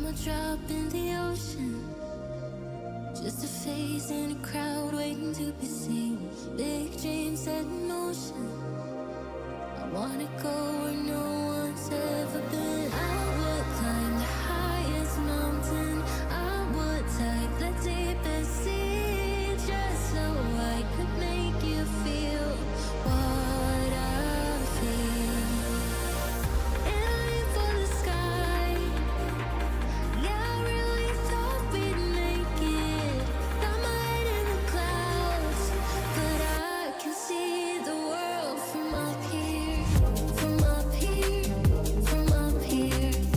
a drop in the ocean, just a face in a crowd waiting to be seen. Big dreams set in motion, I wanna go where no one's ever been. I would climb the highest mountain, I would take the deepest sea, just so I could make you feel what I feel. Aiming for the sky, yeah, I really thought we'd make it. Got my head in the clouds, but I can see the world from up here, from up here, from up here.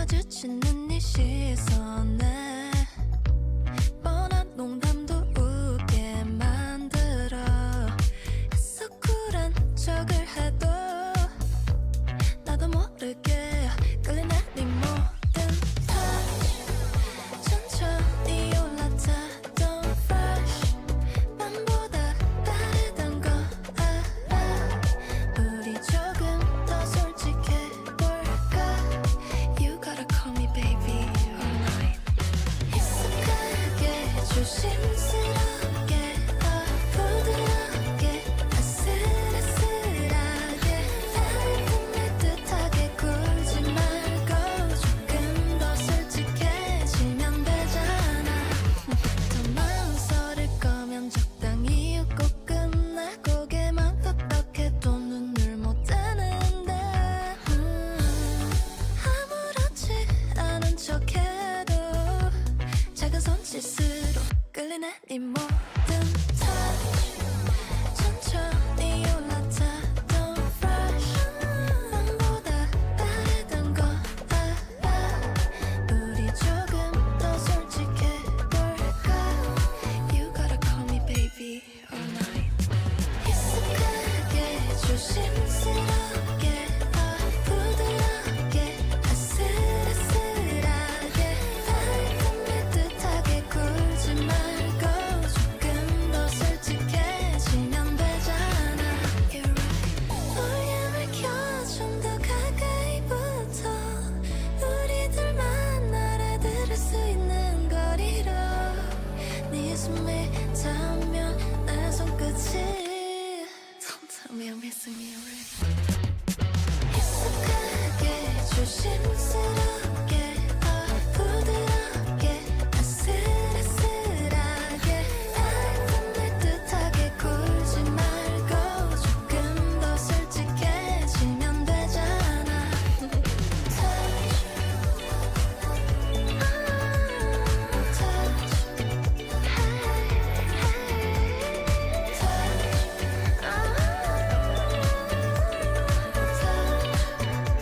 마주치는 네 시선에 뻔한 농담도 웃게 만들어 애써 쿨한 척을 해도 나도 모르게 끌리는 네 모든 touch 천천히 올라타던 fresh 맘보다 다르던 거 알아 우리 조금 더 솔직해볼까 You gotta call me baby all night 익숙하게 조심스럽게 부드럽게 아슬아슬하게 달콤할 듯하게 굴지 말고 조금 더 솔직해지면 되잖아 더 망설일 거면 적당히 웃고 끝내 고개만 끄덕해도 눈을 못 떼는데 아무렇지 않은 척해도 작은 손짓으로 끌리는 네 모든 touch 천천히 올라타던 fresh 맘보다 다르던 거 알아 우리 조금 더 솔직해볼까 You gotta call me baby all night 익숙하게 조심스럽게 부드럽게 아슬아슬하게 달콤할 듯하게 굴지 말고 조금 더 솔직해지면 되잖아 You're right 볼륨을 켜 좀 더 가까이 붙어 우리들만 알아들을 수 있는 거리로 네 숨이 닿으면 내 손끝이 Don't tell me I'm missing you already 익숙하게 조심스럽게 부드럽게 아슬아슬하게 달콤할 듯하게 굴지 말고 조금 더 솔직해지면 되잖아 Touch touch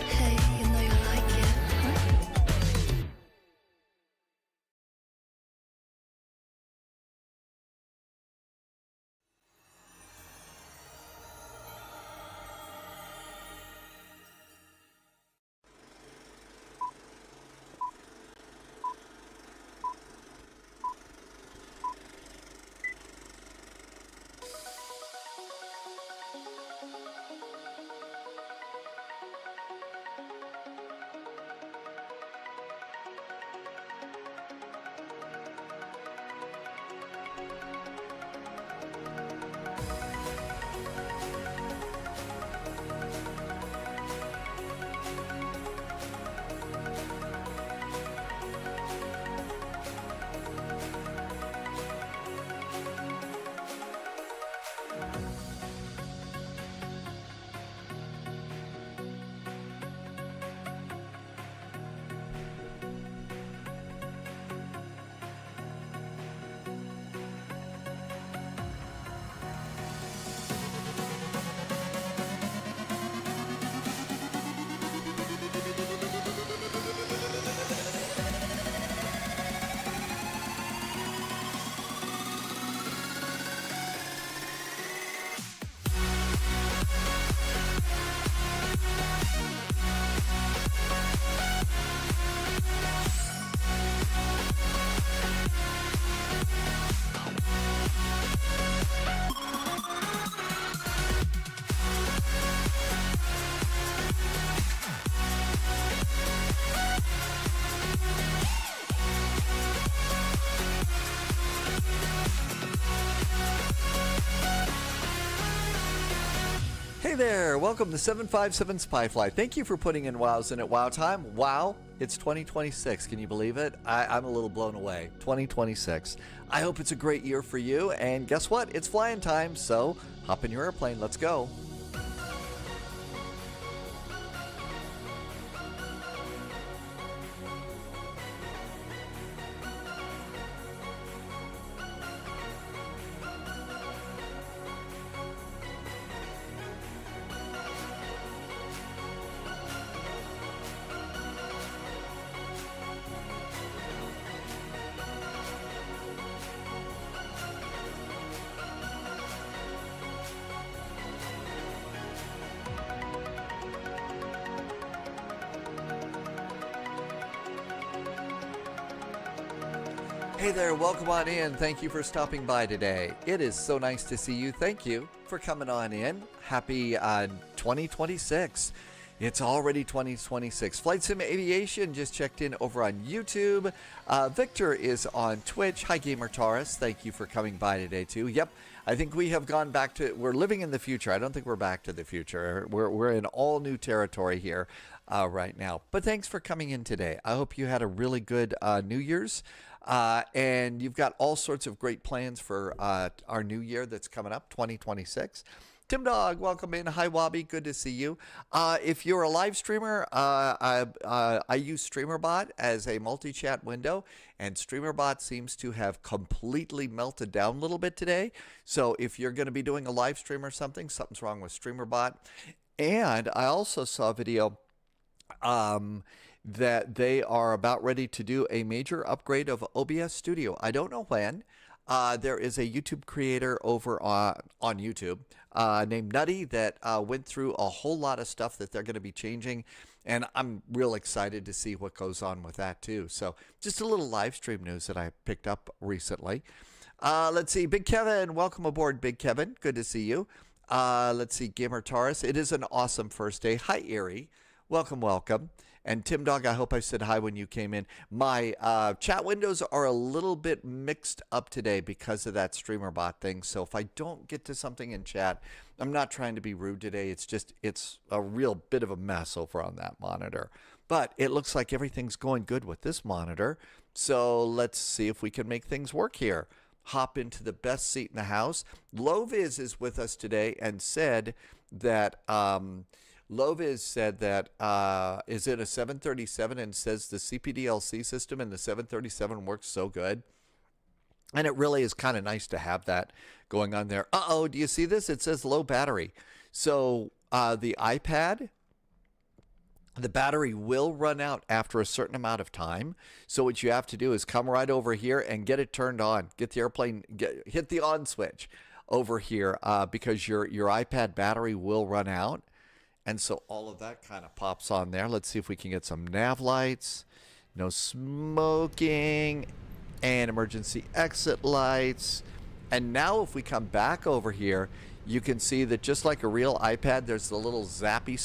Hey, you know you like it, huh? Hey there, welcome to 757 Spy Fly. Thank you for putting in wows in at wow time. Wow, it's 2026. Can you believe it? I'm a little blown away. 2026. I hope it's a great year for you. And guess what? It's flying time. So hop in your airplane. Let's go. Hey there, welcome on in. Thank you for stopping by today. It is so nice to see you. Thank you for coming on in. Happy 2026. It's already 2026. Flight Sim Aviation just checked in over on YouTube. Victor is on Twitch. Hi, Gamer Taurus. Thank you for coming by today, too. Yep, I think we have gone back to, we're living in the future. I don't think we're back to the future. We're in all new territory here right now. But thanks for coming in today. I hope you had a really good New Year's. And you've got all sorts of great plans for our new year that's coming up, 2026. Tim Dog, welcome in. Hi, Wobby. Good to see you. If you're a live streamer, I use StreamerBot as a multi-chat window, and StreamerBot seems to have completely melted down a little bit today. So if you're going to be doing a live stream or something, something's wrong with StreamerBot. And I also saw a video that they are about ready to do a major upgrade of OBS Studio. I don't know when. There is a YouTube creator over on YouTube named Nutty that went through a whole lot of stuff that they're going to be changing, and I'm real excited to see what goes on with that too. So just a little live stream news that I picked up recently. Let's see, Big Kevin, welcome aboard, Big Kevin. Good to see you. Let's see, Gamer Taurus. It is an awesome first day. Hi, Erie. Welcome, welcome. And Tim Dog, I hope I said hi when you came in. My chat windows are a little bit mixed up today because of that StreamerBot thing. So if I don't get to something in chat, I'm not trying to be rude today. It's a real bit of a mess over on that monitor. But it looks like everything's going good with this monitor. So let's see if we can make things work here. Hop into the best seat in the house. Loviz is with us today and said that... Loviz said that is in a 737 and says the CPDLC system in the 737 works so good. And it really is kind of nice to have that going on there. Uh-oh, do you see this? It says low battery. So the iPad, the battery will run out after a certain amount of time. So what you have to do is come right over here and get it turned on. Get the airplane, hit the on switch over here because your iPad battery will run out. And so all of that kind of pops on there. Let's see if we can get some nav lights. No smoking. And emergency exit lights. And now if we come back over here, you can see that just like a real iPad, there's the little zappy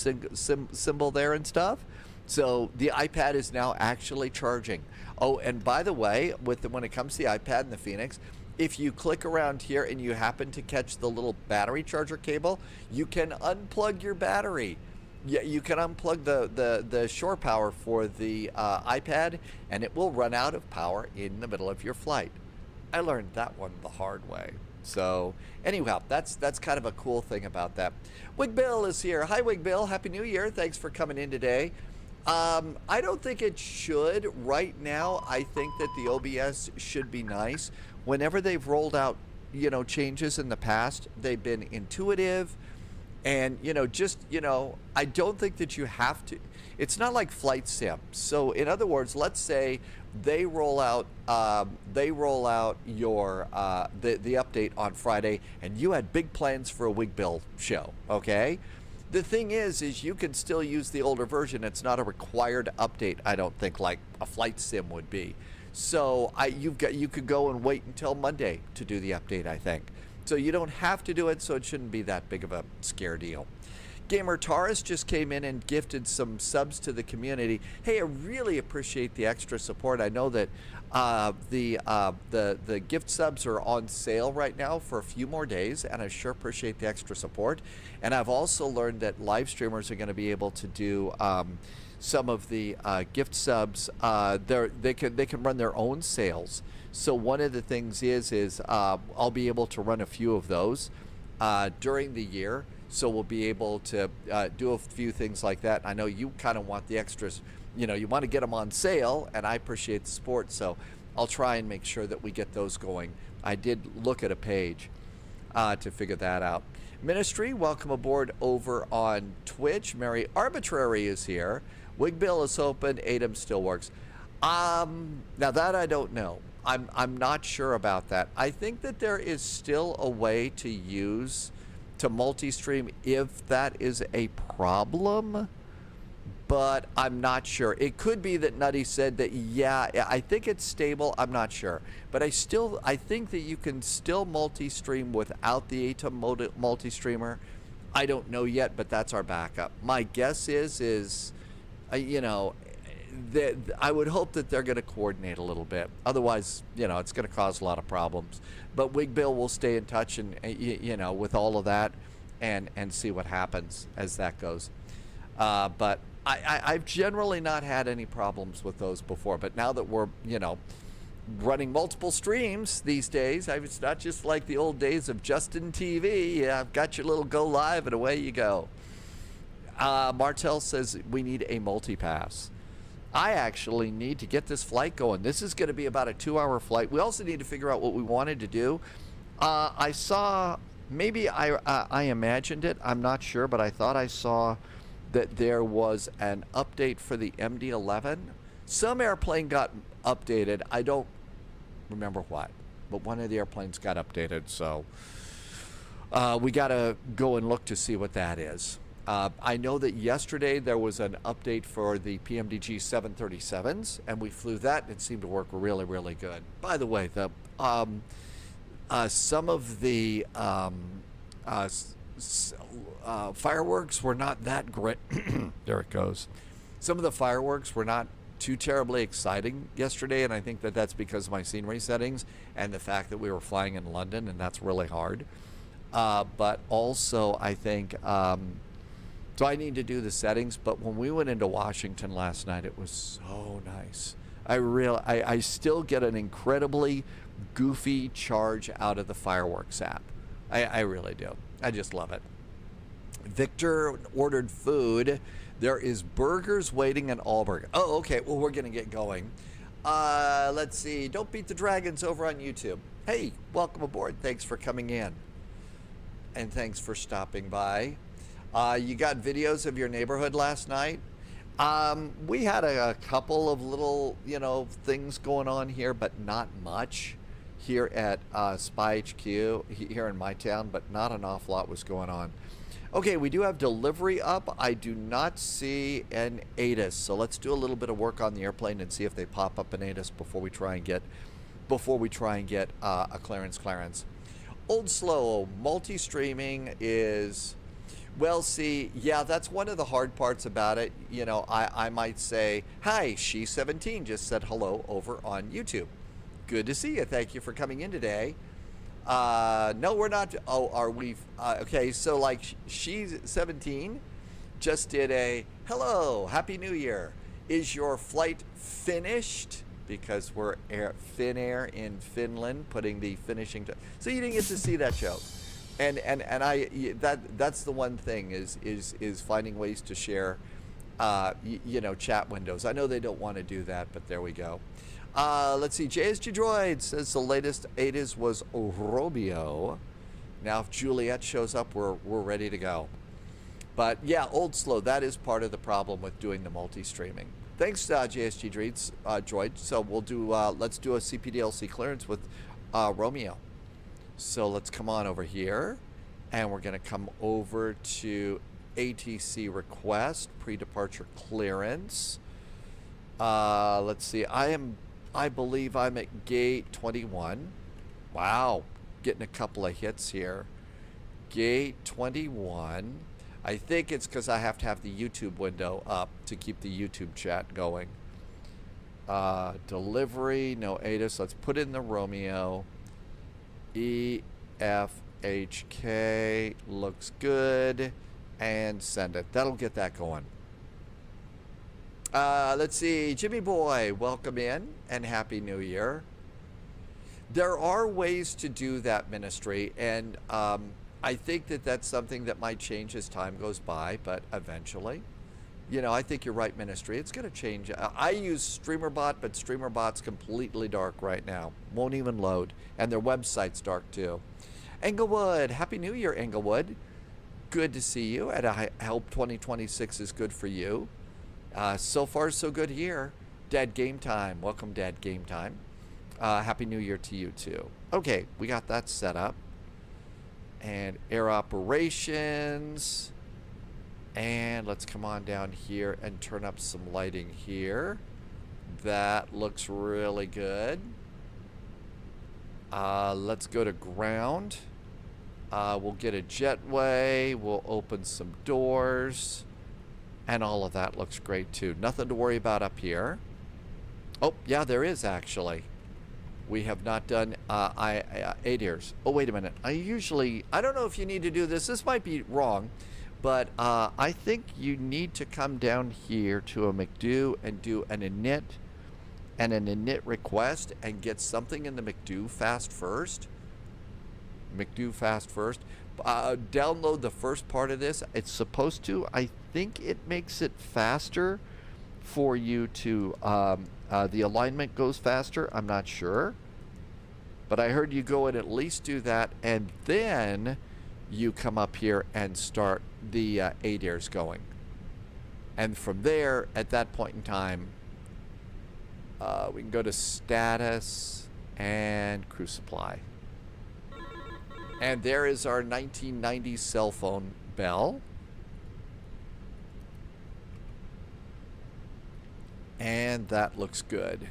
symbol there and stuff. So the iPad is now actually charging. Oh, and by the way, when it comes to the iPad and the Phoenix, if you click around here and you happen to catch the little battery charger cable, you can unplug your battery. Yeah, you can unplug the shore power for the iPad, and it will run out of power in the middle of your flight. I learned that one the hard way. So anyhow, that's kind of a cool thing about that. Wig Bill is here. Hi, Wig Bill. Happy New Year. Thanks for coming in today. I don't think it should. Right now, I think that the OBS should be nice. Whenever they've rolled out, changes in the past, they've been intuitive. And, I don't think that you have to. It's not like Flight Sim. So, in other words, let's say they roll out your the update on Friday, and you had big plans for a Wig Bill show, okay? The thing is you can still use the older version. It's not a required update, I don't think, like a Flight Sim would be. So you could go and wait until Monday to do the update, I think. So you don't have to do it, so it shouldn't be that big of a scare deal. Gamer Taurus just came in and gifted some subs to the community. Hey, I really appreciate the extra support. I know that the gift subs are on sale right now for a few more days, and I sure appreciate the extra support. And I've also learned that live streamers are going to be able to do some of the gift subs. They can run their own sales. So one of the things is I'll be able to run a few of those during the year. So we'll be able to do a few things like that. I know you kind of want the extras, you want to get them on sale, and I appreciate the support. So I'll try and make sure that we get those going. I did look at a page to figure that out. Ministry, welcome aboard over on Twitch. Mary Arbitrary is here. Wigbill is open. ATEM still works. Now that I don't know. I'm not sure about that. I think that there is still a way to multi-stream if that is a problem, but I'm not sure. It could be that Nutty said that, yeah, I think it's stable. I'm not sure. But I think that you can still multi-stream without the ATEM multi-streamer. I don't know yet, but that's our backup. My guess is you know, I would hope that they're going to coordinate a little bit. Otherwise, you know, it's going to cause a lot of problems. But Wig Bill will stay in touch and, you know, with all of that and see what happens as that goes. But I've generally not had any problems with those before. But now that we're, you know, running multiple streams these days, it's not just like the old days of Justin TV. Yeah, I've got your little go live and away you go. Martel says we need a multi-pass. I actually need to get this flight going. This is going to be about a 2-hour flight. We also need to figure out what we wanted to do. I saw, maybe I imagined it. I'm not sure, but I thought I saw that there was an update for the MD-11. Some airplane got updated. I don't remember what, but one of the airplanes got updated. So we got to go and look to see what that is. I know that yesterday there was an update for the PMDG 737s, and we flew that, and it seemed to work really, really good. By the way, the some of the fireworks were not that great. There it goes. Some of the fireworks were not too terribly exciting yesterday, and I think that that's because of my scenery settings and the fact that we were flying in London, and that's really hard. But also, I think... so I need to do the settings, but when we went into Washington last night, it was so nice. I still get an incredibly goofy charge out of the fireworks app. I really do. I just love it. Victor ordered food. There is burgers waiting in Aalborg. Oh, okay. Well, we're going to get going. Let's see. Don't Beat the Dragons over on YouTube. Hey, welcome aboard. Thanks for coming in. And thanks for stopping by. You got videos of your neighborhood last night. We had a couple of little, you know, things going on here, but not much here at Spy H.Q. here in my town, but not an awful lot was going on. Okay, we do have delivery up. I do not see an ATIS, so let's do a little bit of work on the airplane and see if they pop up an ATIS before we try and get a clearance. Old Slow multi-streaming is... Well, see, yeah, that's one of the hard parts about it. You know, I might say, hi, She17 just said hello over on YouTube. Good to see you. Thank you for coming in today. No, we're not. Oh, are we? Okay, so like She17 just did a hello, Happy New Year. Is your flight finished? Because we're Finnair in Finland putting the finishing. So you didn't get to see that joke. And that's the one thing is finding ways to share, you know, chat windows. I know they don't want to do that, but there we go. Let's see. JSG Droid says the latest ATIS was Romeo. Now, if Juliet shows up, we're ready to go. But yeah, Old Slow. That is part of the problem with doing the multi-streaming. Thanks, JSG Droid. So we'll do. Let's do a CPDLC clearance with Romeo. So let's come on over here, and we're going to come over to ATC request, pre-departure clearance. Let's see. I believe I'm at gate 21. Wow, getting a couple of hits here. Gate 21. I think it's because I have to have the YouTube window up to keep the YouTube chat going. Delivery, no ATIS. Let's put in the Romeo. EFHK looks good, and send it. That'll get that going. Let's see. Jimmy Boy, welcome in and Happy New Year. There are ways to do that, Ministry, and I think that that's something that might change as time goes by, but eventually. You know, I think you're right, Ministry. It's going to change. I use StreamerBot, but StreamerBot's completely dark right now. Won't even load. And their website's dark, too. Englewood. Happy New Year, Englewood. Good to see you. And I hope 2026 is good for you. So far, so good here. Dad Game Time. Welcome, Dad Game Time. Happy New Year to you, too. Okay, we got that set up. And air operations... And let's come on down here and turn up some lighting here. That looks really good. Let's go to ground. We'll get a jetway. We'll open some doors. And all of that looks great too. Nothing to worry about up here. Oh, yeah, there is actually. We have not done ADIRS. Oh, wait a minute. I don't know if you need to do this. This might be wrong. But I think you need to come down here to a McDo and do an init and an init request and get something in the McDo fast first. McDo fast first. Download the first part of this. It's supposed to. I think it makes it faster for you to, the alignment goes faster. I'm not sure. But I heard you go and at least do that, and then you come up here and start the ADIRS going. And from there, at that point in time, we can go to status and crew supply. And there is our 1990 cell phone bell. And that looks good.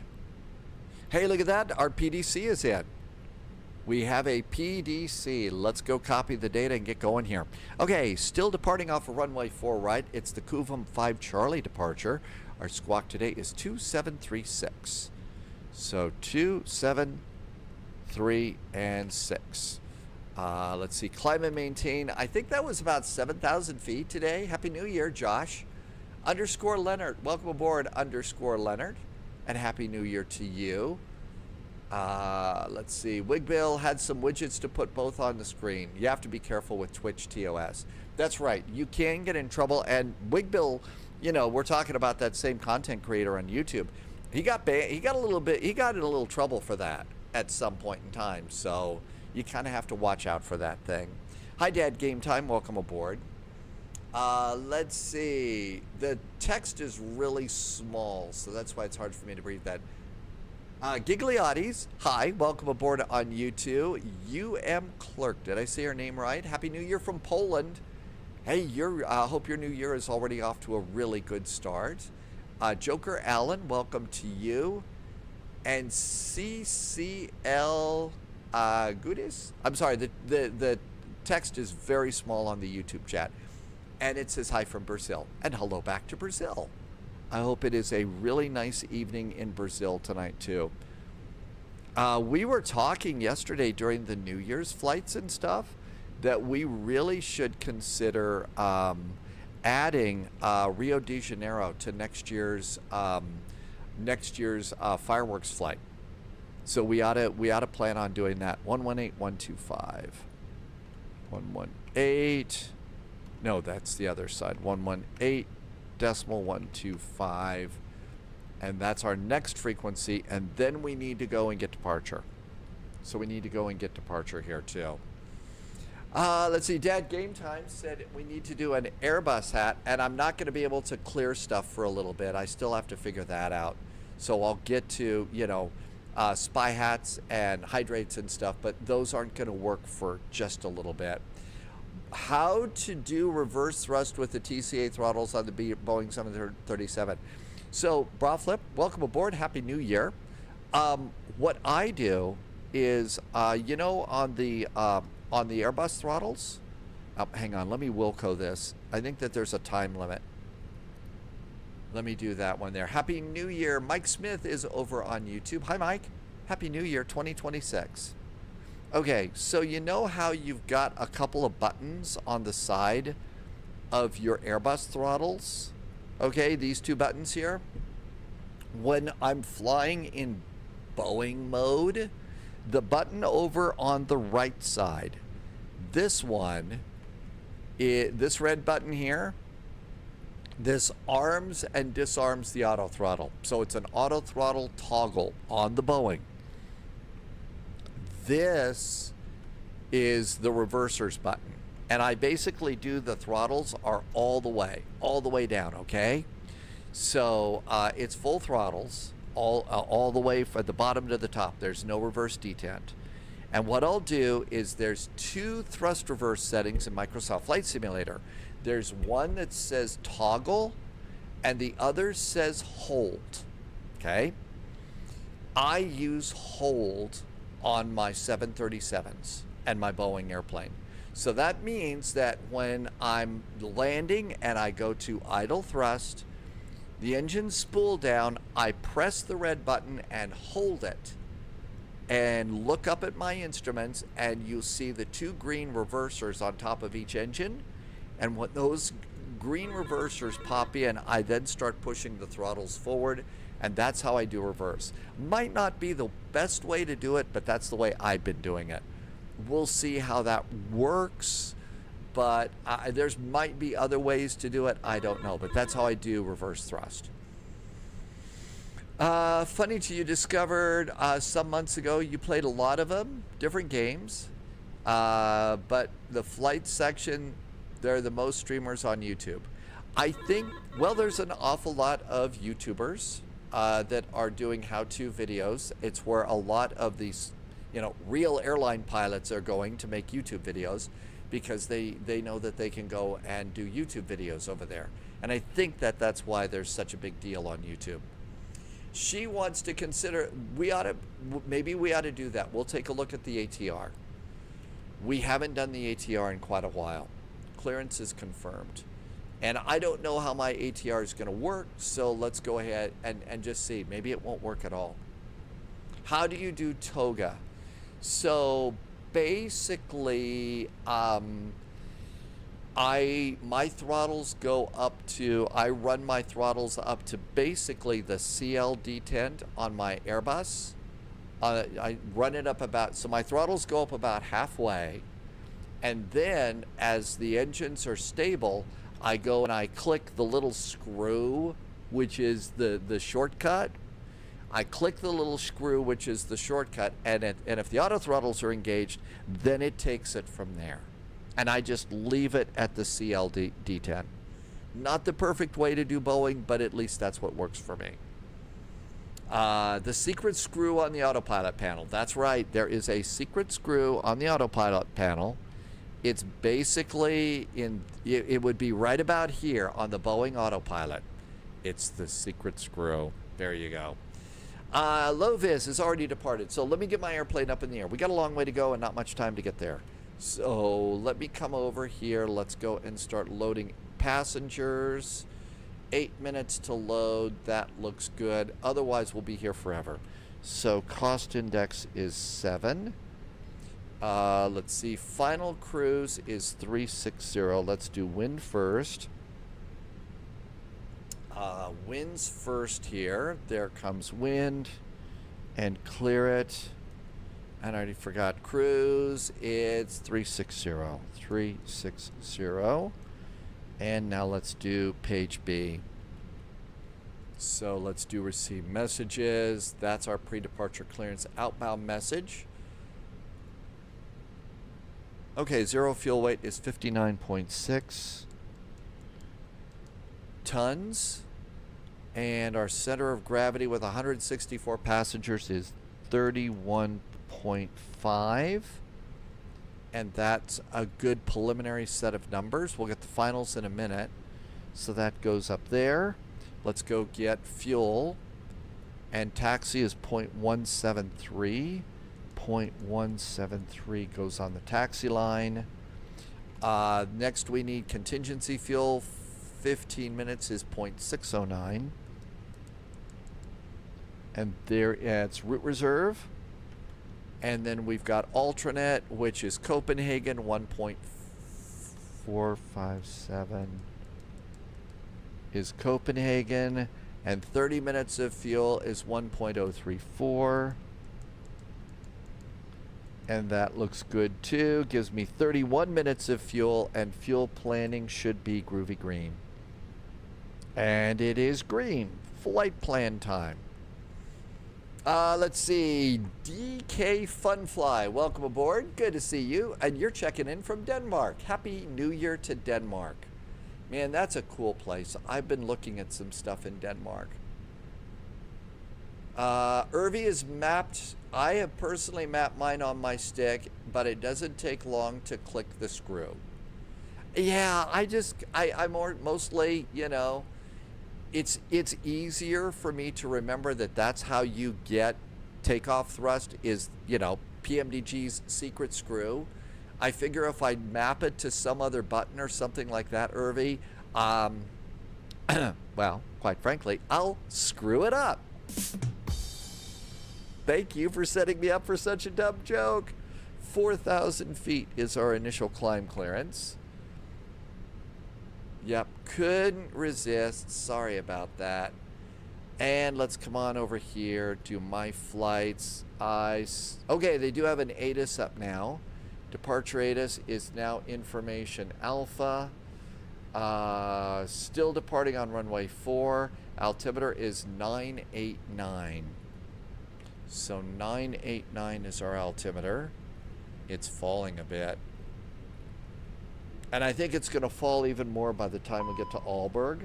Hey, look at that. Our PDC is in. We have a PDC. Let's go copy the data and get going here. Okay, still departing off of runway 4 right. It's the Kuvum 5 Charlie departure. Our squawk today is 2736. So 2, 7, 3, and 6. Let's see. Climb and maintain. I think that was about 7,000 feet today. Happy New Year, Josh. Underscore Leonard. Welcome aboard, underscore Leonard. And Happy New Year to you. Let's see. Wigbill had some widgets to put both on the screen. You have to be careful with Twitch TOS. That's right. You can get in trouble. And Wigbill, you know, we're talking about that same content creator on YouTube. He got in a little trouble for that at some point in time. So you kind of have to watch out for that thing. Hi, Dad. Game time. Welcome aboard. Let's see. The text is really small, so that's why it's hard for me to read that. Gigliottis, hi, welcome aboard on YouTube. UM Clerk, did I say your name right? Happy New Year from Poland. Hey, hope your new year is already off to a really good start. Joker Allen, welcome to you. And CCL Goodis? I'm sorry, the text is very small on the YouTube chat. And it says hi from Brazil. And hello back to Brazil. I hope it is a really nice evening in Brazil tonight, too. We were talking yesterday during the New Year's flights and stuff that we really should consider adding Rio de Janeiro to next year's fireworks flight. So we ought to plan on doing that. 118125. 118. No, that's the other side. 118.125. And that's our next frequency. And then we need to go and get departure. So we need to go and get departure here too. Let's see. Dad Game Time said we need to do an Airbus hat. And I'm not going to be able to clear stuff for a little bit. I still have to figure that out. So I'll get to, you know, spy hats and hydrates and stuff. But those aren't going to work for just a little bit. How to do reverse thrust with the TCA throttles on the Boeing 737. So, Braflip, welcome aboard. Happy New Year. What I do is, you know, on the Airbus throttles. Hang on, let me Wilco this. I think that there's a time limit. Let me do that one there. Happy New Year. Mike Smith is over on YouTube. Hi, Mike. Happy New Year 2026. Okay, so you know how you've got a couple of buttons on the side of your Airbus throttles? Okay, these two buttons here. When I'm flying in Boeing mode, the button over on the right side, this one, this red button here, this arms and disarms the auto throttle. So it's an auto throttle toggle on the Boeing. This is the reversers button. And I basically do the throttles are all the way down, okay? So it's full throttles, all the way from the bottom to the top. There's no reverse detent. And what I'll do is there's two thrust reverse settings in Microsoft Flight Simulator. There's one that says toggle and the other says hold. Okay? I use hold on my 737s and my Boeing airplane. So that means that when I'm landing and I go to idle thrust, the engine's spool down, I press the red button and hold it and look up at my instruments, and you'll see the 2 green reversers on top of each engine. And when those green reversers pop in, I then start pushing the throttles forward, and that's how I do reverse. Might not be the best way to do it, but that's the way I've been doing it. We'll see how that works, but there's might be other ways to do it. I don't know, but that's how I do reverse thrust. Funny to you discovered some months ago you played a lot of them, different games, but the flight section, they're the most streamers on YouTube. I think, well, there's an awful lot of YouTubers that are doing how-to videos. It's where a lot of these, you know, real airline pilots are going to make YouTube videos because they know that they can go and do YouTube videos over there. And I think that that's why there's such a big deal on YouTube. She wants to consider, maybe we ought to do that. We'll take a look at the ATR. We haven't done the ATR in quite a while. Clearance is confirmed. And I don't know how my ATR is going to work, so let's go ahead and just see. Maybe it won't work at all. How do you do toga? So basically, my throttles go up to, I run my throttles up to basically the CL detent on my Airbus. I run it up about, so my throttles go up about halfway, and then as the engines are stable, I go and I click the little screw, which is the shortcut. I click the little screw, which is the shortcut, and if the auto throttles are engaged, then it takes it from there. And I just leave it at the CL detent. Not the perfect way to do Boeing, but at least that's what works for me. The secret screw on the autopilot panel. That's right. There is a secret screw on the autopilot panel. It's basically it would be right about here on the Boeing autopilot. It's the secret screw. There you go. Low vis has already departed. So let me get my airplane up in the air. We got a long way to go and not much time to get there. So let me come over here. Let's go and start loading passengers. 8 minutes to load. That looks good. Otherwise, we'll be here forever. So cost index is 7. Let's see. Final cruise is 360. Let's do wind first. Wind's first here. There comes wind. And clear it. And I already forgot cruise. It's 360. 360. And now let's do page B. So let's do receive messages. That's our pre-departure clearance outbound message. Okay, zero fuel weight is 59.6 tons. And our center of gravity with 164 passengers is 31.5. And that's a good preliminary set of numbers. We'll get the finals in a minute. So that goes up there. Let's go get fuel. And taxi is 0.173. 0.173 goes on the taxi line. Next we need contingency fuel. 15 minutes is 0.609. And there it's route reserve. And then we've got alternate, which is Copenhagen, 1.457 is Copenhagen. And 30 minutes of fuel is 1.034. And that looks good too. Gives me 31 minutes of fuel, and fuel planning should be groovy green. And it is green. Flight plan time. Let's see. DK Funfly, welcome aboard. Good to see you. And you're checking in from Denmark. Happy New Year to Denmark. Man, that's a cool place. I've been looking at some stuff in Denmark. Irvi is mapped. I have personally mapped mine on my stick, but it doesn't take long to click the screw. Yeah, I mostly, it's easier for me to remember that that's how you get takeoff thrust is, PMDG's secret screw. I figure if I map it to some other button or something like that, Irvi, well, quite frankly, I'll screw it up. Thank you for setting me up for such a dumb joke. 4,000 feet is our initial climb clearance. Yep, couldn't resist. Sorry about that. And let's come on over here, do my flights. Okay, they do have an ATIS up now. Departure ATIS is now information alpha. Still departing on runway 4. Altimeter is 989. So 989 is our altimeter. It's falling a bit. And I think it's going to fall even more by the time we get to Aalborg.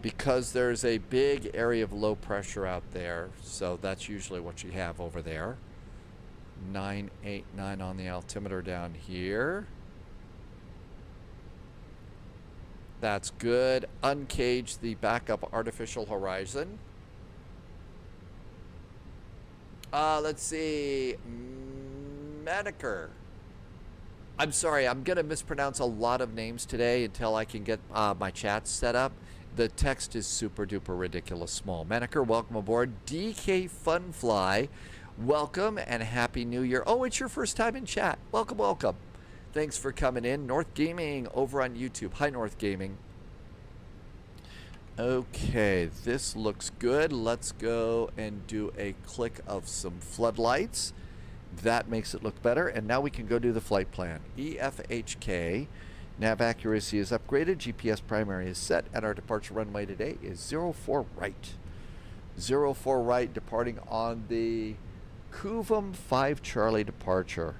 Because there's a big area of low pressure out there. So that's usually what you have over there. 989 on the altimeter down here. That's good. Uncage the backup artificial horizon. Let's see. Maneker. I'm sorry, I'm going to mispronounce a lot of names today until I can get my chats set up. The text is super duper ridiculous small. Maneker, welcome aboard. DK Funfly, welcome and Happy New Year. Oh, it's your first time in chat. Welcome, welcome. Thanks for coming in. North Gaming over on YouTube. Hi, North Gaming. Okay, this looks good. Let's go and do a click of some floodlights. That makes it look better. And now we can go do the flight plan. EFHK. Nav accuracy is upgraded. GPS primary is set. And our departure runway today is 04 right. 04 right, departing on the Kuvum 5 Charlie departure.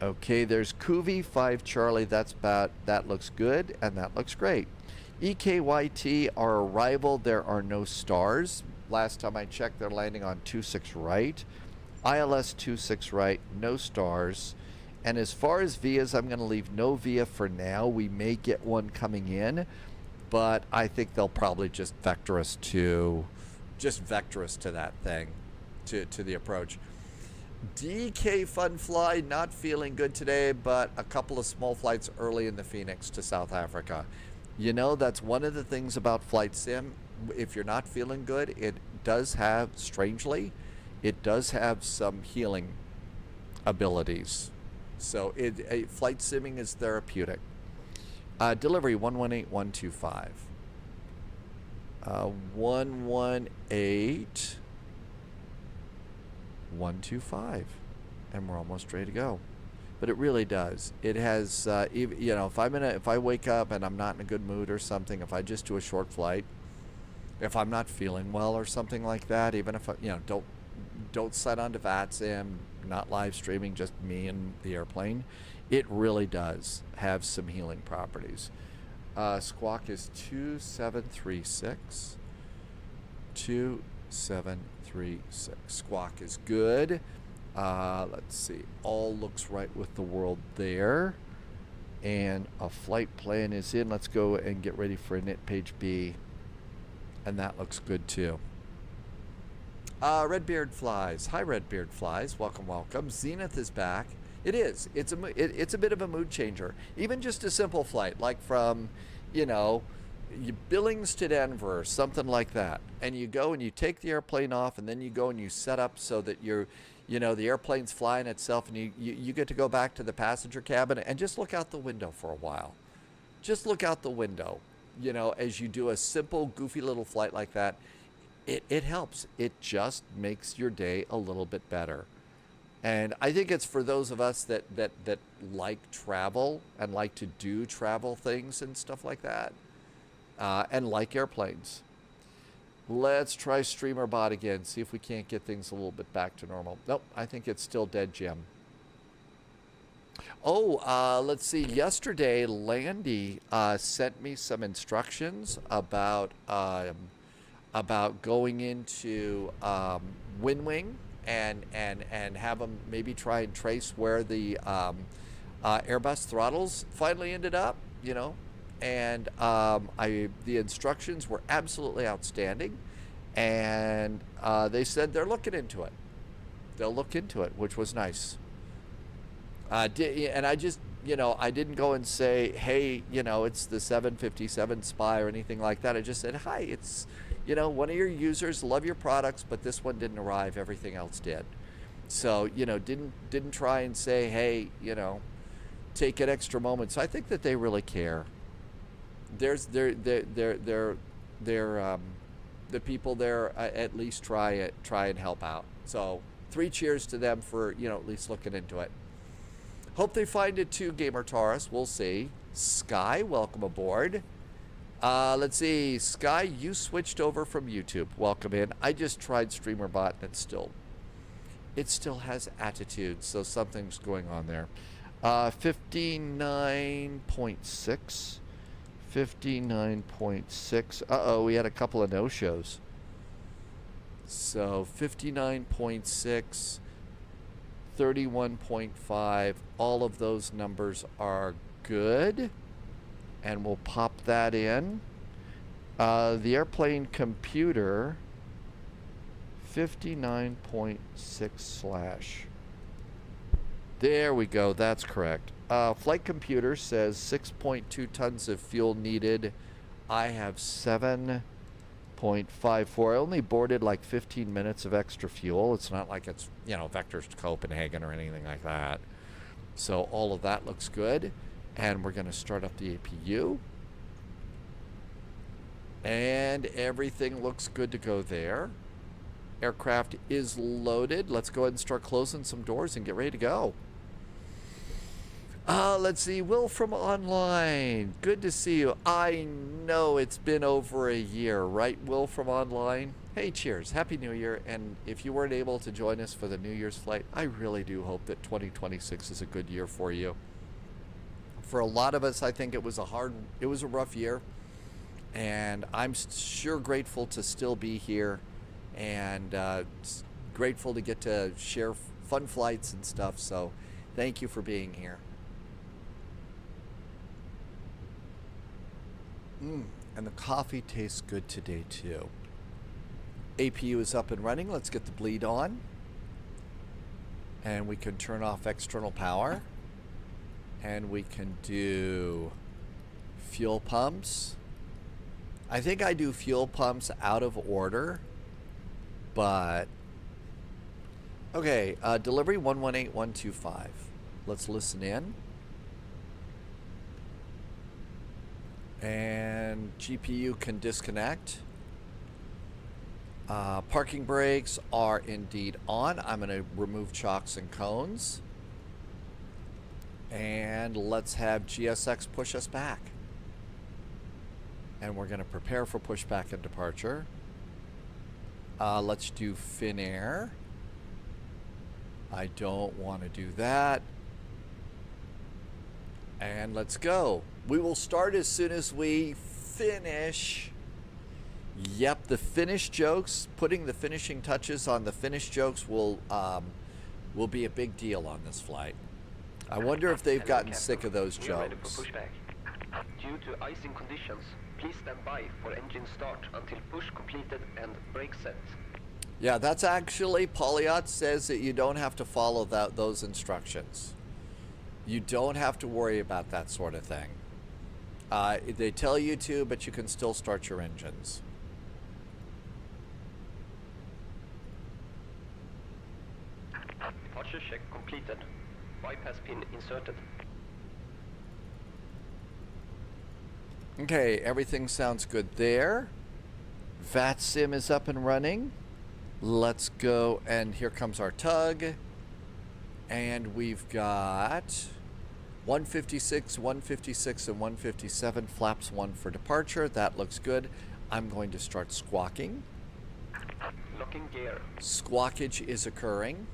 Okay, there's Kuvi 5 Charlie. That looks good, and that looks great. EKYT, our arrival, there are no stars. Last time I checked, they're landing on 26 right. ILS 26 right, no stars. And as far as VIAs, I'm going to leave no VIA for now. We may get one coming in, but I think they'll probably just vector us to that thing, to the approach. DK Funfly, not feeling good today, but a couple of small flights early in the Phoenix to South Africa. You know, that's one of the things about Flight Sim. If you're not feeling good, it does have, strangely, it does have some healing abilities. So flight simming is therapeutic. Delivery 118125. 118125. And we're almost ready to go. But it really does. It has, you know, if I wake up and I'm not in a good mood or something, if I just do a short flight, if I'm not feeling well or something like that, even if I, you know, don't set onto VATSIM, not live streaming, just me and the airplane, it really does have some healing properties. Squawk is 2736. 2736. Squawk is good. Let's see. All looks right with the world there. And a flight plan is in. Let's go and get ready for init page B. And that looks good too. Redbeard Flies. Hi, Redbeard Flies. Welcome, welcome. Zenith is back. It is. It's a bit of a mood changer. Even just a simple flight, like from, you know, Billings to Denver, something like that. And you go and you take the airplane off, and then you go and you set up so that you're, you know, the airplane's flying itself, and you get to go back to the passenger cabin and just look out the window for a while. Just look out the window, you know, as you do a simple, goofy little flight like that. It helps. It just makes your day a little bit better. And I think it's for those of us that like travel and like to do travel things and stuff like that, and like airplanes. Let's try StreamerBot again, see if we can't get things a little bit back to normal. Nope, I think it's still dead, Jim. Oh, let's see. Yesterday, Landy sent me some instructions about going into WinWing and have them maybe try and trace where the Airbus throttles finally ended up, you know. And the instructions were absolutely outstanding, and they said they're looking into it. They'll look into it, which was nice. And I just, you know, I didn't go and say, hey, you know, it's the 757 Spy or anything like that. I just said, hi, it's, you know, one of your users, love your products, but this one didn't arrive. Everything else did. So, you know, didn't try and say, hey, you know, take an extra moment. So I think that they really care. The people there at least try and help out. So 3 cheers to them for, you know, at least looking into it. Hope they find it too, Gamer Taurus. We'll see. Sky, welcome aboard. Let's see. Sky, you switched over from YouTube. Welcome in. I just tried StreamerBot and it still has attitude, so something's going on there. 59.6. 59.6. Uh-oh, we had a couple of no-shows. So 59.6, 31.5, all of those numbers are good. And we'll pop that in. The airplane computer, 59.6 / There we go, that's correct. Flight computer says 6.2 tons of fuel needed. I have 7.54. I only boarded like 15 minutes of extra fuel. It's not like it's, you know, vectors to Copenhagen or anything like that. So all of that looks good. And we're going to start up the APU. And everything looks good to go there. Aircraft is loaded. Let's go ahead and start closing some doors and get ready to go. Let's see, Will from online. Good to see you. I know it's been over a year, right, Will from online? Hey, cheers. Happy New Year. And if you weren't able to join us for the New Year's flight, I really do hope that 2026 is a good year for you. For a lot of us, I think it was a rough year. And I'm sure grateful to still be here. And grateful to get to share fun flights and stuff. So thank you for being here. And the coffee tastes good today too. APU is up and running. Let's get the bleed on. And we can turn off external power. And we can do fuel pumps. I think I do fuel pumps out of order. But okay, delivery 118125. Let's listen in. And GPU can disconnect. Parking brakes are indeed on. I'm going to remove chocks and cones. And let's have GSX push us back. And we're going to prepare for pushback and departure. Let's do Finnair. I don't want to do that. And let's go. We will start as soon as we finish. Yep, the finish jokes, putting the finishing touches on the finish jokes will be a big deal on this flight. I wonder if they've gotten sick of those jokes. Ready for pushback. Due to icing conditions, please stand by for engine start until push completed and brake set. Yeah, that's actually, Polyot says that you don't have to follow those instructions. You don't have to worry about that sort of thing. They tell you to, but you can still start your engines. Departure check completed. Bypass pin inserted. Okay, everything sounds good there. VATSIM is up and running. Let's go, and here comes our tug. And we've got 156, 156, and 157, flaps 1 for departure. That looks good. I'm going to start squawking. Locking gear. Squawkage is occurring.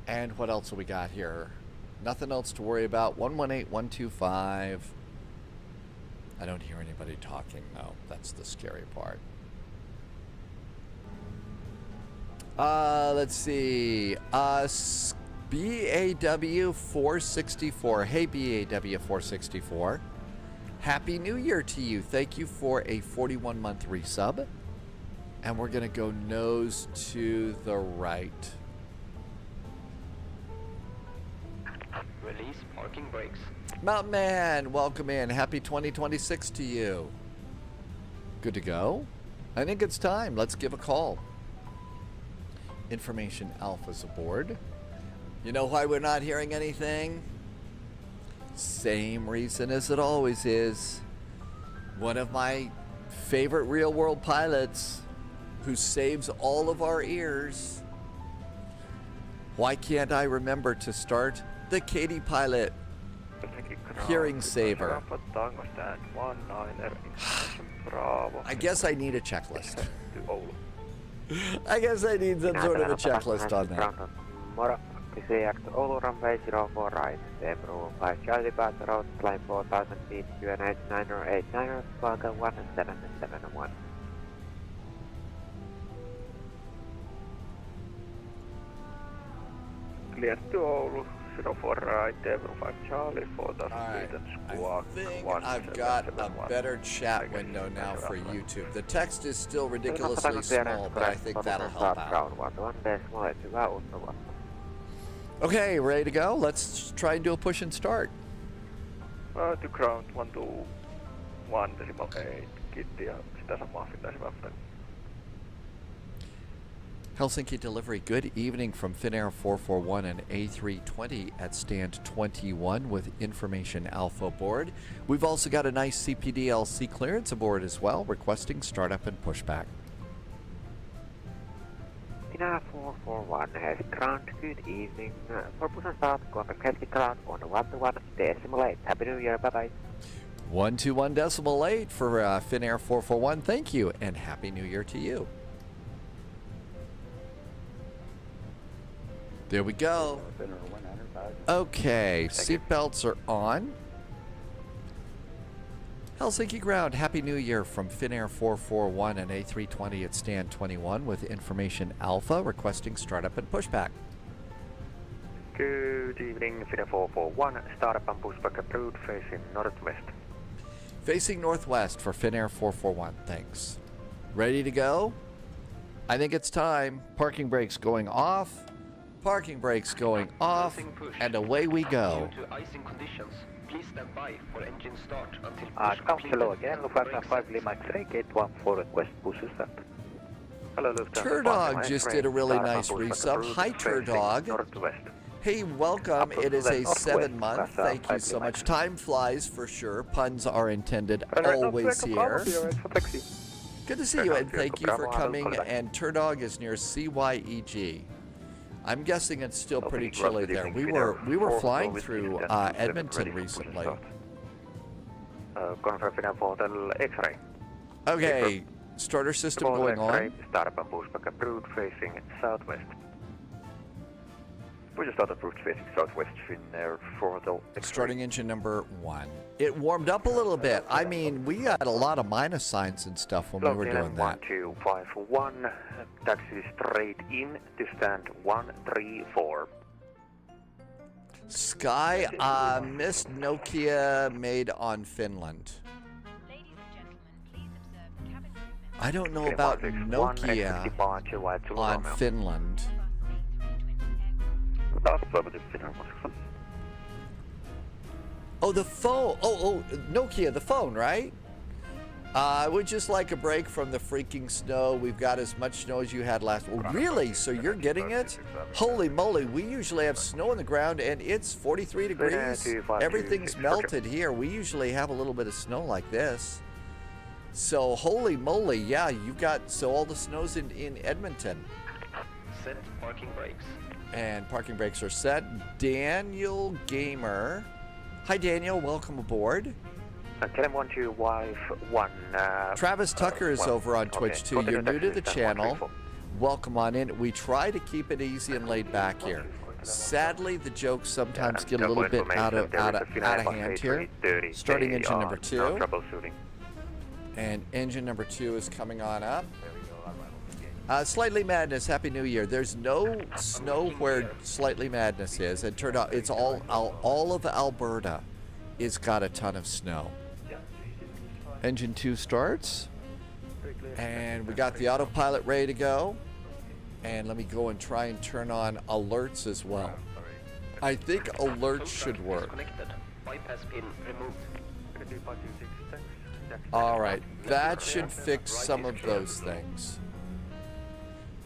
And what else have we got here? Nothing else to worry about. 118, 125. I don't hear anybody talking, though. That's the scary part. Let's see. BAW 464. Hey, BAW 464. Happy New Year to you. Thank you for a 41-month resub. And we're going to go nose to the right. Release parking brakes. Mountain Man, welcome in. Happy 2026 to you. Good to go? I think it's time. Let's give a call. Information Alpha's aboard. You know why we're not hearing anything? Same reason as it always is. One of my favorite real-world pilots who saves all of our ears. Why can't I remember to start the Katie pilot hearing saver? I guess I need a checklist. I guess I need some sort of a checklist on that. Oulu runway 04 right, April 5 Charlie Bus road, climb 4000 feet, QNH 9089, Squawka 1771. Clear to Oulu, 04 right, April 5 Charlie, 4000 Alright, feet, and I Squawka think I've got a better chat window now for YouTube. The text is still ridiculously small, but I think that'll help out. Okay, ready to go? Let's try and do a push and start. To ground 121.8, kitti ja sitä samaa pitäisi välttää. Helsinki delivery, good evening from Finnair 441 and A320 at stand 21 with information Alpha aboard. We've also got a nice CPDLC clearance aboard as well, requesting startup and pushback. Finnair 441 has ground, good evening. For push and start, contact Helsinki ground on 121.8. Happy New Year, bye-bye. 121.8 for Finnair 441, thank you, and Happy New Year to you. There we go. Okay, seatbelts are on. Helsinki ground, Happy New Year from Finnair 441 and A320 at stand 21 with information Alpha requesting startup and pushback. Good evening, Finnair 441, startup and pushback approved, facing northwest. Facing northwest for Finnair 441, thanks. Ready to go? I think it's time. Parking brakes going off. Parking brakes going off, and away we go. Due to icing conditions, please stand by for engine start until push Hello again, Lufthansa 5 Lima X-ray, gate 14 request push start. Hello, Lufthansa. Turdog just did a really nice resub. Hi, Turdog. Hey, welcome. It is a 7-month. Thank you so much. Time flies for sure. Puns are intended always here. Good to see you, and thank you for coming. And Turdog is near CYEG. I'm guessing it's still pretty chilly there. We were flying through Edmonton recently. Okay, starter system going on. Startup and pushback approved, facing southwest. Push start approved, facing southwest, Finnair Frontal X-ray. Starting engine number 1. It warmed up a little bit. I mean, we had a lot of minus signs and stuff when we were doing that. 1251, taxi straight in to stand 134. Sky, Miss Nokia made on Finland. I don't know about Nokia on Finland. Oh, the phone. Oh, Nokia, the phone, right? I would just like a break from the freaking snow. We've got as much snow as you had last. Oh, really? So you're getting it? Holy moly. We usually have snow on the ground and it's 43 degrees. Everything's melted here. We usually have a little bit of snow like this. So, holy moly. Yeah, you've got, so all the snow's in Edmonton. Set parking brakes. And parking brakes are set. Daniel Gamer. Hi, Daniel. Welcome aboard. Travis Tucker is over on Twitch, too. You're new to the channel. Welcome on in. We try to keep it easy and laid back here. Sadly, the jokes sometimes get a little bit out of hand here. Starting engine number 2. And engine number 2 is coming on up. Slightly Madness, Happy New Year. There's no snow where Slightly Madness is. It turned out it's all of Alberta is got a ton of snow. Engine 2 starts. And we got the autopilot ready to go. And let me go and try and turn on alerts as well. I think alerts should work. Bypass pin removed. All right, that should fix some of those things.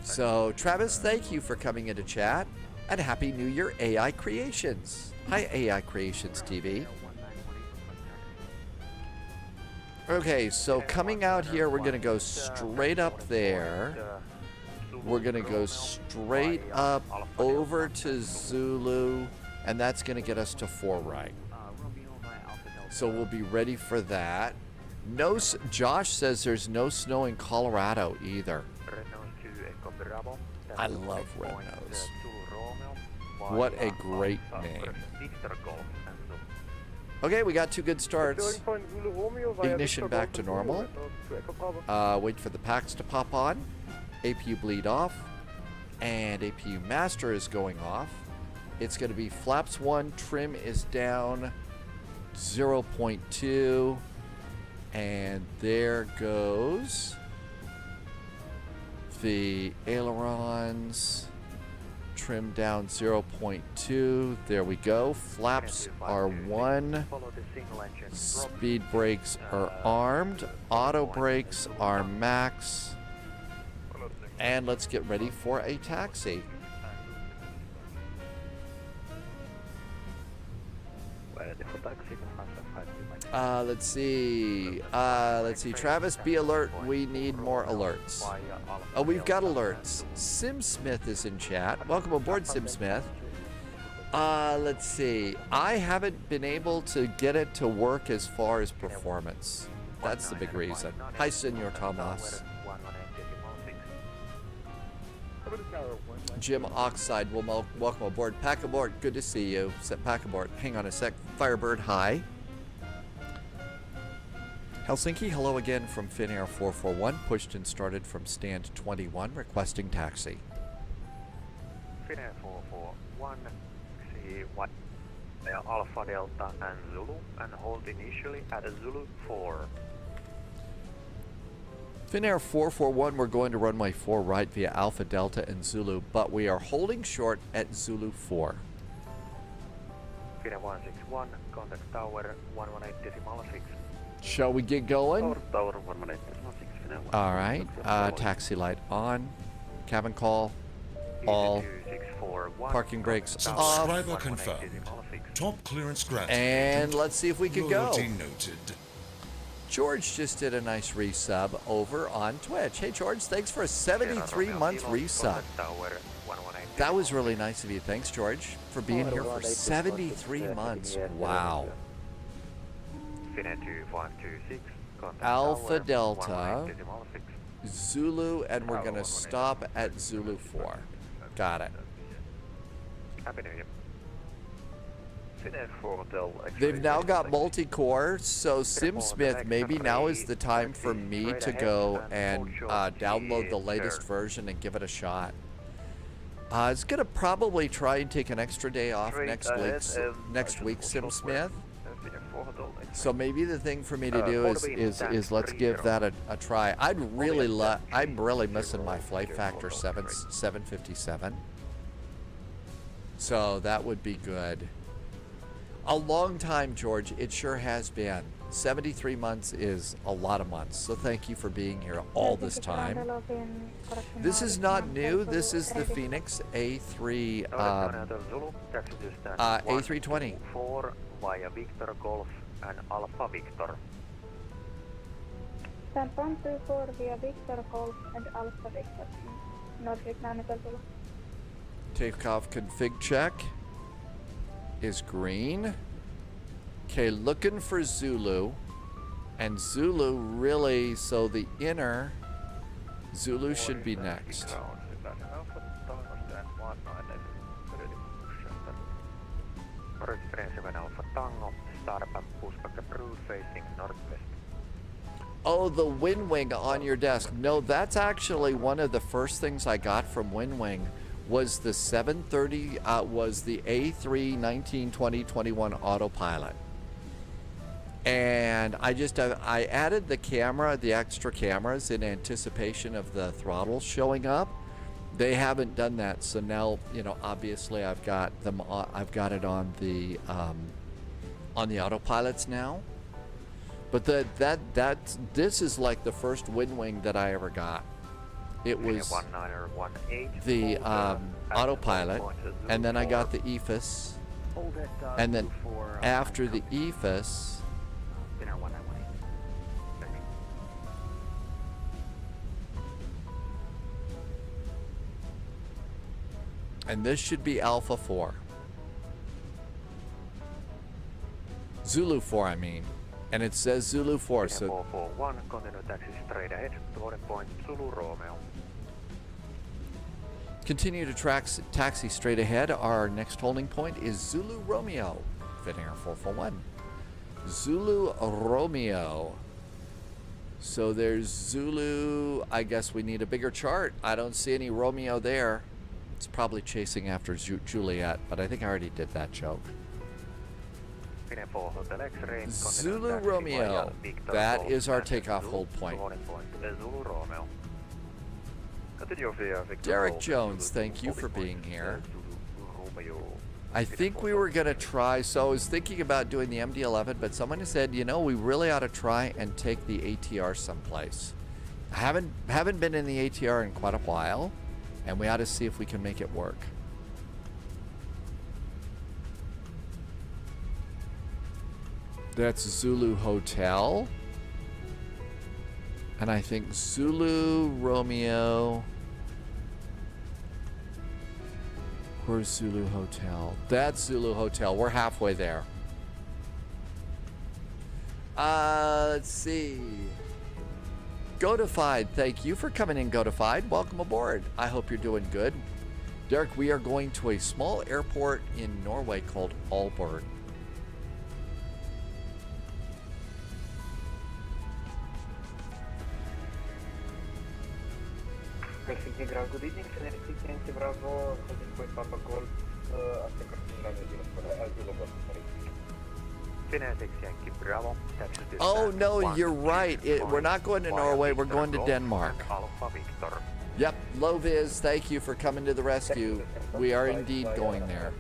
So, Travis, thank you for coming into chat, and Happy New Year, AI Creations. Hi, AI Creations TV. Okay, so coming out here, we're going to go straight up there. We're going to go straight up over to Zulu, and that's going to get us to 4 right. So we'll be ready for that. No, Josh says there's no snow in Colorado either. I love Red Nose. What a great name. Okay, we got 2 good starts. Ignition back to normal. Wait for the packs to pop on. APU bleed off. And APU master is going off. It's going to be flaps 1, trim is down 0.2. And there goes the ailerons, trim down 0.2. There we go. Flaps are 1. Speed brakes are armed. Auto brakes are max. And let's get ready for a taxi. Let's see. Travis, be alert. We need more alerts. Oh, we've got alerts. SimSmith is in chat. Welcome aboard, SimSmith. Let's see. I haven't been able to get it to work as far as performance. That's the big reason. Hi, Senor Tomas. Jim Oxide, welcome aboard. Pack aboard. Good to see you. Set pack aboard. Hang on a sec. Firebird, hi. Helsinki, hello again from Finnair 441, pushed and started from stand 21, requesting taxi. Finnair 441, see what Alpha Delta and Zulu, and hold initially at Zulu 4. Finnair 441, we're going to runway 4 right via Alpha Delta and Zulu, but we are holding short at Zulu 4. Finnair 161, contact tower 118.6. Shall we get going? Tower 118.6. All right. Taxi light on. Cabin call. All. Parking brakes off. Subscriber confirmed. Top clearance granted. And let's see if we can go. Loyalty noted. George just did a nice resub over on Twitch. Hey, George, thanks for a 73-month resub. That was really nice of you. Thanks, George, for being here for 73 months. Wow. Alpha Delta, Zulu, and we're going to stop at Zulu 4. Got it. They've now got multi-core, so SimSmith, maybe now is the time for me to go and download the latest version and give it a shot. I was going to probably try and take an extra day off next week, SimSmith. So maybe the thing for me to do is let's give that a try. I'm really missing my Flight Factor 757. So that would be good. A long time, George. It sure has been. 73 months is a lot of months. So thank you for being here all this time. This is not new. This is the Phoenix A3 A320. 4 via Victor Golf and Alpha Victor. Stand 124 via Victor Golf and Alpha Victor. Nordic 9 Zulu. Takeoff config check is green. Okay, looking for Zulu. And Zulu really, so the inner Zulu should be next. Oh, the WinWing on your desk. No, that's actually one of the first things I got from WinWing was the 730, was the A319 2021 autopilot. And I added the camera, the extra cameras in anticipation of the throttles showing up. They haven't done that, so now, you know, obviously I've got them. I've got it on the autopilots now. But this is like the first WinWing that I ever got. It was the autopilot, and then I got the EFHS, and then after the EFHS. And this should be Alpha 4. Zulu 4, I mean. And it says Zulu 4, so... 441, continue taxi straight ahead to order point Zulu Romeo. Continue to taxi straight ahead. Our next holding point is Zulu Romeo. Finnair 441. Zulu Romeo. So there's Zulu. I guess we need a bigger chart. I don't see any Romeo there. It's probably chasing after Juliet, but I think I already did that joke. Zulu Romeo. That is our takeoff hold point. Derek Jones, thank you for being here. I think we were going to try, so I was thinking about doing the MD-11, but someone said, you know, we really ought to try and take the ATR someplace. I haven't been in the ATR in quite a while, and we ought to see if we can make it work. That's Zulu Hotel. And I think Zulu Romeo. Where's Zulu Hotel? That's Zulu Hotel. We're halfway there. Let's see. Godified, thank you for coming in, Godified. Welcome aboard. I hope you're doing good. Derek, we are going to a small airport in Norway called Aalborg. Helsinki Ground, good evening. Helsinki and Bravo, holding point Papa Golf, Oh no, you're right. We're not going to Norway. We're going to Denmark. Yep, Loviz, thank you for coming to the rescue. We are indeed going there.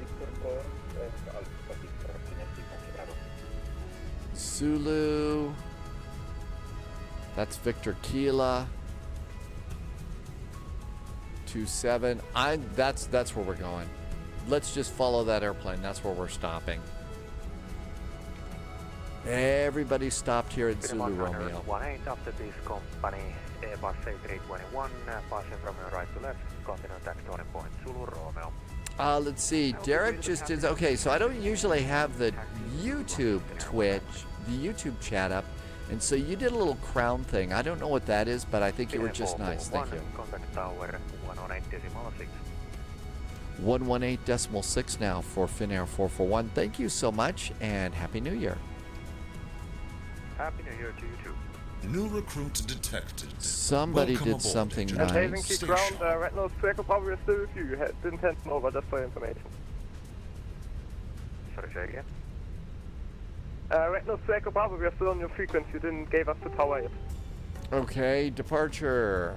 Zulu. That's Victor Kila. 27. That's where we're going. Let's just follow that airplane. That's where we're stopping. Everybody stopped here at Zulu Romeo. 18 after this company, Airbus A321, passing from your right to left, continue taxi to point Zulu Romeo. Let's see. Derek just did. Okay, so I don't usually have the YouTube the YouTube chat up, and so you did a little crown thing. I don't know what that is, but I think you were just nice. Thank you. Contact tower 118.6. 118.6 now for Finnair 441. Thank you so much, and Happy New Year. Happy New Year to you too. New recruit detected. Somebody Welcome did aboard. something Gentlemen, nice. Helsinki Ground, Red Nose to Echo Power is still with you. You didn't hand them over, just for information. Sorry, say again? Red Nose to Echo Power, we are still on your frequency. You didn't give us the tower yet. Okay, departure.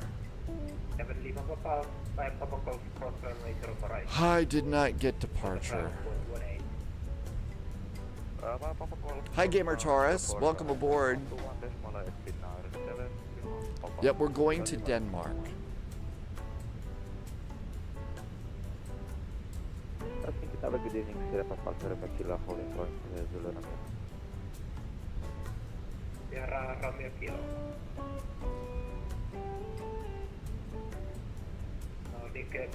I did not get departure. Hi, Gamer Taurus. Welcome aboard. Yep, we're going to Denmark. Have a good evening, Sierra Papa Kilo, holding point Zulu Romeo. Sierra Romeo Kilo.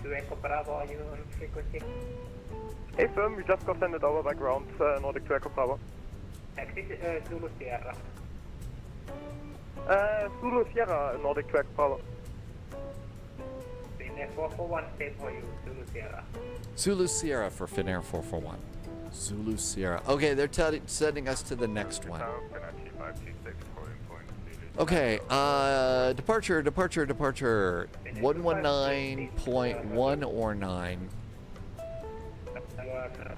To Echo Bravo, are you on frequency? Hey firm, we just got sent over by ground, Nordic to Echo Bravo. Taxi Zulu Sierra. Zulu Sierra, Nordic to Echo Bravo. Finnair 441, stay for you, Zulu Sierra. Zulu Sierra for Finnair 441. Zulu Sierra. Okay, they're sending us to the next one. Okay, departure. 119.1 or 9. Number 3, Finnair.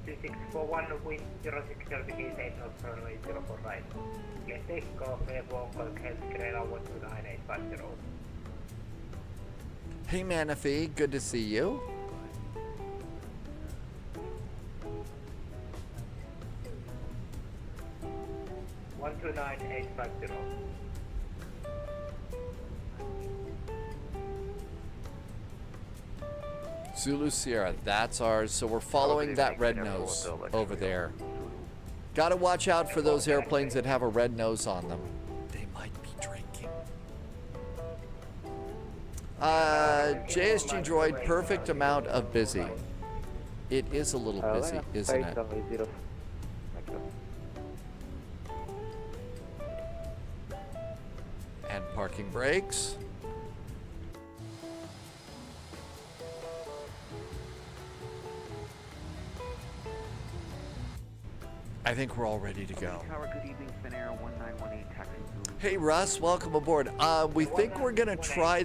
2641 wind 06 degrees 8 knots runway 04 right. Please take off airborne Helsinki and Aalborg 29850. Hey Manaphy, good to see you. One two nine eight five zero. Zulu Sierra, that's ours. So we're following that red nose over there. Gotta watch out for those airplanes that have a red nose on them. They might be drinking. JSG Droid, perfect amount of busy. It is a little busy, isn't it? And parking brakes. I think we're all ready to go. Tower, good evening, Finnair 1918 taxi Zulu. Hey Russ, welcome aboard. We think we're gonna try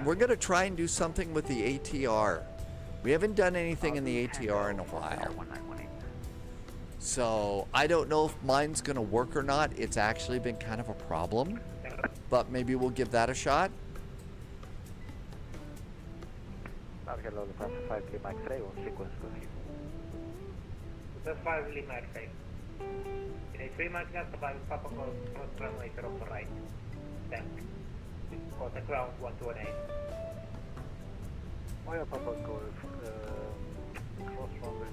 we're gonna try and do something with the ATR. We haven't done anything in the ATR in a while. So I don't know if mine's gonna work or not. It's actually been kind of a problem, but maybe we'll give that a shot. Hello, the 5 Max Ray on sequence confirmed. That's 5 Lima X8. In a 3 Max Delta 5 Papa Golf cross runway 04 right. Then contact ground 128. Via Papa Golf, cross runway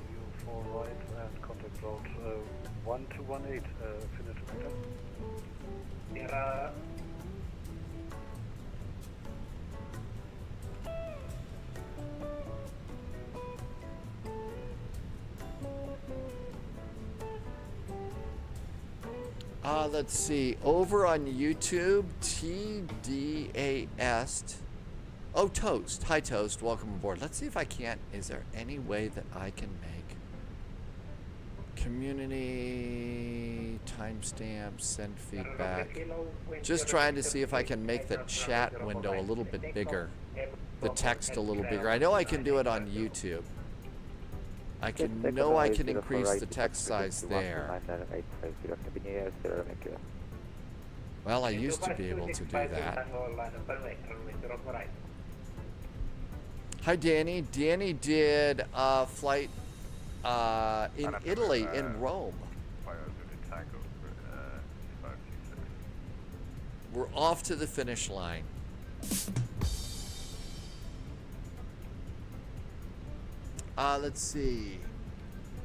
04 right and contact road 1218, Finnair to Victor. Sierra. Let's see. Over on YouTube, TDAS. Oh, Toast. Hi, Toast. Welcome aboard. Let's see if I can't. Is there any way that I can make community timestamp, send feedback? Just trying to see if I can make the chat window a little bit bigger, the text a little bigger. I know I can do it on YouTube. I can increase the text size there. Well, I used to be able to do that. Hi, Danny. Danny did a flight in Italy, in Rome. We're off to the finish line. Let's see.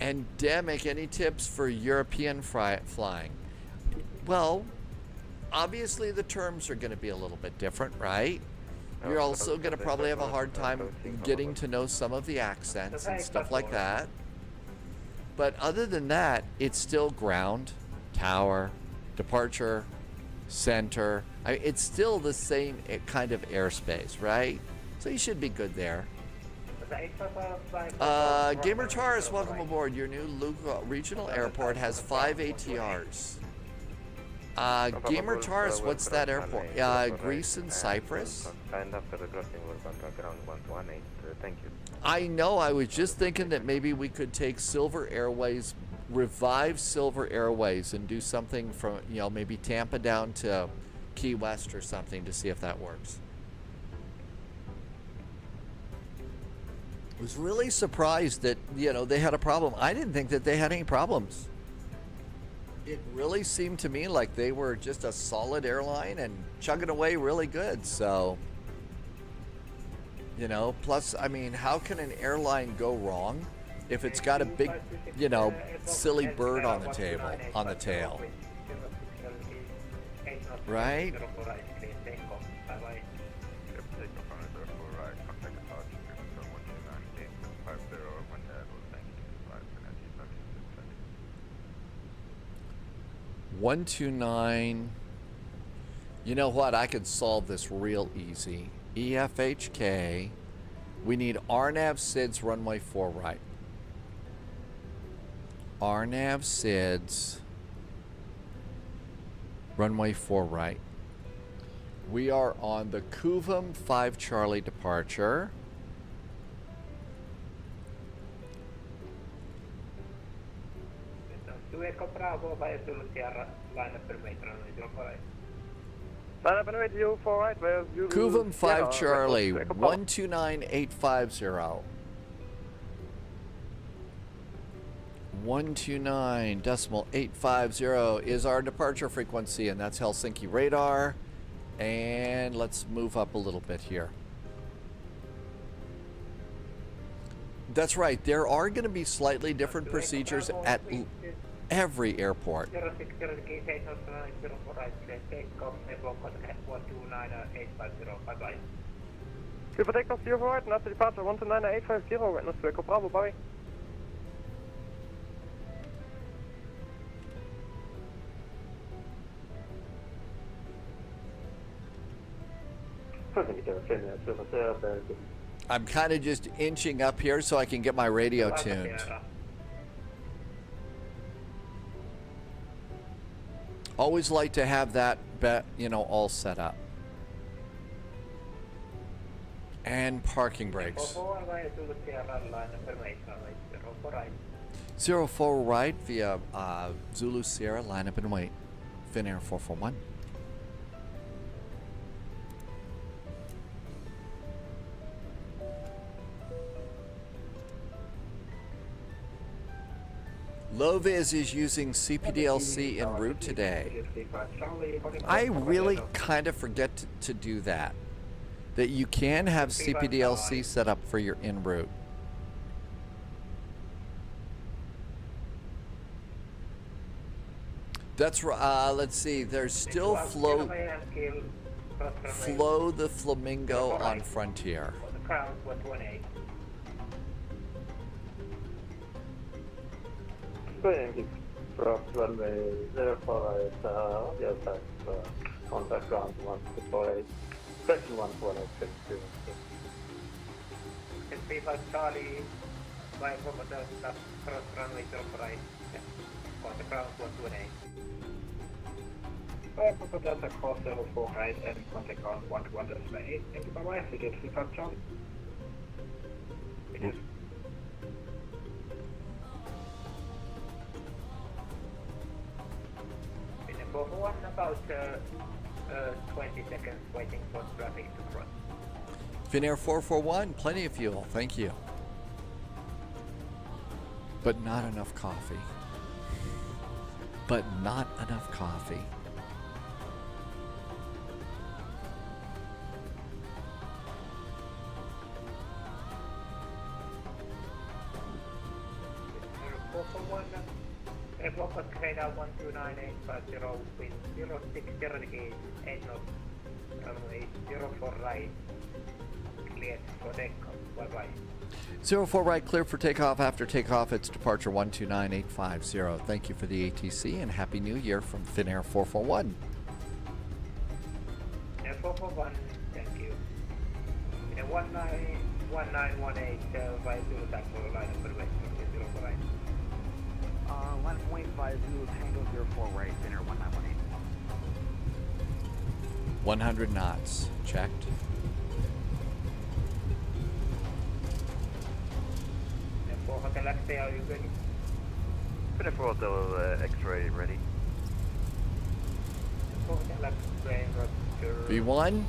Endemic, any tips for European flying? Well, obviously the terms are going to be a little bit different, right? You're also going to probably have a hard time getting to know some of the accents and stuff like that. But other than that, it's still ground, tower, departure, center. It's still the same kind of airspace, right? So you should be good there. Gamer Taurus, welcome aboard. Your new Lugo Regional Airport has 5 ATRs. Gamer Taurus, what's that airport? Greece and Cyprus? I know, I was just thinking that maybe we could take Silver Airways, revive Silver Airways and do something from, maybe Tampa down to Key West or something to see if that works. Was really surprised that, they had a problem. I didn't think that they had any problems. It really seemed to me like they were just a solid airline and chugging away really good. So, plus, how can an airline go wrong if it's got a big, silly bird on the tail, right? $129. You know what? I could solve this real easy. EFHK. We need RNAV SIDS runway 4 right. RNAV SIDS. Runway 4 right. We are on the Kuvum 5 Charlie departure. Echo Bravo by Zulu Sierra, line up per meter on 04. Line up and wait, you 4 right, where you... Kuvum 5 Charlie, 129850. 129.850 is our departure frequency, and that's Helsinki radar. And let's move up a little bit here. That's right, there are going to be slightly different procedures at every airport. 06 takeoff, Evo contact 129.850, bye-bye. Clear for takeoff, 0 right, and after departure 129.850, witness to Echo Bravo, bye. I'm kind of just inching up here so I can get my radio tuned. Always like to have that, all set up. And parking brakes. 04 right via Zulu Sierra, line up and wait. Finnair 441. Loviz is using CPDLC en route today. I really kind of forget to do that. That you can have CPDLC set up for your en route. That's right. Let's see. There's still Flow the Flamingo on Frontier. Runway 04 yes, contact ground 148, question 148, SP5 Charlie, by Hotel cross runway 04, contact ground 128. Papa Delta cross 04 right and contact ground 121.8. Thank you, bye-bye. Flight 5 Charlie. One about 20 seconds waiting for traffic to cross. Finnair 441, plenty of fuel, thank you. But not enough coffee. But not enough coffee. Evoca Creda 129.850 with 06 degrees 8 knots, runway 04 right, cleared for takeoff, bye-bye. 04 right, clear for takeoff. After takeoff, it's departure 129850. Thank you for the ATC and Happy New Year from Finnair 441. Finnair 441, thank you. Finnair 1918 by Zulu Tango, line number west, 04 right. 1.5 Zulu Tango 04 right, Finnair 1918. 100 knots, checked. For Hotel X-Ray, are you ready? Finnair 4 Hotel X-Ray ready. For Hotel X-Ray, roger. V1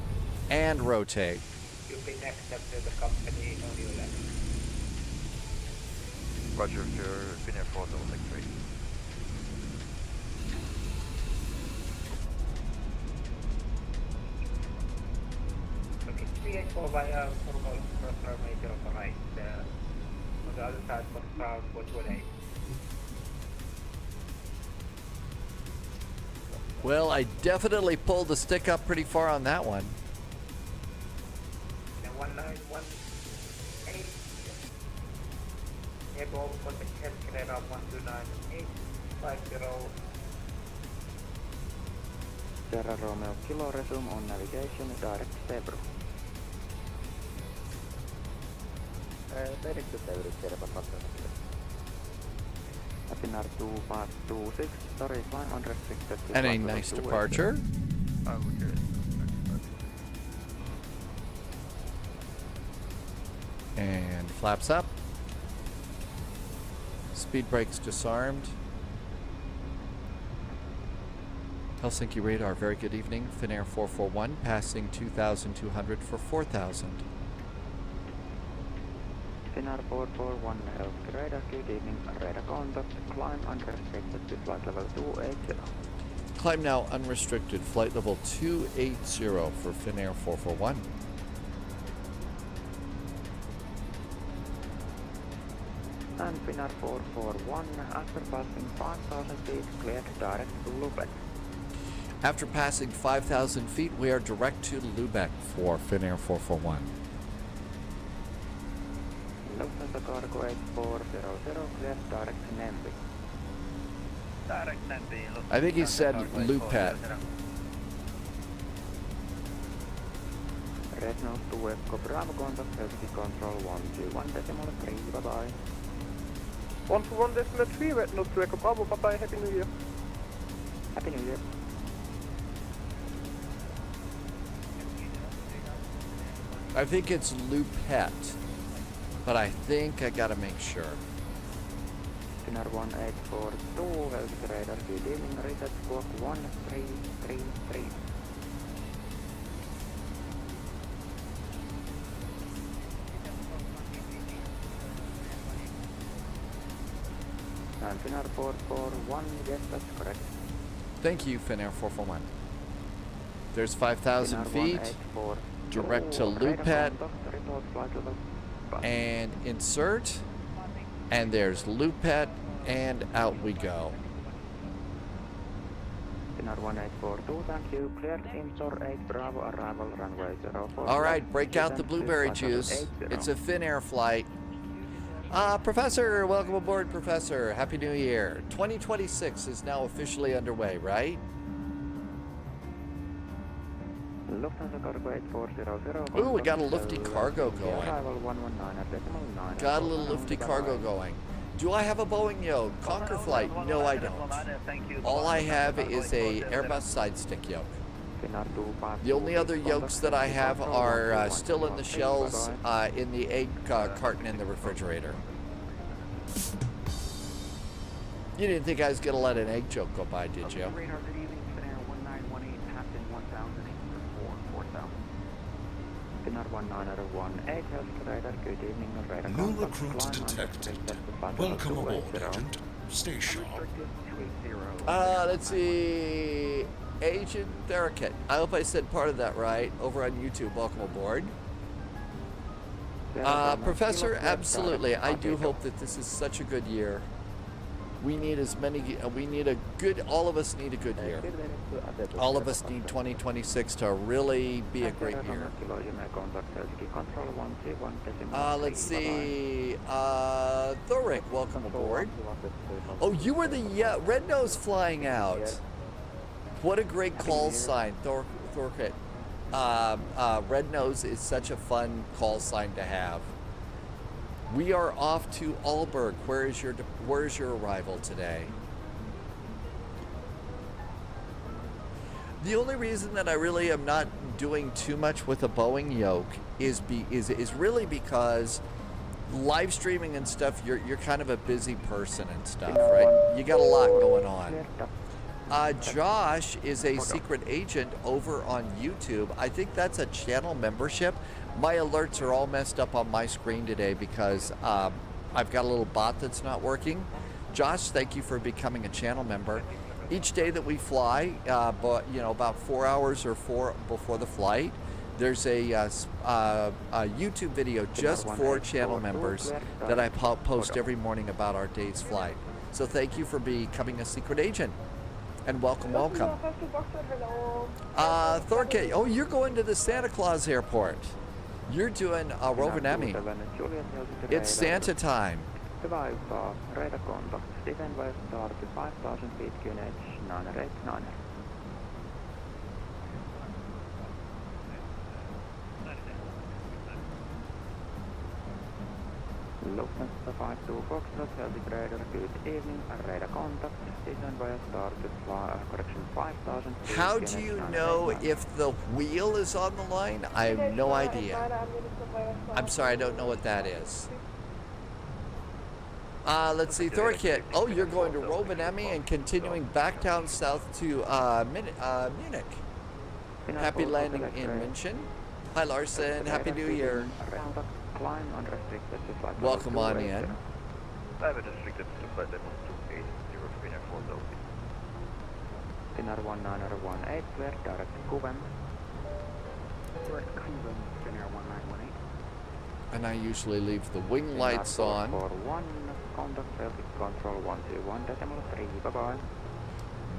and rotate. You'll be next up to the company on your left. Roger, Finnair 4 Hotel X-Ray. Okay, 384 via formal cross runway 04 right. On the other side for crowd 128. Well, I definitely pulled the stick up pretty far on that one. And 1918. Above contact head of 129.850. Sierra Romeo Kilo, resume on navigation, direct Febru. Direct to Febru, Sierra Papa. Finnair 2526, sorry, climb unrestricted. to And a flight level nice 280. departure. And flaps up. Speed brakes disarmed. Helsinki radar, very good evening. Finnair 441, passing 2,200 for 4,000. Finnair 441, Helsinki radar, good evening. Radar contact, climb unrestricted to flight level 280. Climb now unrestricted, flight level 280 for Finnair 441. And Finnair 441, after passing 5,000 feet, cleared direct to Lubeck. After passing 5,000 feet, we are direct to Lubeck for Finnair 441. Lufthansa cargo 8400, cleared direct to Nembi. Direct Nembi. I think he said Lupet. Red nose to Echo Bravo contact, Helsinki control 121.3, bye-bye. 121.3, red nose to Echo Bravo, bye-bye, Happy New Year. Happy New Year. I think it's Lupet, but I think I gotta make sure. Finnair 1842, Helsinki radar, good evening, reset squawk 1333. And Finnair 441, yes, that's correct. Thank you, Finnair 441. There's 5,000 Finnair feet, 184, direct to radar Lupet, contact, report flight level. and insert. And there's Lupet, and out we go. Finnair 1842, thank you. Cleared inshore 8 Bravo, arrival runway 04. All right, break out the blueberry juice. It's a Finnair flight. Professor, welcome aboard, Professor. Happy New Year. 2026 is now officially underway, right? Lufthansa cargo 8400. Ooh, we got a lufty cargo going. Arrival 119.9. Got a little lufty cargo going. Do I have a Boeing yoke? Conquer flight? No, I don't. All I have is a Airbus side stick yoke. The only other yolks that I have are still in the shells in the egg carton in the refrigerator. You didn't think I was going to let an egg joke go by, did you? Radar, good evening. Finnair 1918, passing 1,804, 4,000. Finnair 1918, Helsinki radar, good evening. Radar New contact, recruit climb detected. unrestricted to flight Welcome level aboard, 280. Agent. Stay sharp. Let's see. Agent Theracet. I hope I said part of that right. Over on YouTube. Welcome aboard. Professor, absolutely. I do hope that this is such a good year. We need all of us need a good year. All of us need 2026 to really be a great year. Let's see. Thoric, welcome aboard. Oh, you were the red nose flying out. What a great call sign, Thoric. Red nose is such a fun call sign to have. We are off to Aalborg. Where is your arrival today? The only reason that I really am not doing too much with a Boeing yoke is really because live streaming and stuff, you're kind of a busy person and stuff, right? You got a lot going on. Josh is a secret agent over on YouTube. I think that's a channel membership. My alerts are all messed up on my screen today because I've got a little bot that's not working. Josh, thank you for becoming a channel member. Each day that we fly, about 4 hours or before the flight, there's a YouTube video just for channel members that I post every morning about our day's flight. So thank you for becoming a secret agent. And welcome. Thorke, oh, you're going to the Santa Claus airport. You're doing Rovaniemi. It's Santa time. Hyvää iltaa. Radar contact. Descend west start to 5,000 feet, QNH 989. Lufthansa 52 Foxtrot, Helsinki radar, good evening, radar contact, descend via star to correction 5000. How do you know if the wheel is on the line? I have no idea. I'm sorry, I don't know what that is. Let's see, Thorkit. Oh, you're going to Rovaniemi and continuing back down south to Munich. Happy landing in München. Hi, Larson. Happy New Year. Welcome on in. I'm restricted to flight level 28, Finnair 4 Finnair 1918, clear, direct to Kuven. Direct to Kuven, Finnair 1918. And I usually leave the wing lights on. 441, contact traffic control 121.3, bye-bye.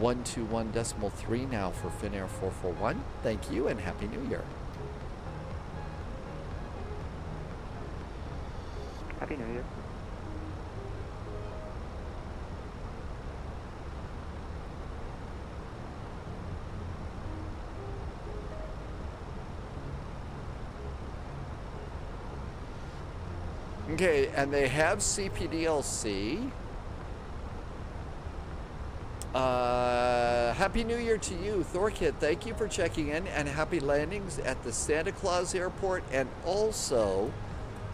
121.3 now for Finnair 441. Thank you and Happy New Year. Happy New Year. Okay, and they have CPDLC. Happy New Year to you, Thorkit. Thank you for checking in, and happy landings at the Santa Claus Airport, and also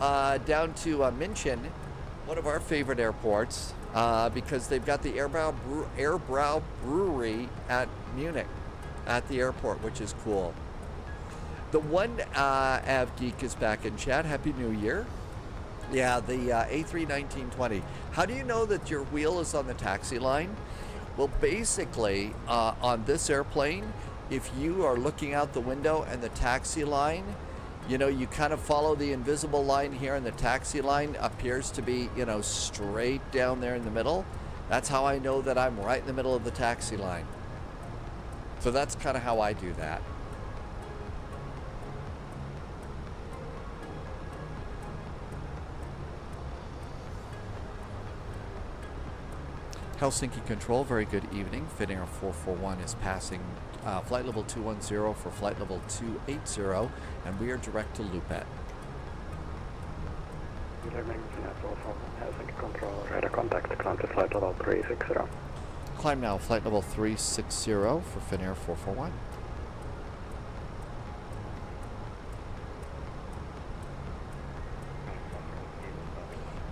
down to München, one of our favorite airports, because they've got the Airbrow Brewery at Munich, at the airport, which is cool. The one Av Geek is back in chat. Happy New Year. Yeah, the A31920. How do you know that your wheel is on the taxi line? Well, basically, on this airplane, if you are looking out the window and the taxi line, you know, you kind of follow the invisible line here, and the taxi line appears to be, you know, straight down there in the middle. That's how I know that I'm right in the middle of the taxi line. So that's kind of how I do that. Helsinki Control, very good evening. Finnair 441 is passing flight level 210 for flight level 280, and we are direct to Lupet. Good evening, Finnair 441, Helsinki Control, radar contact, climb to flight level 360. Climb now, flight level 360 for Finnair 441.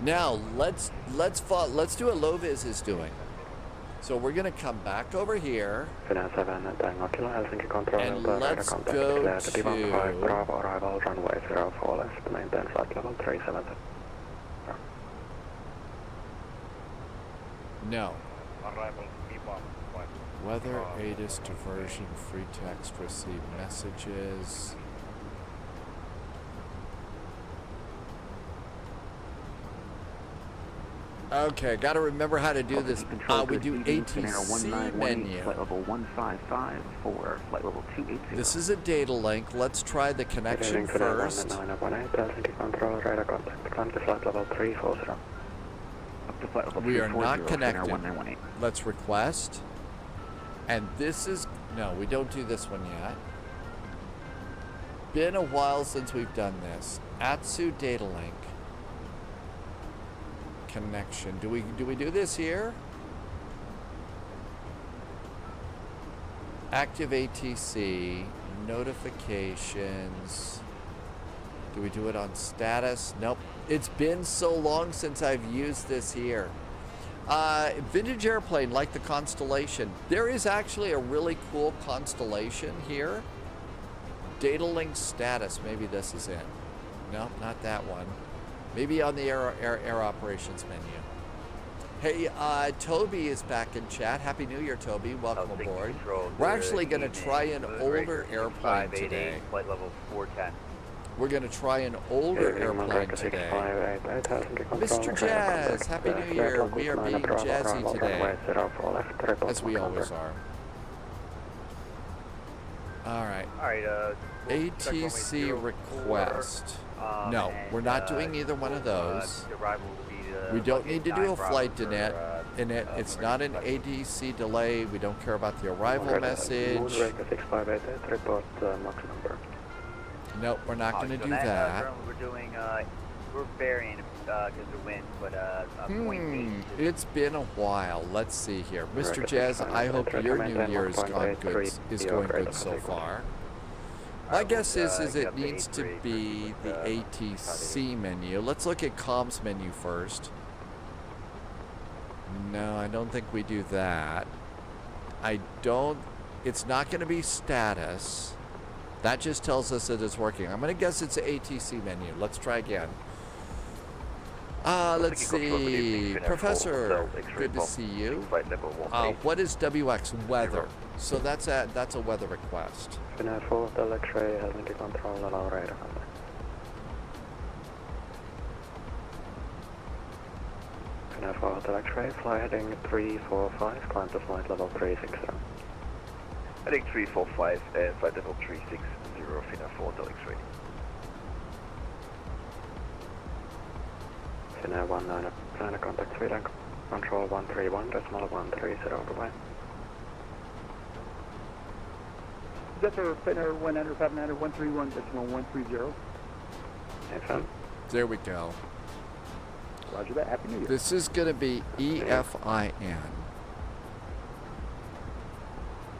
Now let's do what Loviz is doing. So we're gonna come back over here. Finnair 7 Tango Kilo Helsinki Control, and radar let's contact, go clear to to D15 Bravo arrival runway 04 left, maintain flight level 370. No. Arrival Weather, ATIS, diversion, free text, receive messages. Okay, got to remember how to do this. We do ATC menu. Flight level 155 for flight level 280. This is a data link. Let's try the connection first. 918 Helsinki Control, radar contact, climb to flight level 340. Up to flight level We are 340, not connected. 1918. Let's request. And this is, no, we don't do this one yet. Been a while since we've done this. ASUS data link. Connection. Do we do this here? Active ATC, notifications. Do we do it on status? Nope. It's been so long since I've used this here. Vintage airplane, like the Constellation. There is actually a really cool Constellation here. Data link status. Maybe this is it. Nope, not that one. Maybe on the air operations menu. Hey, Toby is back in chat. Happy New Year, Toby. Welcome aboard. We're actually going to try an older airplane today. Flight level 410. We're going to try an older airplane today. Mr. Jazz, Happy New Year. We are being jazzy today, as we always are. All right. ATC request. No, we're not doing either one of those. We don't need to do a flight in it. It's not an ATC delay. We don't care about the arrival message. Report Max number. Nope, we're not going to do that. We're doing, we're varying because of wind, but It's been a while. Let's see here. Mr. Jazz, I hope your new year is going good so far. My guess is it needs to be the ATC menu. Let's look at comms menu first. No, I don't think we do that. It's not going to be status. That just tells us that it's working. I'm going to guess it's the ATC menu. Let's try again. Let's see. Professor, good to see you. What is WX weather? So that's a weather request. Finnair 4, Del X-ray, Helsinki control, allow radar contact. Finnair 4, Del X-ray, fly heading 345, climb to flight level 360. Heading 345 and flight level 360, Finnair 4, Del X-ray. Finnair 19, plan contact Sweden, control 131.130, goodbye. Zephyr, Finnair 100, 500, 131.130. FM. There we go. Roger that. Happy New Year. This is going to be EFIN.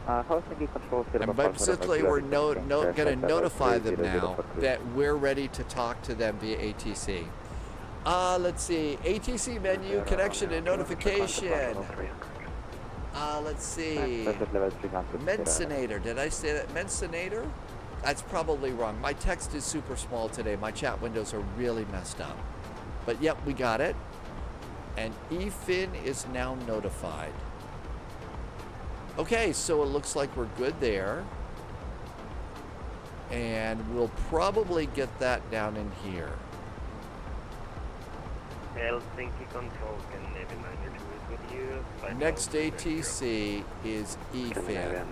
And basically, we're going to notify them now that we're ready to talk to them via ATC. Let's see. ATC menu, connection and notification. Let's see. Mensonator. Did I say that? Mensonator? That's probably wrong. My text is super small today. My chat windows are really messed up. But yep, we got it. And EFIN is now notified. Okay, so it looks like we're good there. And we'll probably get that down in here. Helsinki control, can Navy 92 is with you. Next ATC is EFIN.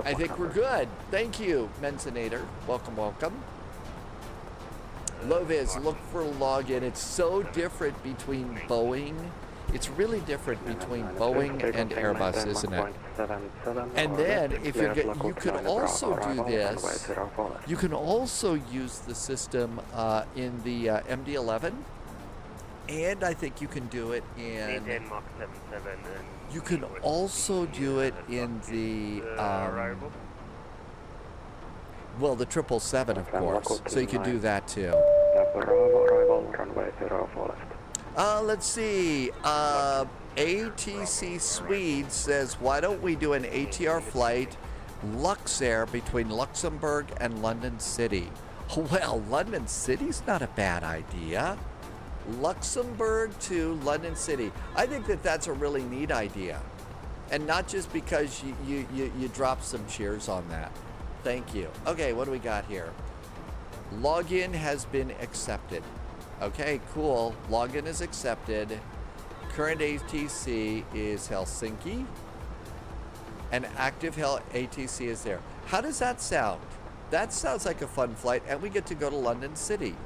I think we're good. Thank you, Mensonator. Welcome, welcome. Loviz, look for login. It's so different between Boeing. It's really different between Boeing and Airbus, isn't it? And then, if you can also do this. You can also use the system in the MD-11, and I think you can do it in. You can also do it in the. Well, the 777, of course. So you can do that too. Let's see. ATC Swede says, why don't we do an ATR flight Luxair between Luxembourg and London City? Well, London City's not a bad idea. Luxembourg to London City. I think that that's a really neat idea. And not just because you drop some cheers on that. Thank you. Okay, what do we got here? Login has been accepted. Okay, cool. Login is accepted. Current ATC is Helsinki. And active ATC is there. How does that sound? That sounds like a fun flight, and we get to go to London City.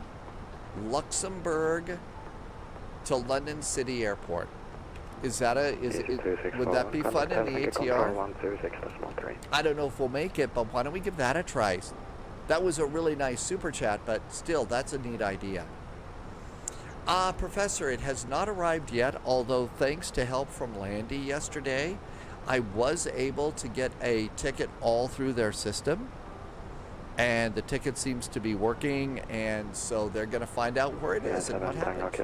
Luxembourg to London City Airport. Would that be fun in the ATR? I don't know if we'll make it, but why don't we give that a try? That was a really nice super chat, but still, that's a neat idea. Professor, it has not arrived yet, although thanks to help from Landy yesterday, I was able to get a ticket all through their system. And the ticket seems to be working, and so they're going to find out where it is and what happens.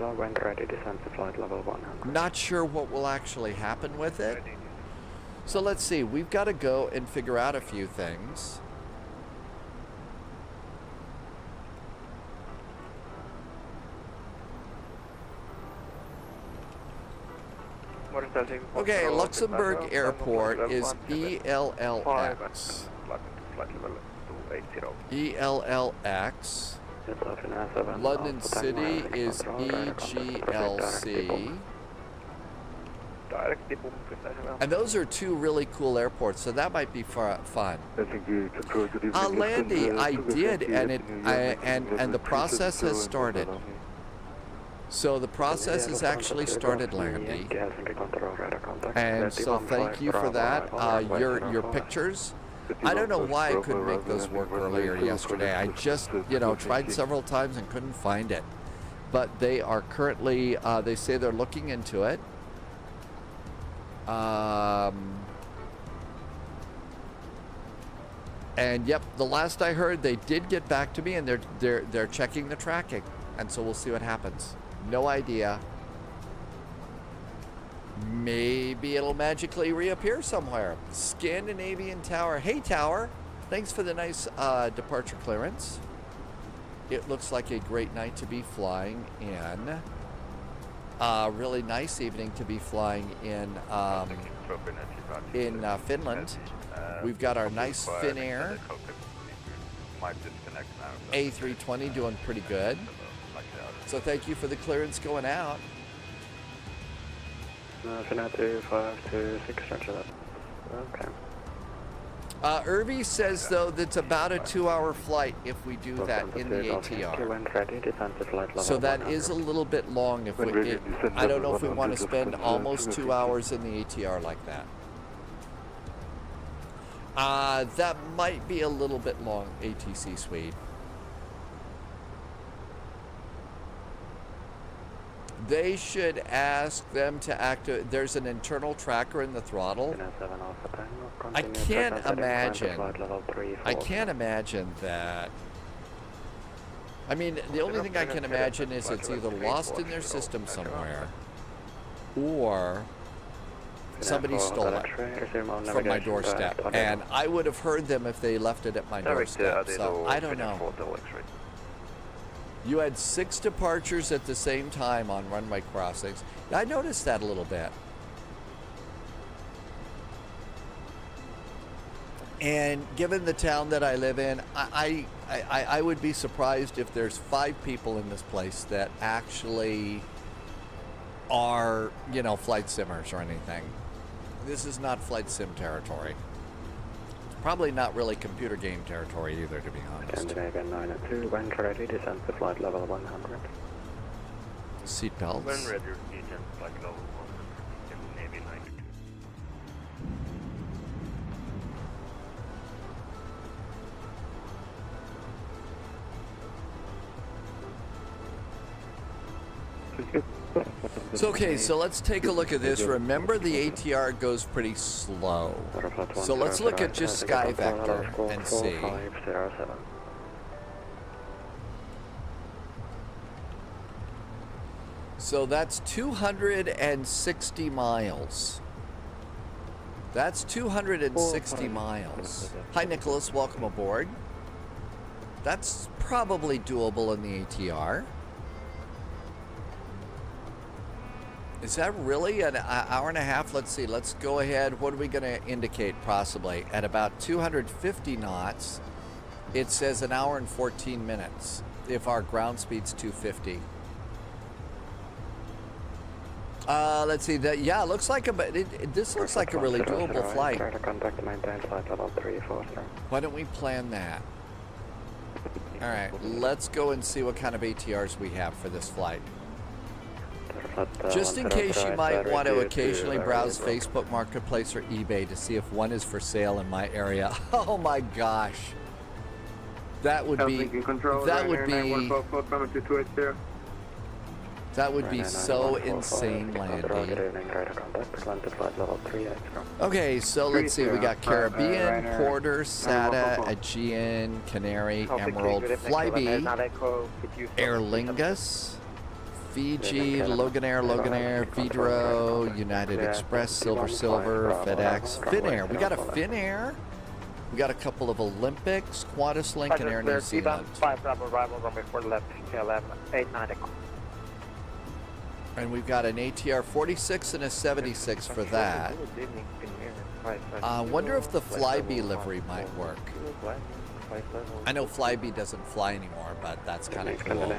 Not sure what will actually happen with it. So let's see. We've got to go and figure out a few things. Okay, Luxembourg Airport is ELLX. ELLX. London City is EGLC. And those are two really cool airports, so that might be fun. Landy, I did, and the process has started. So the process has actually started, Landy. And so thank you for that. Your pictures I don't know why I couldn't make those work earlier yesterday. I just, tried several times and couldn't find it. But they are currently, they say they're looking into it. And yep, the last I heard, they did get back to me, and they're checking the tracking, and so we'll see what happens. No idea. Maybe it'll magically reappear somewhere. Scandinavian Tower. Hey, Tower. Thanks for the nice departure clearance. It looks like a great night to be flying in. Really nice evening to be flying in Finland. We've got our nice Finnair A320 doing pretty good. So thank you for the clearance going out. Finnair 2526, roger that. Okay. Irby says, though, that's about a 2-hour flight if we do that in the ATR. So that is a little bit long. If we, I don't know if we want to spend almost 2 hours in the ATR like that. That might be a little bit long, ATC Swede. They should ask them to activate. There's an internal tracker in the throttle. I can't imagine. I can't imagine that. I mean, the only thing I can imagine is it's either lost in their system somewhere, or somebody stole it from my doorstep. And I would have heard them if they left it at my doorstep. So I don't know. You had 6 departures at the same time on runway crossings. I noticed that a little bit. And given the town that I live in, I would be surprised if there's 5 people in this place that actually are, flight simmers or anything. This is not flight sim territory. Probably not really computer game territory either, to be honest. Scandinavian 902, when ready, descend to flight level 100. Seatbelts. When ready, descend to flight level 100, Scandinavian 902. So, okay, so let's take a look at this. Remember, the ATR goes pretty slow. So let's look at just Sky Vector and see. So that's 260 miles. That's 260 miles. Hi, Nicholas. Welcome aboard. That's probably doable in the ATR. Is that really an hour and a half? Let's see. Let's go ahead. What are we going to indicate possibly? At about 250 knots, it says an hour and 14 minutes if our ground speed's 250. Let's see. That yeah, it looks like this looks like a really doable flight. Why don't we plan that? All right, let's go and see what kind of ATRs we have for this flight. Just in case you might want to occasionally browse Facebook Marketplace or eBay to see if one is for sale in my area. Oh my gosh. That would be so insane, Landy. Okay, so let's see. We got Caribbean, Porter, SATA, Aegean, Canary, Emerald, Flybe, Aer Lingus, Fiji, Loganair, Vidro, United Express, Silver, FedEx, Finnair. We got a Finnair. We got a couple of Olympics, Qantas Link, and Air New Zealand. 5 arrival, runway 4 left, KLM 89. And we've got an ATR 46 and a 76 for that. Wonder if the Flybe livery might work. I know Flybe doesn't fly anymore, but that's kind of cool.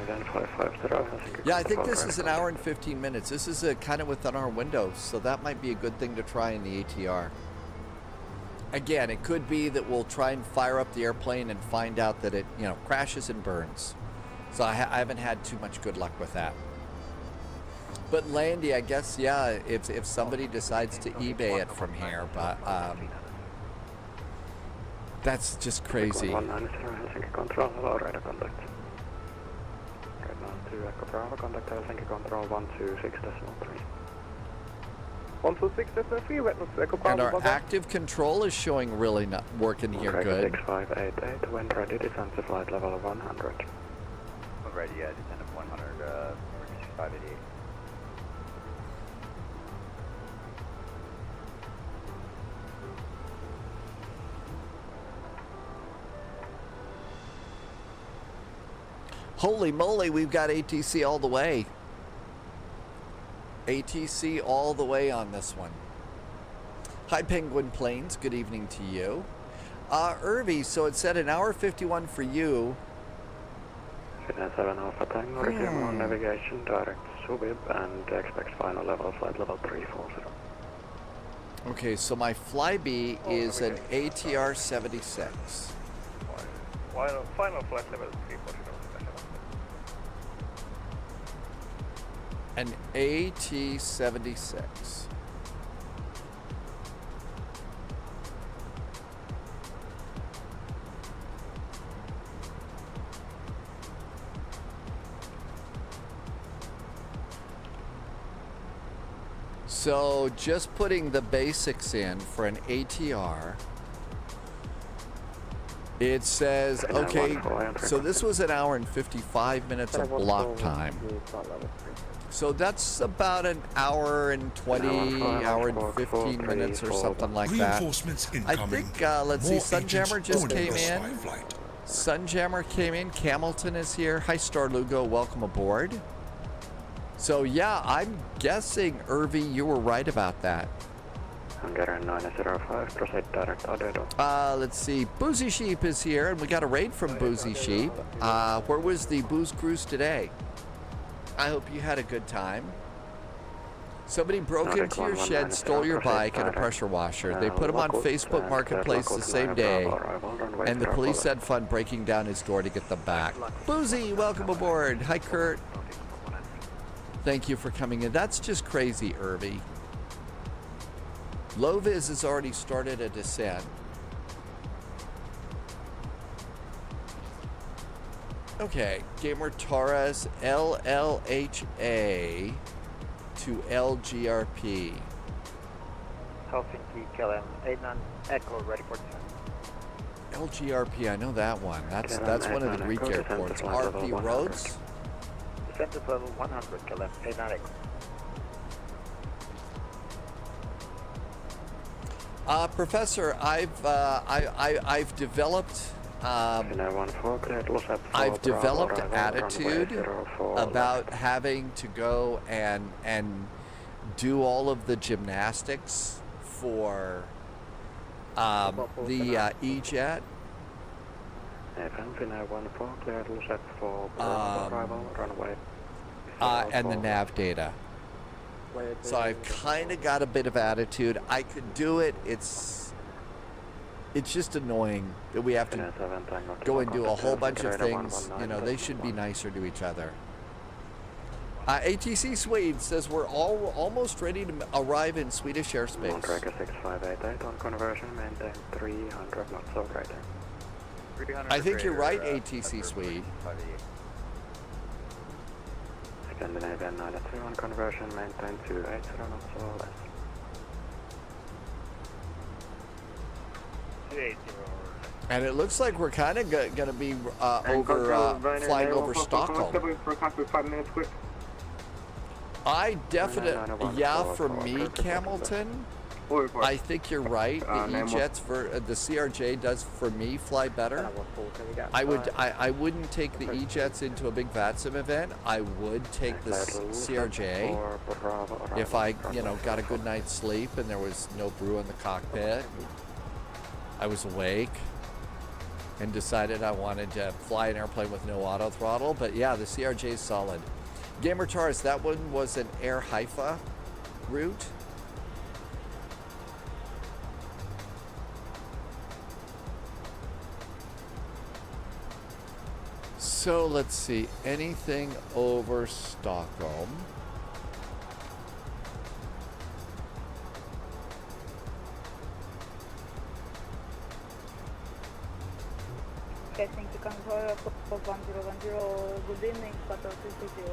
Yeah, I think this is an hour and 15 minutes. This is kind of within our window, so that might be a good thing to try in the ATR. Again, it could be that we'll try and fire up the airplane and find out that it, crashes and burns. So I haven't had too much good luck with that. But Landy, I guess, yeah, if somebody decides to eBay it from here, but That's just crazy. 190 Helsinki Control, hello, radar contact. Right now to Echo Bravo, contact Helsinki Control 126.3. 126.3, wetness to Echo Bravo. And our active control is showing really not working here good. 6588, when ready, descend to flight level of 100. Ready, descend of 100, 6588. Holy moly, we've got ATC all the way. ATC all the way on this one. Hi, Penguin Plains. Good evening to you. Irvi, so it said an hour 51 for you. Finnair 7 Alpha Tango, resume on navigation, direct Subib, and expect final level, flight level 340. Okay, so my flyby is an ATR 76. Final flight level 340. An AT-76. So just putting the basics in for an ATR, it says, okay, so this was an hour and 55 minutes of block time. So that's about an hour and 20, hour and 15 minutes or something like that. I think, let's see, Sunjammer just came in. Sunjammer came in. Camilton is here. Hi, Star Lugo. Welcome aboard. So, yeah, I'm guessing, Irvi, you were right about that. Hungarian 905, proceed direct Odedo. Let's see. Boozy Sheep is here, and we got a raid from Boozy Sheep. Where was the booze cruise today? I hope you had a good time. Somebody broke into your shed, stole your bike and a pressure washer. They put him on Facebook Marketplace the same day, and the police had fun breaking down his door to get them back. Boozy, welcome aboard. Hi, Kurt. Thank you for coming in. That's just crazy, Irvi. Loviz has already started a descent. Okay, Gamer Torres, LLHA to LGRP. Helsinki, KLM 89 Echo, ready for descent. LGRP, I know that one. That's one of the Greek airports. RP Roads. Descent to level 100, KLM 89 Echo. Professor, I've developed I've developed attitude about having to go and do all of the gymnastics for the E-Jet. And the nav data. So I've kind of got a bit of attitude. I could do it. It's just annoying that we have to go and do a whole bunch of things. You know, they should be nicer to each other. ATC Swede says we're almost ready to arrive in Swedish airspace. 6588 on conversion, maintain 300 knots of rating. I think you're right, ATC Swede. Scandinavian 93 on conversion, maintain 280 knots or less. And it looks like we're kind of going to be flying over Stockholm. I definitely, yeah, for me, Camilton, I think you're right. The E-Jets, the CRJ does, for me, fly better. I wouldn't take the E-Jets into a big VATSIM event. I would take the CRJ if I, got a good night's sleep and there was no brew in the cockpit. I was awake and decided I wanted to fly an airplane with no auto throttle. But yeah, the CRJ is solid. Gamer Taurus, that one was an Air Haifa route. So let's see, anything over Stockholm. Helsinki control 1010, good evening, Qatar 260.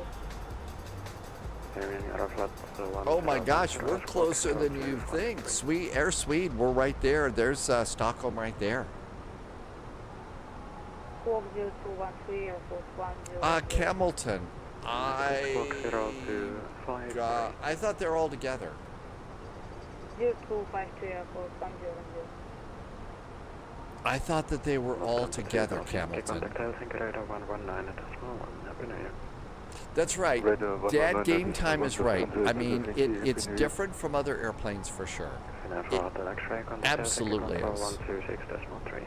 Oh my gosh, we're closer than you think. Air Swede, we're right there. There's Stockholm right there. 40213 or 410. Camilton. I thought they're all together. 0253 or 410. I thought that they were all together, Camilton. That's right. Dad, game time is right. I mean, it's different from other airplanes for sure. It absolutely is. 126.3.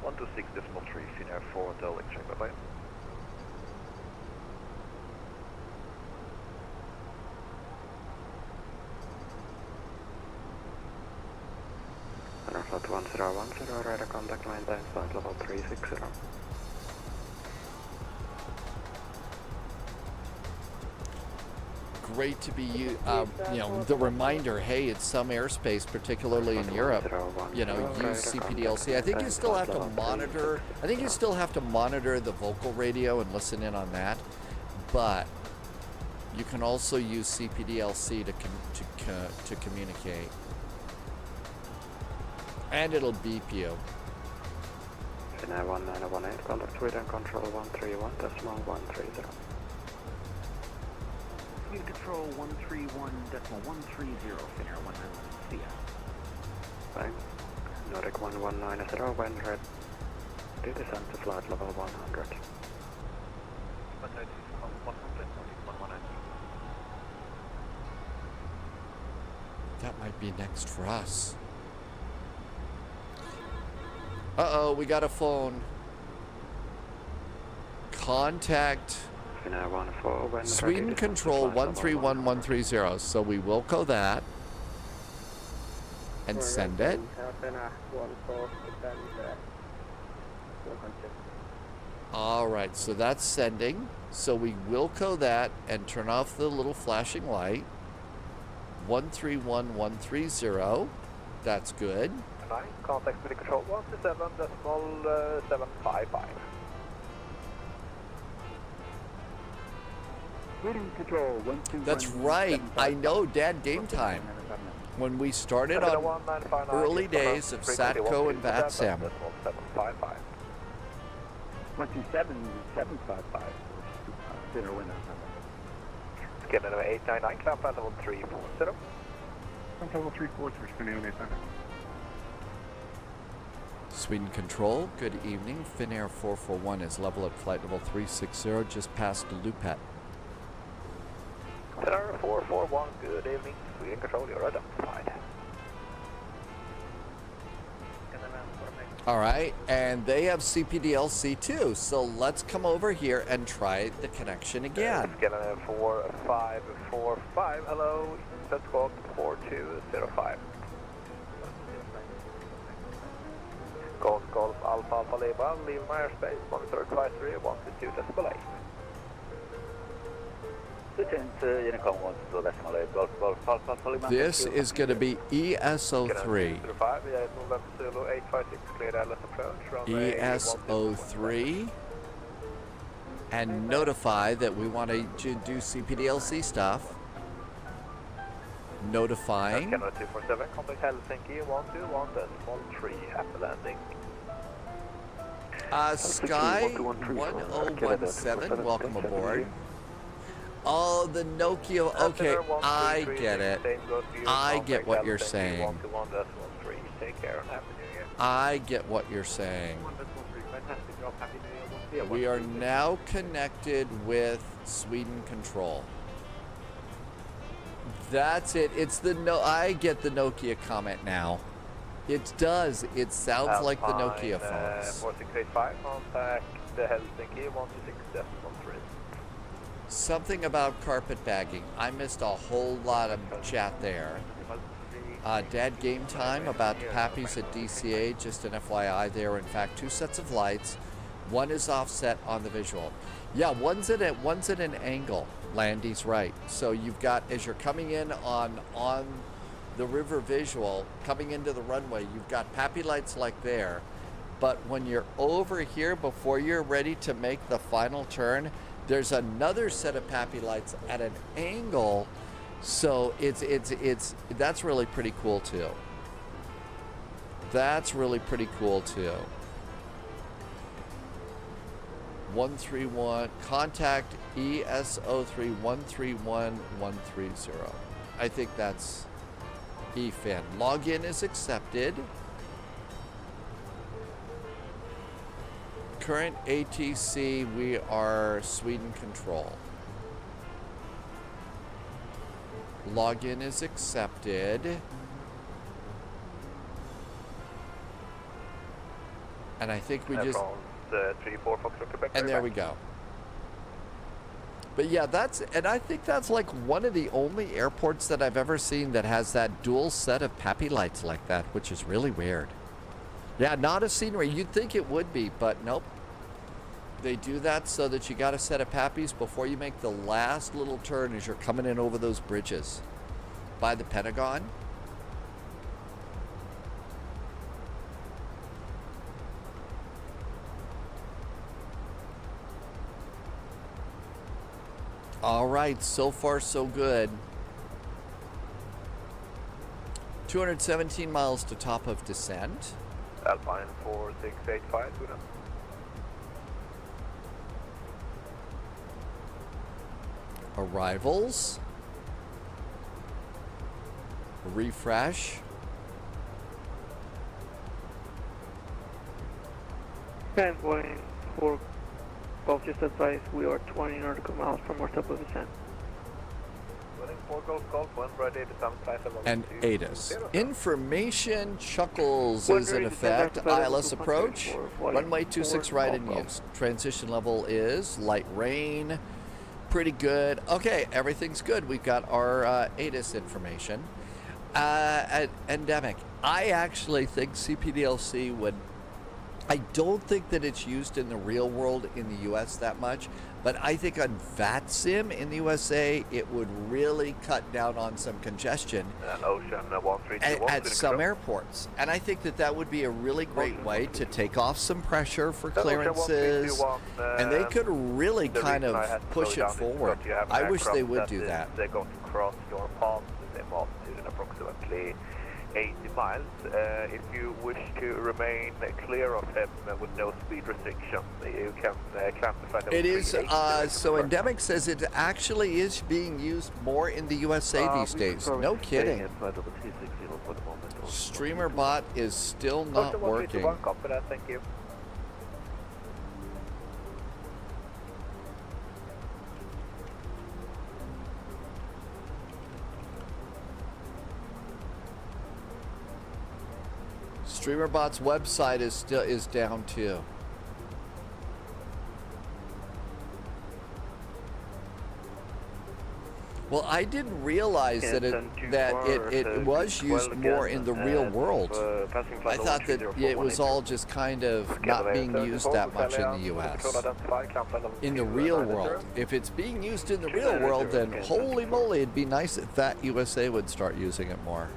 126.3, Finnair 4 Hotel X-ray, bye-bye. Aeroflot 1010, radar contact maintains flight level 360. Great to be, you know, the reminder, hey, it's some airspace, particularly in Europe, you know, use CPDLC. I think you still have to monitor, the vocal radio and listen in on that, but you can also use CPDLC to communicate. And it'll beep you. Finnair 1918, contact Sweden control 131.130. Sweden control 131.130, Finnair 191, see ya. Fine. Nordic 1190, when red, descend to flight level 100. That might be next for us. Uh-oh, we got a phone. Contact Sweden control 131130. So we will go that and send it. All right, so that's sending. So we Wilco that and turn off the little flashing light. 131130. That's good. Contact Sweden control 127.755. Sweden control 121. That's right. I know, Dad, game time. When we started on early days of SATCO and VATSIM. 127.755. Dinner window. Scanner number 899, climb flight level 340. Level 340, Finnair 899. Sweden control, good evening. Finnair 441 is level at flight level 360, just past Lupet. Finnair 441, good evening. Sweden control, you're identified. All right, and they have CPDLC too, so let's come over here and try the connection again. Scanner 4545, hello, set squawk 4205. Golf Alpha Alpha Lima, leave my airspace, monitor advisory 122.8. This is going to be ESO3. ESO3. And notify that we want to do CPDLC stuff. Notifying. Scanner 247, contact Helsinki 121.13, happy landing. Sky 1017, welcome aboard. Oh, the Nokia. Okay, I get it. I get what you're saying. I get what you're saying. We are now connected with Sweden control. That's it. It's the I get the Nokia comment now. It does. It sounds like the Nokia phones. 4685, contact the Helsinki 126.13. Something about carpet bagging. I missed a whole lot of chat there. Dad, game time about the Pappies at DCA. Just an FYI, there are in fact two sets of lights. One is offset on the visual. Yeah, one's at an angle. Landy's right. So you've got, as you're coming in on the river visual, coming into the runway, you've got Pappy lights like there, but when you're over here before you're ready to make the final turn, there's another set of PAPI lights at an angle, so that's really pretty cool too. That's really pretty cool too. 131, contact ESO3 131130. I think that's EFIN. Login is accepted. Current ATC, we are Sweden control. Login is accepted. And I think we just... And there we go. But yeah, and I think that's like one of the only airports that I've ever seen that has that dual set of PAPI lights like that, which is really weird. Yeah, not a scenery. You'd think it would be, but nope. They do that so that you got a set of PAPIs before you make the last little turn as you're coming in over those bridges by the Pentagon. All right, so far so good. 217 miles to top of descent. Alpine 4685, Sweden. Arrivals. Refresh. Okay, Boeing 4 Golf, just advise we are 20 nautical miles from our top of descent. And ATIS. Information Chuckles is in effect. ILS approach. Runway 26 right in use. Transition level is light rain. Pretty good. Okay, everything's good. We've got our ATIS information. Endemic. I actually think CPDLC would... I don't think that it's used in the real world in the U.S. that much, but I think on VATSIM in the USA, it would really cut down on some congestion at some airports. And I think that that would be a really great way to take off some pressure for clearances, and they could really kind of push it forward. I wish they would do that. They're going to cross your path with a altitude in approximately 80 miles. If you wish to remain clear of him with no speed restriction, you can classify them. It is, so Endemic says it actually is being used more in the USA these days. No kidding. Streamer bot is still not working. Thank you. StreamerBot's website is down too. Well, I didn't realize that it was used more in the real world. I thought that it was all just kind of not being used that much in the U.S. In the real world. If it's being used in the real world, then holy moly, it'd be nice if that USA would start using it more.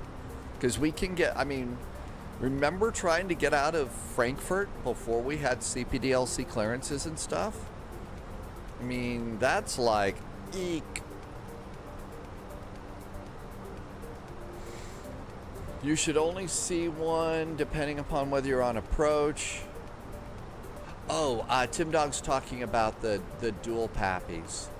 Because we can get, I mean... Remember trying to get out of Frankfurt before we had CPDLC clearances and stuff? I mean, that's like, eek. You should only see one depending upon whether you're on approach. Oh, Tim Dog's talking about the dual PAPIs.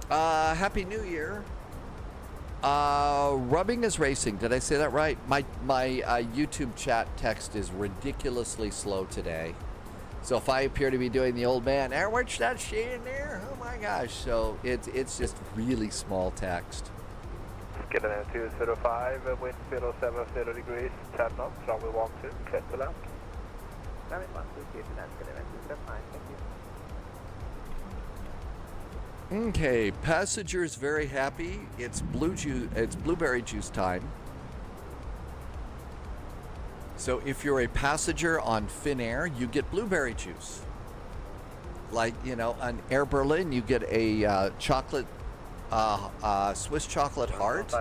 Happy New Year. Rubbing is racing. Did I say that right? My YouTube chat text is ridiculously slow today. So if I appear to be doing the old man, what's that shit in there? Oh my gosh. So it's just really small text. Skeleton 205, wind 070 degrees, 10 knots, runway 12, clear to land. Runway 12, clear to land, Skeleton 205, thank you. Okay, passengers very happy. It's blueberry juice time. So if you're a passenger on Finnair, you get blueberry juice. Like, you know, on Air Berlin, you get a chocolate Swiss chocolate heart,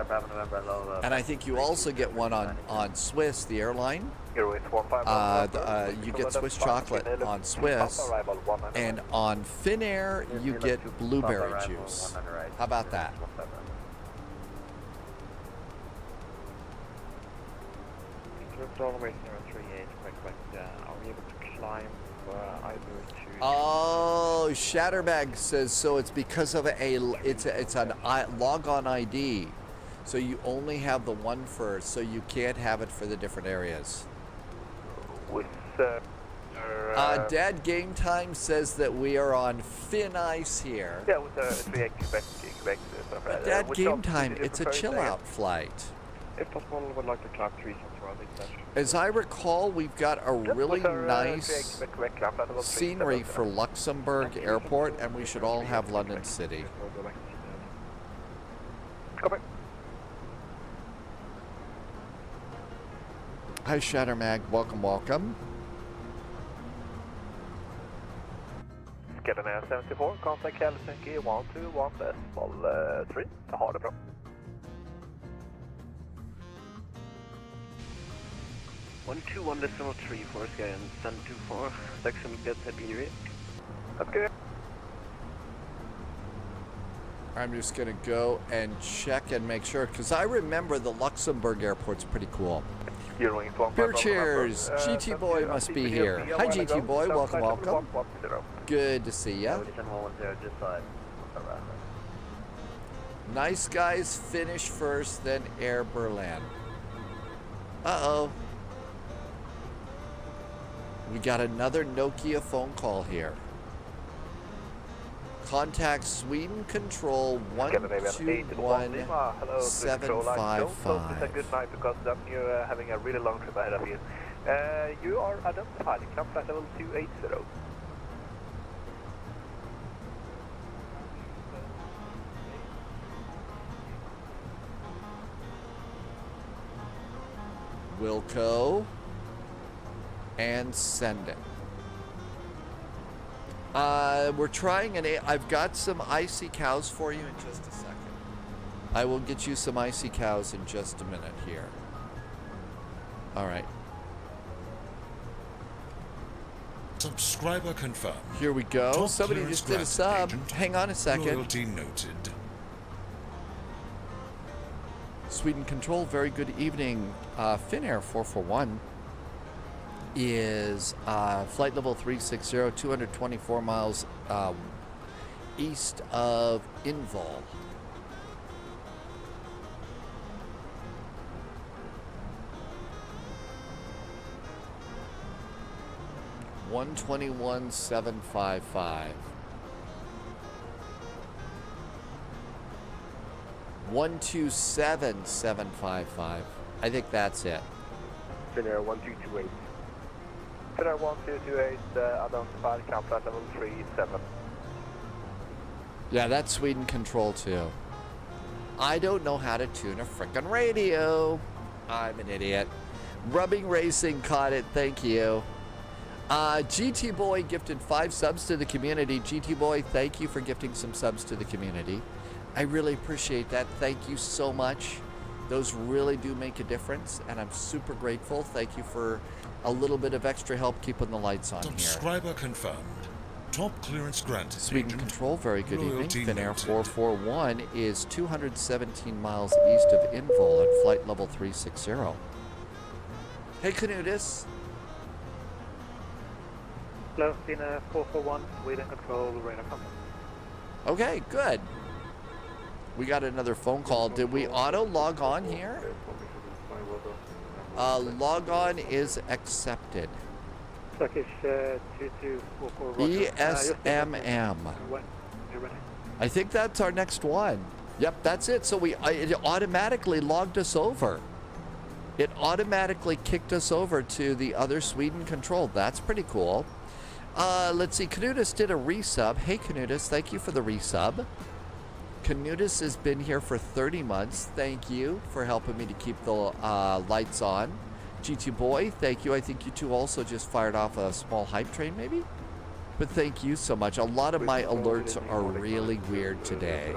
and I think you also get one on Swiss, the airline. You get Swiss chocolate on Swiss, and on Finnair you get blueberry juice. How about that? Are we able to climb either to... Oh, Shatterbag says so. It's because of it's an log-on ID, so you only have the one first, so you can't have it for the different areas. With Dad Game Time says that we are on thin ice here. Yeah, with Quebec. Dad Game Time, it's a chill-out flight. If possible, I would like to climb 3 surrounding that. As I recall, we've got a really nice scenery for Luxembourg Airport, and we should all have London City. Hi, Shattermag. Welcome, welcome. Skeleton Air 74, contact Helsinki 121 3. Ha det bra. One 3 for Sky and Sun 24. Tack så mycket, happy new year. That's good. I'm just going to go and check and make sure, because I remember the Luxembourg airport's pretty cool. Beer cheers! GT Boy must be here. Hi, GT Boy. Welcome, welcome. Good to see ya. Nice guys finish first, then Air Berlin. Uh-oh. We got another Nokia phone call here. Contact Sweden Control 121755. A good night because then you're having a really long trip ahead of you. You are identified. Climb flight level 280. Wilco. And send it. We're trying I've got some icy cows for you in just a second. I will get you some icy cows in just a minute here. All right. Subscriber confirmed. Here we go. Top Somebody just did a sub. agent. Hang on a second. Loyalty noted. Sweden Control, very good evening. Finnair 441 is flight level 360, 224 miles east of Invol. $121,755. 127,755. I think that's it. Finnair 1228. Finnair 1228, identified, climb flight level 37. Yeah, that's Sweden Control too. I don't know how to tune a frickin' radio. I'm an idiot. Rubbing Racing caught it, thank you. GT Boy gifted 5 subs to the community. GT Boy, thank you for gifting some subs to the community. I really appreciate that. Thank you so much. Those really do make a difference, and I'm super grateful. Thank you for a little bit of extra help keeping the lights on here. Subscriber confirmed. Top clearance granted. Sweden agent. Control, very good Loyalty evening. Finnair noted. 441 is 217 miles east of Invol at flight level 360. Hey, Canutus. Hello, Finnair 441, Sweden Control, radar company. Okay, good. We got another phone call. Did we auto log on here? Log on is accepted. Turkish 2244. ESMM. I think that's our next one. Yep, that's it. So it automatically logged us over. It automatically kicked us over to the other Sweden Control. That's pretty cool. Let's see. Canutus did a resub. Hey, Canutus, thank you for the resub. Canutus has been here for 30 months. Thank you for helping me to keep the lights on. GT Boy, thank you. I think you two also just fired off a small hype train, maybe? But thank you so much. A lot of my alerts are really weird today.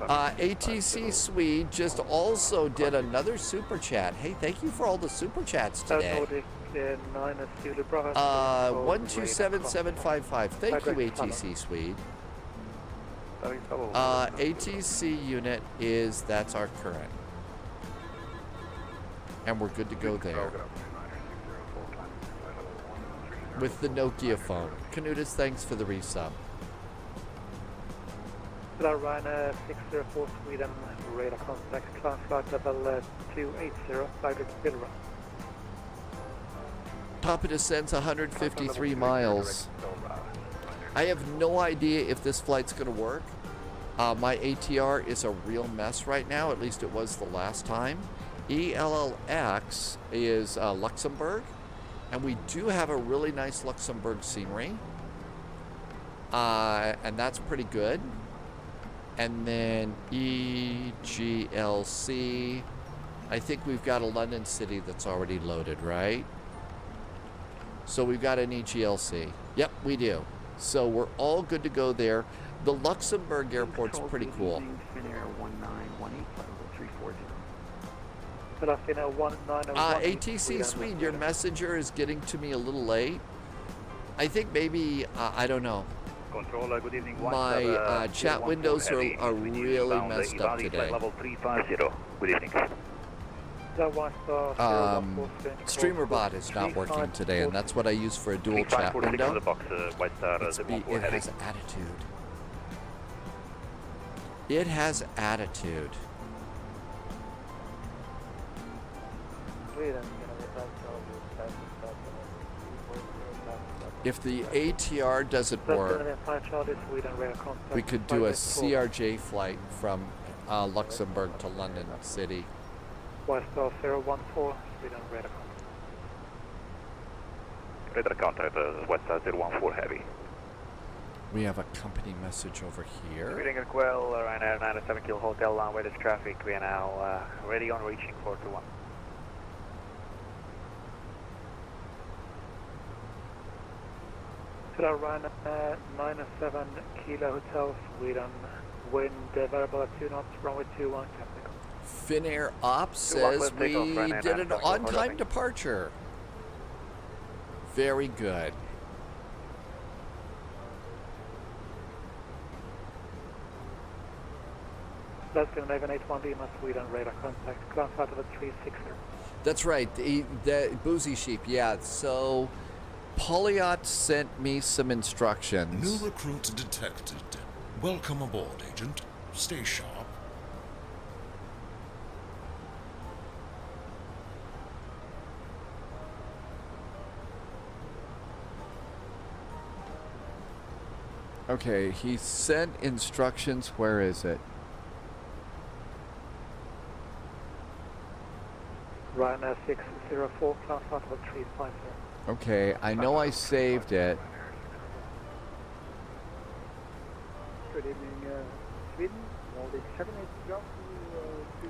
ATC Swede just also did another super chat. Hey, thank you for all the super chats today. 127755. Thank you, ATC Swede. ATC unit that's our current. And we're good to go there. With the Nokia phone. Canutus, thanks for the resub. Ryanair 604 Sweden, radar contact, climb flight level 280, flight Bilra. Papa descends 153 miles. I have no idea if this flight's going to work. My ATR is a real mess right now, at least it was the last time. ELLX is Luxembourg, and we do have a really nice Luxembourg scenery. And that's pretty good. And then EGLC, I think we've got a London City that's already loaded, right? So we've got an EGLC. Yep, we do. So we're all good to go there. The Luxembourg airport's pretty cool. ATC Swede, your messenger is getting to me a little late. I think maybe, I don't know. Good evening. My chat windows are really messed up today. Level 350. Good evening. StreamerBot is not working today, and that's what I use for a dual chat window. It has attitude. It has attitude. If the ATR doesn't work, we could do a CRJ flight from Luxembourg to London City. Westar 014, Sweden radar contact. Radar contact, Westar 014 heavy. We have a company message over here. Sweden and Quell, Ryanair 97 Kilo Hotel, line with this traffic. We are now ready on reaching 421. Ryanair 97 Kilo Hotel, Sweden, wind variable at 2 knots, runway 21, Capricorn. Finnair Ops says we did an on-time departure. Very good. That's going to make an 81 Lima, Sweden, radar contact, ground flight of a 360. That's right, the Boozy Sheep, yeah. So Polyot sent me some instructions. New recruit detected. Welcome aboard, Agent. Stay sharp. Okay, he sent instructions. Where is it? Ryanair 604, ground flight of a 350. Okay, I know I saved it. Good evening, Sweden. Nordic 78 Bravo.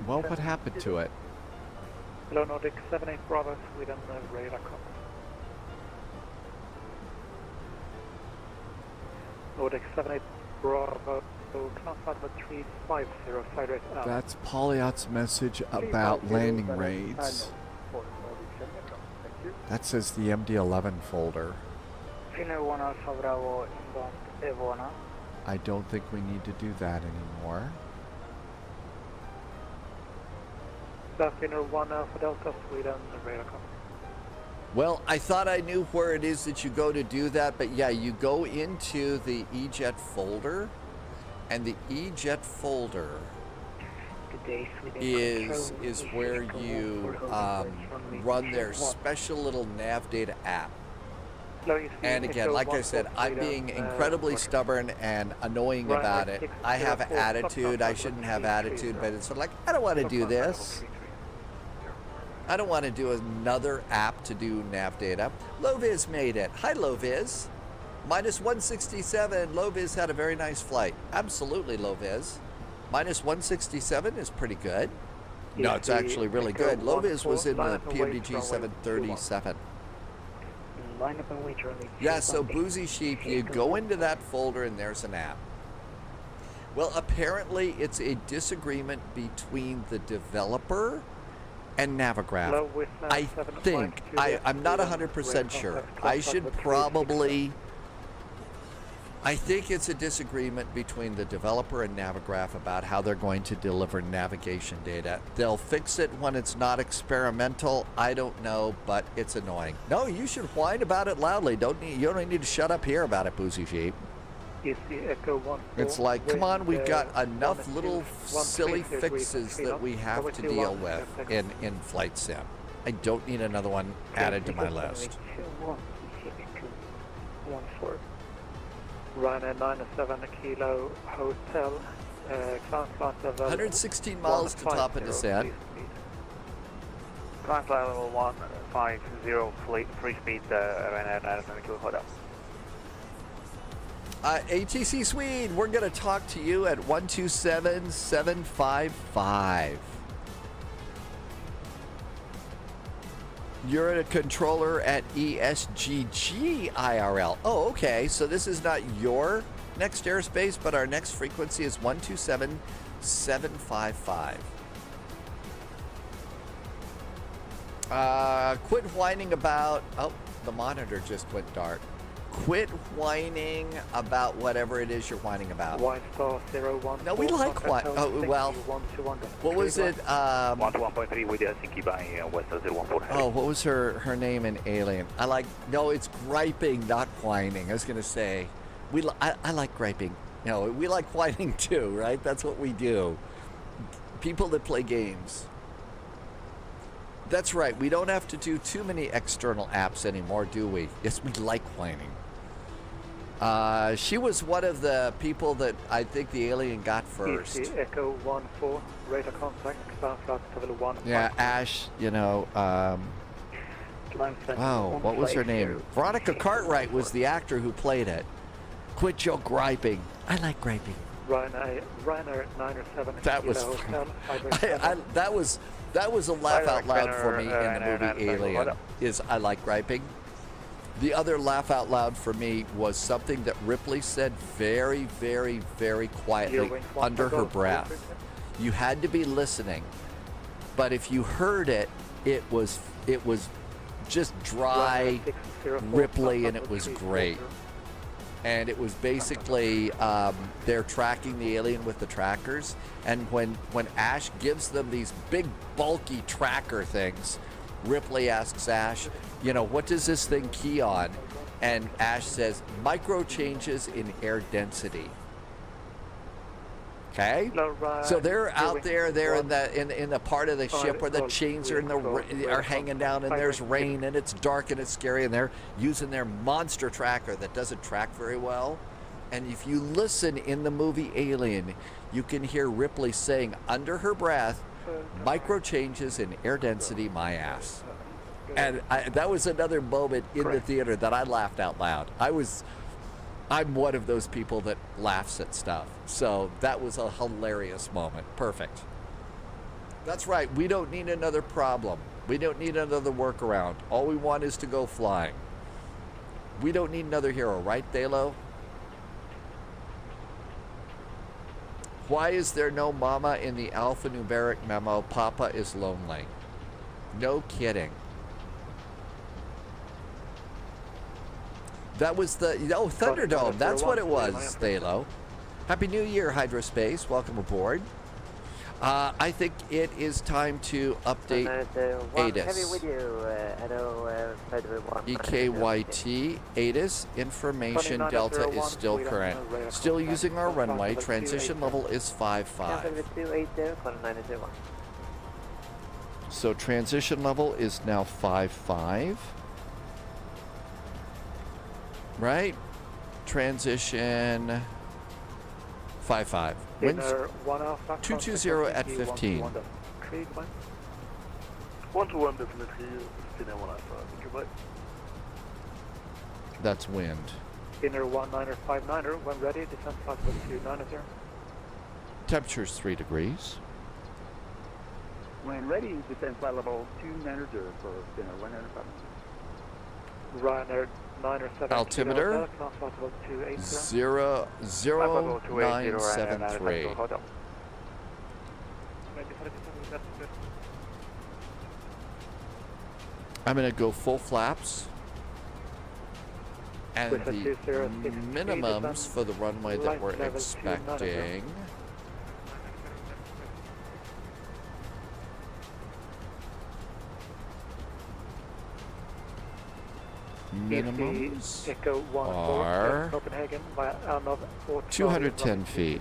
Well, what happened to it? Hello, Nordic 78 Bravo, Sweden, radar contact. Nordic 78 Bravo, ground flight of a 350, flight rate out. That's Polyot's message about landing raids. That says the MD-11 folder. Finnair 1 Alpha Bravo, inbound Evona. I don't think we need to do that anymore. Finnair 1 Alpha Delta, Sweden, radar contact. Well, I thought I knew where it is that you go to do that, but yeah, you go into the EJet folder, and the EJet folder is where you run their special little nav data app. And again, like I said, I'm being incredibly stubborn and annoying about it. I have attitude. I shouldn't have attitude, but it's sort of like, I don't want to do this. I don't want to do another app to do nav data. Loviz made it. Hi, Loviz. Minus 167. Loviz had a very nice flight. Absolutely, Loviz. Minus 167 is pretty good. No, it's actually really good. Loviz was in the PMDG 737. Line up and wait, Charlie. Yeah, so Boozy Sheep, you go into that folder and there's an app. Well, apparently it's a disagreement between the developer and Navigraph. Low with, I think, I'm not 100% sure. I should probably, I think it's a disagreement between the developer and Navigraph about how they're going to deliver navigation data. They'll fix it when it's not experimental. I don't know, but it's annoying. No, you should whine about it loudly. You don't need to shut up here about it, Boozy Sheep. It's like, come on, we've got enough little silly fixes that we have to deal with in Flight Sim. I don't need another one added to my list. Ryanair 97 Kilo Hotel, ground flight level 116 miles to top of descent. Ground flight level 150, free speed, Ryanair 97 Kilo Hotel. ATC Swede, we're going to talk to you at 127755. You're a controller at ESGG IRL. Oh, okay. So this is not your next airspace, but our next frequency is 127755. Quit whining about... Oh, the monitor just went dark. Quit whining about whatever it is you're whining about. White Star 01. No, we like whine. Oh, well, what was it? 1-1.3 with Helsinki by West 014. Oh, what was her name in Alien? No, it's griping, not whining. I was going to say, I like griping. No, we like whining too, right? That's what we do. People that play games. That's right. We don't have to do too many external apps anymore, do we? Yes, we like whining. She was one of the people that I think the alien got first. Echo 14, radar contact, ground flight level 1. Yeah, Ash, you know, oh, what was her name? Veronica Cartwright was the actor who played it. Quit your griping. I like griping. Ryanair 97 That was Hotel, that was a laugh out loud for me in the movie Alien. Is I like griping. The other laugh out loud for me was something that Ripley said very, very, very quietly under her breath. You had to be listening, but if you heard it, it was just dry Ripley, and it was great. And it was basically they're tracking the alien with the trackers, and when Ash gives them these big bulky tracker things, Ripley asks Ash, you know, what does this thing key on? And Ash says, micro changes in air density. Okay, so they're out there. They're in the part of the ship where the chains are hanging down, and there's rain, and it's dark, and it's scary, and they're using their monster tracker that doesn't track very well. And if you listen in the movie Alien, you can hear Ripley saying under her breath, "Micro changes in air density, my ass." And that was another moment in the theater that I laughed out loud. I'm one of those people that laughs at stuff. So that was a hilarious moment. Perfect. That's right. We don't need another problem. We don't need another workaround. All we want is to go flying. We don't need another hero, right, Thalo? Why is there no mama in the alphanumeric memo? Papa is lonely. No kidding. That was the Thunderdome. That's what it was, Thalo. Happy New Year, Hydrospace. Welcome aboard. I think it is time to update ATIS. EKYT, ATIS, information delta is still current. Still using our runway. Transition level is 5.5. So transition level is now 5.5. Right? Transition 5.5. Winds 220 at 15. 121 definitely. Finnair 1 That's wind. Finnair 1959er, when ready, descent flight level 290. Temperature's 3 degrees. When ready, descent flight level 290 for Finnair 105. Ryanair Altimeter 00973. I'm going to go full flaps. And the minimums for the runway that we're expecting. Minimums are 210 feet.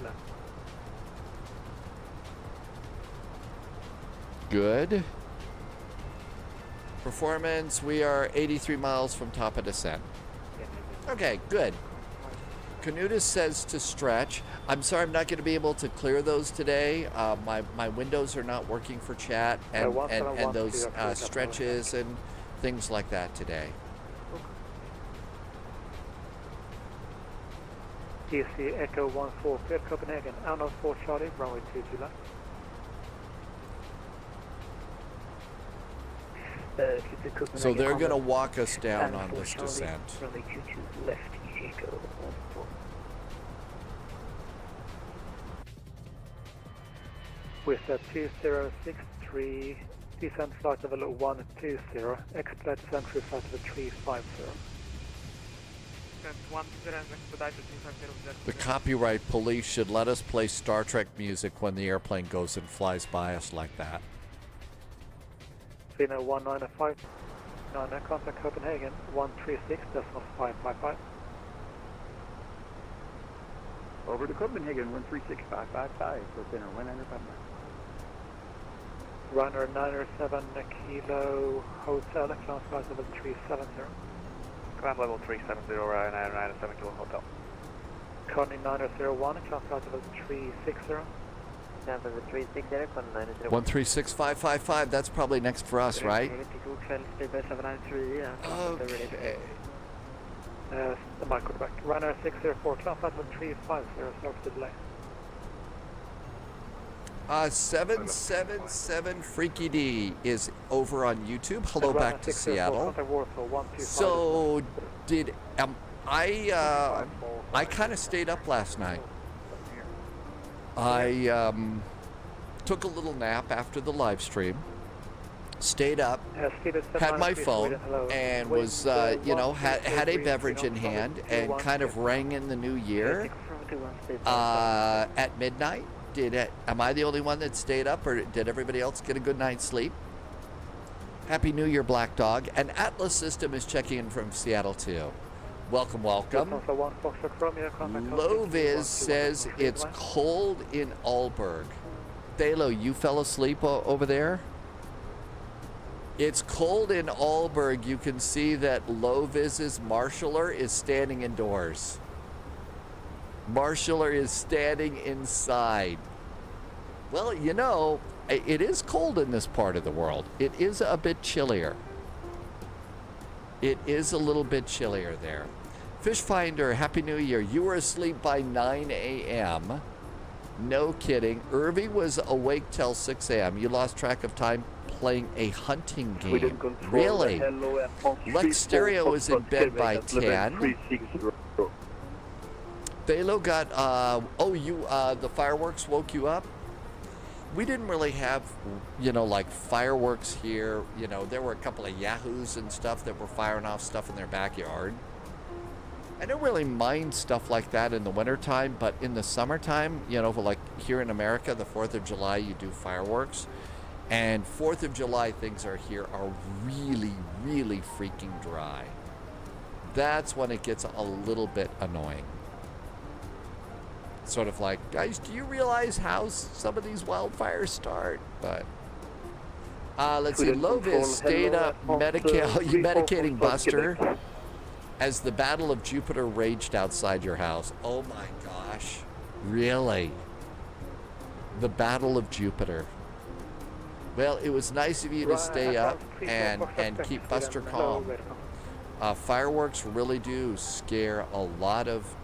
Good. Performance, we are 83 miles from top of descent. Okay, good. Canutus says to stretch. I'm sorry I'm not going to be able to clear those today. My windows are not working for chat and those stretches and things like that today. DC Echo 145 Copenhagen, Arnold 4 Charlie, runway 22 left. So they're going to walk us down on this descent. Runway 22 left, DC Echo 145. With 2063, descent flight level 120, expedite descent through flight level 350. The copyright police should let us play Star Trek music when the airplane goes and flies by us like that. Finnair 195, contact Copenhagen 136.555. Over to Copenhagen 136.555 for Finnair 195. Runner 907 Kilo Hotel, climb flight level 370. Climb level 370, 997 Kilo Hotel. Connie 901, climb flight level 360. Climb level 360, Connie 901. 136555, that's probably next for us, right? Okay. The microback. Runner 604, climb flight level 350, start to delay. 777 Freaky D is over on YouTube. Hello back to Seattle. So did I kind of stayed up last night. I took a little nap after the live stream. Stayed up, had my phone, and was had a beverage in hand, and kind of rang in the new year at midnight. Am I the only one that stayed up, or did everybody else get a good night's sleep? Happy New Year, Black Dog. And Atlas System is checking in from Seattle too. Welcome, welcome. Loviz says it's cold in Aalborg. Thalo, you fell asleep over there? It's cold in Aalborg. You can see that Loviz's marshaller is standing indoors. Marshaller is standing inside. Well, you know, it is cold in this part of the world. It is a bit chillier. It is a little bit chillier there. Fishfinder, Happy New Year. You were asleep by 9 a.m. No kidding. Irvi was awake till 6 a.m. You lost track of time playing a hunting game. Really? Lex Stereo was in bed by 10. Thalo got, the fireworks woke you up? We didn't really have, like fireworks here. There were a couple of yahoos and stuff that were firing off stuff in their backyard. I don't really mind stuff like that in the wintertime, but in the summertime, like here in America, the 4th of July, you do fireworks. And 4th of July things are really, really freaking dry. That's when it gets a little bit annoying. Sort of like, guys, do you realize how some of these wildfires start? But let's see, Lovis stayed up medicating Buster as the Battle of Jupiter raged outside your house. Oh my gosh, really? The Battle of Jupiter. Well, it was nice of you to stay up and keep Buster calm. Fireworks really do scare a lot of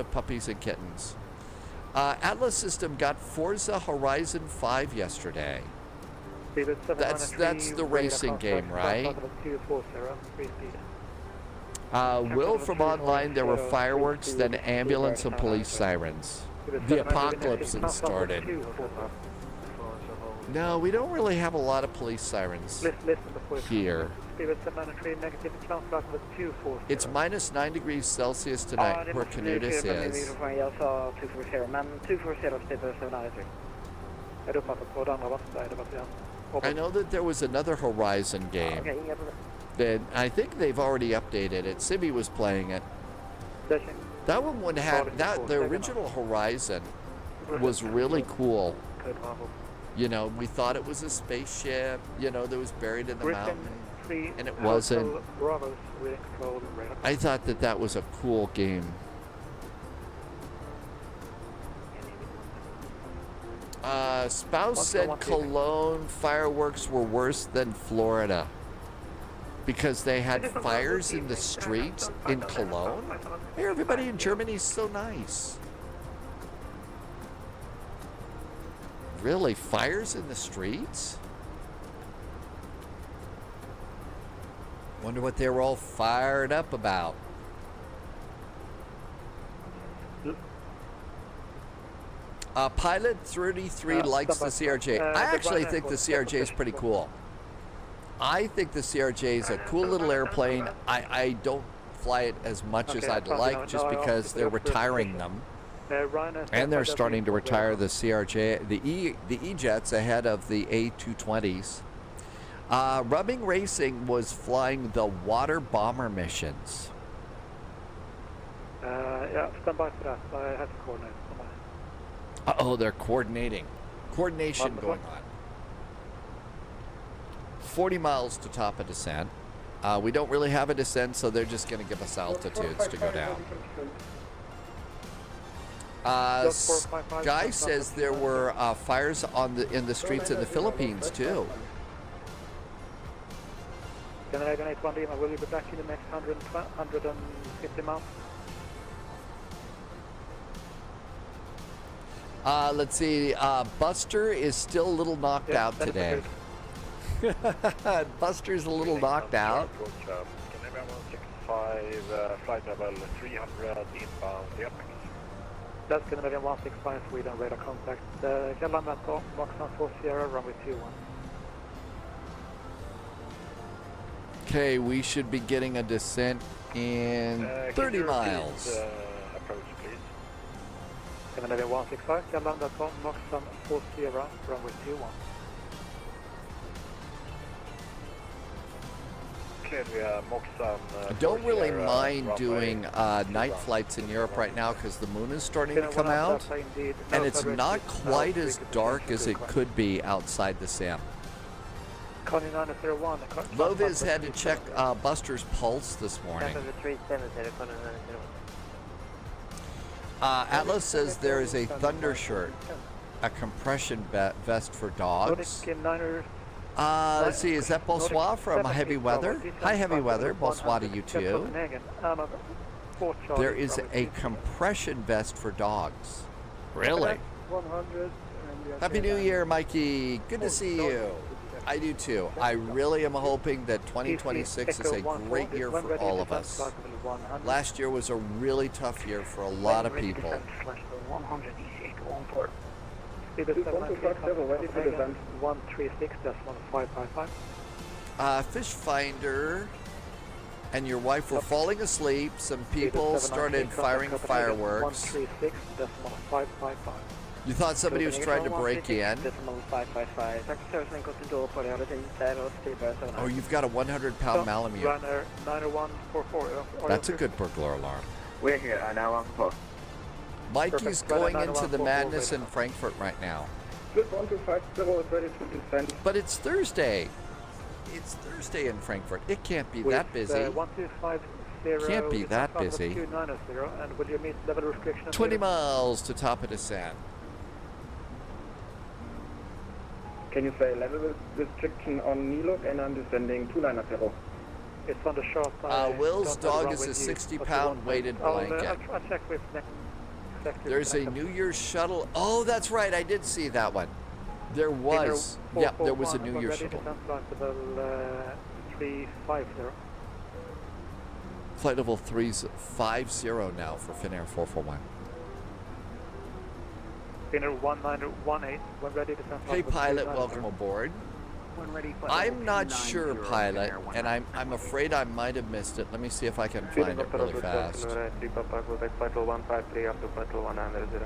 puppies and kittens. Atlas System got Forza Horizon 5 yesterday. That's the racing game, right? Will from online, there were fireworks, then ambulance and police sirens. The apocalypse had started. No, we don't really have a lot of police sirens here. It's minus 9 degrees Celsius tonight where Canutus is. I know that there was another Horizon game that I think they've already updated it. Sibby was playing it. That one would have the original Horizon was really cool. You know, we thought it was a spaceship, you know, that was buried in the mountain, and it wasn't. I thought that that was a cool game. Spouse said Cologne fireworks were worse than Florida because they had fires in the streets in Cologne. Hey, everybody in Germany is so nice. Really, fires in the streets? Wonder what they were all fired up about. Pilot 33 likes the CRJ. I actually think the CRJ is pretty cool. I think the CRJ is a cool little airplane. I don't fly it as much as I'd like just because they're retiring them. And they're starting to retire the CRJ, the E-jets ahead of the A320s. Rubbing Racing was flying the water bomber missions. Yeah, stand by for that. I have to coordinate. Uh-oh, they're coordinating. Coordination going on. 40 miles to top of descent. We don't really have a descent, so they're just going to give us altitudes to go down. Guy says there were fires in the streets in the Philippines, too. Canadian 81 Lima, will you be back in the next 150 miles? Let's see. Buster is still a little knocked out today. Buster's a little knocked out. Canadian 165, flight level 300 inbound the apex. That's Canadian 165, Sweden, radar contact. Källarmätare, Moxon 4 Sierra, runway 21. Okay, we should be getting a descent in 30 miles. Approach, please. Canadian 165, Källarmätare, Moxon 4 Sierra, runway 21. I don't really mind doing night flights in Europe right now because the moon is starting to come out and it's not quite as dark as it could be outside the SAM. Loviz had to check Buster's pulse this morning. Atlas says there is a thunder shirt, a compression vest for dogs. Let's see, is that Bonsoir from Heavy Weather? Hi, Heavy Weather. Bonsoir to you too. There is a compression vest for dogs. Really? Happy New Year, Mikey. Good to see you. I do too. I really am hoping that 2026 is a great year for all of us. Last year was a really tough year for a lot of people. Ready for descent. 136, that's 1555. Fish Finder and your wife were falling asleep. Some people started firing fireworks. 136, that's 1555. You thought somebody was trying to break in? Oh, you've got a 100-pound Malamute. Runner 9144. That's a good burglar alarm. We're here, 9144. Mikey's going into the madness in Frankfurt right now. Good 1250 is ready to descend. But it's Thursday. It's Thursday in Frankfurt. It can't be that busy. 1250 Can't be that busy. 290, and will you meet level restriction? 20 miles to top of descent. Can you say level restriction on Nilok, and I'm descending 290. It's on the short. Will's dog is a 60-pound weighted blanket. I'll check with next. There's a New Year's shuttle. Oh, that's right. I did see that one. There was. Yeah, there was a New Year's shuttle. Flight level 350 now for Finnair 441. Finnair 1918, when ready, descend Hey flight pilot, level welcome aboard. When ready, flight I'm level not 290 sure, pilot, Finnair and I'm afraid I might have missed it. Let me see if I can find it really fast. Flight level 153 up to flight level 190.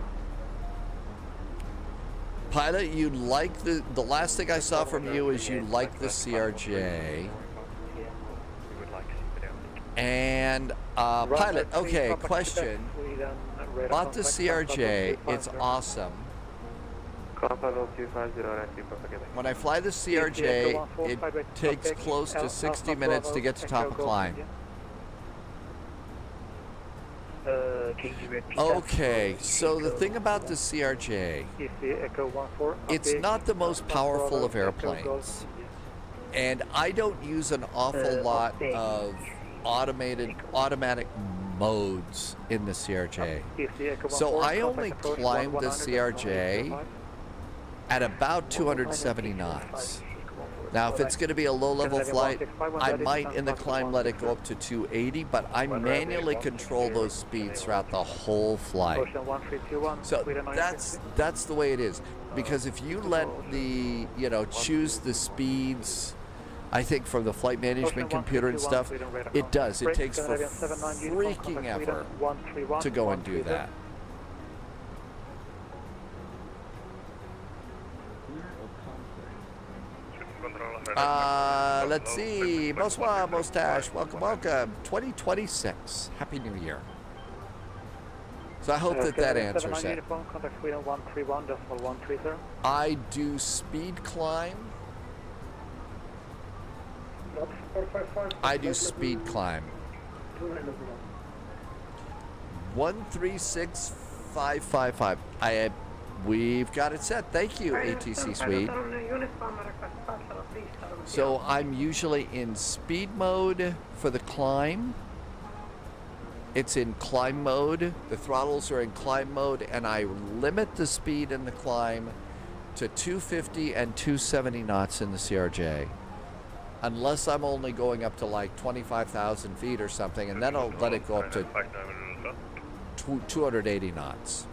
Pilot, you like the last thing I saw from you is you like the CRJ. And pilot, okay, question. Bought the CRJ, it's awesome. When I fly the CRJ, it takes close to 60 minutes to get to top of climb. Okay, so the thing about the CRJ, it's not the most powerful of airplanes. And I don't use an awful lot of automatic modes in the CRJ. So I only climbed the CRJ at about 270 knots. Now, if it's going to be a low-level flight, I might in the climb let it go up to 280, but I manually control those speeds throughout the whole flight. So that's the way it is. Because if you let the, choose the speeds, I think from the flight management computer and stuff, it does. It takes for freaking effort to go and do that. Let's see. Bonsoir, Mostache. Welcome, welcome. 2026. Happy New Year. So I hope that answers it. I do speed climb. I do speed climb. 136555. We've got it set. Thank you, ATC Suite. So I'm usually in speed mode for the climb. It's in climb mode. The throttles are in climb mode, and I limit the speed in the climb to 250 and 270 knots in the CRJ. Unless I'm only going up to like 25,000 feet or something, and then I'll let it go up to 280 knots.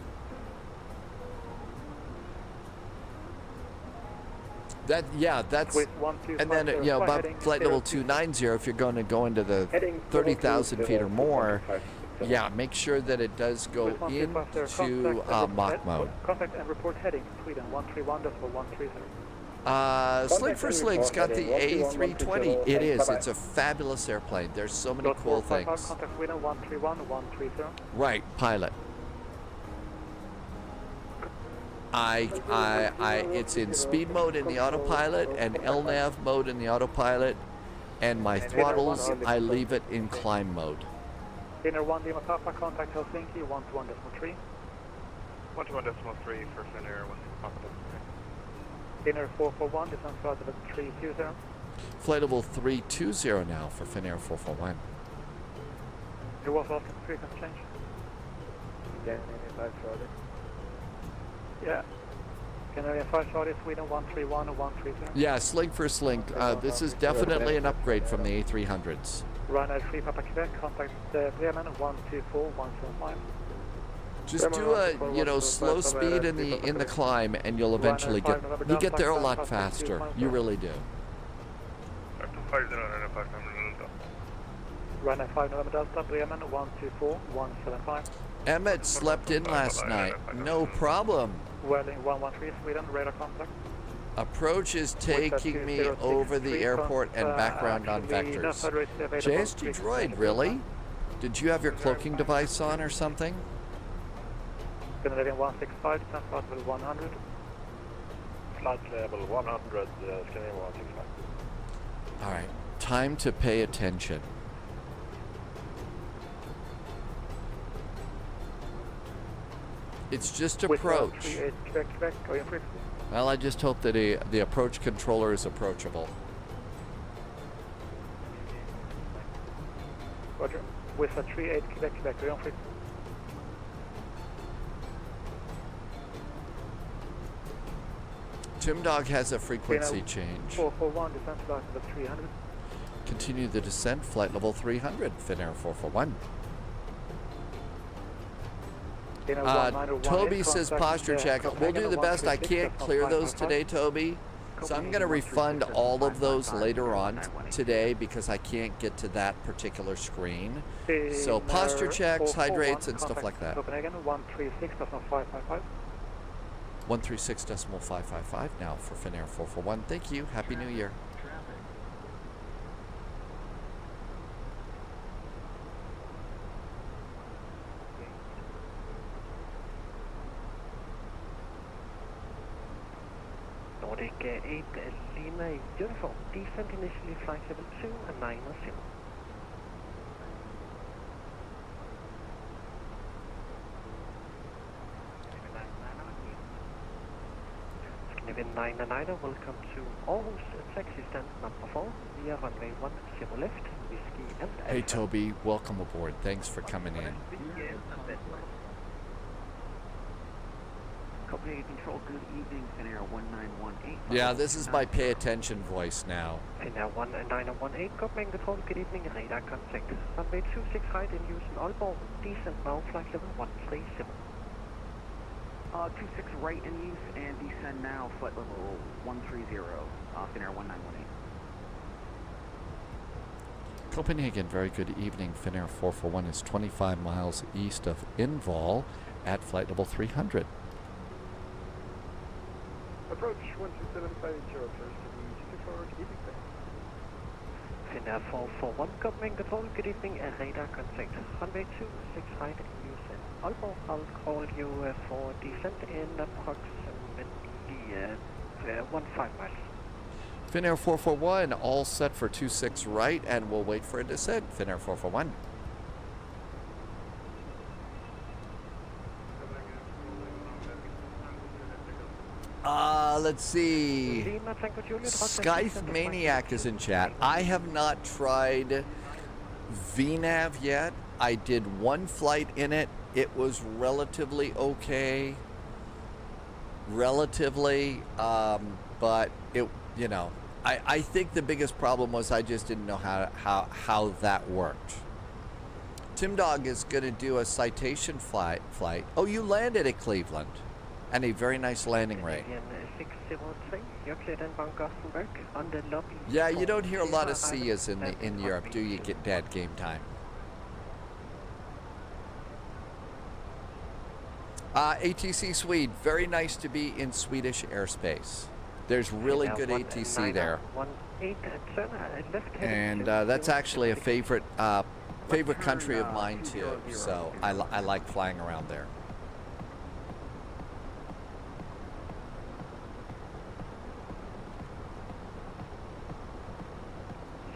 That's and then about flight level 290. If you're going to go into the 30,000 feet or more, make sure that it does go into Mach mode. Contact and report heading Sweden 131.130. Sling for Sling's got the A320. It is. It's a fabulous airplane. There's so many cool things. Contact Sweden 131.130. Right, pilot. It's in speed mode in the autopilot and LNAV mode in the autopilot, and my throttles, I leave it in climb mode. Finnair 1 Lima Papa, contact Helsinki 121.3. 121.3 for Finnair 1 Papa. Finnair 441, descend flight level 320. Flight level 320 now for Finnair 441. It was after frequency change. Yeah. Canadian 5 Charlie, Sweden 131 or 130. Yeah, Sling for Sling. This is definitely an upgrade from the A300s. Ryanair 3 Papa Quebec, contact Bremen 124 175. Just do a slow speed in the climb, and you'll eventually get there a lot faster. You really do. Ryanair 5 November Delta, Bremen 124 175. Emmett slept in last night. No problem. Welling 113 Sweden, radar contact. Approach is taking me over the airport and background on vectors. JSG Droid, really? Did you have your cloaking device on or something? Scandinavian 165, descent flight level 100. Flight level 100, Scandinavian 165. All right, time to pay attention. It's just approach. Well, I just hope that the approach controller is approachable. Roger. With a 38 Quebec, going on frequency. Tim Dog has a frequency change. 441, descent flight level 300. Continue the descent, flight level 300, Finnair 441. Toby says posture check. We'll do the best. I can't clear those today, Toby. So I'm going to refund all of those later on today because I can't get to that particular screen. So posture checks, hydrates, and stuff like that. Copenhagen 136.555. 136.555 now for Finnair 441. Thank you. Happy New Year. Nordic 8 Lima uniform. Descent initially flight level 2 and 9 or 0. Scandinavian 999, welcome to Aarhus, taxi stand number 4, via runway 10 left, whiskey and Alpha. Hey Toby, welcome aboard. Thanks for coming in. Copenhagen Control, good evening, Finnair 1918. Yeah, this is my pay attention voice now. Finnair 1918, Copenhagen Control, good evening, radar contact. Runway 26 height in use in Aalborg, descent now, flight level 137. 26 right in use and descend now, flight level 130, Finnair 1918. Copenhagen, very good evening. Finnair 441 is 25 miles east of Inval at flight level 300. Approach 12750, first to the 64, good evening. Finnair 441, Copenhagen Control, good evening, radar contact. Runway 26 height in use in Aalborg. I'll call you for descent in approximately 15 miles. Finnair 441, all set for 26 right, and we'll wait for a descent. Finnair 441. Let's see. Scythe Maniac is in chat. I have not tried VNav yet. I did one flight in it. It was relatively okay. But it, you know, I think the biggest problem was I just didn't know how that worked. Tim Dog is going to do a citation flight. Oh, you landed at Cleveland. And a very nice landing rate. 603, you're cleared in Van Gothenburg on the lobby. Yeah, you don't hear a lot of Sias in Europe, do you? Get dead game time. ATC Swede, very nice to be in Swedish airspace. There's really good ATC there. And that's actually a favorite country of mine too. So I like flying around there.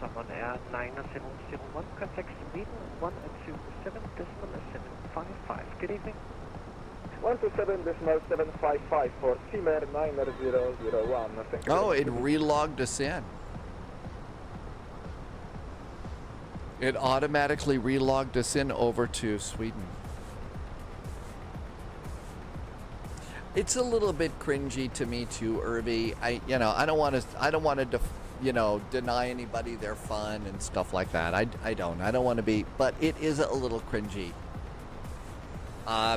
Someone Air 9001, contact Sweden 127.755. Good evening. 127.755 for Finnair 9001. Thank you. Oh, it relogged us in. It automatically relogged us in over to Sweden. It's a little bit cringy to me too, Irby. I don't want to deny anybody their fun and stuff like that. I don't want to be, but it is a little cringy.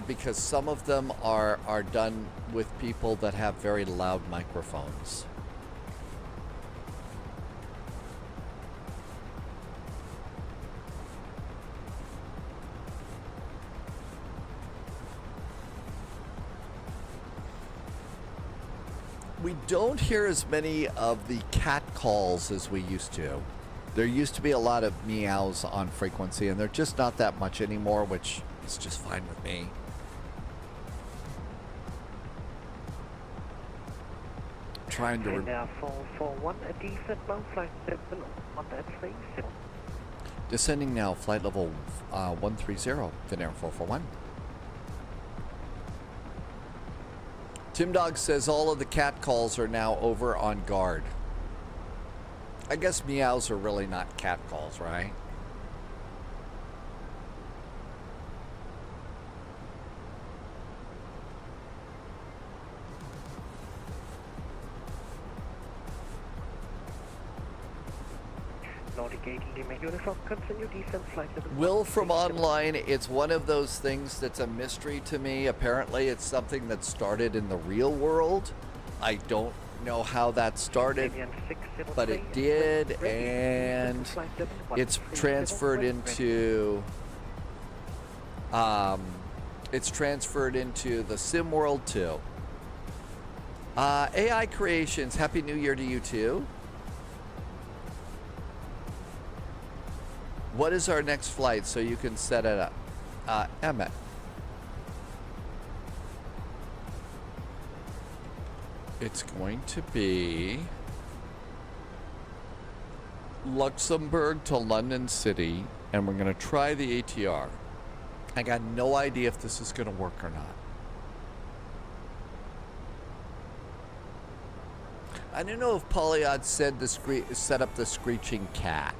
Because some of them are done with people that have very loud microphones. We don't hear as many of the cat calls as we used to. There used to be a lot of meows on frequency, and they're just not that much anymore, which is just fine with me. Trying to... Finnair a decent low flight level 130. Descending now, flight level 130, Finnair 441. Tim Dog says all of the cat calls are now over on guard. I guess meows are really not cat calls, right? Nordic 8 Lima Uniform, continue descent flight level. Will from online, it's one of those things that's a mystery to me. Apparently it's something that started in the real world. I don't know how that started, but it did, and it's transferred into the sim world too. AI Creations, Happy New Year to you too. What is our next flight so you can set it up? Emmett. It's going to be Luxembourg to London City, and we're going to try the ATR. I got no idea if this is going to work or not. I don't know if Polyod said set up the screeching cat.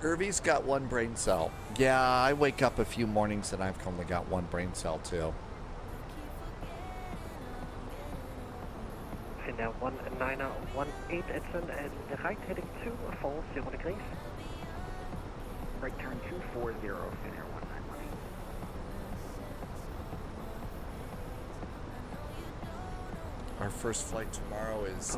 Irvy's got one brain cell. Yeah, I wake up a few mornings and I've only got one brain cell too. Finnair 1918 Edson and right heading 240 degrees. Right turn 240, Finnair 1918. Our first flight tomorrow is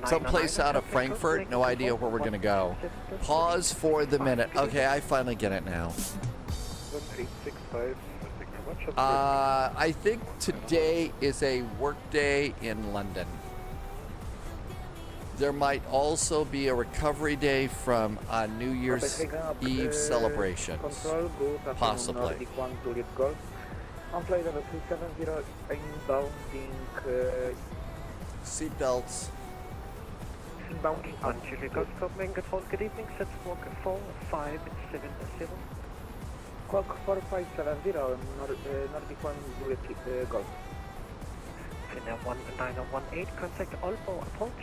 someplace out of Frankfurt. No idea where we're going to go. Pause for the minute. Okay, I finally get it now. 865. I think today is a work day in London. There might also be a recovery day from New Year's Eve celebrations. Possibly. On flight level 270, inbounding. Seatbelts. Inbounding. On Julie Golf Copenhagen Control, good evening, set squawk 4570. Squawk 4570, Nordic 1 Juliet Golf. Finnair 1918, contact Aalborg, approach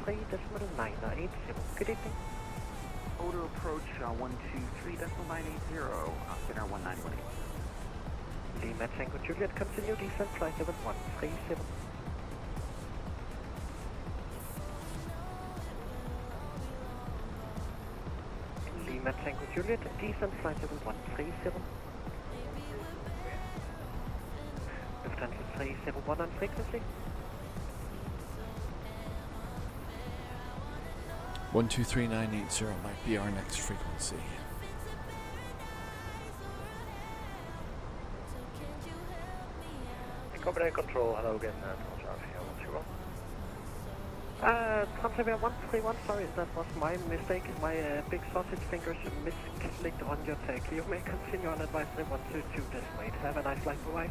123.980. Good evening. Auto approach 123.980, Finnair 1918. Lima Tango Juliet, continue descent flight level 137. Lima Tango Juliet, descent flight level 137. Lufthansa 371 on frequency. 123980 might be our next frequency. Copenhagen Control, hello again, Transfer 131, sorry, that was my mistake. My big sausage fingers misclicked on your tag. You may continue on advisory 122.8. Have a nice flight, bye-bye.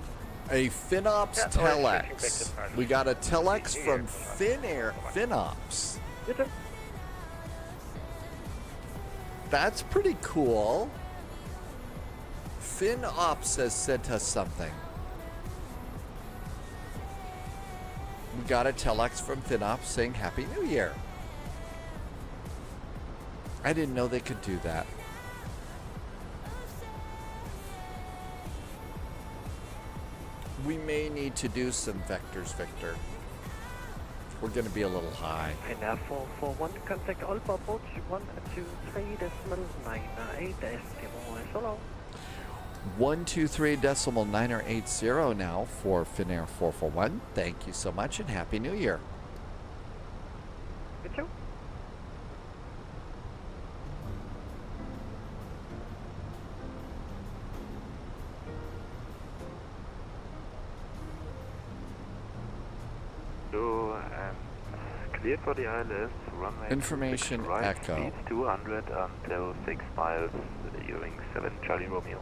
A FinOps Telex. We got a Telex from Finnair. FinOps. That's pretty cool. FinOps has sent us something. We got a telex from FinOps saying Happy New Year. I didn't know they could do that. We may need to do some vectors, Victor. We're going to be a little high. Finnair 441, contact Aalborg, approach 123.980. Solo. 123.980 now for Finnair 441. Thank you so much and Happy New Year. You too. Cleared for the ILS, runway Information right, Echo. speed 200 until 6 miles during 7 Charlie Romeo.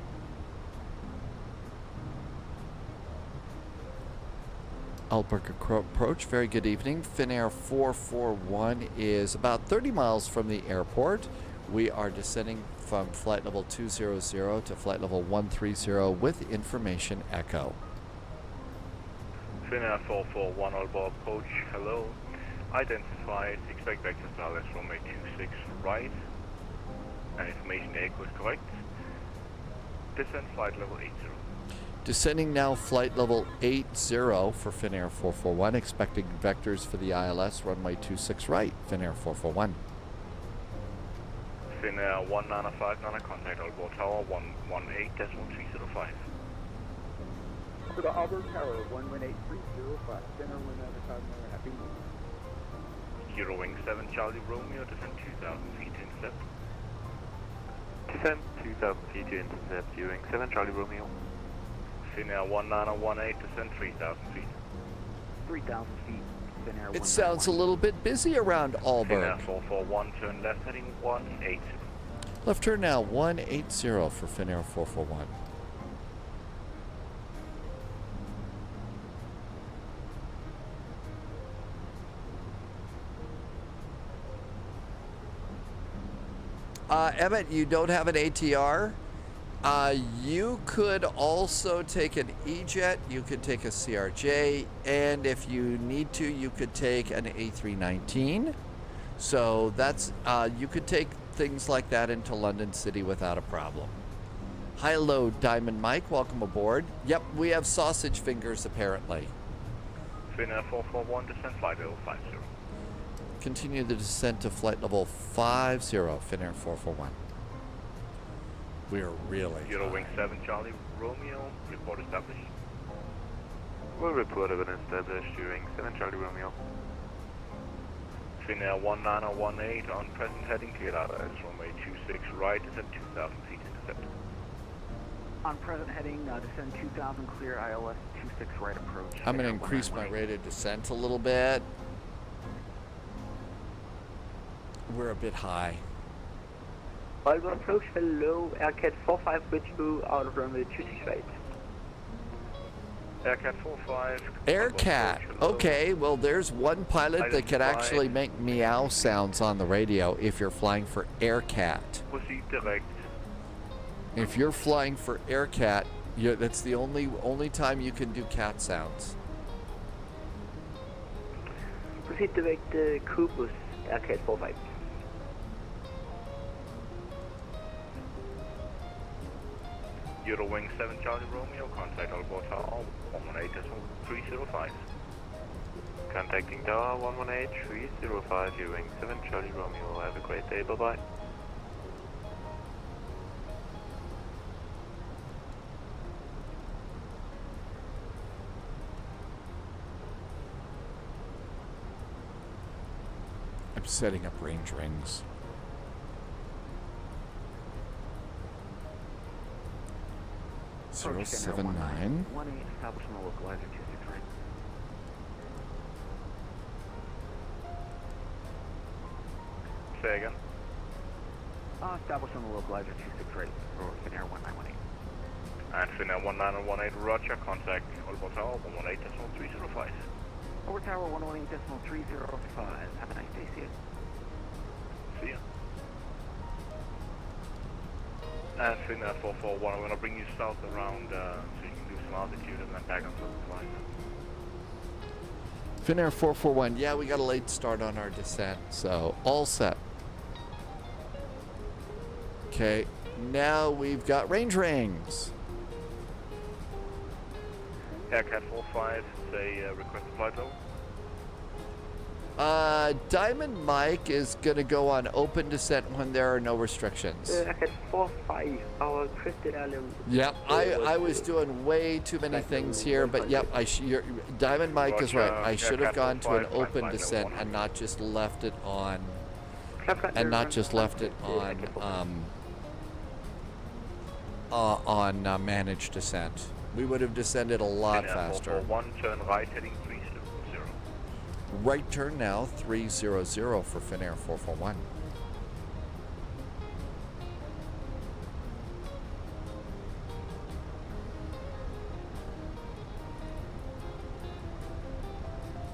Aalborg approach, very good evening. Finnair 441 is about 30 miles from the airport. We are descending from flight level 200 to flight level 130 with Information Echo. Finnair 441 Aalborg approach, hello. Identified, expect vector style from runway 26 right. And information echo is correct. Descent flight level 80. Descending now, flight level 80 for Finnair 441. Expecting vectors for the ILS, runway 26 right, Finnair 441. Finnair 1959, contact Aalborg Tower 118.305. To the Aalborg Tower, 118.305. Finnair 1959, happy New Year. Euro Wing 7 Charlie Romeo, descend 2,000 feet to intercept. Descend 2,000 feet to intercept, Ewing 7 Charlie Romeo. Finnair 1918, descend 3,000 feet. 3,000 feet. Finnair It sounds a little bit busy around Aalborg. Finnair 441, turn left heading 180. Left turn now, 180 for Finnair 441. Emmett, you don't have an ATR? You could also take an E-Jet, you could take a CRJ, and if you need to, you could take an A319. So that's, you could take things like that into London City without a problem. Hello, Diamond Mike, welcome aboard. Yep, we have sausage fingers apparently. Finnair 441, descend flight level 50. Continue the descent to flight level 50, Finnair 441. We're really Euro Wing 7 Charlie Romeo, report established. We'll report evidence established, Ewing 7 Charlie Romeo. Finnair 1918 on present heading, cleared out as runway 26 right, descend 2,000 feet intercept. On present heading, descend 2,000, clear ILS 26 right approach. I'm going to increase my rate of descent a little bit. We're a bit high. Aalborg approach, hello, AirCat 45 with you out of runway 26 right. AirCat 45. AirCat. Okay, well, there's one pilot that could actually make meow sounds on the radio if you're flying for AirCat. Proceed direct. If you're flying for AirCat, that's the only time you can do cat sounds. Proceed direct, Kubus, AirCat 45. Euro Wing 7 Charlie Romeo, contact Aalborg Tower 118.305. Contacting Tower 118.305, Ewing 7 Charlie Romeo. Have a great day, bye-bye. I'm setting up range rings. Approach 079. 18, establishing a localizer 26 right. Say again. Establishing a localizer 26 right for Finnair 1918. And Finnair 1918, roger, contact Aalborg Tower 118.305. Over Tower 118.305. Have a nice day, see you. See ya. And Finnair 441, I'm going to bring you south around so you can do some altitude and then back up to the flight. Finnair 441. Yeah, we got a late start on our descent, so all set. Okay, now we've got range rings. AirCat 45, say request a flight level. Diamond Mike is gonna go on open descent when there are no restrictions. AirCat 45, our cryptid island. Yep, I was doing way too many things here, but yep, Diamond Mike is right. I should have gone to an open descent and not just left it on, managed descent. We would have descended a lot faster. 441, turn right heading 300. Right turn now, 300 for Finnair 441.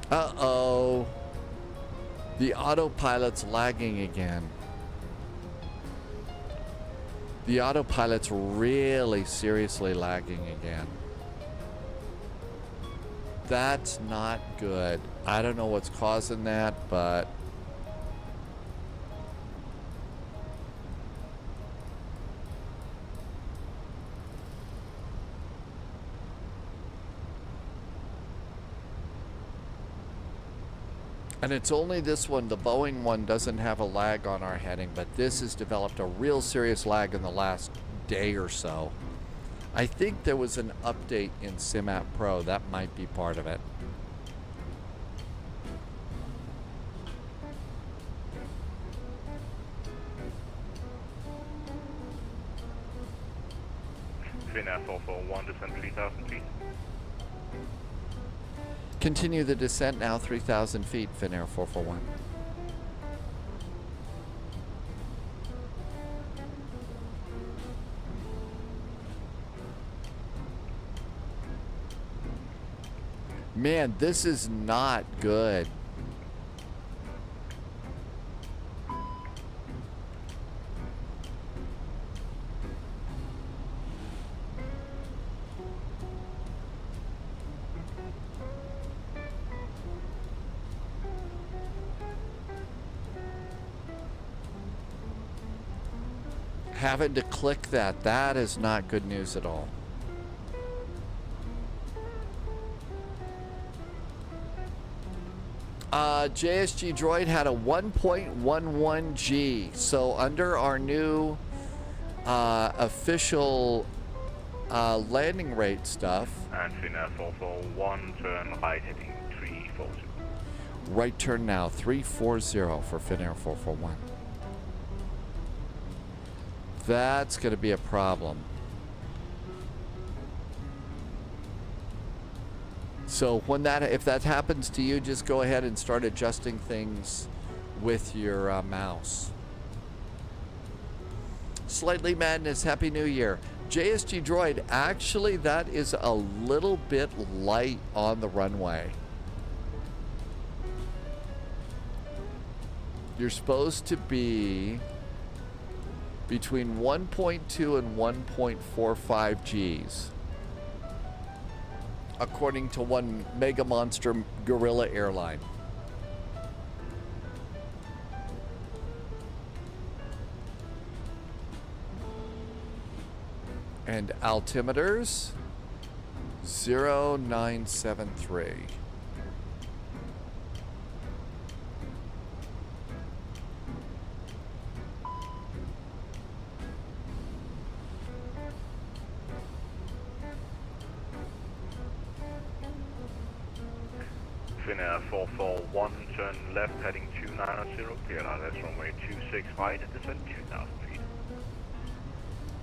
Uh-oh. The autopilot's lagging again. The autopilot's really seriously lagging again. That's not good. I don't know what's causing that, but And it's only this one, the Boeing one, doesn't have a lag on our heading, but this has developed a real serious lag in the last day or so. I think there was an update in SimApp Pro. That might be part of it. Finnair 441, descend 3,000 feet. Continue the descent now 3,000 feet, Finnair 441. Man, this is not good. Having to click that is not good news at all. JSG Droid had a 1.11G, so under our new official landing rate stuff. And Finnair 441, turn right heading 340. Right turn now 340 for Finnair 441. That's going to be a problem. So when if that happens to you, just go ahead and start adjusting things with your mouse. Slightly Madness, Happy New Year. JSG Droid, actually that is a little bit light on the runway. You're supposed to be between 1.2 and 1.45 Gs. According to one Mega Monster Gorilla airline. And altimeters 0973. Finnair 441, turn left heading 290, clear that's runway 26 right and descend 2,000 feet.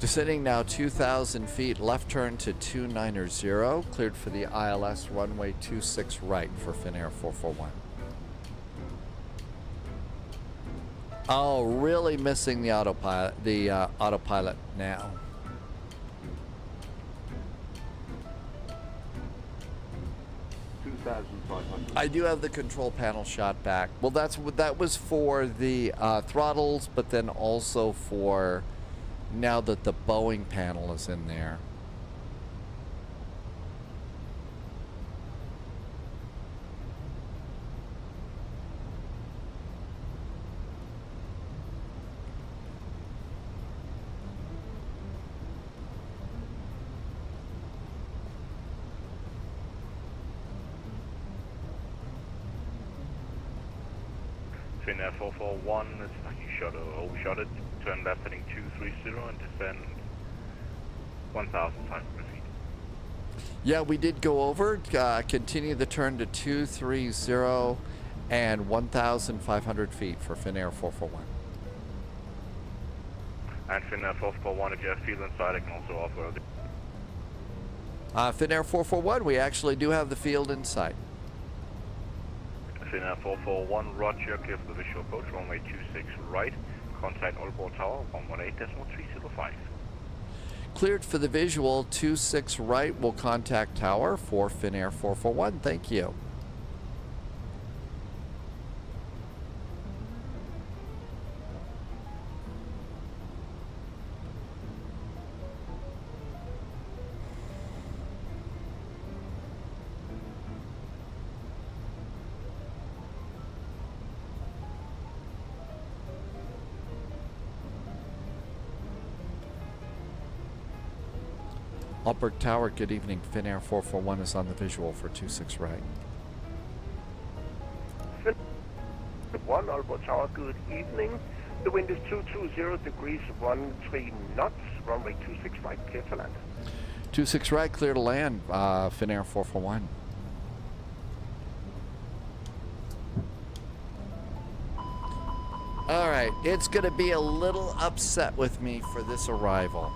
Descending now 2,000 feet, left turn to 290, cleared for the ILS runway 26 right for Finnair 441. Oh, really missing the autopilot now. I do have the control panel shot back. Well, that was for the throttles, but then also for now that the Boeing panel is in there. Finnair 441, it's like you shot overshot it, turn left heading 230 and descend 1,500 feet. Yeah, we did go over, continue the turn to 230 and 1,500 feet for Finnair 441. And Finnair 441, if you have field inside, I can also offer Finnair 441, we actually do have the field in sight. Finnair 441, roger, clear for the visual approach, runway 26 right, contact Aalborg Tower, 118.305. Cleared for the visual, 26 right, will contact tower for Finnair 441, thank you. Aalborg Tower, good evening. Finnair 441 is on the visual for 26 right. 1, Aalborg Tower, good evening. The wind is 220 degrees, 13 knots, runway 26 right, clear to land. 26 right, clear to land, Finnair 441. All right, it's going to be a little upset with me for this arrival.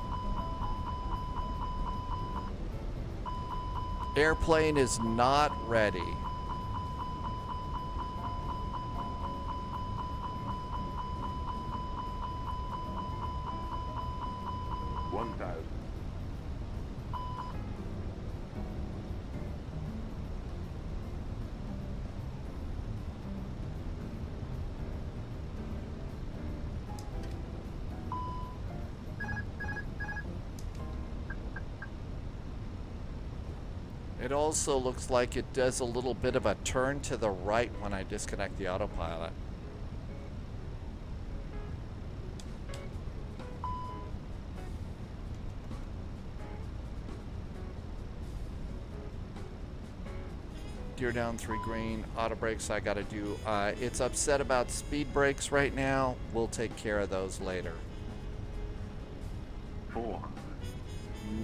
Airplane is not ready. It also looks like it does a little bit of a turn to the right when I disconnect the autopilot. Gear down 3 green, auto brakes I gotta do. It's upset about speed brakes right now. We'll take care of those later. 400.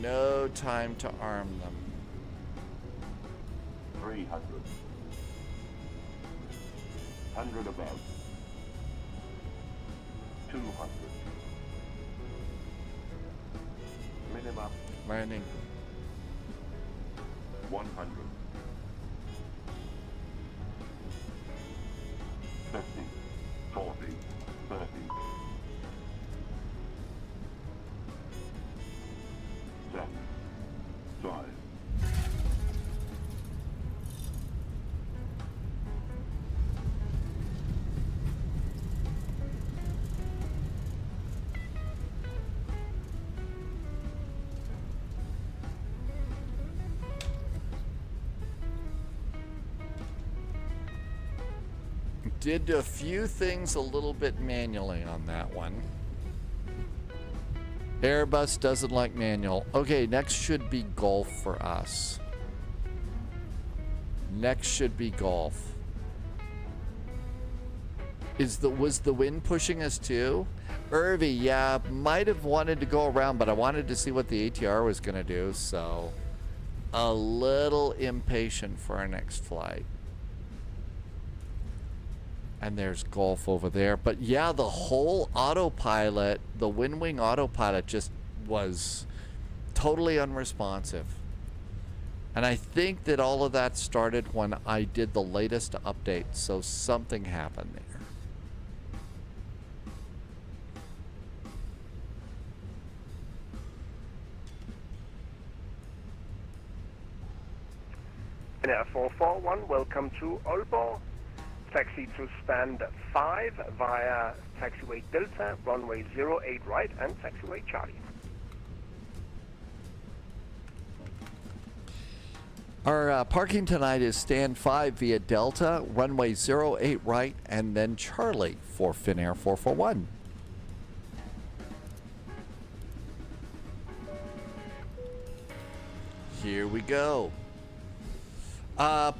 No time to arm them. 300. 100 above. 200. Minimum. Landing. 100. 50. 40. 30. 10. 5. Did a few things a little bit manually on that one. Airbus doesn't like manual. Okay, next should be Golf for us. Next should be Golf. Was the wind pushing us too? Irvy, yeah, might have wanted to go around, but I wanted to see what the ATR was gonna do, so a little impatient for our next flight. And there's Golf over there. But yeah, the whole autopilot, the wind wing autopilot just was totally unresponsive. And I think that all of that started when I did the latest update, so something happened there. Finnair 441, welcome to Aalborg. Taxi to stand 5 via taxiway Delta, runway 08 right, and taxiway Charlie. Our parking tonight is stand 5 via Delta, runway 08 right, and then Charlie for Finnair 441. Here we go.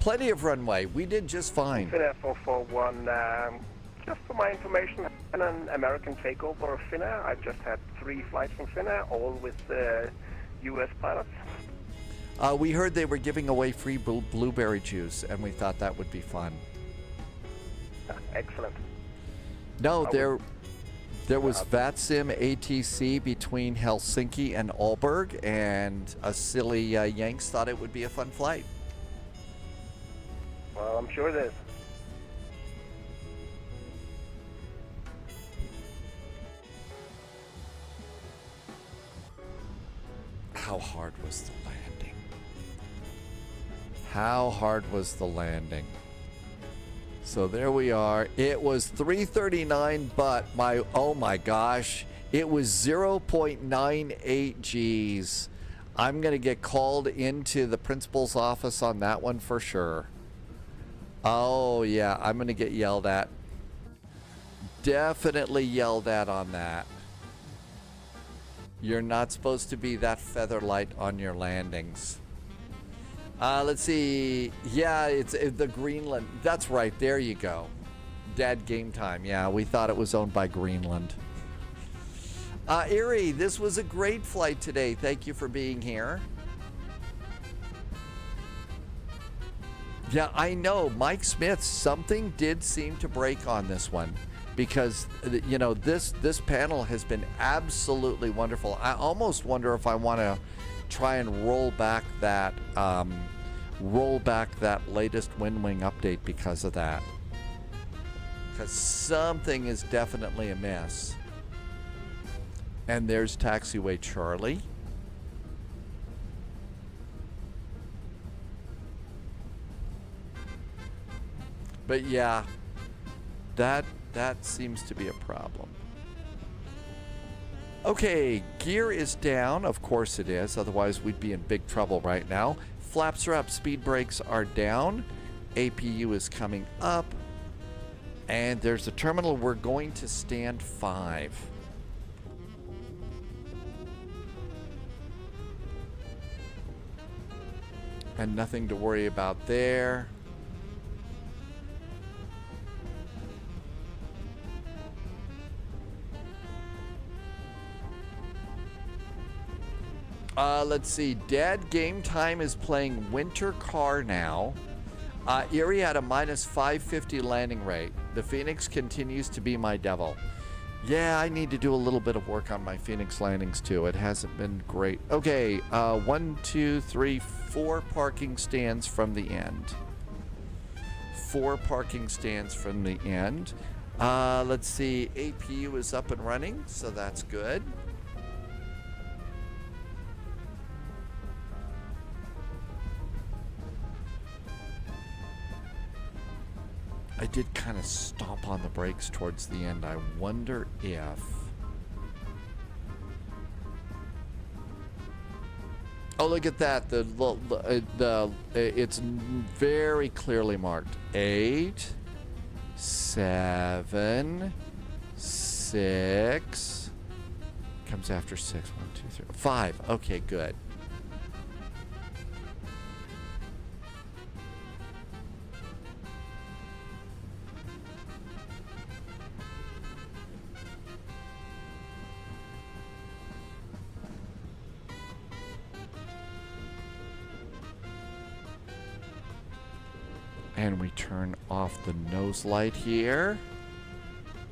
Plenty of runway. We did just fine. Finnair 441, just for my information, and an American takeover of Finnair. I've just had 3 flights from Finnair, all with U.S. pilots. We heard they were giving away free blueberry juice, and we thought that would be fun. Excellent. No, there was VATSIM ATC between Helsinki and Aalborg, and a silly Yanks thought it would be a fun flight. Well, I'm sure it is. How hard was the landing? How hard was the landing? So there we are. It was 339, but oh my gosh, it was 0.98 Gs. I'm going to get called into the principal's office on that one for sure. Oh yeah, I'm going to get yelled at. Definitely yelled at on that. You're not supposed to be that feather light on your landings. Let's see. Yeah, it's the Greenland. That's right. There you go. Dad Game Time. Yeah, we thought it was owned by Greenland. Erie, this was a great flight today. Thank you for being here. Yeah, I know. Mike Smith, something did seem to break on this one because, you know, this panel has been absolutely wonderful. I almost wonder if I want to try and roll back that latest WinWing update because of that. Because something is definitely amiss. And there's Taxiway Charlie. But yeah, that seems to be a problem. Okay, gear is down. Of course it is. Otherwise, we'd be in big trouble right now. Flaps are up. Speed brakes are down. APU is coming up. And there's the terminal. We're going to stand 5. And nothing to worry about there. Let's see. Dad Game Time is playing Winter Car now. Erie had a minus 550 landing rate. The Phoenix continues to be my devil. Yeah, I need to do a little bit of work on my Phoenix landings too. It hasn't been great. Okay, 1, 2, 3, 4 parking stands from the end. 4 parking stands from the end. Let's see. APU is up and running, so that's good. I did kind of stomp on the brakes towards the end. I wonder if... Oh, look at that. It's very clearly marked. 8, 7, 6. Comes after 6. 1, 2, 3, 5. Okay, good. And we turn off the nose light here.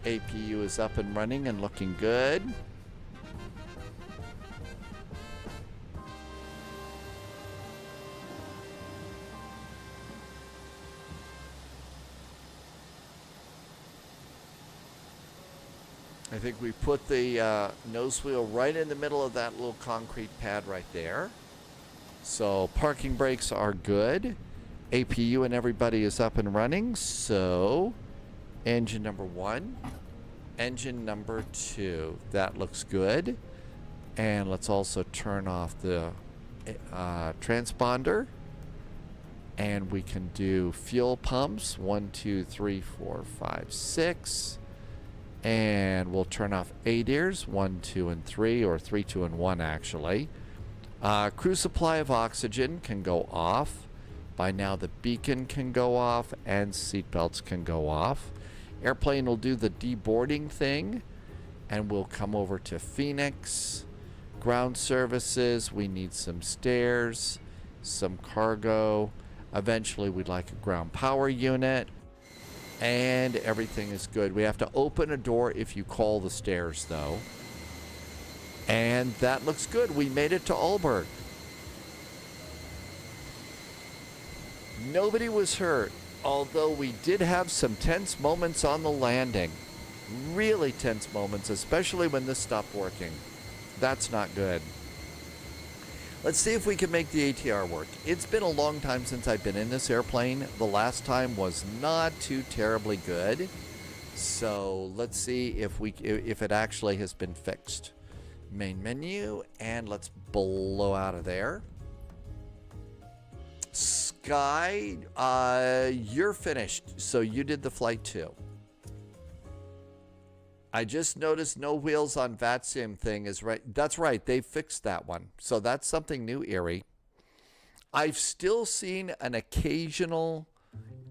APU is up and running and looking good. I think we put the nose wheel right in the middle of that little concrete pad right there. So parking brakes are good. APU and everybody is up and running. So engine number 1, engine number 2. That looks good. And let's also turn off the transponder. And we can do fuel pumps. 1, 2, 3, 4, 5, 6. And we'll turn off ADIRs. 1, 2, and 3, or 3, 2, and 1 actually. Crew supply of oxygen can go off. By now the beacon can go off and seatbelts can go off. Airplane will do the deboarding thing and we'll come over to Phoenix. Ground services, we need some stairs, some cargo. Eventually we'd like a ground power unit and everything is good. We have to open a door if you call the stairs though. And that looks good. We made it to Aalborg. Nobody was hurt, although we did have some tense moments on the landing. Really tense moments, especially when this stopped working. That's not good. Let's see if we can make the ATR work. It's been a long time since I've been in this airplane. The last time was not too terribly good. So let's see if it actually has been fixed. Main menu, and let's blow out of there. Sky, you're finished, so you did the flight 2. I just noticed no wheels on VATSIM thing is right. That's right, they fixed that one. So that's something new, Erie. I've still seen an occasional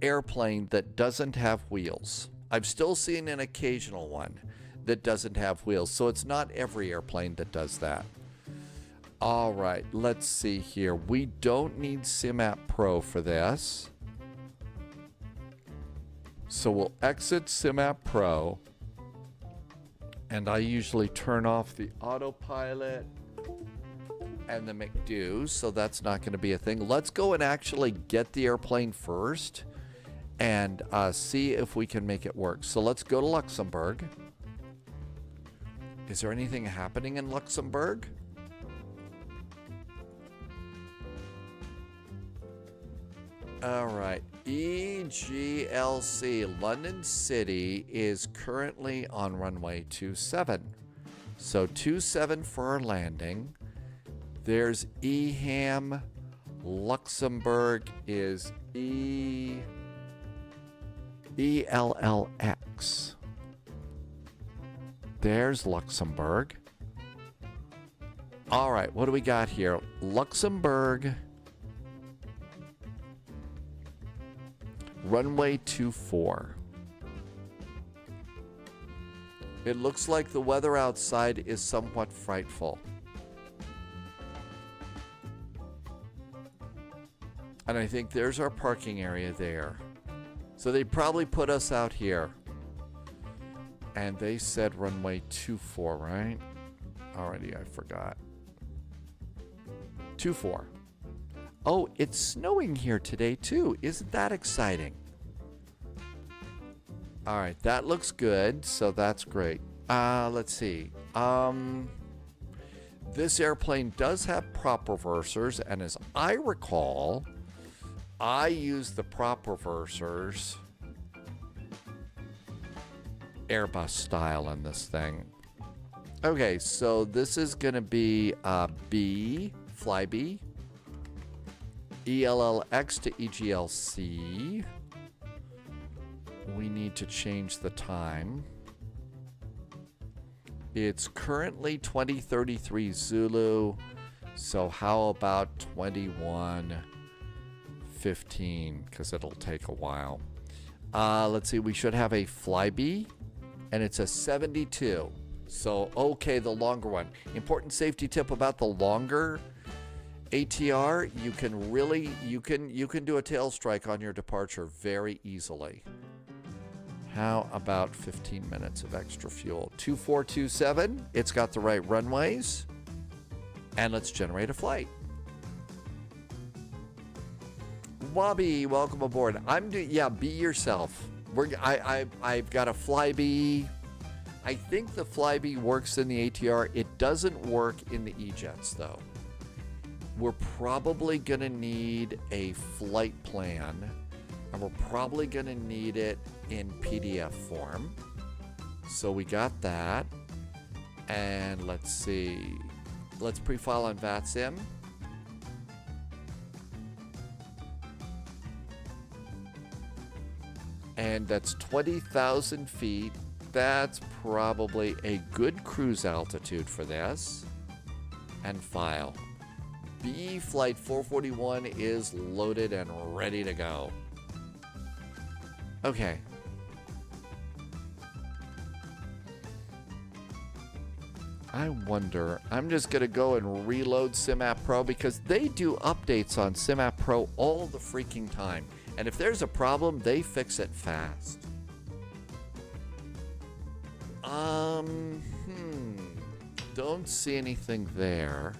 airplane that doesn't have wheels. I've still seen an occasional one that doesn't have wheels, so it's not every airplane that does that. All right, let's see here. We don't need SimApp Pro for this. So we'll exit SimApp Pro. And I usually turn off the autopilot and the McDo, so that's not going to be a thing. Let's go and actually get the airplane first and see if we can make it work. So let's go to Luxembourg. Is there anything happening in Luxembourg? All right, EGLC, London City is currently on runway 27. So 27 for our landing. There's EHAM, Luxembourg is ELLX. There's Luxembourg. All right, what do we got here? Luxembourg. Runway 24. It looks like the weather outside is somewhat frightful. And I think there's our parking area there. So they probably put us out here. And they said runway 24, right? Already, I forgot. 24. Oh, it's snowing here today too. Isn't that exciting? All right, that looks good. So that's great. Let's see. This airplane does have prop reversers, and as I recall, I use the prop reversers Airbus style in this thing. Okay, so this is going to be B, Flyby. ELLX to EGLC. We need to change the time. It's currently 2033 Zulu. So how about 2115? Because it'll take a while. Let's see. We should have a Flyby. And it's a 72. So, okay, the longer one. Important safety tip about the longer ATR, you can really, you can do a tail strike on your departure very easily. How about 15 minutes of extra fuel? 2427, it's got the right runways. And let's generate a flight. Wabi, welcome aboard. Yeah, be yourself. I've got a Flyby. I think the Flyby works in the ATR. It doesn't work in the E-Jets, though. We're probably going to need a flight plan, and we're probably going to need it in PDF form. So we got that. And let's see. Let's pre-file on VATSIM. And that's 20,000 feet. That's probably a good cruise altitude for this. And file. B Flight 441 is loaded and ready to go. Okay. I wonder, I'm just going to go and reload SimApp Pro because they do updates on SimApp Pro all the freaking time. And if there's a problem, they fix it fast. Don't see anything there.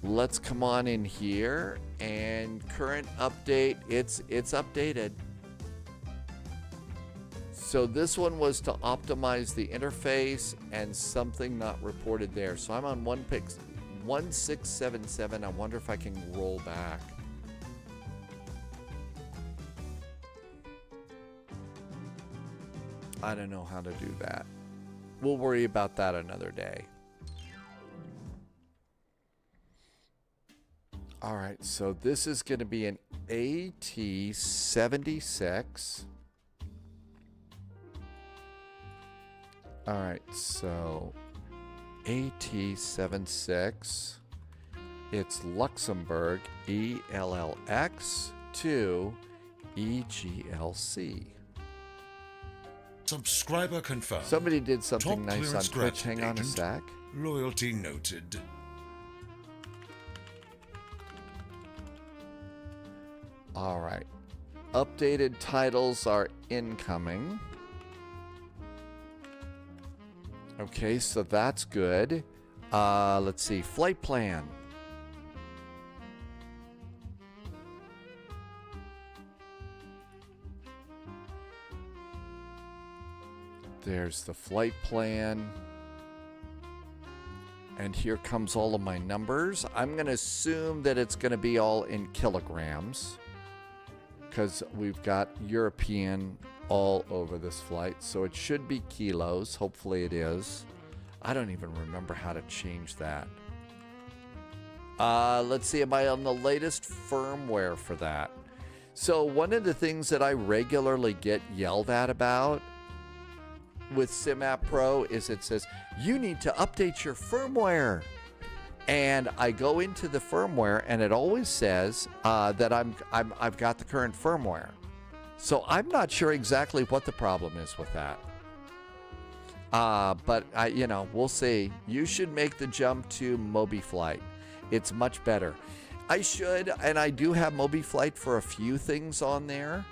Let's come on in here and current update, it's updated. So this one was to optimize the interface and something not reported there. So I'm on 1677. I wonder if I can roll back. I don't know how to do that. We'll worry about that another day. All right, so this is going to be an AT-76. All right, so AT-76. It's Luxembourg, ELLX to EGLC. Subscriber confirmed. Somebody did something Top nice on clearance Twitch. granted, Hang on a agent. sec. Loyalty noted. All right. Updated titles are incoming. Okay, so that's good. Let's see. Flight plan. There's the flight plan. And here comes all of my numbers. I'm going to assume that it's going to be all in kilograms, because we've got European all over this flight. So it should be kilos. Hopefully it is. I don't even remember how to change that. Let's see, am I on the latest firmware for that? So one of the things that I regularly get yelled at about with SimApp Pro is it says, you need to update your firmware. And I go into the firmware and it always says that I've got the current firmware. So I'm not sure exactly what the problem is with that. But we'll see. You should make the jump to MobiFlight. It's much better. I should, and I do have MobiFlight for a few things on there.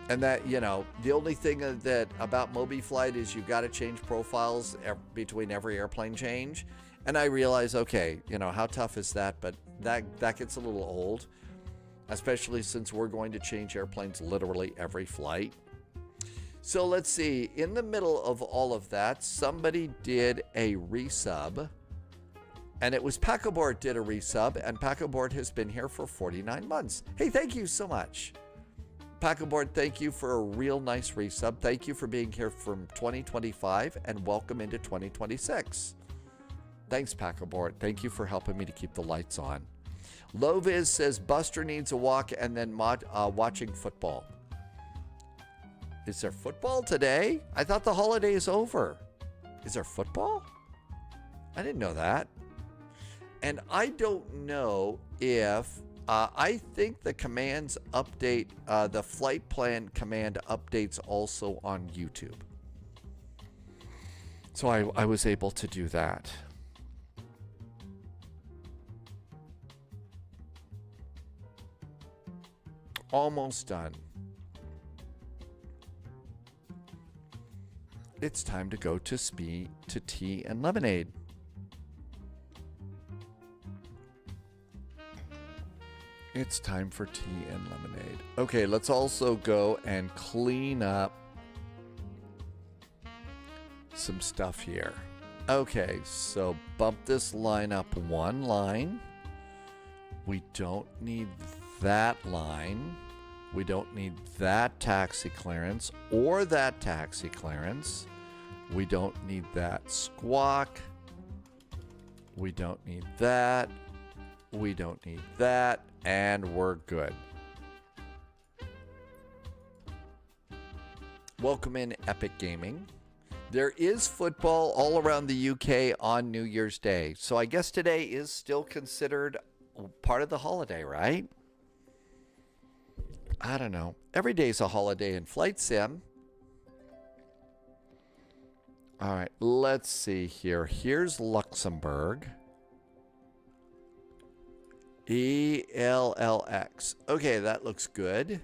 And that, the only thing that about MobiFlight is you've got to change profiles between every airplane change. And I realize, okay, how tough is that? But that gets a little old, especially since we're going to change airplanes literally every flight. So let's see. In the middle of all of that, somebody did a resub. And it was Packboard did a resub. And Packboard has been here for 49 months. Hey, thank you so much. Packboard, thank you for a real nice resub. Thank you for being here from 2025 and welcome into 2026. Thanks, Packboard. Thank you for helping me to keep the lights on. Loviz says Buster needs a walk and then watching football. Is there football today? I thought the holiday is over. Is there football? I didn't know that. And I don't know if I think the commands update, the flight plan command updates also on YouTube. So I was able to do that. Almost done. It's time to go to tea and lemonade. It's time for tea and lemonade. Okay, let's also go and clean up some stuff here. Okay, so bump this line up one line. We don't need that line. We don't need that taxi clearance or that taxi clearance. We don't need that squawk. We don't need that. We don't need that. And we're good. Welcome in, Epic Gaming. There is football all around the UK on New Year's Day. So I guess today is still considered part of the holiday, right? I don't know. Every day's a holiday in Flight Sim. All right, let's see here. Here's Luxembourg. ELLX. Okay, that looks good.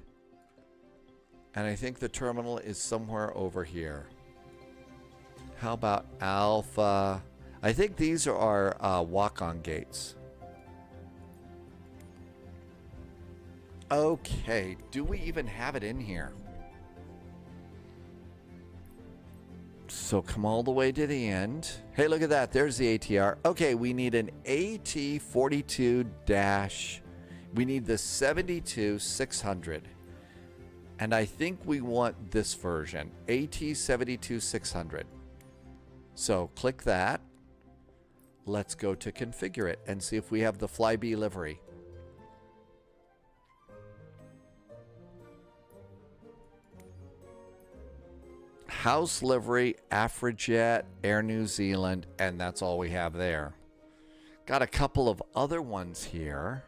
And I think the terminal is somewhere over here. How about Alpha? I think these are our walk-on gates. Okay, do we even have it in here? So come all the way to the end. Hey, look at that. There's the ATR. Okay, we need an AT42-. We need the 72-600. And I think we want this version, AT72-600. So click that. Let's go to configure it and see if we have the Flybe livery. House livery, Afrajet, Air New Zealand, and that's all we have there. Got a couple of other ones here.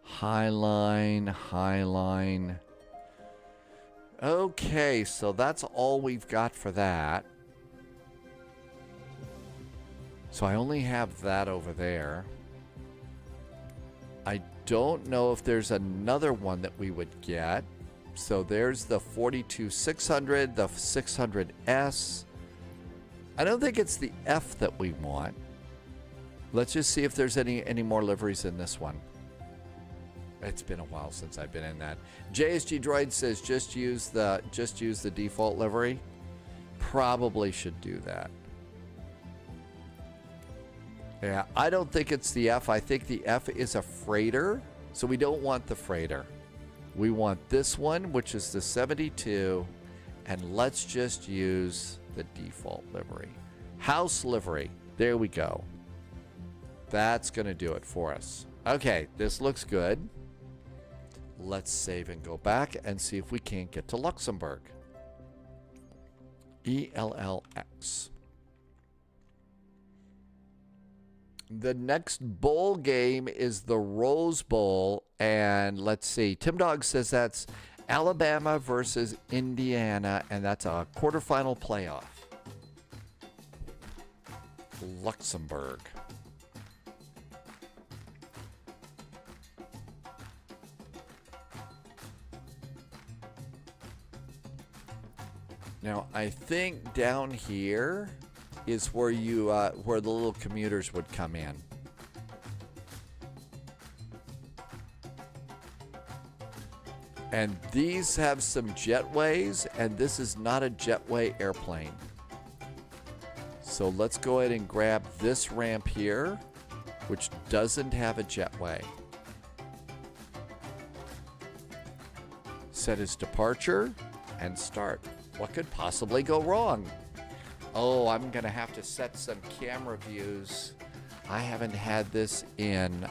Highline, Okay, so that's all we've got for that. So I only have that over there. I don't know if there's another one that we would get. So there's the 42600, the 600S. I don't think it's the F that we want. Let's just see if there's any more liveries in this one. It's been a while since I've been in that. JSG Droid says just use the default livery. Probably should do that. Yeah, I don't think it's the F. I think the F is a freighter, so we don't want the freighter. We want this one, which is the 72, and let's just use the default livery. House livery. There we go. That's going to do it for us. Okay, this looks good. Let's save and go back and see if we can't get to Luxembourg. ELLX. The next bowl game is the Rose Bowl, and let's see. Tim Dog says that's Alabama versus Indiana, and that's a quarterfinal playoff. Luxembourg. Now, I think down here is where you where the little commuters would come in. And these have some jetways, and this is not a jetway airplane. So let's go ahead and grab this ramp here, which doesn't have a jetway. Set his departure and start. What could possibly go wrong? Oh, I'm gonna have to set some camera views. I haven't had this in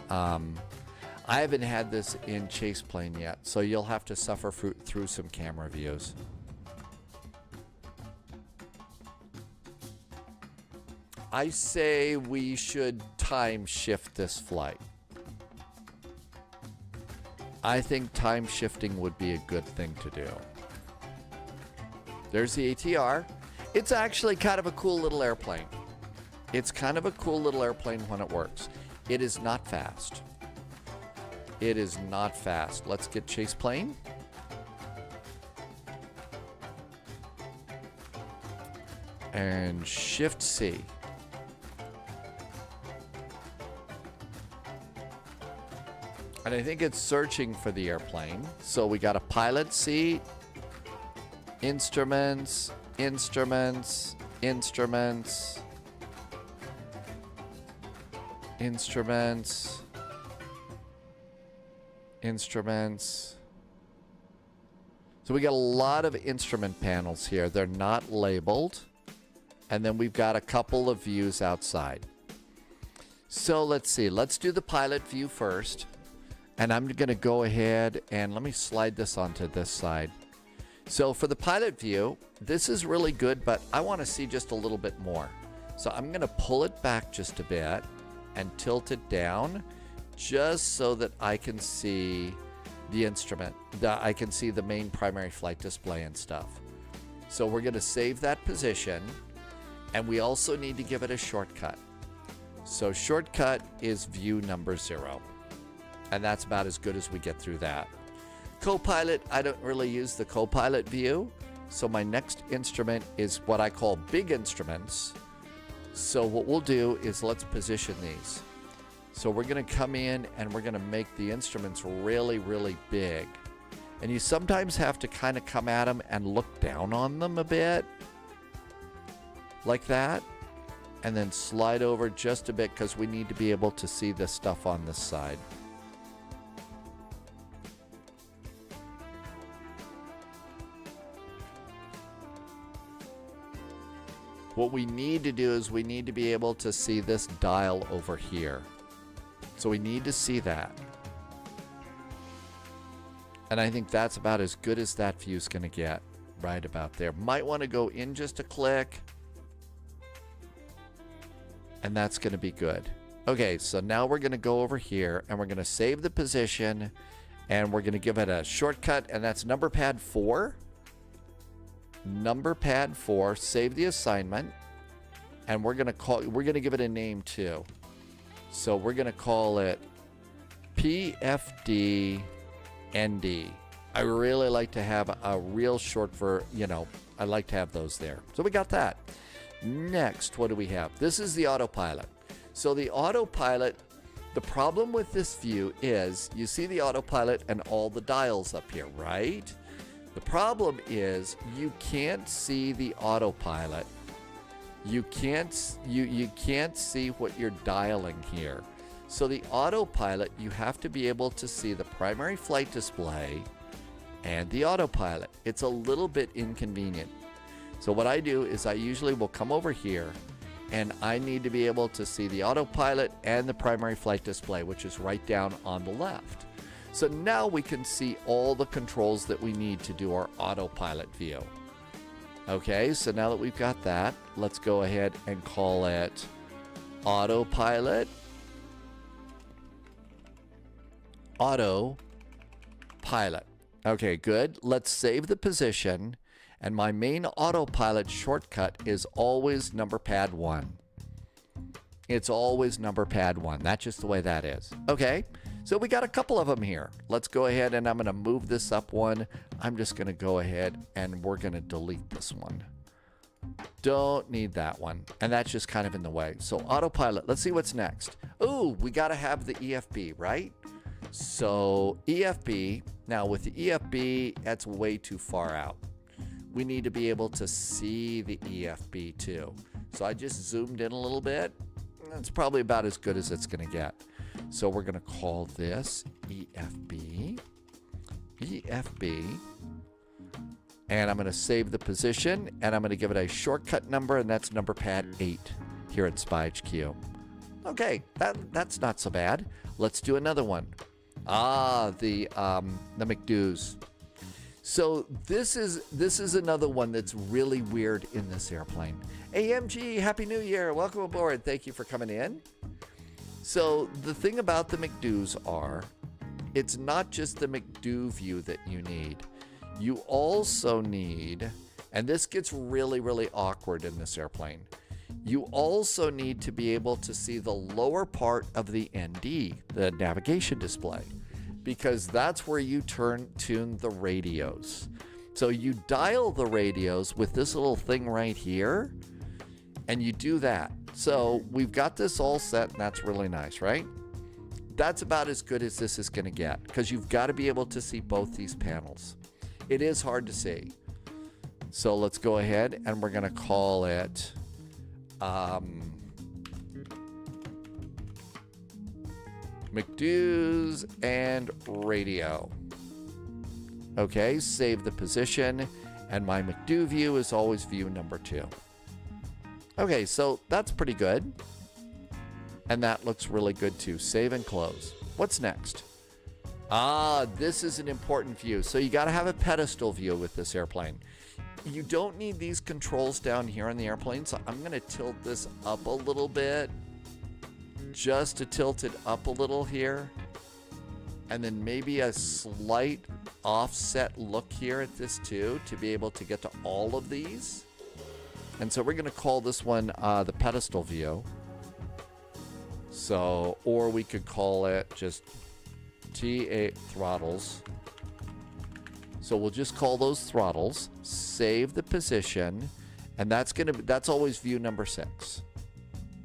Chase Plane yet, so you'll have to suffer through some camera views. I say we should time shift this flight. I think time shifting would be a good thing to do. There's the ATR. It's actually kind of a cool little airplane. It's kind of a cool little airplane when it works. It is not fast. It is not fast. Let's get Chase Plane. And Shift C. And I think it's searching for the airplane. So we got a pilot seat, instruments, instruments, instruments, instruments, instruments. So we got a lot of instrument panels here. They're not labeled. And then we've got a couple of views outside. So let's see. Let's do the pilot view first. And I'm going to go ahead and let me slide this onto this side. So for the pilot view, this is really good, but I want to see just a little bit more. So I'm going to pull it back just a bit and tilt it down just so that I can see the instrument, I can see the main primary flight display and stuff. So we're going to save that position, and we also need to give it a shortcut. So shortcut is view number 0. And that's about as good as we get through that. Copilot, I don't really use the Copilot view. So my next instrument is what I call big instruments. So what we'll do is let's position these. So we're going to come in and we're going to make the instruments really, really big. And you sometimes have to kind of come at them and look down on them a bit. Like that. And then slide over just a bit because we need to be able to see the stuff on this side. What we need to do is we need to be able to see this dial over here. So we need to see that. And I think that's about as good as that view is going to get. Right about there. Might want to go in just a click. And that's going to be good. Okay, so now we're going to go over here and we're going to save the position. And we're going to give it a shortcut. And that's number pad 4. number pad 4, save the assignment, and we're gonna give it a name too. So we're gonna call it PFD ND. I really like to have a real short for, I like to have those there. So we got that. Next, what do we have? This is the autopilot. So the autopilot, the problem with this view is you see the autopilot and all the dials up here, right? The problem is you can't see the autopilot. You can't see what you're dialing here. So the autopilot, you have to be able to see the primary flight display and the autopilot. It's a little bit inconvenient. So what I do is I usually will come over here and I need to be able to see the autopilot and the primary flight display, which is right down on the left. So now we can see all the controls that we need to do our autopilot view. Okay, so now that we've got that, let's go ahead and call it autopilot. Autopilot. Okay, good. Let's save the position. And my main autopilot shortcut is always number pad 1. It's always number pad 1. That's just the way that is. Okay, so we got a couple of them here. Let's go ahead and I'm going to move this up one. I'm just going to go ahead and we're going to delete this one. Don't need that one. And that's just kind of in the way. So autopilot, let's see what's next. Oh, we got to have the EFB, right? So EFB, now with the EFB, that's way too far out. We need to be able to see the EFB too. So I just zoomed in a little bit. That's probably about as good as it's going to get. So we're going to call this EFB. EFB. And I'm going to save the position and I'm going to give it a shortcut number, and that's number pad 8 here at Spy HQ. Okay, that's not so bad. Let's do another one. The McDo's. So this is another one that's really weird in this airplane. AMG, Happy New Year. Welcome aboard. Thank you for coming in. So the thing about the McDo's are, it's not just the McDo view that you need. You also need, and this gets really, really awkward in this airplane, you also need to be able to see the lower part of the ND, the navigation display, because that's where you tune the radios. So you dial the radios with this little thing right here, and you do that. So we've got this all set, and that's really nice, right? That's about as good as this is going to get, because you've got to be able to see both these panels. It is hard to see. So let's go ahead, and we're going to call it McDo's and radio. Okay, save the position, and my McDo view is always view number 2. Okay, so that's pretty good. And that looks really good too. Save and close. What's next? This is an important view. So you got to have a pedestal view with this airplane. You don't need these controls down here on the airplane, so I'm going to tilt this up a little bit. Just to tilt it up a little here. And then maybe a slight offset look here at this too, to be able to get to all of these. And so we're going to call this one the pedestal view. So, or we could call it just T8 throttles. So we'll just call those throttles, save the position, and that's always view number 6.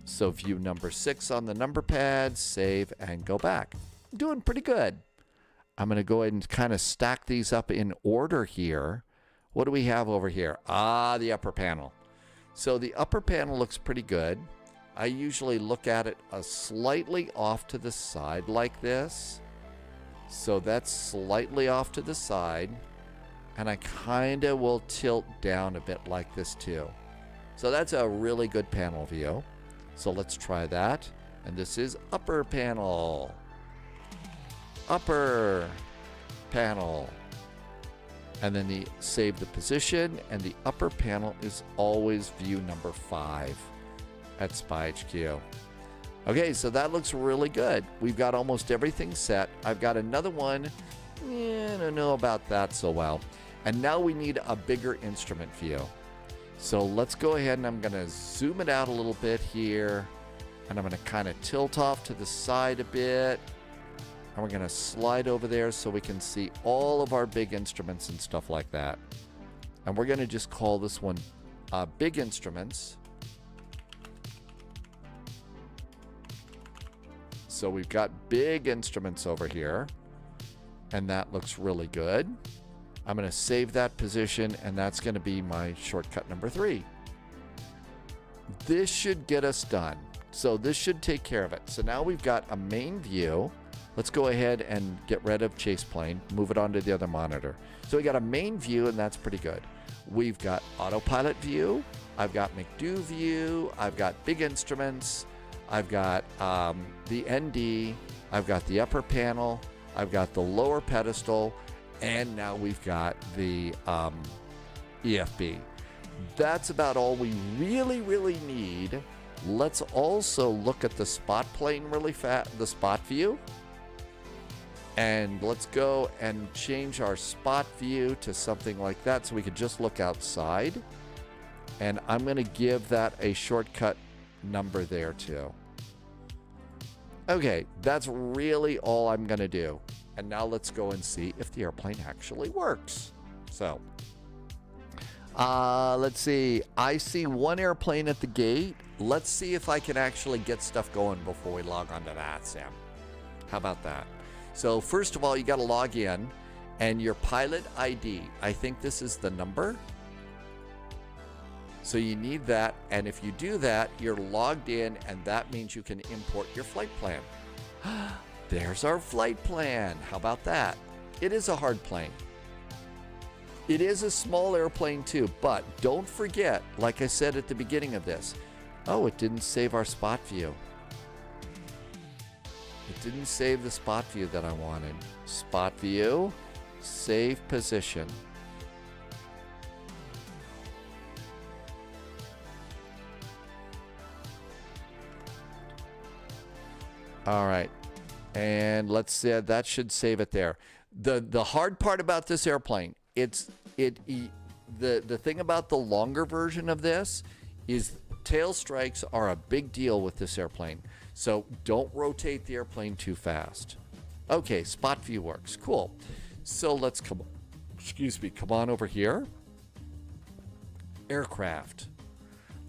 So view number 6 on the number pad, save and go back. Doing pretty good. I'm going to go ahead and kind of stack these up in order here. What do we have over here? The upper panel. So the upper panel looks pretty good. I usually look at it slightly off to the side like this. So that's slightly off to the side. And I kind of will tilt down a bit like this too. So that's a really good panel view. So let's try that. And this is upper panel. Upper panel. And then save the position, and the upper panel is always view number 5 at Spy HQ. Okay, so that looks really good. We've got almost everything set. I've got another one. I don't know about that so well. And now we need a bigger instrument view. So let's go ahead and I'm going to zoom it out a little bit here. And I'm going to kind of tilt off to the side a bit. And we're going to slide over there so we can see all of our big instruments and stuff like that. And we're going to just call this one Big Instruments. So we've got big instruments over here. And that looks really good. I'm going to save that position, and that's going to be my shortcut number 3. This should get us done. So this should take care of it. So now we've got a main view. Let's go ahead and get rid of chase plane, move it onto the other monitor. So we got a main view, and that's pretty good. We've got autopilot view. I've got McDo view. I've got big instruments. I've got the ND. I've got the upper panel. I've got the lower pedestal. And now we've got the EFB. That's about all we really need. Let's also look at the spot plane really fast, the spot view. And let's go and change our spot view to something like that so we can just look outside. And I'm going to give that a shortcut number there too. Okay, that's really all I'm going to do. And now let's go and see if the airplane actually works. So, let's see. I see one airplane at the gate. Let's see if I can actually get stuff going before we log on to VATSIM. How about that? So first of all, you got to log in and your pilot ID. I think this is the number. So you need that. And if you do that, you're logged in, and that means you can import your flight plan. There's our flight plan. How about that? It is a hard plane. It is a small airplane too, but don't forget, like I said at the beginning of this, oh, it didn't save our spot view. It didn't save the spot view that I wanted. Spot view, save position. All right. And let's say that should save it there. The hard part about this airplane, the thing about the longer version of this is tail strikes are a big deal with this airplane. So don't rotate the airplane too fast. Okay, spot view works. Cool. So let's come on over here. Aircraft.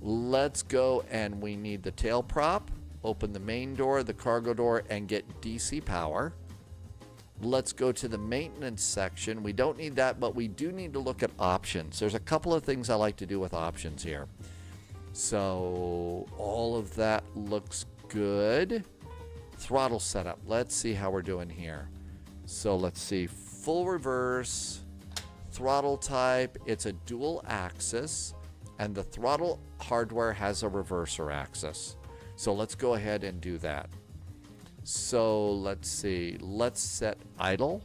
Let's go, and we need the tail prop. Open the main door, the cargo door, and get DC power. Let's go to the maintenance section. We don't need that, but we do need to look at options. There's a couple of things I like to do with options here. So all of that looks good. Throttle setup. Let's see how we're doing here. So let's see. Full reverse. Throttle type. It's a dual axis. And the throttle hardware has a reverser axis. So let's go ahead and do that. So let's see. Let's set idle.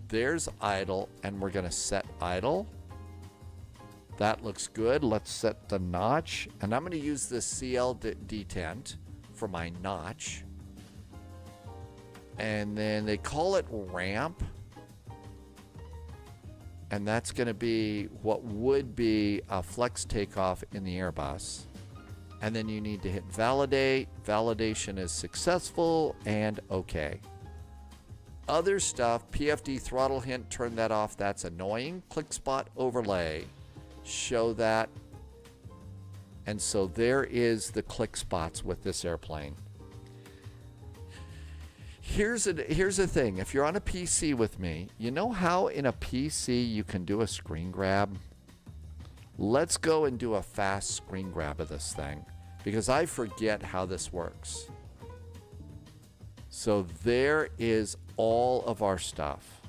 There's idle, and we're going to set idle. That looks good. Let's set the notch. And I'm going to use the CL detent for my notch. And then they call it ramp. And that's going to be what would be a flex takeoff in the Airbus. And then you need to hit validate. Validation is successful and okay. Other stuff, PFD throttle hint, turn that off. That's annoying. Click spot overlay. Show that. And so there is the click spots with this airplane. Here's the thing. If you're on a PC with me, you know how in a PC you can do a screen grab? Let's go and do a fast screen grab of this thing, because I forget how this works. So there is all of our stuff.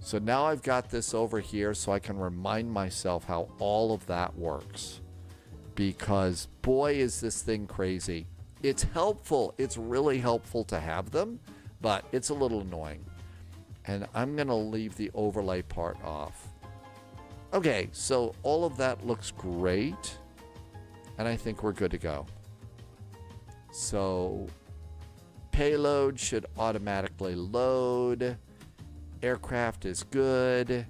So now I've got this over here so I can remind myself how all of that works. Because boy, is this thing crazy. It's helpful. It's really helpful to have them, but it's a little annoying. And I'm going to leave the overlay part off. Okay, so all of that looks great. And I think we're good to go. So payload should automatically load. Aircraft is good.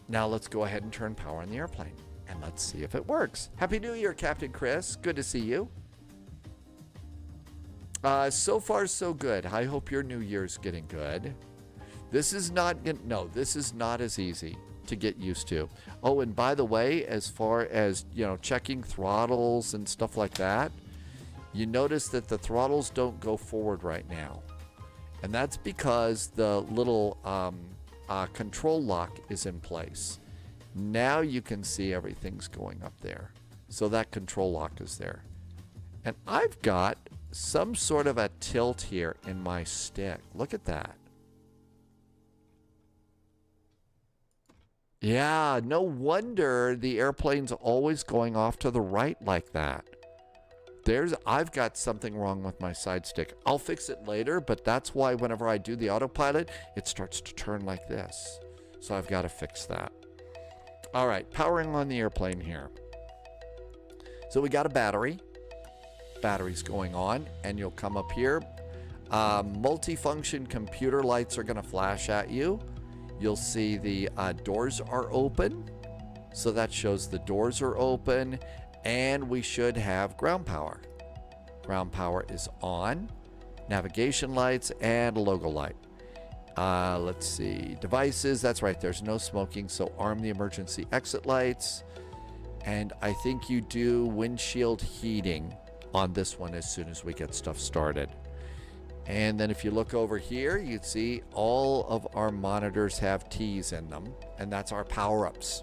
Now let's go ahead and turn power on the airplane. And let's see if it works. Happy New Year, Captain Chris. Good to see you. So far, so good. I hope your New Year's getting good. This is not as easy to get used to. Oh, and by the way, as far as, checking throttles and stuff like that, you notice that the throttles don't go forward right now. And that's because the little control lock is in place. Now you can see everything's going up there. So that control lock is there. And I've got some sort of a tilt here in my stick. Look at that. Yeah, no wonder the airplane's always going off to the right like that. I've got something wrong with my side stick. I'll fix it later, but that's why whenever I do the autopilot, it starts to turn like this. So I've got to fix that. All right, powering on the airplane here. So we got a battery. Battery's going on, and you'll come up here. Multifunction computer lights are going to flash at you. You'll see the doors are open. So that shows the doors are open. And we should have ground power. Ground power is on. Navigation lights and logo light. Let's see. Devices, that's right. There's no smoking, so arm the emergency exit lights. And I think you do windshield heating on this one as soon as we get stuff started. And then if you look over here, you'd see all of our monitors have T's in them. And that's our power-ups.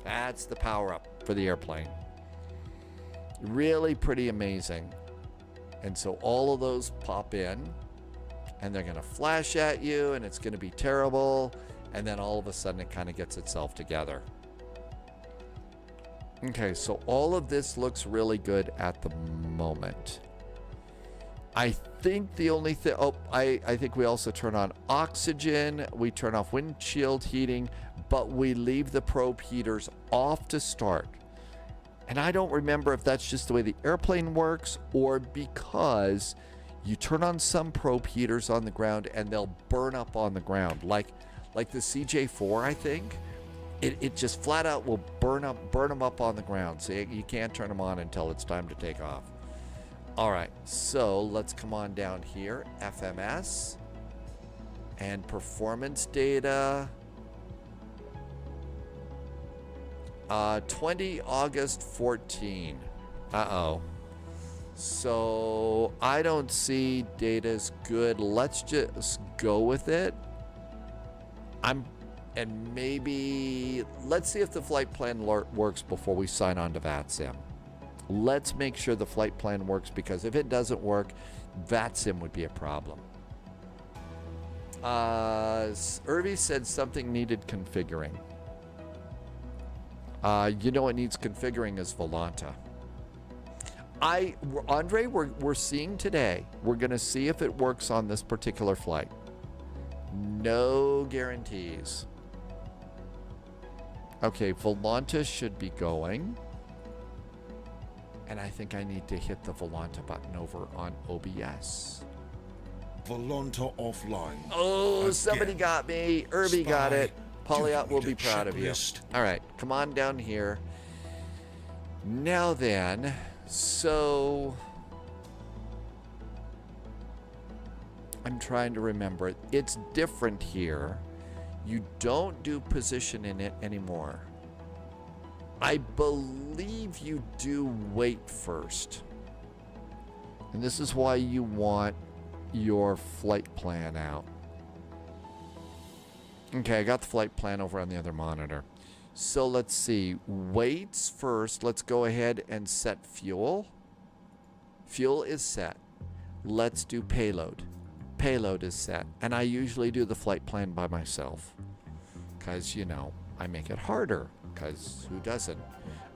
That's the power-up for the airplane. Really pretty amazing. And so all of those pop in. And they're going to flash at you. And it's going to be terrible. And then all of a sudden it kind of gets itself together. Okay, so all of this looks really good at the moment. I think the only thing... Oh, I think we also turn on oxygen. We turn off windshield heating. But we leave the probe heaters off to start. And I don't remember if that's just the way the airplane works or because you turn on some probe heaters on the ground and they'll burn up on the ground. Like the CJ4, I think. It just flat out will burn them up on the ground. So you can't turn them on until it's time to take off. All right, so let's come on down here. FMS and performance data. 20 August 14. Uh-oh. So I don't see data's good. Let's just go with it. And maybe let's see if the flight plan works before we sign on to VATSIM. Let's make sure the flight plan works, because if it doesn't work, VATSIM would be a problem. Irvi said something needed configuring. You know what needs configuring is Volanta. Andre, we're seeing today. We're going to see if it works on this particular flight. No guarantees. Okay, Volanta should be going. And I think I need to hit the Volanta button over on OBS. Volanta offline. Oh, again. Somebody got me. Irby got it. Polyot will be proud of you. Checklist. All right, come on down here. Now then, so I'm trying to remember it. It's different here. You don't do position in it anymore. I believe you do wait first. And this is why you want your flight plan out. Okay, I got the flight plan over on the other monitor. So let's see. Waits first. Let's go ahead and set fuel. Fuel is set. Let's do payload. Payload is set. And I usually do the flight plan by myself. Because, you know, I make it harder. Because who doesn't?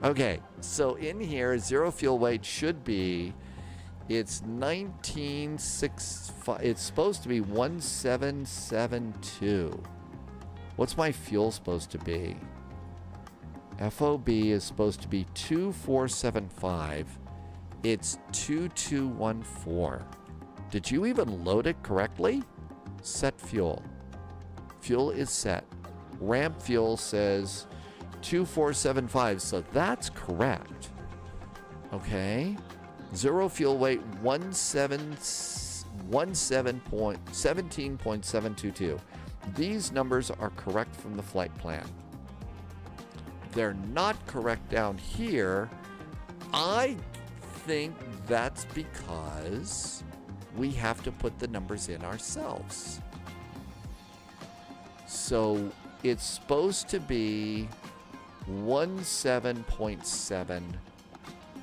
Okay, so in here, zero fuel weight should be... It's 1965. It's supposed to be 1772. What's my fuel supposed to be? FOB is supposed to be 2475. It's 2214. Did you even load it correctly? Set fuel. Fuel is set. Ramp fuel says 2475, so that's correct. Okay. Zero fuel weight 17.722. These numbers are correct from the flight plan. They're not correct down here. I think that's because we have to put the numbers in ourselves. So it's supposed to be 17.7,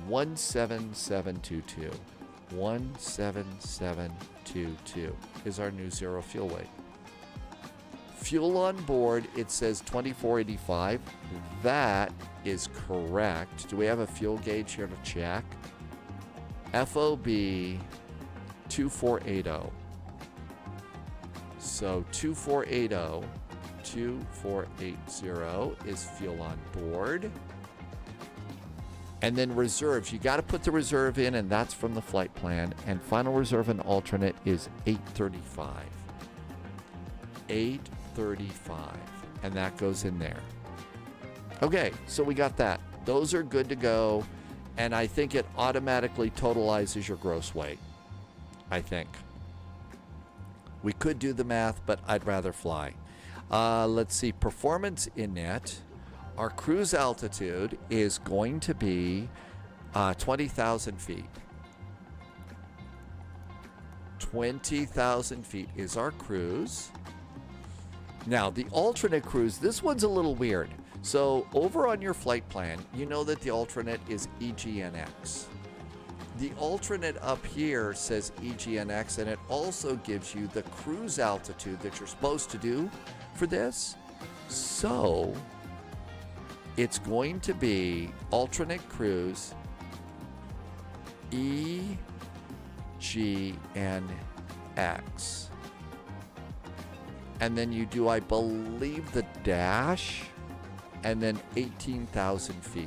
17722. 17722 is our new zero fuel weight. Fuel on board, it says 2485. That is correct. Do we have a fuel gauge here to check? FOB 2480. So 2480 is fuel on board. And then reserves, you got to put the reserve in, and that's from the flight plan. And final reserve and alternate is 835. 835, and that goes in there. Okay, so we got that. Those are good to go, and I think it automatically totalizes your gross weight. I think. We could do the math, but I'd rather fly. Let's see, performance in net. Our cruise altitude is going to be 20,000 feet. 20,000 feet is our cruise. Now, the alternate cruise, this one's a little weird. So, over on your flight plan, you know that the alternate is EGNX. The alternate up here says EGNX, and it also gives you the cruise altitude that you're supposed to do for this. So, it's going to be alternate cruise EGNX. And then you do, I believe, the dash, and then 18,000 feet.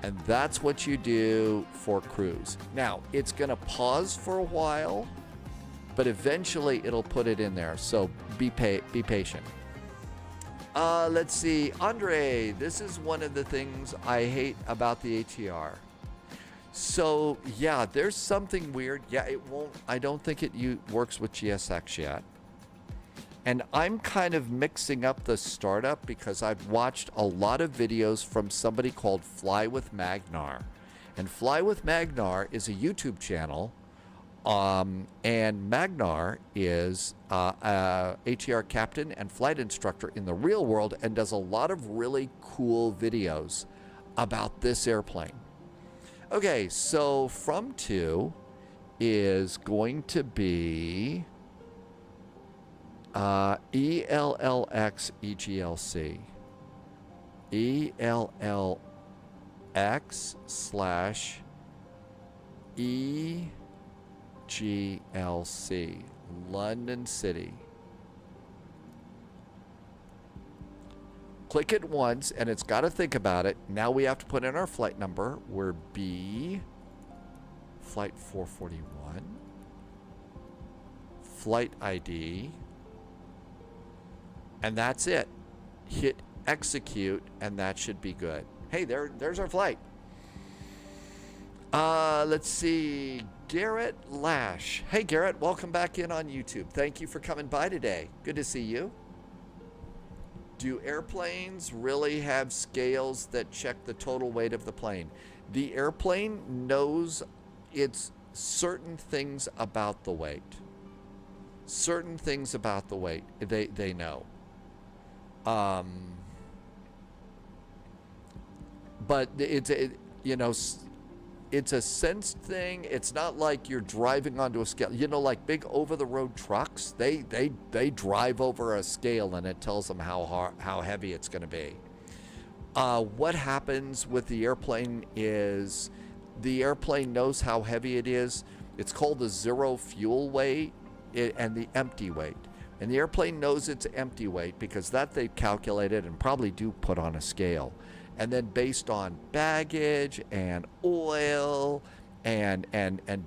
And that's what you do for cruise. Now, it's going to pause for a while, but eventually it'll put it in there. So be patient. Let's see. Andre, this is one of the things I hate about the ATR. So, yeah, there's something weird. Yeah, it won't. I don't think it works with GSX yet. And I'm kind of mixing up the startup because I've watched a lot of videos from somebody called Fly with Magnar. And Fly with Magnar is a YouTube channel. And Magnar is a ATR captain and flight instructor in the real world and does a lot of really cool videos about this airplane. Okay, so from 2 is going to be ELLX EGLC. ELLX slash EGLC, London City. Click it once, and it's got to think about it. Now we have to put in our flight number. We're B, flight 441, flight ID, and that's it. Hit execute, and that should be good. Hey, there's our flight. Let's see. Garrett Lash. Hey, Garrett, welcome back in on YouTube. Thank you for coming by today. Good to see you. Do airplanes really have scales that check the total weight of the plane? The airplane knows it's certain things about the weight. Certain things about the weight they know. But it's a sensed thing. It's not like you're driving onto a scale. You know, like big over-the-road trucks, they drive over a scale and it tells them how heavy it's going to be. What happens with the airplane is the airplane knows how heavy it is. It's called the zero fuel weight and the empty weight. And the airplane knows its empty weight because that they've calculated and probably do put on a scale. And then based on baggage and oil and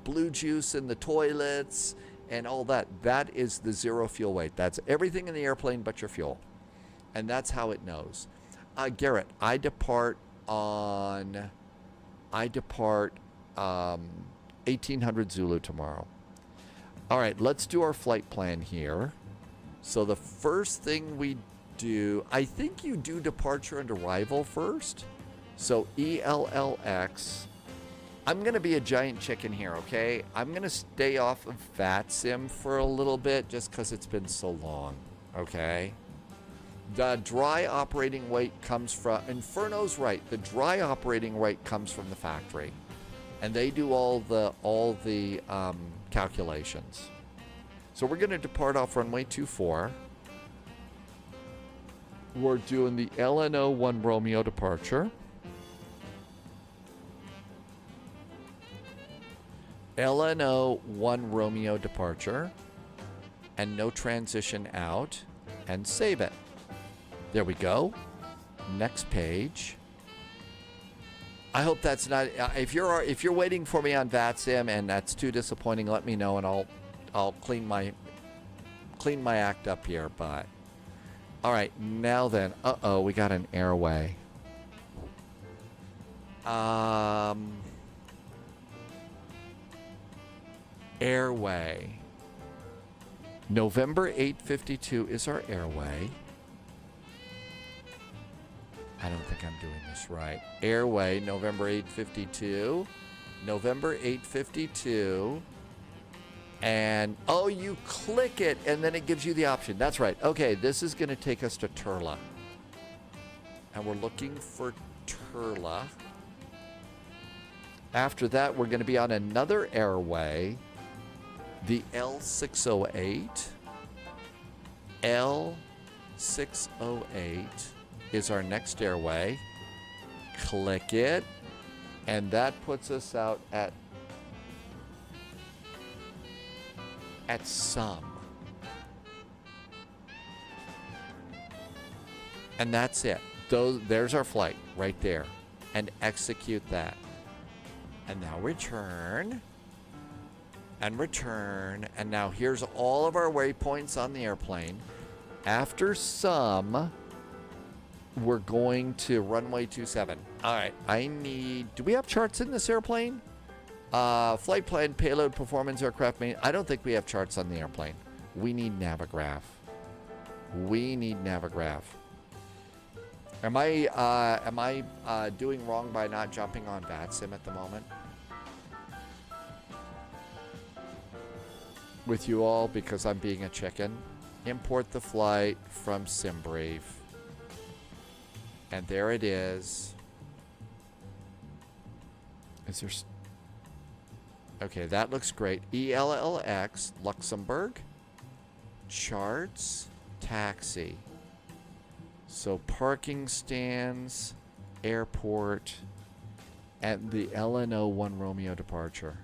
blue juice in the toilets and all that. That is the zero fuel weight. That's everything in the airplane but your fuel. And that's how it knows. Garrett, I depart 1800 Zulu tomorrow. All right, let's do our flight plan here. So the first thing we do, I think you do departure and arrival first. So ELLX. I'm going to be a giant chicken here, okay? I'm going to stay off of VATSIM for a little bit just because it's been so long, okay? The dry operating weight comes from, Inferno's right, the dry operating weight comes from the factory. And they do all the calculations. So we're going to depart off runway 24. We're doing the LNO 1 Romeo departure. LNO 1 Romeo departure. And no transition out. And save it. There we go. Next page. I hope that's not. If you're waiting for me on VATSIM and that's too disappointing, let me know and I'll clean my act up here. But all right, now then. We got an airway. Airway. November 852 is our airway. I don't think I'm doing this right. Airway, November 852. November 852. And, oh, you click it, and then it gives you the option. That's right. Okay, this is going to take us to Turla. And we're looking for Turla. After that, we're going to be on another airway. The L608. L608. Is our next airway. Click it, and that puts us out at some. And that's it. There's our flight right there. And execute that. And now return. And return. And now here's all of our waypoints on the airplane. After some, we're going to runway 27. All right, do we have charts in this airplane? Flight plan, payload, performance, aircraft main. I don't think we have charts on the airplane. We need Navigraph. Am I doing wrong by not jumping on VATSIM at the moment? With you all because I'm being a chicken. Import the flight from SimBrief. And there it is. Okay, that looks great. ELLX, Luxembourg. Charts, taxi. So parking stands, airport, and the LNO 1 Romeo departure.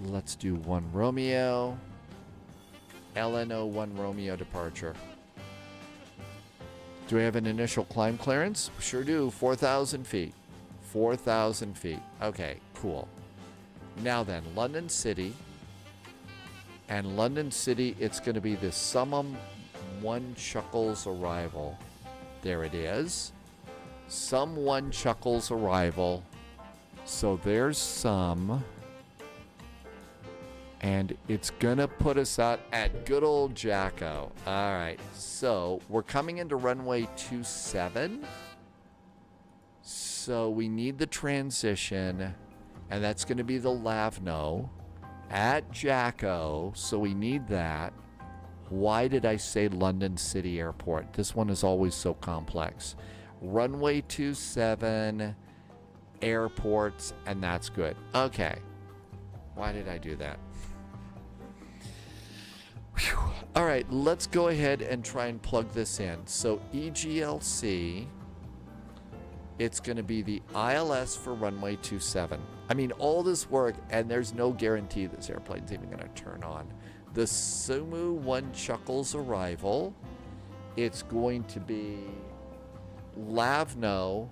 Let's do 1 Romeo. LNO 1 Romeo departure. Do we have an initial climb clearance? Sure do. 4,000 feet. 4,000 feet. Okay, cool. Now then, London City. And London City, it's going to be the Summum 1 Chuckles arrival. There it is. Some 1 Chuckles arrival. So there's some. And it's going to put us out at good old Jacko. All right. So we're coming into runway 27. So we need the transition. And that's going to be the Lavno at Jacko. So we need that. Why did I say London City Airport? This one is always so complex. Runway 27, airports, and that's good. Okay. Why did I do that? Whew. All right, let's go ahead and try and plug this in. So EGLC, it's going to be the ILS for runway 27. I mean, all this work, and there's no guarantee this airplane's even going to turn on. The Sumu 1 Chuckles arrival, it's going to be Lavno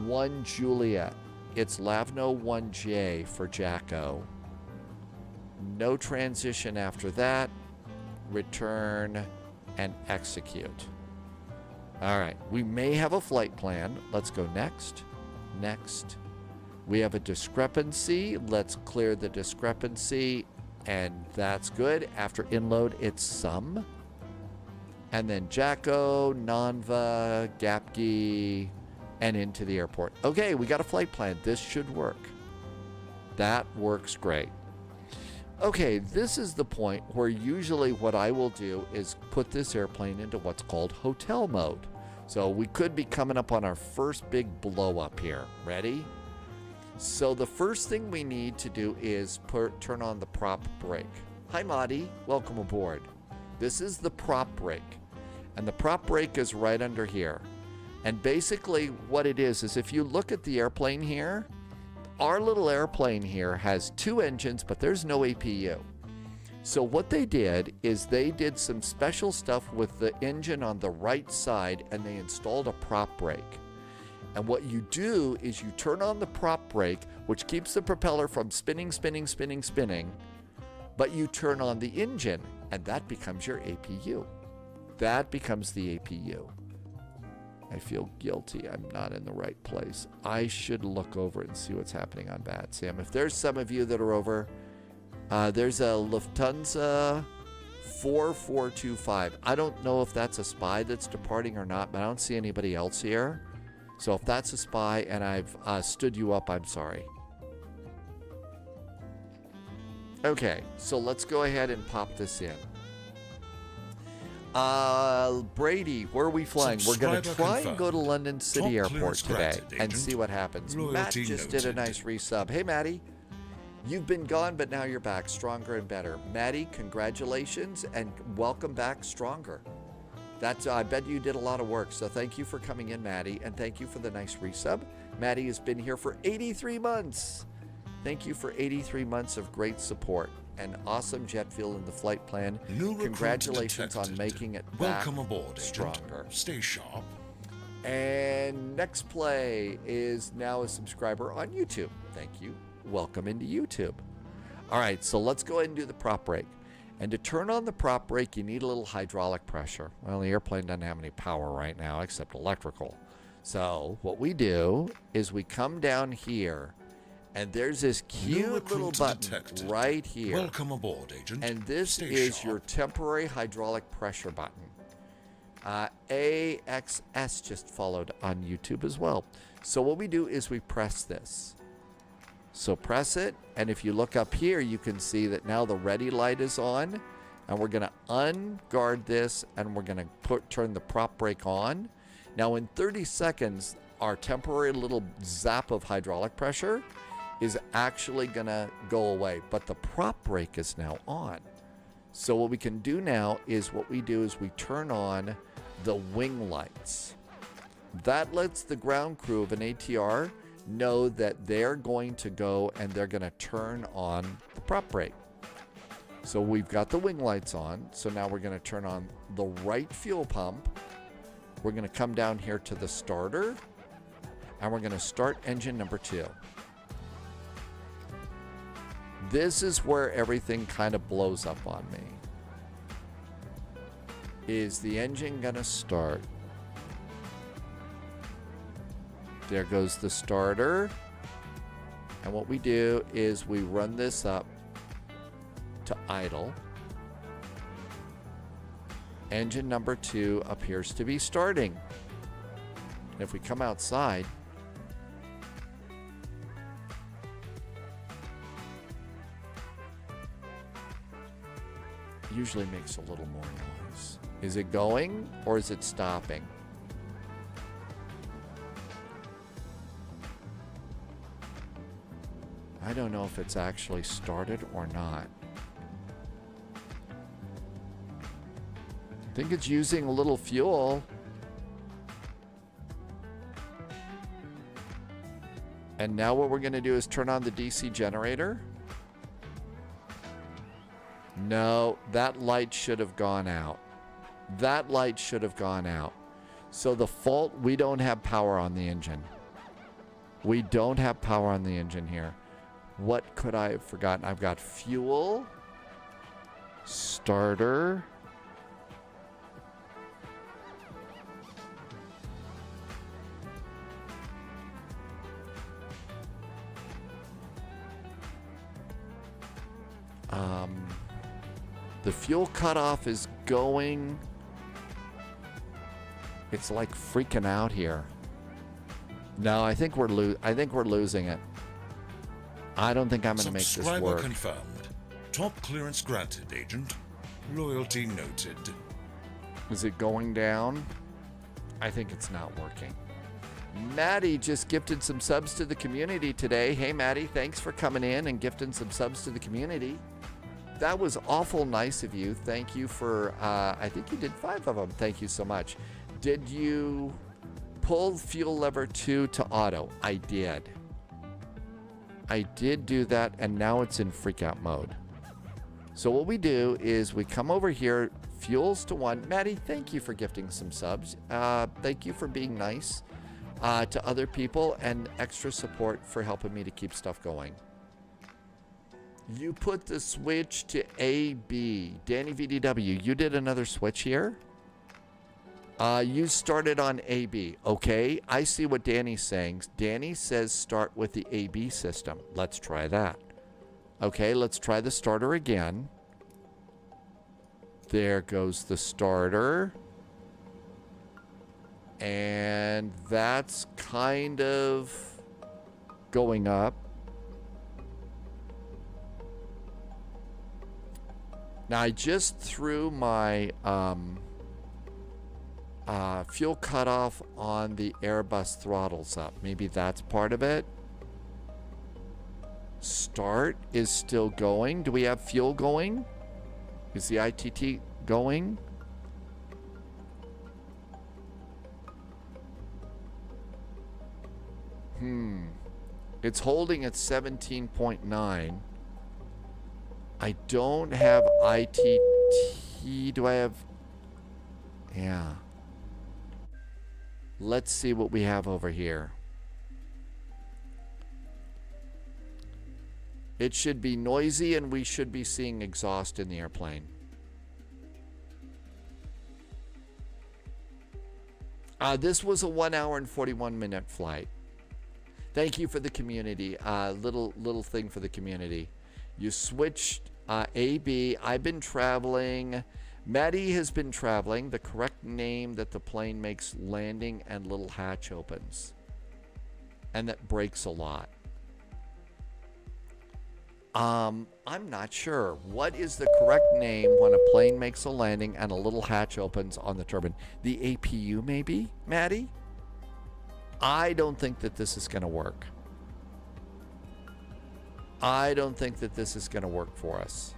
1 Juliet. It's Lavno 1J for Jacko. No transition after that. Return and execute. All right, we may have a flight plan. Let's go next. Next. We have a discrepancy. Let's clear the discrepancy, and that's good. After inload, it's sum. And then Jacko, Nanva, Gapgi, and into the airport. Okay, we got a flight plan. This should work. That works great. Okay, this is the point where usually what I will do is put this airplane into what's called hotel mode. So we could be coming up on our first big blow up here. Ready? So the first thing we need to do is turn on the prop brake. Hi, Madi. Welcome aboard. This is the prop brake. And the prop brake is right under here. And basically what it is if you look at the airplane here, our little airplane here has 2 engines, but there's no APU. So what they did is they did some special stuff with the engine on the right side, and they installed a prop brake. And what you do is you turn on the prop brake, which keeps the propeller from spinning, but you turn on the engine, and that becomes your APU. That becomes the APU. I feel guilty. I'm not in the right place. I should look over and see what's happening on VATSIM. If there's some of you that are over, there's a Lufthansa 4425. I don't know if that's a spy that's departing or not, but I don't see anybody else here. So if that's a spy and I've stood you up, I'm sorry. Okay, so let's go ahead and pop this in. Brady, where are we flying? We're going to try and go to London City Airport today and see what happens. Matt just did a nice resub. Hey, Maddie. You've been gone, but now you're back stronger and better. Maddie, congratulations and welcome back stronger. I bet you did a lot of work, so thank you for coming in, Maddie, and thank you for the nice resub. Maddie has been here for 83 months. Thank you for 83 months of great support and awesome jet fuel in the flight plan. Congratulations on making it back aboard, stronger. Stay sharp. And next play is now a subscriber on YouTube. Thank you. Welcome into YouTube. All right, so let's go ahead and do the prop brake. And to turn on the prop brake, you need a little hydraulic pressure. Well, the airplane doesn't have any power right now except electrical. So what we do is we come down here, and there's this cute little button right here. Welcome aboard, Agent. And this is your temporary hydraulic pressure button. AXS just followed on YouTube as well. So what we do is we press this. So press it, and if you look up here, you can see that now the ready light is on, and we're going to unguard this, and we're going to turn the prop brake on. Now in 30 seconds, our temporary little zap of hydraulic pressure is actually going to go away, but the prop brake is now on. So what we can do now is we turn on the wing lights. That lets the ground crew of an ATR know that they're going to go and they're going to turn on the prop brake. So we've got the wing lights on. So now we're going to turn on the right fuel pump. We're going to come down here to the starter, and we're going to start engine number 2. This is where everything kind of blows up on me. Is the engine going to start? There goes the starter. And what we do is we run this up to idle. Engine number 2 appears to be starting. And if we come outside, usually makes a little more noise. Is it going or is it stopping? I don't know if it's actually started or not. I think it's using a little fuel. And now what we're going to do is turn on the DC generator. No, that light should have gone out. That light should have gone out. So the fault, we don't have power on the engine. We don't have power on the engine here. What could I have forgotten? I've got fuel, starter, the fuel cutoff is going. It's like freaking out here. No, I think we're losing it. I don't think I'm going to make this Subscriber work. confirmed. Top clearance granted, Agent. Loyalty noted. Is it going down? I think it's not working. Maddie just gifted some subs to the community today. Hey, Maddie, thanks for coming in and gifting some subs to the community. That was awful nice of you. Thank you for, I think you did 5 of them. Thank you so much. Did you pull fuel lever 2 to auto? I did. I did do that, and now it's in freakout mode. So what we do is we come over here, fuels to 1. Maddie, thank you for gifting some subs. Thank you for being nice to other people and extra support for helping me to keep stuff going. You put the switch to AB. Danny VDW, you did another switch here? You started on AB. Okay, I see what Danny's saying. Danny says start with the AB system. Let's try that. Okay, let's try the starter again. There goes the starter. And that's kind of going up. Now, I just threw my fuel cutoff on the Airbus throttles up. Maybe that's part of it. Start is still going. Do we have fuel going? Is the ITT going? It's holding at 17.9. I don't have ITT. Do I have... Yeah. Let's see what we have over here. It should be noisy, and we should be seeing exhaust in the airplane. This was a 1 hour and 41 minute flight. Thank you for the community. Little thing for the community. You switched AB. I've been traveling. Maddie has been traveling. The correct name that the plane makes landing and little hatch opens. And that breaks a lot. I'm not sure. What is the correct name when a plane makes a landing and a little hatch opens on the turbine? The APU maybe, Maddie? I don't think that this is going to work. I don't think that this is going to work for us.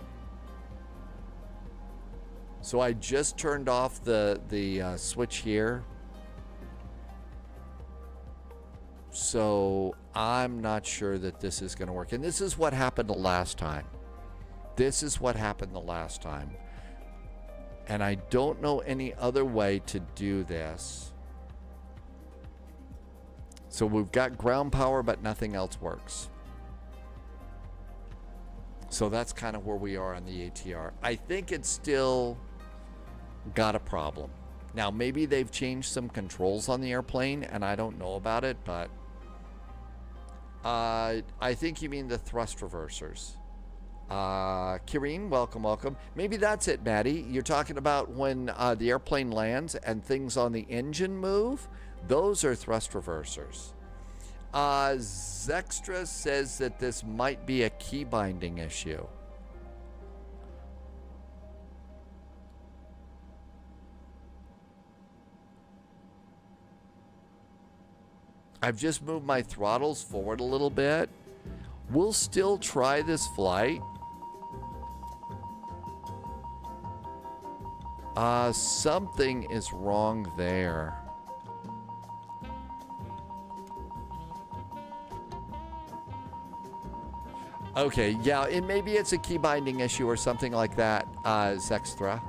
So I just turned off the switch here. So I'm not sure that this is going to work. And this is what happened the last time. This is what happened the last time. And I don't know any other way to do this. So we've got ground power, but nothing else works. So that's kind of where we are on the ATR. I think it's still got a problem. Now, maybe they've changed some controls on the airplane, and I don't know about it, but I think you mean the thrust reversers. Kireen, welcome. Maybe that's it, Maddie. You're talking about when the airplane lands and things on the engine move. Those are thrust reversers. Zextra says that this might be a key binding issue. I've just moved my throttles forward a little bit. We'll still try this flight. Something is wrong there. Okay, yeah, maybe it's a key binding issue or something like that, Zextra.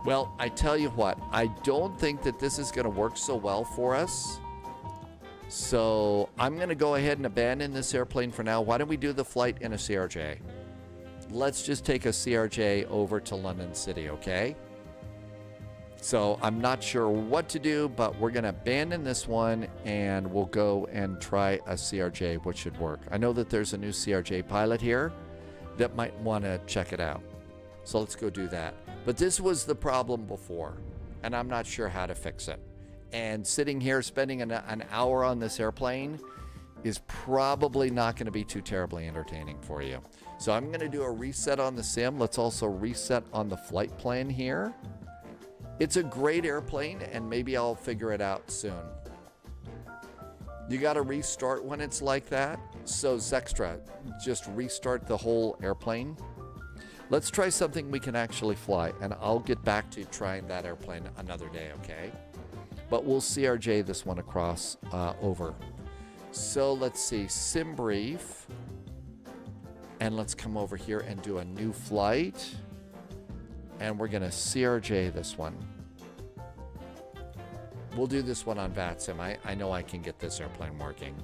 Well, I tell you what, I don't think that this is going to work so well for us. So I'm going to go ahead and abandon this airplane for now. Why don't we do the flight in a CRJ? Let's just take a CRJ over to London City, okay? So I'm not sure what to do, but we're going to abandon this one and we'll go and try a CRJ, which should work. I know that there's a new CRJ pilot here that might want to check it out. So let's go do that. But this was the problem before, and I'm not sure how to fix it. And sitting here spending an hour on this airplane is probably not going to be too terribly entertaining for you. So I'm going to do a reset on the sim. Let's also reset on the flight plan here. It's a great airplane, and maybe I'll figure it out soon. You got to restart when it's like that. So Zextra, just restart the whole airplane. Let's try something we can actually fly, and I'll get back to trying that airplane another day, okay? But we'll CRJ this one across over. So let's see, sim brief. And let's come over here and do a new flight. And we're going to CRJ this one. We'll do this one on VATSIM. I know I can get this airplane working.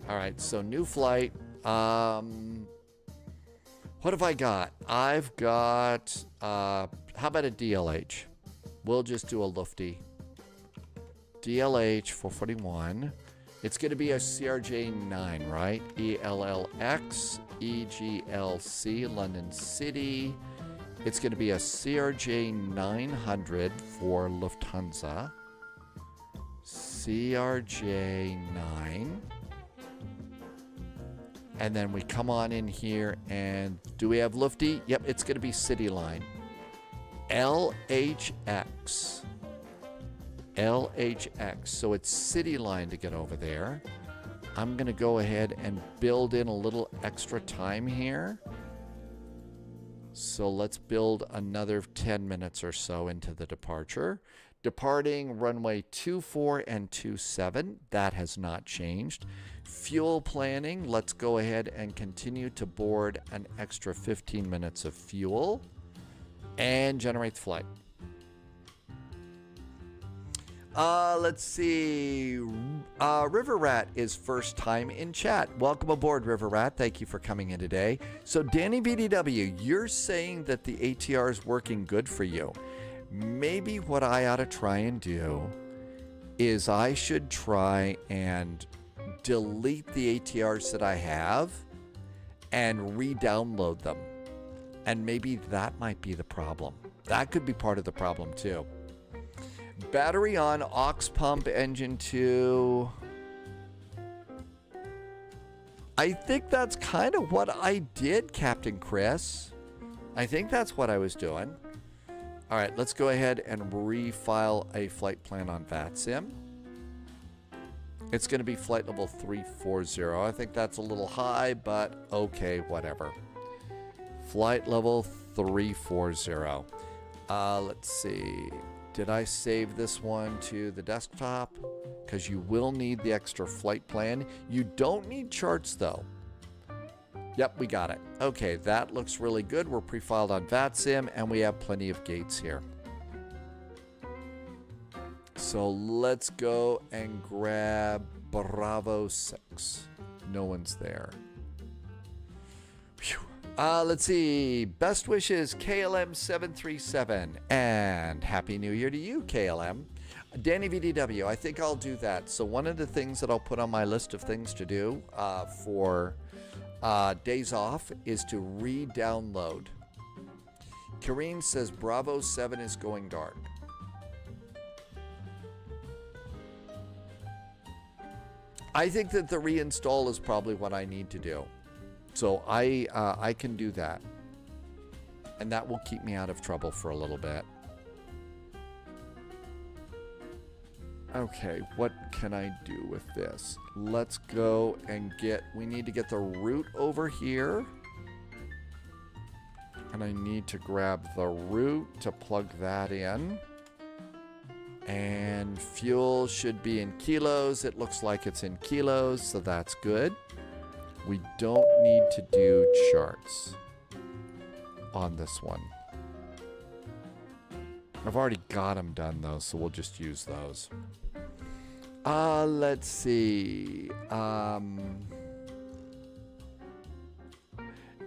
All right, so new flight. What have I got? I've got, how about a DLH? We'll just do a Lufty. DLH 441. It's going to be a CRJ9, right? ELLX, EGLC, London City. It's going to be a CRJ 900 for Lufthansa. CRJ 9. And then we come on in here and do we have Lufty? Yep, it's going to be Cityline. LHX. LHX. So it's Cityline to get over there. I'm going to go ahead and build in a little extra time here. So let's build another 10 minutes or so into the departure. Departing runway 24 and 27. That has not changed. Fuel planning. Let's go ahead and continue to board an extra 15 minutes of fuel. And generate the flight. Let's see. River Rat is first time in chat. Welcome aboard, River Rat. Thank you for coming in today. So, Danny VDW, you're saying that the ATR is working good for you. Maybe what I ought to try and do is I should try and delete the ATRs that I have and re-download them. And maybe that might be the problem. That could be part of the problem too. Battery on, aux pump, engine 2. I think that's kind of what I did, Captain Chris. I think that's what I was doing. All right, let's go ahead and refile a flight plan on VATSIM. It's going to be flight level 340. I think that's a little high, but okay, whatever. Flight level 340. Let's see. Did I save this one to the desktop? Because you will need the extra flight plan. You don't need charts though. Yep, we got it. Okay, that looks really good. We're pre-filed on VATSIM and we have plenty of gates here. So let's go and grab Bravo 6. No one's there. Phew. Let's see. Best wishes, KLM737. And Happy New Year to you, KLM. Danny VDW, I think I'll do that. So one of the things that I'll put on my list of things to do for days off is to re-download. Kareen says Bravo 7 is going dark. I think that the reinstall is probably what I need to do. So I can do that. And that will keep me out of trouble for a little bit. Okay, what can I do with this? Let's go and we need to get the route over here. And I need to grab the route to plug that in. And fuel should be in kilos. It looks like it's in kilos, so that's good. We don't need to do charts on this one. I've already got them done though, so we'll just use those. Let's see.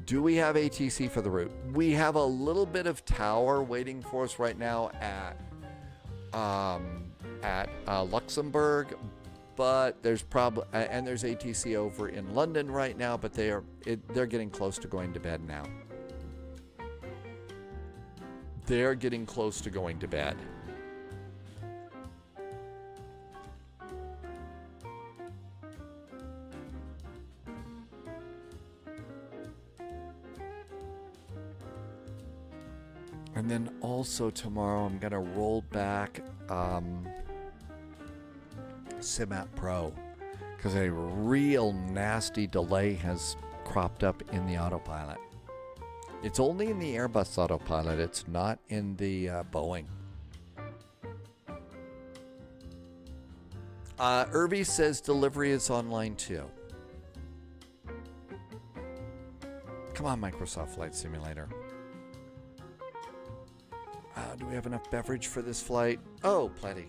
Do we have ATC for the route? We have a little bit of tower waiting for us right now at Luxembourg, but there's probably and there's ATC over in London right now, but they're getting close to going to bed now. They're getting close to going to bed. And then also tomorrow I'm going to roll back SimApp Pro because a real nasty delay has cropped up in the autopilot. It's only in the Airbus autopilot. It's not in the Boeing. Irby says delivery is online too. Come on, Microsoft Flight Simulator. Do we have enough beverage for this flight? Oh, plenty.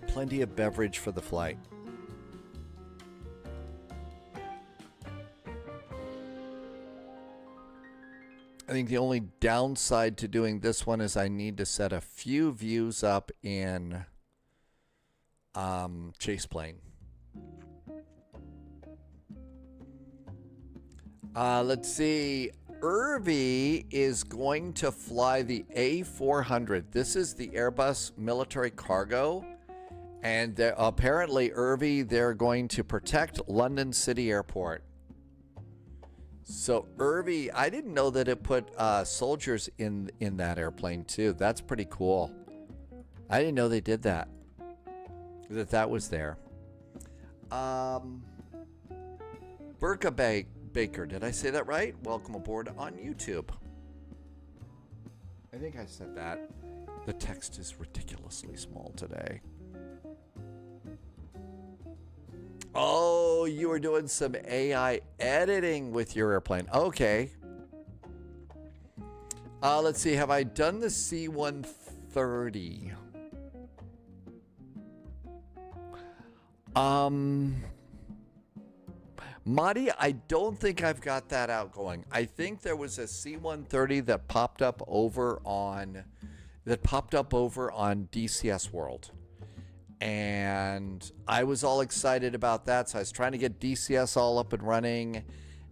Plenty of beverage for the flight. I think the only downside to doing this one is I need to set a few views up in Chase Plane. Let's see. Irby is going to fly the A400. This is the Airbus military cargo. And apparently, Irby, they're going to protect London City Airport. So, Irby, I didn't know that it put soldiers in that airplane, too. That's pretty cool. I didn't know they did that. That was there. Burka Baker, did I say that right? Welcome aboard on YouTube. I think I said that. The text is ridiculously small today. Oh, you were doing some AI editing with your airplane. Okay. Let's see. Have I done the C-130? Madi, I don't think I've got that outgoing. I think there was a C-130 that popped up over on DCS World. And I was all excited about that, so I was trying to get DCS all up and running,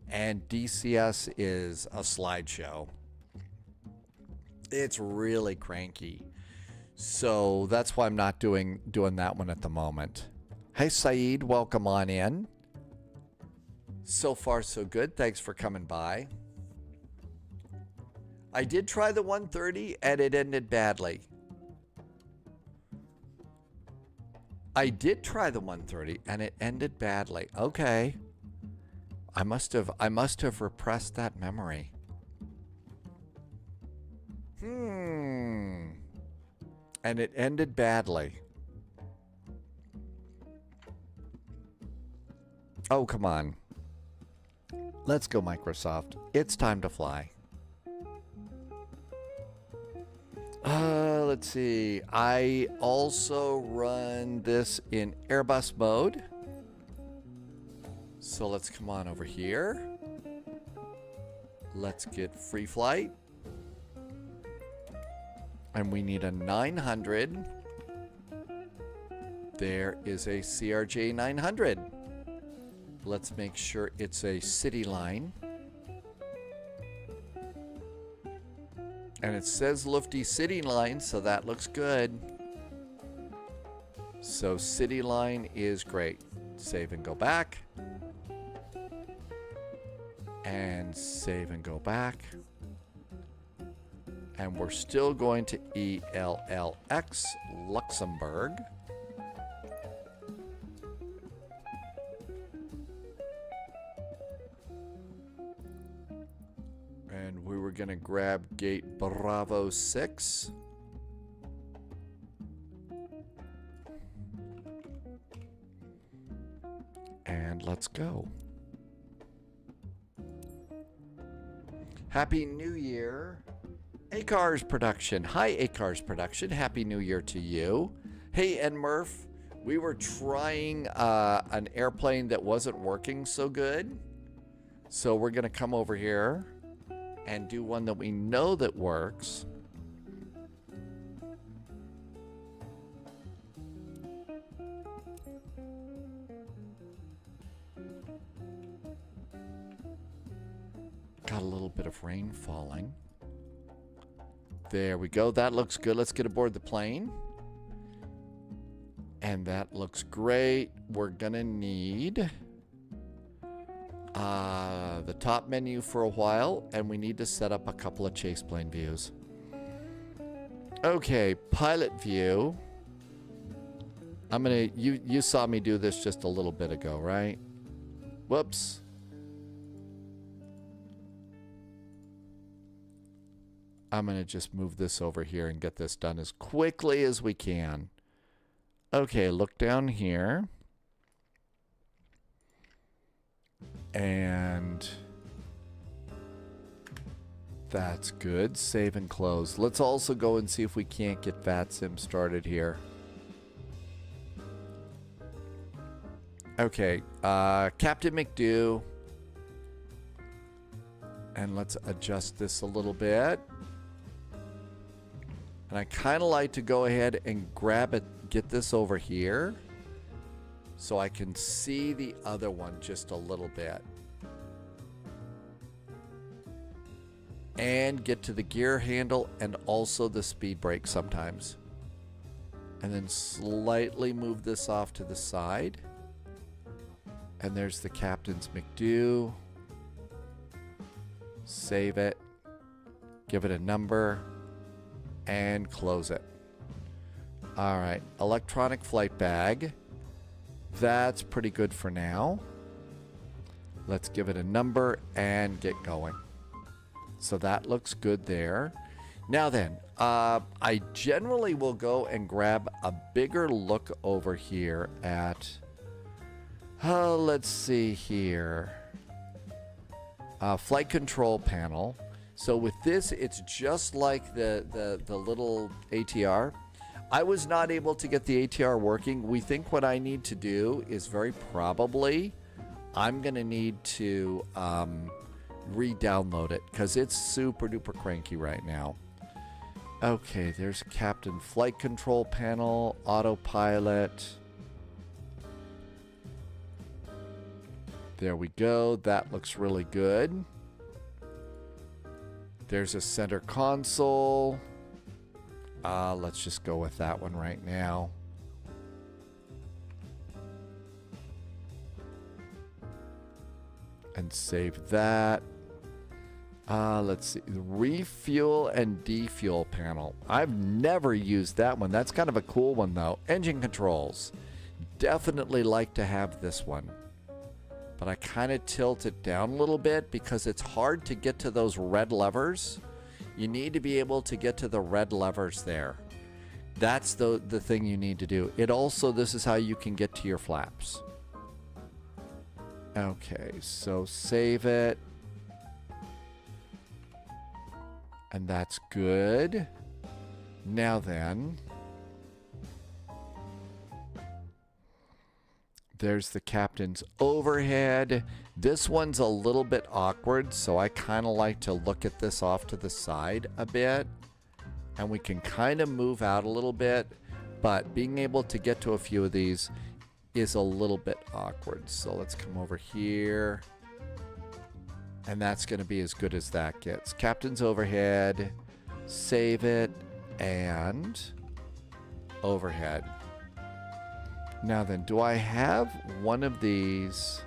and DCS is a slideshow. It's really cranky. So that's why I'm not doing that one at the moment. Hey, Saeed, welcome on in. So far, so good. Thanks for coming by. I did try the 130, and it ended badly. I did try the 130, and it ended badly. Okay. I must have repressed that memory. And it ended badly. Oh, come on. Let's go, Microsoft. It's time to fly. Let's see. I also run this in Airbus mode. So let's come on over here. Let's get free flight. And we need a 900. There is a CRJ 900. Let's make sure it's a city line. And it says Lufty City Line, so that looks good. So City Line is great. Save and go back. And save and go back. And we're still going to ELLX Luxembourg. And we were going to grab gate Bravo 6. And let's go. Happy New Year. A-Cars Production. Hi, A-Cars Production. Happy New Year to you. Hey, and Murph, we were trying an airplane that wasn't working so good. So we're going to come over here and do one that we know that works. Got a little bit of rain falling. There we go. That looks good. Let's get aboard the plane. And that looks great. We're gonna need the top menu for a while, and we need to set up a couple of chase plane views. Okay, pilot view. I'm gonna, you saw me do this just a little bit ago, right? Whoops. I'm going to just move this over here and get this done as quickly as we can. Okay, look down here. And that's good. Save and close. Let's also go and see if we can't get VATSIM started here. Okay, Captain McDo. And let's adjust this a little bit. And I kind of like to go ahead and grab it, get this over here, so I can see the other one just a little bit. And get to the gear handle and also the speed brake sometimes. And then slightly move this off to the side. And there's the Captain's McDo. Save it. Give it a number. And close it. All right, electronic flight bag. That's pretty good for now. Let's give it a number and get going. So that looks good there. Now then, I generally will go and grab a bigger look over here at, let's see here, flight control panel. So with this, it's just like the little ATR. I was not able to get the ATR working. We think what I need to do is very probably, I'm going to need to re-download it because it's super duper cranky right now. Okay, there's Captain Flight Control Panel, Autopilot. There we go. That looks really good. There's a center console. Let's just go with that one right now. And save that. Let's see. Refuel and defuel panel. I've never used that one. That's kind of a cool one, though. Engine controls. Definitely like to have this one. But I kind of tilt it down a little bit because it's hard to get to those red levers. You need to be able to get to the red levers there. That's the thing you need to do. It also, this is how you can get to your flaps. Okay, so save it. And that's good. Now then, there's the captain's overhead. This one's a little bit awkward, so I kind of like to look at this off to the side a bit. And we can kind of move out a little bit, but being able to get to a few of these is a little bit awkward. So let's come over here. And that's going to be as good as that gets. Captain's overhead, save it, and overhead. Now then, do I have one of these?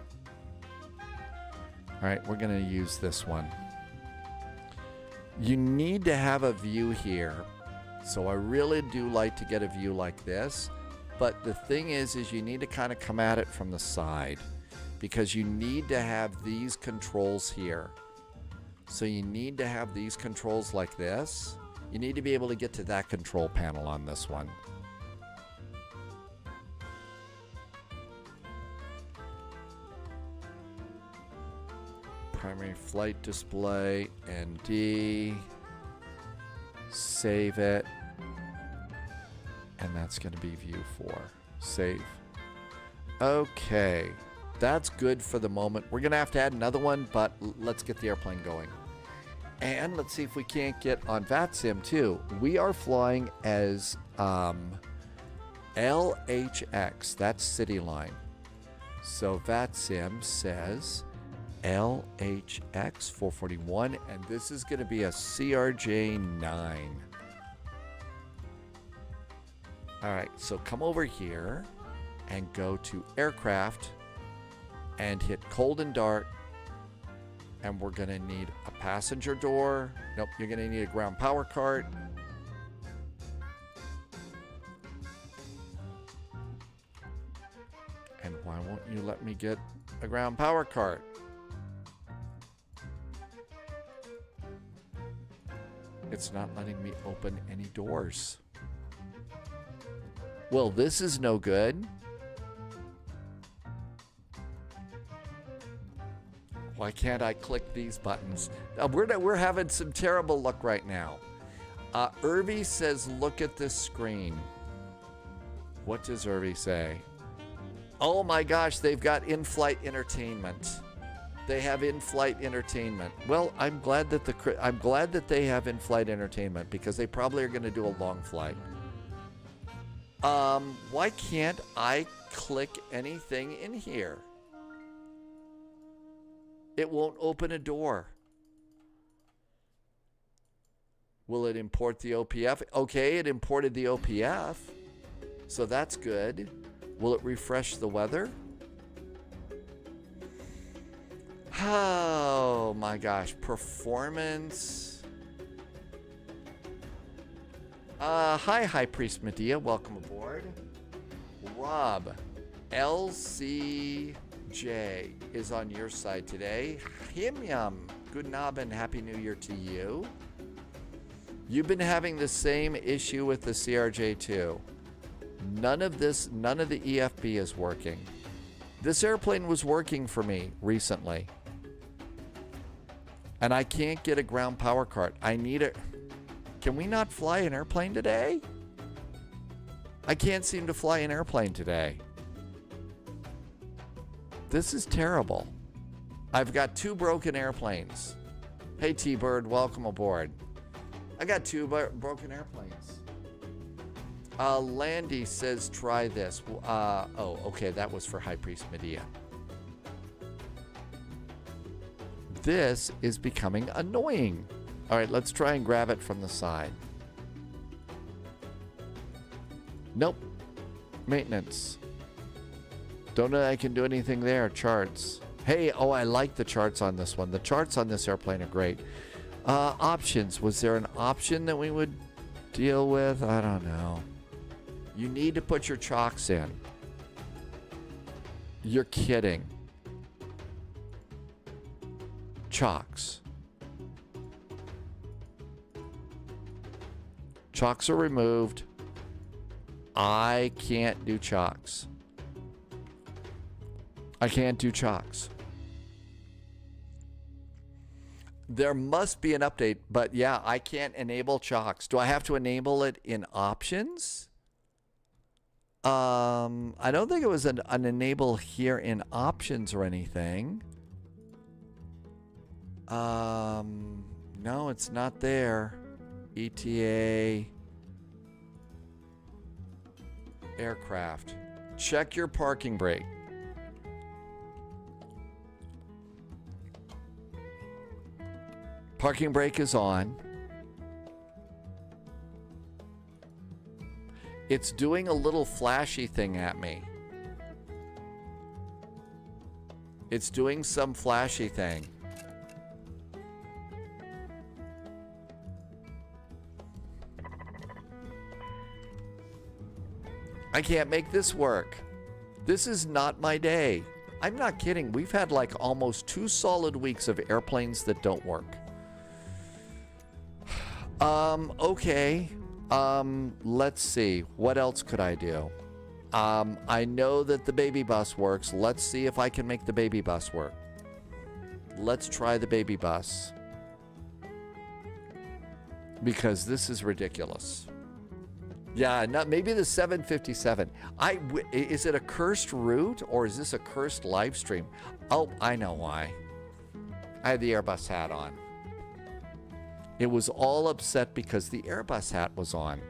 All right, we're going to use this one. You need to have a view here. So I really do like to get a view like this. But the thing is you need to kind of come at it from the side, because you need to have these controls here. So you need to have these controls like this. You need to be able to get to that control panel on this one. Primary flight display, ND. Save it. And that's going to be view 4. Save. Okay. That's good for the moment. We're going to have to add another one, but let's get the airplane going. And let's see if we can't get on VATSIM too. We are flying as LHX. That's City Line. So VATSIM says LHX 441, and this is going to be a CRJ9. All right, so come over here and go to aircraft and hit cold and dark. And we're going to need a passenger door. Nope, you're going to need a ground power cart. And why won't you let me get a ground power cart? It's not letting me open any doors. Well, this is no good. Why can't I click these buttons? We're having some terrible luck right now. Irvi says, look at this screen. What does Irvi say? Oh my gosh, they've got in-flight entertainment. They have in-flight entertainment. Well, I'm glad that they have in-flight entertainment because they probably are going to do a long flight. Why can't I click anything in here? It won't open a door. Will it import the OPF? Okay, it imported the OPF. So that's good. Will it refresh the weather? Oh my gosh. Performance. Hi, High Priest Medea. Welcome aboard. Rob. LCJ is on your side today. Himyam. Good Abend. Happy New Year to you. You've been having the same issue with the CRJ2. None of the EFB is working. This airplane was working for me recently. And I can't get a ground power cart. I need it. Can we not fly an airplane today? I can't seem to fly an airplane today. This is terrible. I've got 2 broken airplanes. Hey T-Bird, welcome aboard. I got 2 broken airplanes. Landy says try this. Oh, okay, that was for High Priest Medea. This is becoming annoying. All right, let's try and grab it from the side. Nope. Maintenance. Don't know that I can do anything there. Charts. Hey, oh, I like the charts on this one. The charts on this airplane are great. Options. Was there an option that we would deal with? I don't know. You need to put your chocks in. You're kidding. Chocks. Chocks are removed. I can't do chocks. I can't do chocks. There must be an update, but yeah, I can't enable chocks. Do I have to enable it in options? I don't think it was an enable here in options or anything. No, it's not there. ETA. Aircraft. Check your parking brake. Parking brake is on. It's doing a little flashy thing at me. It's doing some flashy thing. I can't make this work. This is not my day. I'm not kidding. We've had like almost 2 solid weeks of airplanes that don't work. Okay. Let's see. What else could I do? I know that the baby bus works. Let's see if I can make the baby bus work. Let's try the baby bus. because this is ridiculous. Yeah, not maybe the 757. Is it a cursed route or is this a cursed live stream? Oh, I know why. I had the Airbus hat on. It was all upset because the Airbus hat was on.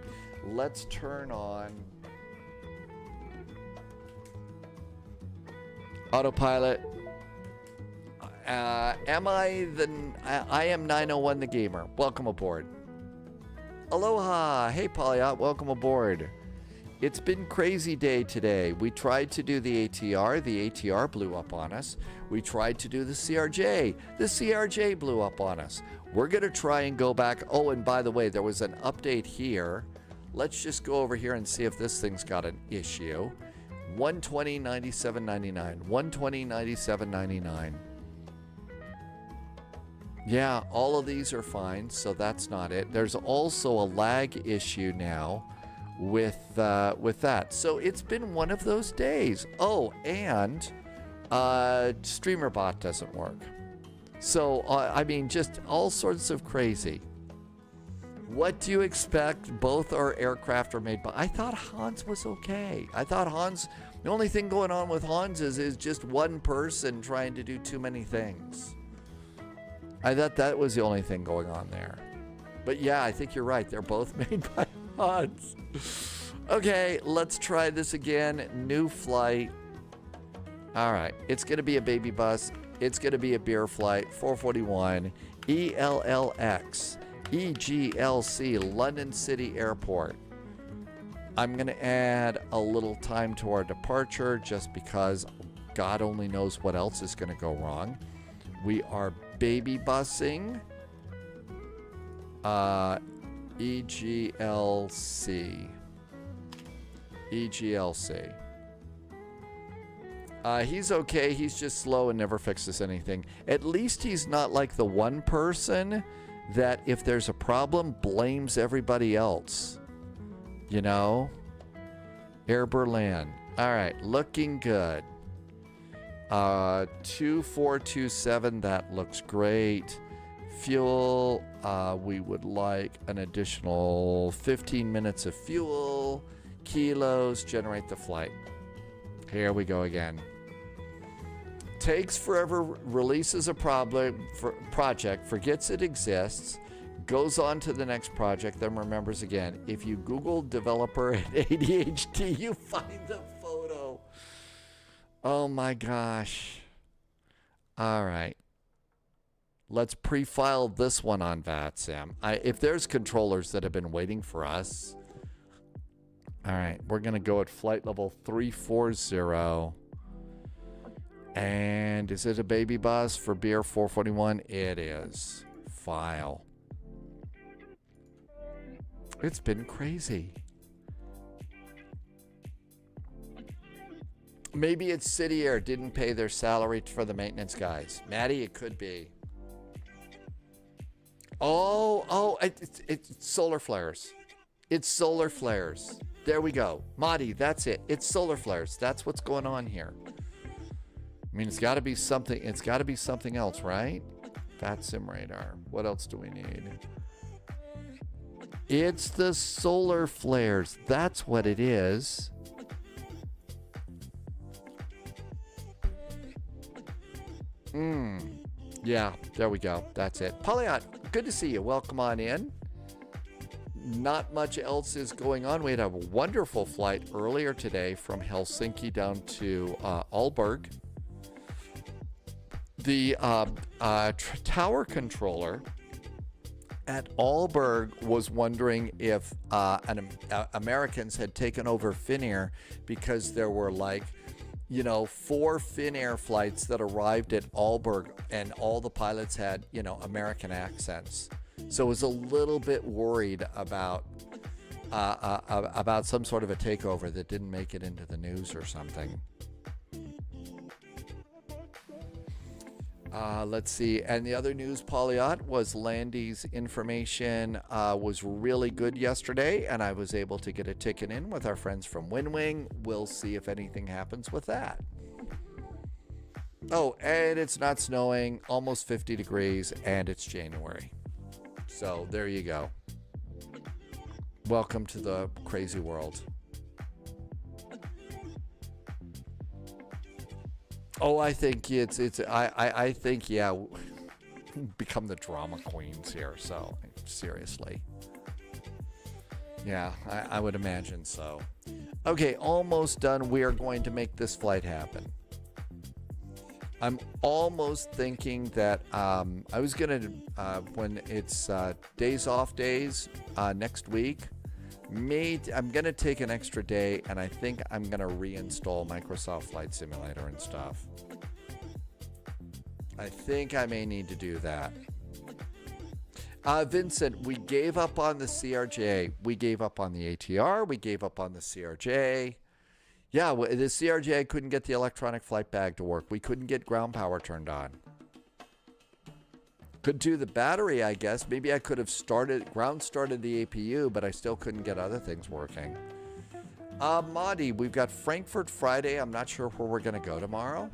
Let's turn on autopilot. I am 901 the gamer. Welcome aboard. Aloha. Hey, Polyot. Welcome aboard. It's been crazy day today. We tried to do the ATR. The ATR blew up on us. We tried to do the CRJ. The CRJ blew up on us. We're going to try and go back. Oh, and by the way, there was an update here. Let's just go over here and see if this thing's got an issue. 120.97.99. 120.97.99. Yeah, all of these are fine, so that's not it. There's also a lag issue now with that. So it's been one of those days. Oh, and StreamerBot doesn't work. So, I mean, just all sorts of crazy. What do you expect? Both our aircraft are made by... I thought Hans was okay. I thought Hans... The only thing going on with Hans is just one person trying to do too many things. I thought that was the only thing going on there. But yeah, I think you're right. They're both made by Hans. Okay, let's try this again. New flight. All right, it's going to be a baby bus. It's going to be a beer flight. 441 ELLX EGLC London City Airport. I'm going to add a little time to our departure just because God only knows what else is going to go wrong. We are baby busing EGLC. He's okay. He's just slow and never fixes anything. At least he's not like the one person that if there's a problem, blames everybody else. You know? Air Berlin. All right, looking good. 2427, that looks great. Fuel, we would like an additional 15 minutes of fuel. Kilos, generate the flight. Here we go again. Takes forever, releases a project, forgets it exists, goes on to the next project, then remembers again. If you Google developer at ADHD, you find the photo. Oh my gosh. All right. Let's pre-file this one on VATSIM. If there's controllers that have been waiting for us. All right. We're going to go at flight level 340. And is it a baby bus for Beer 441? It is. File. It's been crazy. Maybe it's City Air didn't pay their salary for the maintenance guys. Maddie, it could be. It's solar flares. It's solar flares. There we go. Madi, that's it. It's solar flares. That's what's going on here. I mean, it's got to be something. It's got to be something else, right? VATSIM radar. What else do we need? It's the solar flares. That's what it is. Yeah, there we go. That's it. Polyot, good to see you. Welcome on in. Not much else is going on. We had a wonderful flight earlier today from Helsinki down to Aalborg. The tower controller at Aalborg was wondering if Americans had taken over Finnair because there were 4 Finnair flights that arrived at Aalborg and all the pilots had, American accents. So it was a little bit worried about some sort of a takeover that didn't make it into the news or something. Let's see. And the other news, Polyot, was Landy's information was really good yesterday, and I was able to get a ticket in with our friends from WinWing. We'll see if anything happens with that. Oh, and it's not snowing, almost 50 degrees, and it's January. So there you go. Welcome to the crazy world. Oh, I think I think, yeah, become the drama queens here. So seriously. Yeah, I would imagine so. Okay, almost done. We are going to make this flight happen. I'm almost thinking that I was going to, when it's days off days next week, I'm going to take an extra day, and I think I'm going to reinstall Microsoft Flight Simulator and stuff. I think I may need to do that. Vincent, we gave up on the CRJ. We gave up on the ATR. We gave up on the CRJ. Yeah, the CRJ couldn't get the electronic flight bag to work. We couldn't get ground power turned on. Could do the battery, I guess. Maybe I could have ground started the APU, but I still couldn't get other things working. Madi, we've got Frankfurt Friday. I'm not sure where we're going to go tomorrow.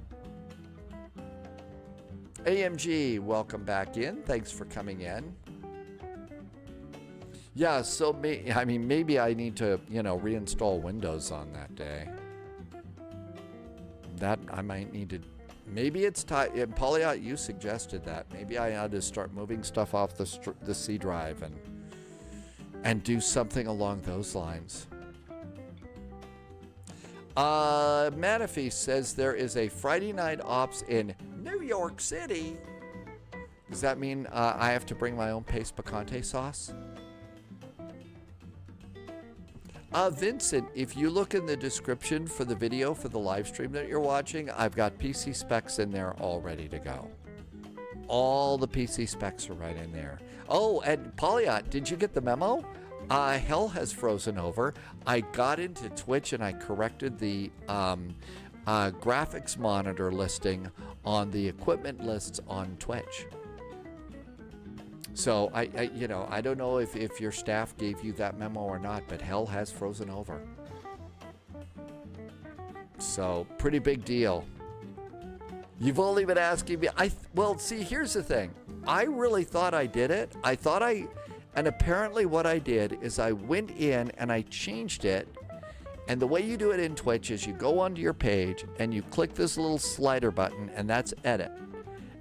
AMG, welcome back in. Thanks for coming in. Yeah, so maybe I need to, reinstall Windows on that day. That I might need to. Maybe it's time. Polyot, you suggested that. Maybe I ought to start moving stuff off the C drive and do something along those lines. Manafee says there is a Friday night ops in New York City. Does that mean I have to bring my own paste picante sauce? Vincent, if you look in the description for the video for the live stream that you're watching, I've got PC specs in there all ready to go. All the PC specs are right in there. Oh, and Polyot, did you get the memo? Hell has frozen over. I got into Twitch and I corrected the graphics monitor listing on the equipment lists on Twitch. So I don't know if your staff gave you that memo or not, but hell has frozen over. So pretty big deal. You've only been asking me. Well, see, here's the thing. I really thought I did it. And apparently what I did is I went in and I changed it. And the way you do it in Twitch is you go onto your page and you click this little slider button, and that's edit.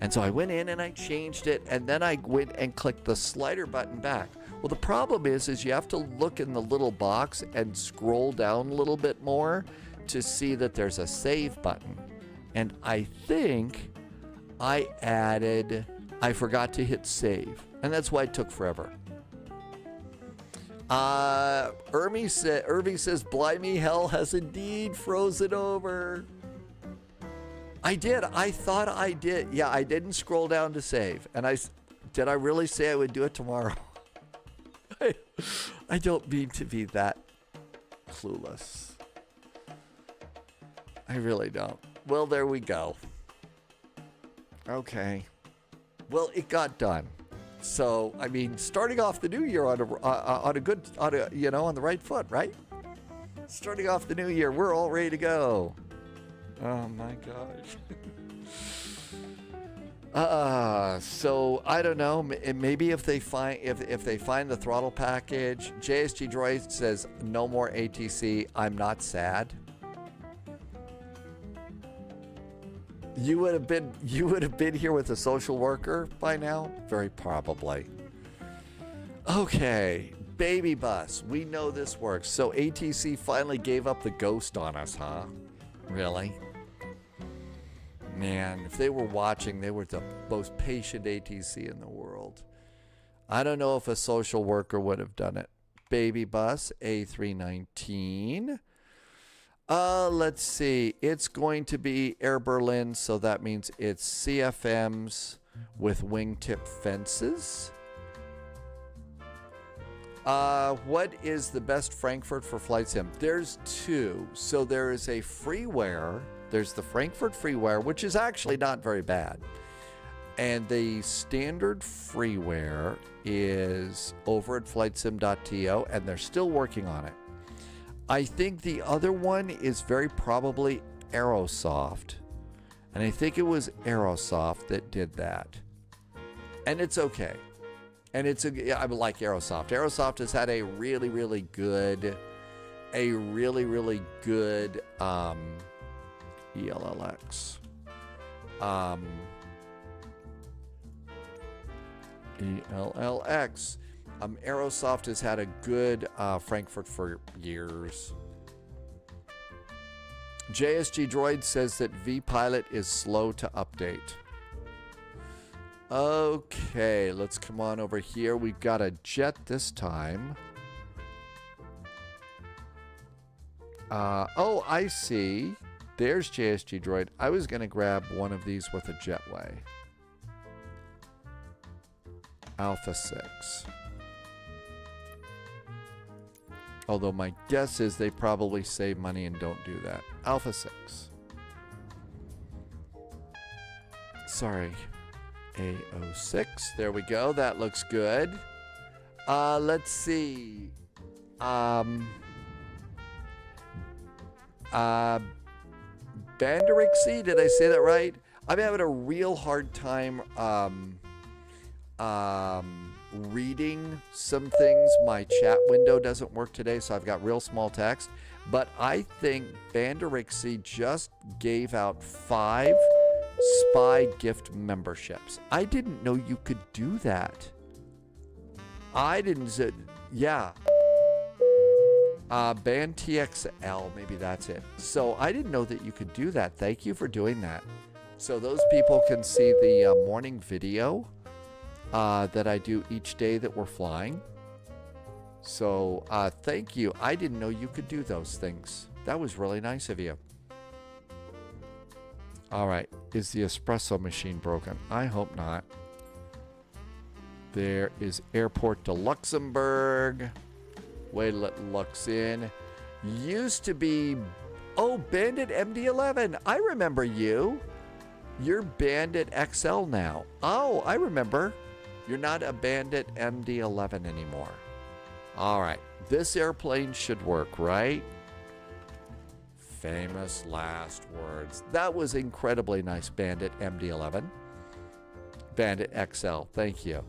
And so I went in and I changed it, and then I went and clicked the slider button back. Well, the problem is you have to look in the little box and scroll down a little bit more to see that there's a save button. And I think I forgot to hit save, and that's why it took forever. Irvy says, blimey, hell has indeed frozen over. I did. I thought I did. Yeah, I didn't scroll down to save. And did I really say I would do it tomorrow? I don't mean to be that clueless. I really don't. Well, there we go. Okay. Well, it got done. So, starting off the new year on the right foot, right? Starting off the new year, we're all ready to go. Oh my gosh. So I don't know. Maybe if they find the throttle package. JSG Droid says no more ATC. I'm not sad. You would have been here with a social worker by now? Very probably. Okay, baby bus. We know this works. So ATC finally gave up the ghost on us, huh? Really? Man, if they were watching, they were the most patient ATC in the world. I don't know if a social worker would have done it. Baby bus, A319. Let's see. It's going to be Air Berlin, so that means it's CFMs with wingtip fences. What is the best Frankfurt for flight sim? There's two. So there is a freeware. There's the Frankfurt freeware, which is actually not very bad. And the standard freeware is over at flightsim.to, and they're still working on it. I think the other one is very probably Aerosoft. And I think it was Aerosoft that did that. And it's okay. And I like Aerosoft. Aerosoft has had a really, really good ELLX. ELLX. Aerosoft has had a good Frankfurt for years. JSG Droid says that vPilot is slow to update. Okay, let's come on over here. We've got a jet this time. Oh, I see. There's JSG Droid. I was going to grab one of these with a jetway. Alpha 6. Although my guess is they probably save money and don't do that. Alpha 6. Sorry. A06. There we go. That looks good. Let's see. Banderixy, did I say that right? I'm having a real hard time reading some things. My chat window doesn't work today, so I've got real small text. But I think Banderixy just gave out 5 Spy gift memberships. I didn't know you could do that. I didn't. Yeah. Band TXL, maybe that's it. So I didn't know that you could do that. Thank you for doing that. So those people can see the morning video that I do each day that we're flying. So thank you. I didn't know you could do those things. That was really nice of you. All right. Is the espresso machine broken? I hope not. There is airport to Luxembourg. Way to let Lux in. Used to be... Oh, Bandit MD-11. I remember you. You're Bandit XL now. Oh, I remember. You're not a Bandit MD-11 anymore. All right. This airplane should work, right? Famous last words. That was incredibly nice, Bandit MD-11. Bandit XL. Thank you.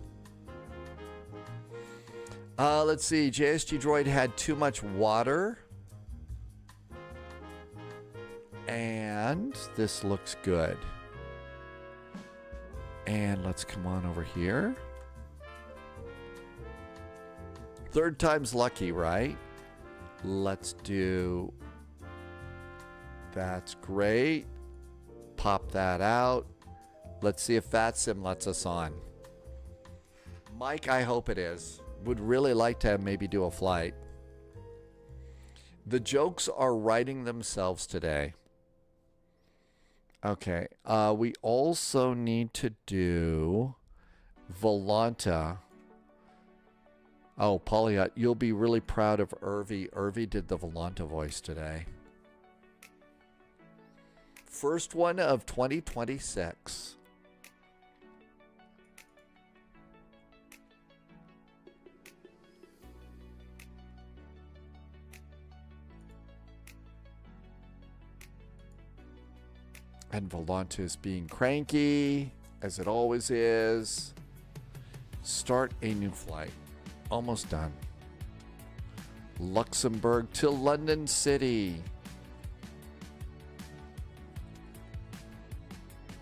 Let's see. JSG Droid had too much water. And this looks good. And let's come on over here. Third time's lucky, right? Let's do... That's great. Pop that out. Let's see if VATSIM lets us on. Mike, I hope it is. Would really like to maybe do a flight. The jokes are writing themselves today. Okay. We also need to do Volanta. Oh, Polyot, you'll be really proud of Irvi. Irvi did the Volanta voice today. First one of 2026. And Volanta is being cranky, as it always is. Start a new flight. Almost done. Luxembourg to London City.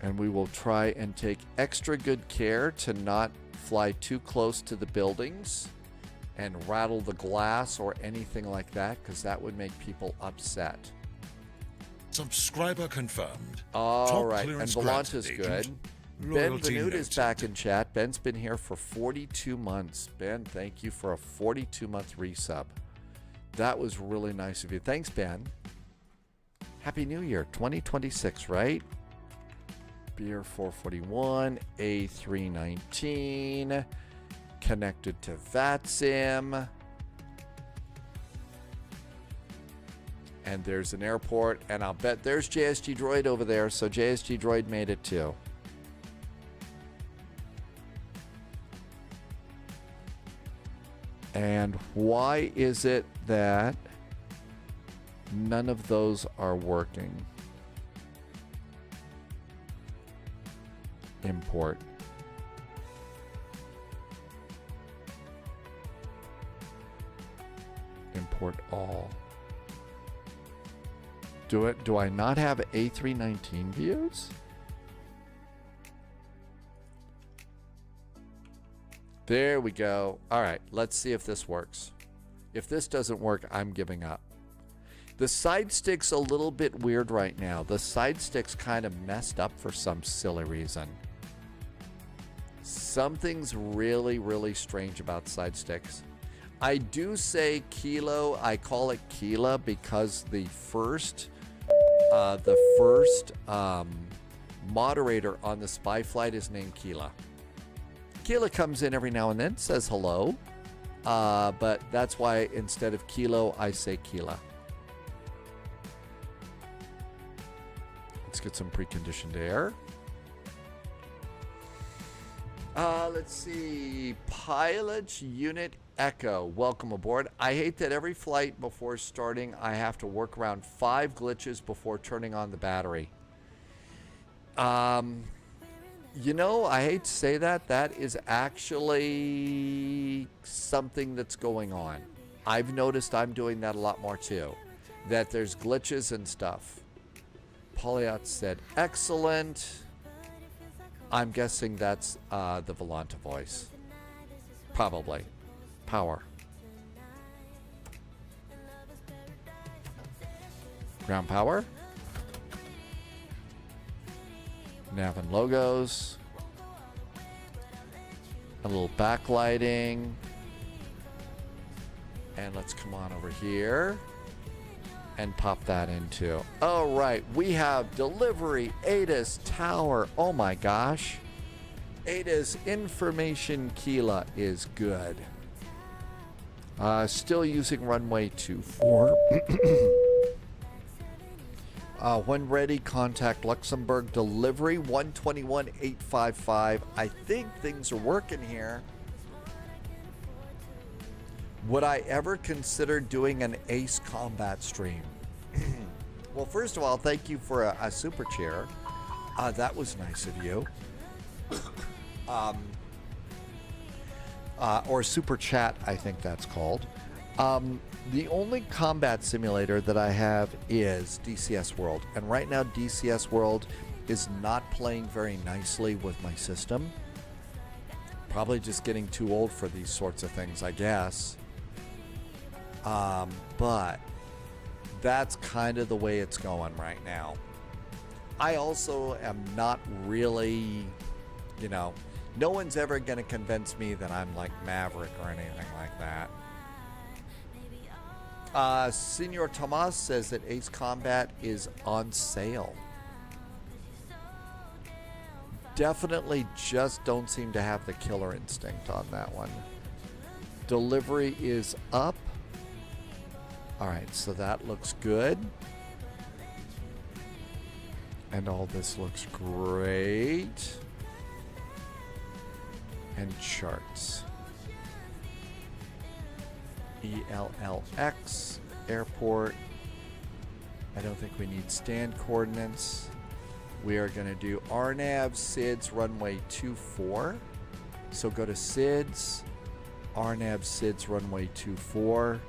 And we will try and take extra good care to not fly too close to the buildings and rattle the glass or anything like that, because that would make people upset. Subscriber confirmed. All right, and Volanta's good. Ben Vanud is back in chat. Ben's been here for 42 months. Ben, thank you for a 42-month resub. That was really nice of you. Thanks, Ben. Happy New Year, 2026, right? Beer 441, A319, connected to VATSIM. And there's an airport, and I'll bet there's JSG Droid over there, so JSG Droid made it too. And why is it that none of those are working? Import. Import all. Do I not have A319 views? There we go. All right, let's see if this works. If this doesn't work, I'm giving up. The side stick's a little bit weird right now. The side stick's kind of messed up for some silly reason. Something's really, really strange about side sticks. I do say Kilo. I call it Kila because the first moderator on the Spy flight is named Kila. Kila comes in every now and then, says hello, but that's why instead of Kilo, I say Kila. Let's get some preconditioned air. Let's see. Pilot Unit Echo, welcome aboard. I hate that every flight before starting, I have to work around 5 glitches before turning on the battery. You know, I hate to say that. That is actually something that's going on. I've noticed I'm doing that a lot more too. That there's glitches and stuff. Polyot said, excellent. I'm guessing that's the Volanta voice. Probably. Power. Ground power. Nav and logos. A little backlighting. And let's come on over here and pop that into. All right, we have delivery, ATIS tower. Oh my gosh. ATIS information Kila is good. Still using runway 24. When ready, contact Luxembourg delivery 121855. I think things are working here. Would I ever consider doing an Ace Combat stream? Well, first of all, thank you for a super chair. That was nice of you. Or super chat, I think that's called. The only combat simulator that I have is DCS World. And right now, DCS World is not playing very nicely with my system. Probably just getting too old for these sorts of things, I guess. But that's kind of the way it's going right now. I also am not really, you know, no one's ever going to convince me that I'm like Maverick or anything like that. Senor Tomas says that Ace Combat is on sale. Definitely just don't seem to have the killer instinct on that one. Delivery is up. All right, so that looks good. And all this looks great. And charts. ELLX, airport. I don't think we need stand coordinates. We are going to do RNAV, SIDS, runway 24. So go to SIDS, RNAV, SIDS, runway 24.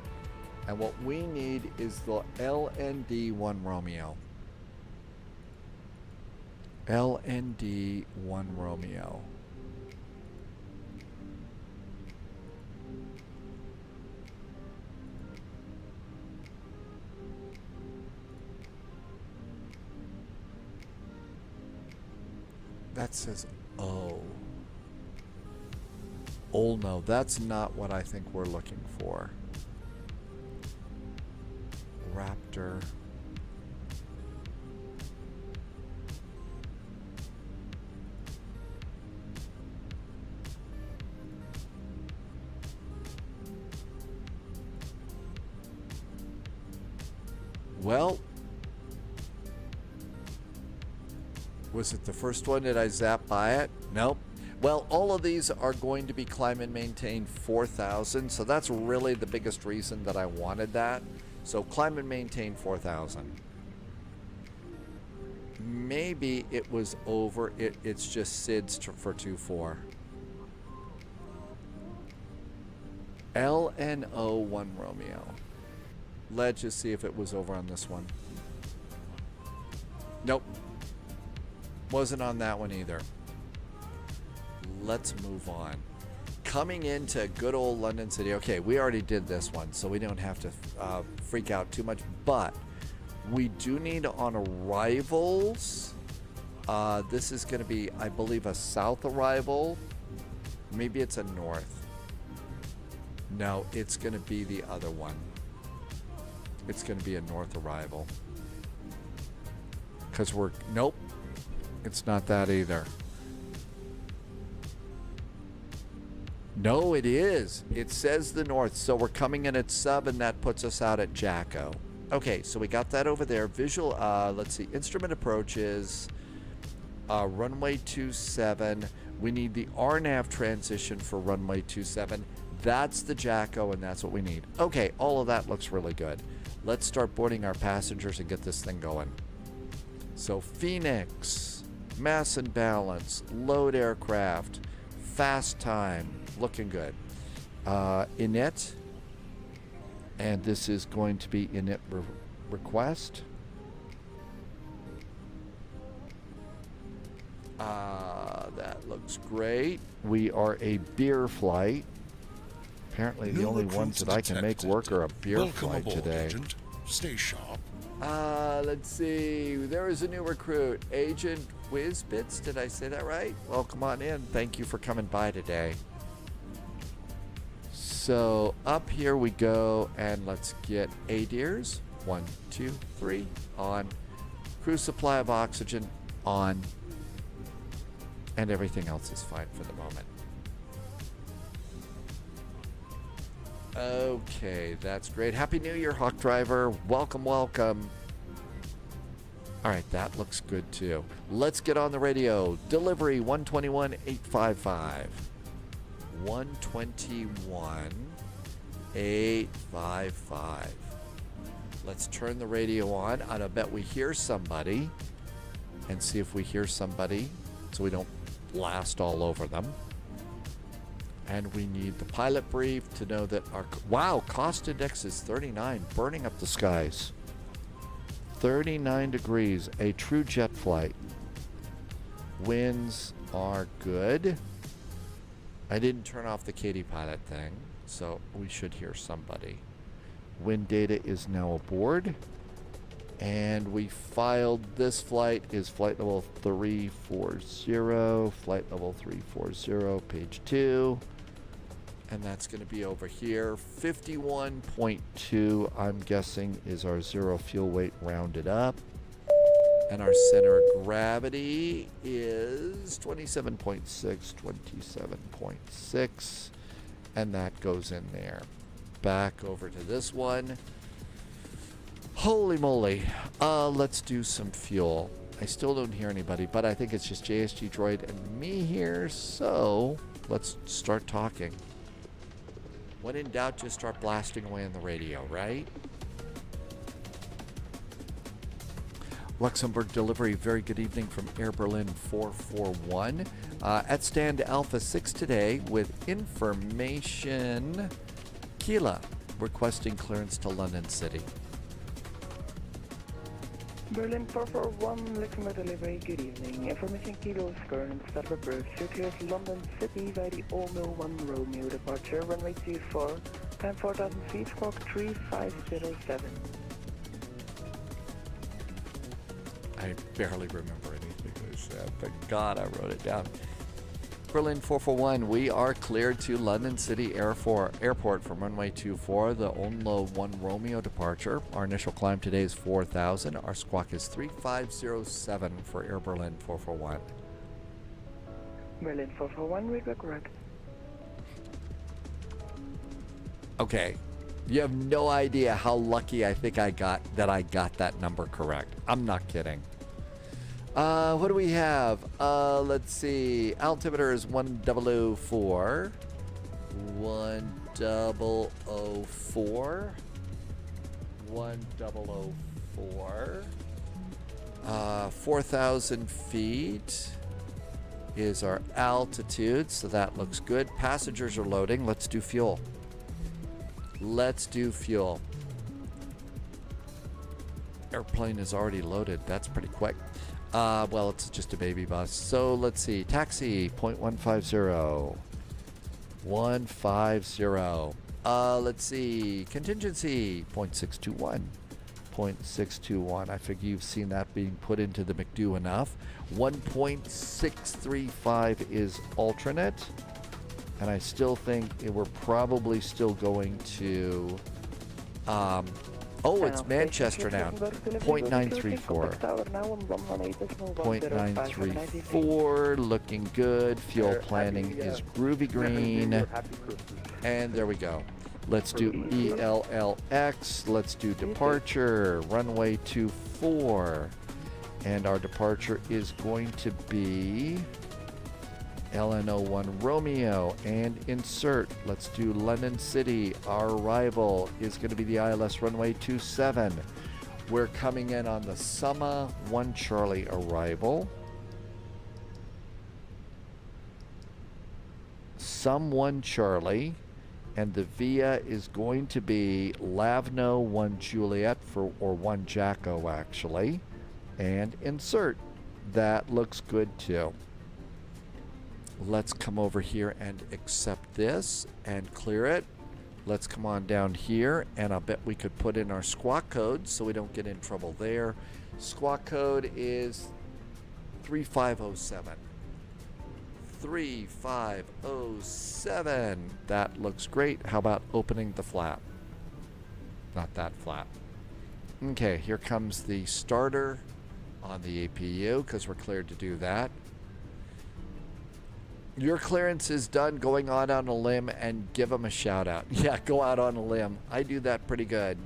And what we need is the LND 1 Romeo. LND 1 Romeo. That says O. Oh no, that's not what I think we're looking for. Raptor. Well, was it the first one? Did I zap by it? Nope. Well, all of these are going to be climb and maintain 4,000, so that's really the biggest reason that I wanted that. So climb and maintain 4,000. Maybe it was over. It's just SIDS for 2-4. LNO 1 Romeo. Let's just see if it was over on this one. Nope. Wasn't on that one either. Let's move on. Coming into good old London City. Okay, we already did this one, so we don't have to freak out too much. But we do need on arrivals. This is going to be, I believe, a south arrival. Maybe it's a north. No, it's going to be the other one. It's going to be a north arrival. Because nope, it's not that either. No, it is. It says the north. So we're coming in at sub, and that puts us out at Jacko. Okay, so we got that over there. Visual, let's see, instrument approaches, runway 27. We need the RNAV transition for runway 27. That's the Jacko, and that's what we need. Okay, all of that looks really good. Let's start boarding our passengers and get this thing going. So Phoenix, mass and balance, load aircraft, fast time, looking good. Init, and this is going to be init request. That looks great. We are a beer flight. Apparently the only ones that I can make work are a beer flight today. Agent. Stay sharp. Let's see. There is a new recruit. Agent Whizbits. Did I say that right? Well, come on in. Thank you for coming by today. So up here we go, and let's get ADIRS. 1, 2, 3. On. Crew supply of oxygen. On. And everything else is fine for the moment. Okay, that's great. Happy New Year, Hawk Driver. Welcome, welcome. All right, that looks good too. Let's get on the radio. Delivery 121-855. 121-855. Let's turn the radio on. I bet we hear somebody. And see if we hear somebody so we don't blast all over them. And we need the pilot brief to know that our... Wow, cost index is 39, burning up the skies. 39 degrees, a true jet flight. Winds are good. I didn't turn off the Katie pilot thing, so we should hear somebody. Wind data is now aboard. And we filed this flight is flight level 340, flight level 340, page 2. And that's going to be over here. 51.2, I'm guessing, is our zero fuel weight rounded up. And our center of gravity is 27.6, 27.6. And that goes in there. Back over to this one. Holy moly. Let's do some fuel. I still don't hear anybody, but I think it's just JSG Droid and me here. So let's start talking. When in doubt, just start blasting away on the radio, right? Luxembourg delivery, very good evening from Air Berlin 441. At stand Alpha 6 today with information. Kila requesting clearance to London City. Berlin 441, Luxembourg delivery, good evening. Information Kilo is current start approach. You clears London City by the All-Mill 1 Romeo departure, runway 24, time 4,000 feet, squawk 3507. I barely remember anything they said. Thank God I wrote it down. Berlin 441, we are cleared to London City Airport from runway 24, the Onlo 1 Romeo departure. Our initial climb today is 4,000. Our squawk is 3507 for Air Berlin 441. Berlin 441, read correct. Okay, you have no idea how lucky I think I got that number correct. I'm not kidding. What do we have? Let's see. Altimeter is 1004. 1004. 1004. 4,000 feet is our altitude, so that looks good. Passengers are loading. Let's do fuel. Let's do fuel. Airplane is already loaded. That's pretty quick. Well, it's just a baby bus. So let's see. Taxi, 0.150. 150. Let's see. Contingency, 0.621. 0.621. I figure you've seen that being put into the McDo enough. 1.635 is alternate. And I still think we're probably still going to... it's Manchester now. 0.934. 0.934. Looking good. Fuel planning is groovy green. And there we go. Let's do ELLX. Let's do departure. Runway 24. And our departure is going to be LN01 Romeo and insert. Let's do London City. Our arrival is going to be the ILS runway 27. We're coming in on the Summer 1 Charlie arrival. Sum 1 Charlie. And the VIA is going to be Lavno 1 Juliet or 1 Jacko actually. And insert. That looks good too. Let's come over here and accept this and clear it. Let's come on down here, and I'll bet we could put in our squawk code so we don't get in trouble there. Squawk code is 3507. 3507. That looks great. How about opening the flap? Not that flap. Okay, here comes the starter on the APU because we're cleared to do that. Your clearance is done. Going out on a limb and give them a shout out. Yeah, go out on a limb. I do that pretty good.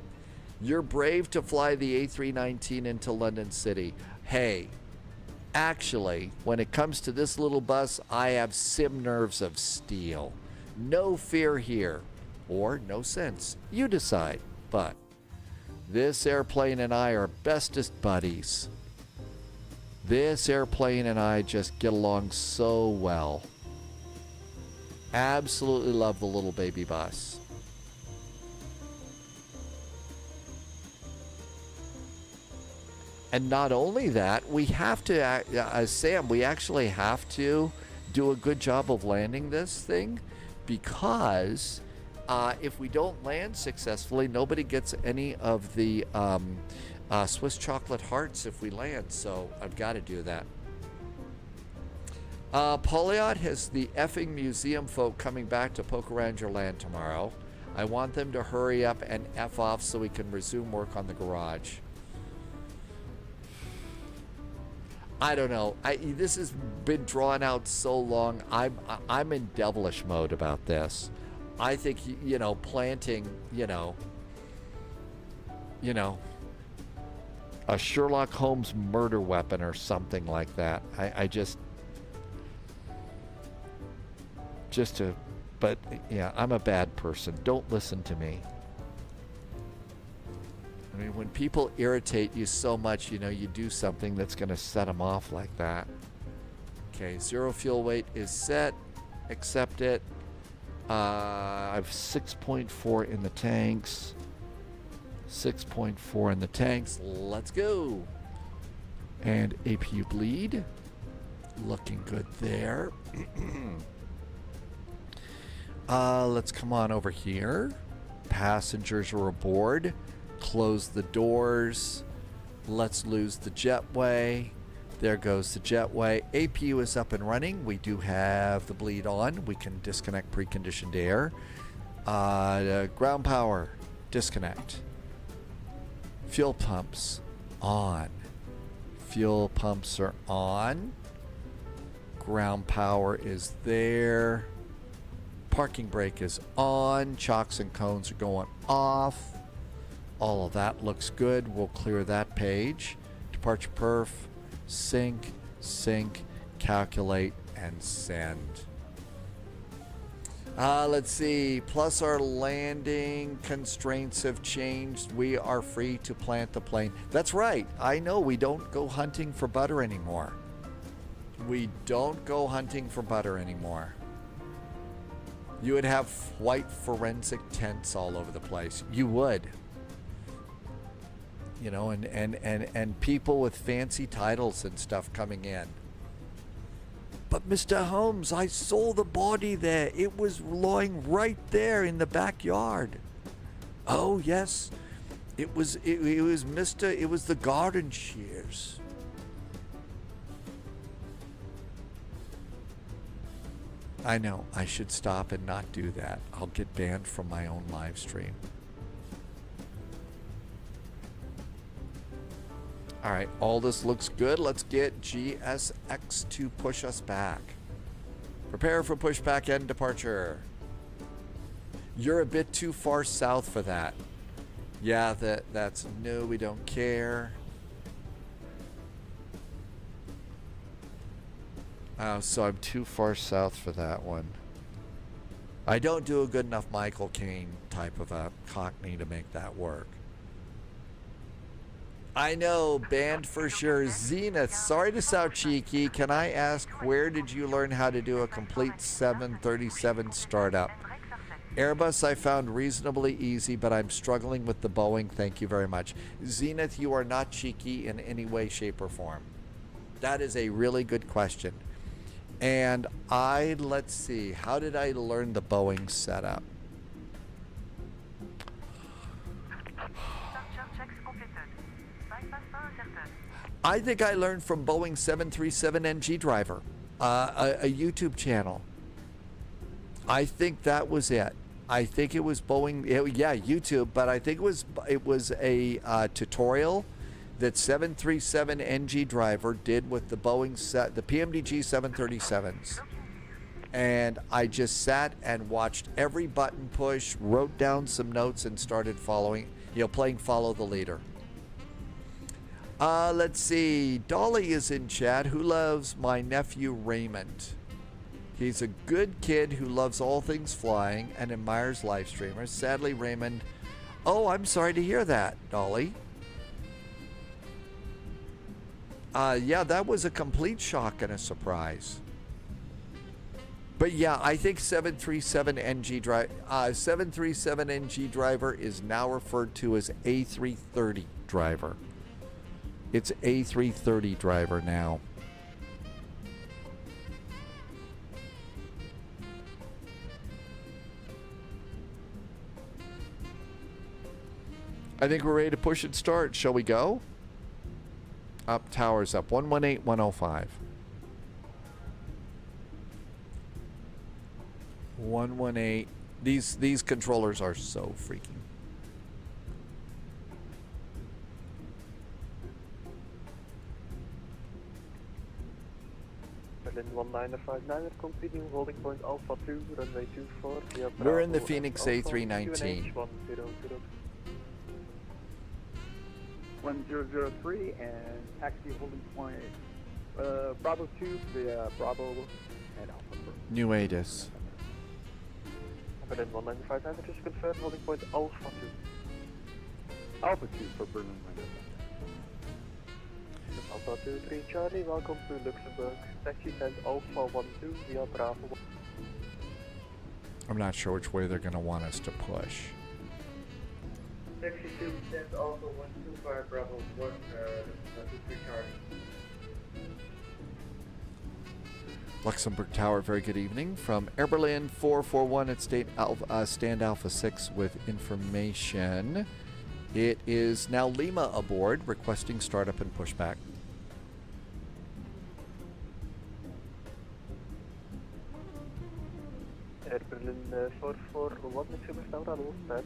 You're brave to fly the A319 into London City. Hey, actually, when it comes to this little bus, I have sim nerves of steel. No fear here. Or no sense. You decide. But this airplane and I are bestest buddies. This airplane and I just get along so well. Absolutely love the little baby bus. And not only that, we have to, Sam, we actually have to do a good job of landing this thing because if we don't land successfully, nobody gets any of the Swiss chocolate hearts if we land. So I've got to do that. Poliot has the effing museum folk coming back to poke around your land tomorrow. I want them to hurry up and F off so we can resume work on the garage. I don't know. This has been drawn out so long. I'm in devilish mode about this. I think, planting, a Sherlock Holmes murder weapon or something like that. But yeah, I'm a bad person. Don't listen to me. I mean, when people irritate you so much, you do something that's going to set them off like that. Okay, 0 fuel weight is set. Accept it. I have 6.4 in the tanks. 6.4 in the tanks. Let's go. And APU bleed. Looking good there. Let's come on over here. Passengers are aboard. Close the doors. Let's lose the jetway. There goes the jetway. APU is up and running. We do have the bleed on. We can disconnect preconditioned air. Ground power, disconnect. Fuel pumps, on. Fuel pumps are on. Ground power is there. Parking brake is on. Chocks and cones are going off. All of that looks good. We'll clear that page. Departure perf, sync, calculate, and send. Let's see. Plus our landing constraints have changed. We are free to plant the plane. That's right. I know we don't go hunting for butter anymore. We don't go hunting for butter anymore. You would have white forensic tents all over the place. You would. You know, and people with fancy titles and stuff coming in. But Mr. Holmes, I saw the body there. It was lying right there in the backyard. Oh yes, it was the garden shears. I know, I should stop and not do that. I'll get banned from my own live stream. All right, all this looks good. Let's get GSX to push us back. Prepare for pushback and departure. You're a bit too far south for that. Yeah, that's no, we don't care. Oh, so I'm too far south for that one. I don't do a good enough Michael Caine type of a Cockney to make that work. I know, banned for sure. Zenith, sorry to sound cheeky. Can I ask, where did you learn how to do a complete 737 startup? Airbus I found reasonably easy, but I'm struggling with the Boeing. Thank you very much. Zenith, you are not cheeky in any way, shape, or form. That is a really good question. And let's see, how did I learn the Boeing setup? I think I learned from Boeing 737 NG driver, a YouTube channel. I think that was it. I think it was Boeing, yeah, YouTube, but I think it was a tutorial that 737 NG driver did with the Boeing the PMDG 737s. And I just sat and watched every button push, wrote down some notes, and started following, playing follow the leader. Let's see. Dolly is in chat. Who loves my nephew Raymond? He's a good kid who loves all things flying and admires live streamers. Sadly, Raymond. Oh, I'm sorry to hear that, Dolly. Yeah, that was a complete shock and a surprise. But yeah, I think 737 NG driver is now referred to as A330 driver. It's A330 driver now. I think we're ready to push and start. Shall we go? Up, towers up. 118, 105. 118. These controllers are so freaking. Berlin 1959, continue holding point Alpha 2, runway 24. We're in the Phoenix A319. 1003 and taxi holding point Bravo 2 via Bravo and Alpha. New ADIS. Berlin 1959, just confirm holding point Alpha 2. Alpha 2 for Berlin 1959. Alpha 23 Charlie, welcome to Luxembourg. Taxi send Alpha 12 via Bravo 1. I'm not sure which way they're going to want us to push. Taxi 2 send Alpha 125 Bravo 1, 23 Charlie. Luxembourg Tower, very good evening. From Air Berlin 441 at Stand Alpha 6 with information. It is now Lima aboard, requesting startup and pushback. Air Berlin 441 met Superstar aan hoofdpijn.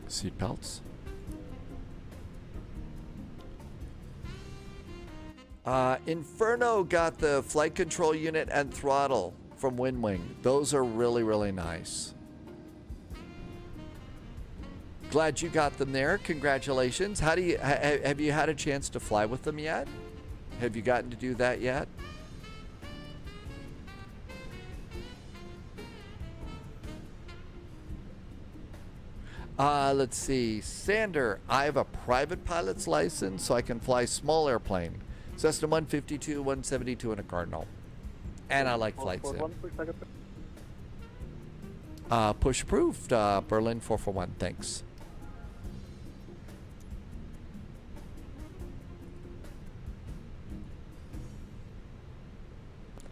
Seatbelts. Inferno got the flight control unit and throttle from WinWing. Those are really, really nice. Glad you got them there. Congratulations. How do you have you had a chance to fly with them yet? Have you gotten to do that yet? Let's see. Sander, I have a private pilot's license, so I can fly small airplane. Cessna 152, 172, and a Cardinal. And I like flight sim. 441, pushback approved. Push approved. Berlin 441. Thanks.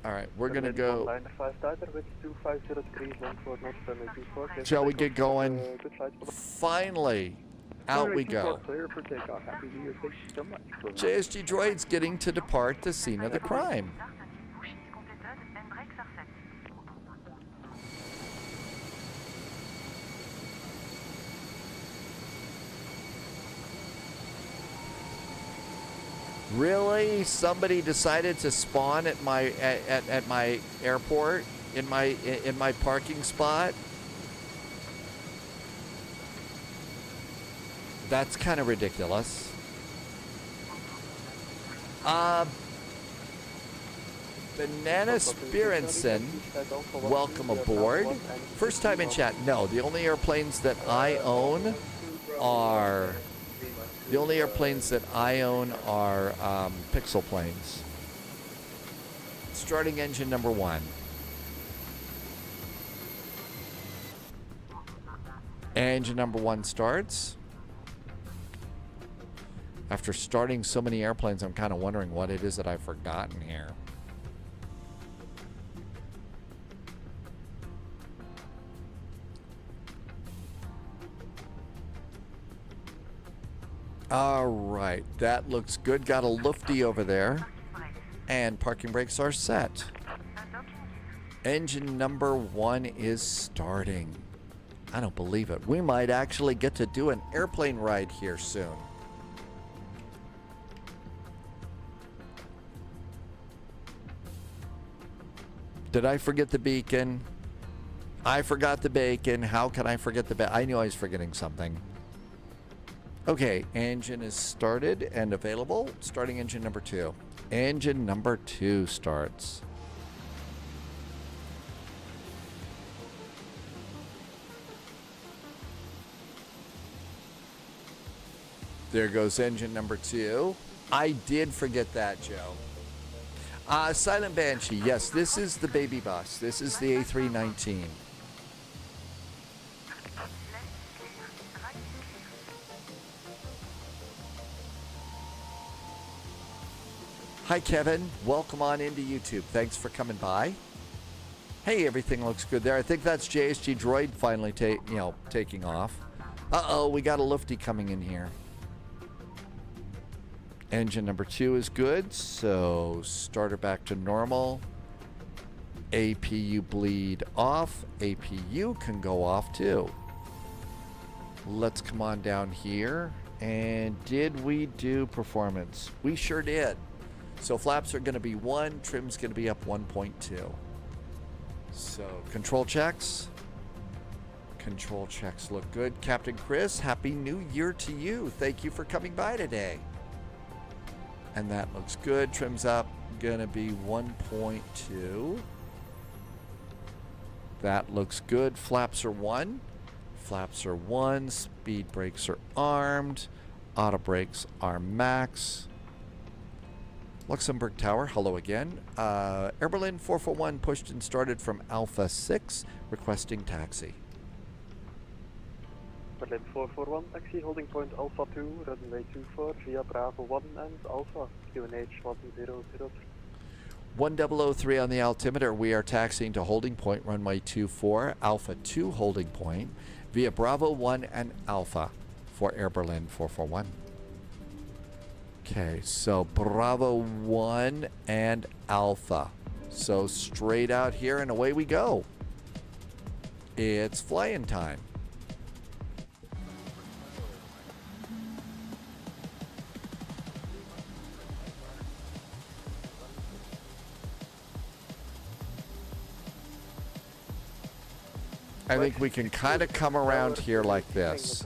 All right, we're gonna go. Line 5 starter with 2503 14 knots, runway 24. Shall we get going? Finally, out we go. Clear for takeoff. Happy New Year. Thank you so much. JSG droid's getting to depart the scene of the crime. Really? Somebody decided to spawn at my at my airport in my parking spot? That's kind of ridiculous. Banana Spiritson, welcome aboard. First time in chat. No, the only airplanes that I own are Pixel planes. Starting engine number 1. Engine number 1 starts. After starting so many airplanes, I'm kind of wondering what it is that I've forgotten here. All right, that looks good. Got a lufty over there. And parking brakes are set. Engine number 1 is starting. I don't believe it. We might actually get to do an airplane ride here soon. Did I forget the beacon? I forgot the bacon. How can I forget the bacon? I knew I was forgetting something. Okay, engine is started and available. Starting engine number 2. Engine number 2 starts. There goes engine number 2. I did forget that, Joe. Silent Banshee, yes, this is the baby bus. This is the A319. Hi, Kevin. Welcome on into YouTube. Thanks for coming by. Hey, everything looks good there. I think that's JSG Droid finally taking off. Uh-oh, we got a lufty coming in here. Engine number 2 is good, so starter back to normal. APU bleed off. APU can go off too. Let's come on down here. And did we do performance? We sure did. So flaps are going to be 1, trim's going to be up 1.2. So control checks. Control checks look good. Captain Chris, Happy New Year to you. Thank you for coming by today. And that looks good. Trim's up, going to be 1.2. That looks good. Flaps are 1. Flaps are 1. Speed brakes are armed. Auto brakes are max. Luxembourg Tower, hello again. Air Berlin 441 pushed and started from Alpha 6, requesting taxi. Berlin 441, taxi, holding point Alpha 2, runway 24, via Bravo 1 and Alpha, QNH 1003. 1003 on the altimeter, we are taxiing to holding point, runway 24, Alpha 2 holding point, via Bravo 1 and Alpha for Air Berlin 441. Okay, so Bravo 1 and Alpha. So straight out here and away we go. It's flying time. I think we can kind of come around here like this.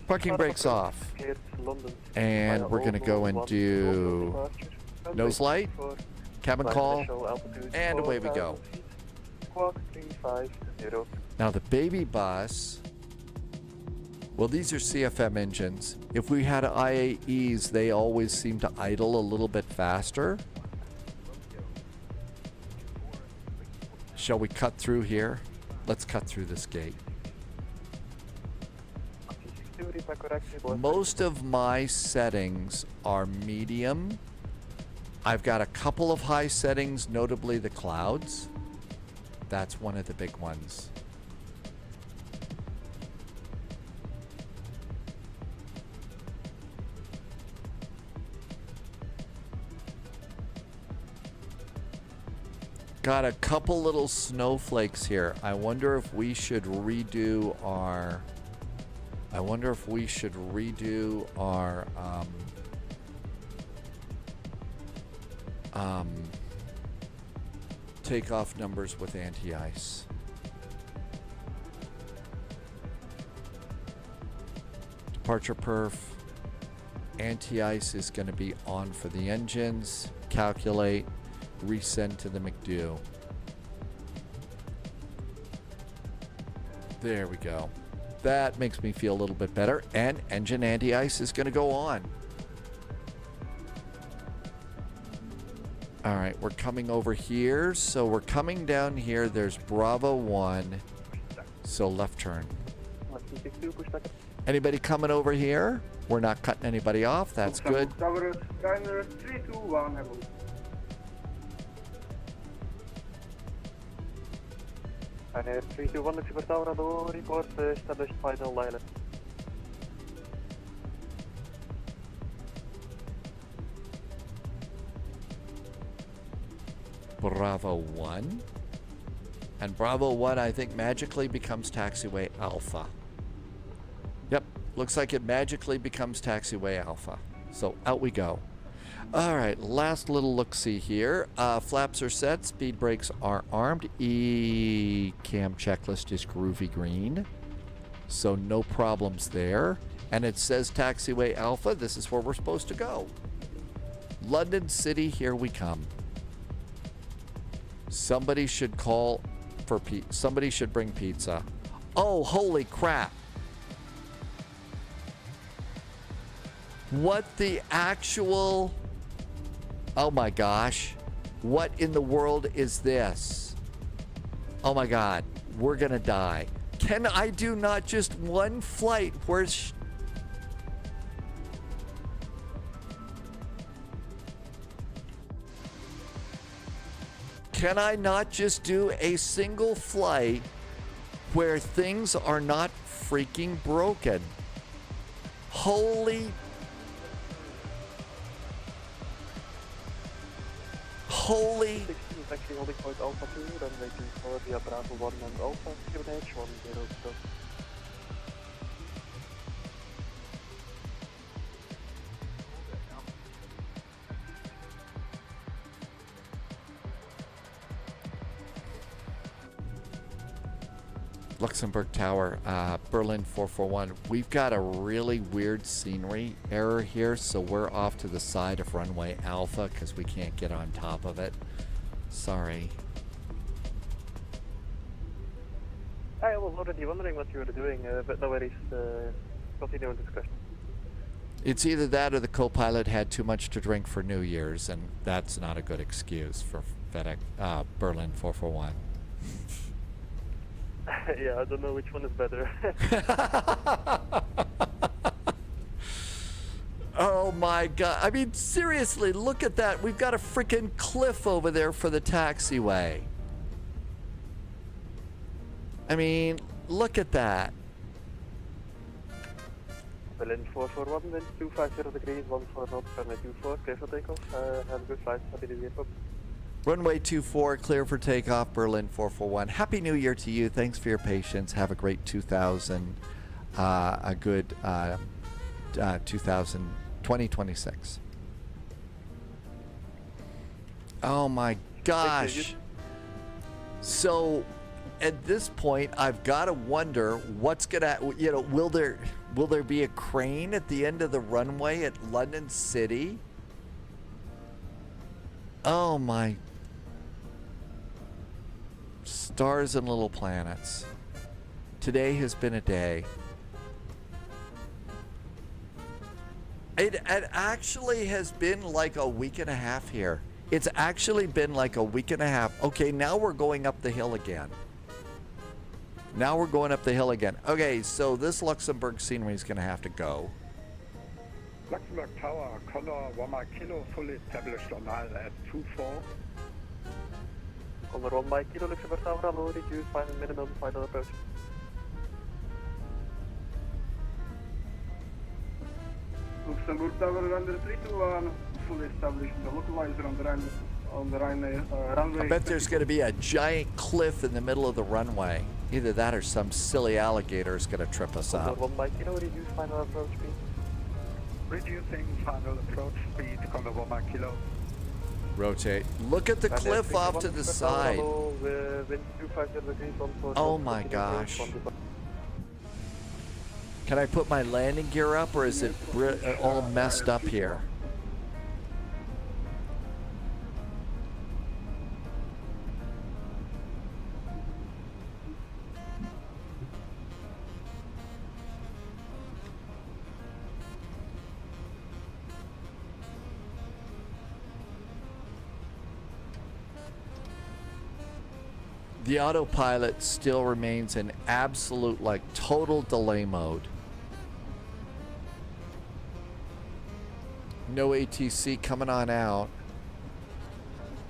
Parking brakes off. And we're going to go and do nose light, cabin call, and away we go. Now the baby bus, well, these are CFM engines. If we had IAEs, they always seem to idle a little bit faster. Shall we cut through here? Let's cut through this gate. Most of my settings are medium. I've got a couple of high settings, notably the clouds. That's one of the big ones. Got a couple little snowflakes here. I wonder if we should redo our takeoff numbers with anti-ice. Departure perf. Anti-ice is going to be on for the engines. Calculate. Resend to the McDo. There we go. That makes me feel a little bit better. And engine anti-ice is going to go on. All right, we're coming over here. So we're coming down here. There's Bravo 1. So left turn. Anybody coming over here? We're not cutting anybody off. That's good. Tower Skyner 321, hello. Ryanair 321 Luxembourg Tower, hello, report established final island. Bravo 1. And Bravo 1, I think, magically becomes taxiway Alpha. Yep, looks like it magically becomes taxiway Alpha. So out we go. All right, last little look-see here. Flaps are set, speed brakes are armed. E-cam checklist is groovy green. So no problems there. And it says taxiway Alpha. This is where we're supposed to go. London City, here we come. Somebody should call for somebody should bring pizza. Oh, holy crap. What the actual... Oh my gosh. What in the world is this? Oh my God. We're gonna die. Can I do not just one flight where... Can I not just do a single flight where things are not freaking broken? Holy... Holy... 16 is actually holding point Alpha 2, runway 24 via Bravo 1 and Alpha, QNH 100. Luxembourg Tower, Berlin 441. We've got a really weird scenery error here, so we're off to the side of runway Alpha because we can't get on top of it. Sorry. I was already wondering what you were doing, but no worries. Continue the discussion. It's either that or the co-pilot had too much to drink for New Year's, and that's not a good excuse for FedEx Berlin 441. Yeah, I don't know which one is better. Oh my God. I mean, seriously, look at that. We've got a freaking cliff over there for the taxiway. I mean, look at that. Berlin 441, wind 250 degrees, 14 knots, runway 24, clear for takeoff. Have a good flight, happy New Year, folks. Runway 24, clear for takeoff, Berlin 441. Happy New Year to you. Thanks for your patience. Have a great 2026. Oh my gosh. So at this point, I've got to wonder what's gonna, will there be a crane at the end of the runway at London City? Oh my stars and little planets. Today has been a day. It actually has been like a week and a half here. It's actually been like a week and a half. Okay, now we're going up the hill again. Now we're going up the hill again. Okay, so this Luxembourg scenery is going to have to go. Luxembourg Tower, Connor 1 Mike Kilo, fully established on aisle at 24. Connor 1 Mike Kilo, Luxembourg Tower, hello, reduce final minimum, final approach. Luxembourg Tower, under 321, fully established, the localizer on the runway. I bet there's going to be a giant cliff in the middle of the runway. Either that or some silly alligator is going to trip us up. Connor 1 Mike Kilo, reduce final approach speed. Reducing final approach speed, Connor 1 Mike Kilo. Rotate. Look at the cliff off to the side. Oh my gosh. Can I put my landing gear up, or is it all messed up here? The autopilot still remains in absolute, like, total delay mode. No ATC coming on out.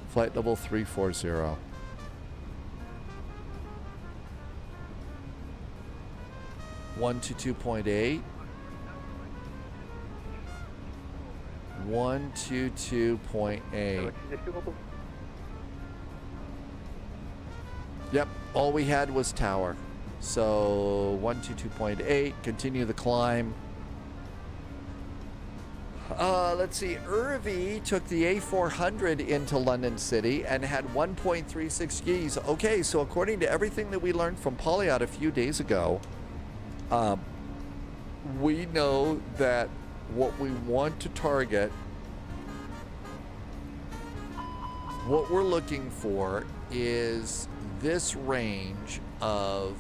Flight level 340. One to 2.8. 1 to 2.8. Yep, all we had was tower. So 122.8, continue the climb. Let's see, Irvi took the A400 into London City and had 1.36 Gs. Okay, so according to everything that we learned from Polyot a few days ago, we know that what we want to target, what we're looking for is this range of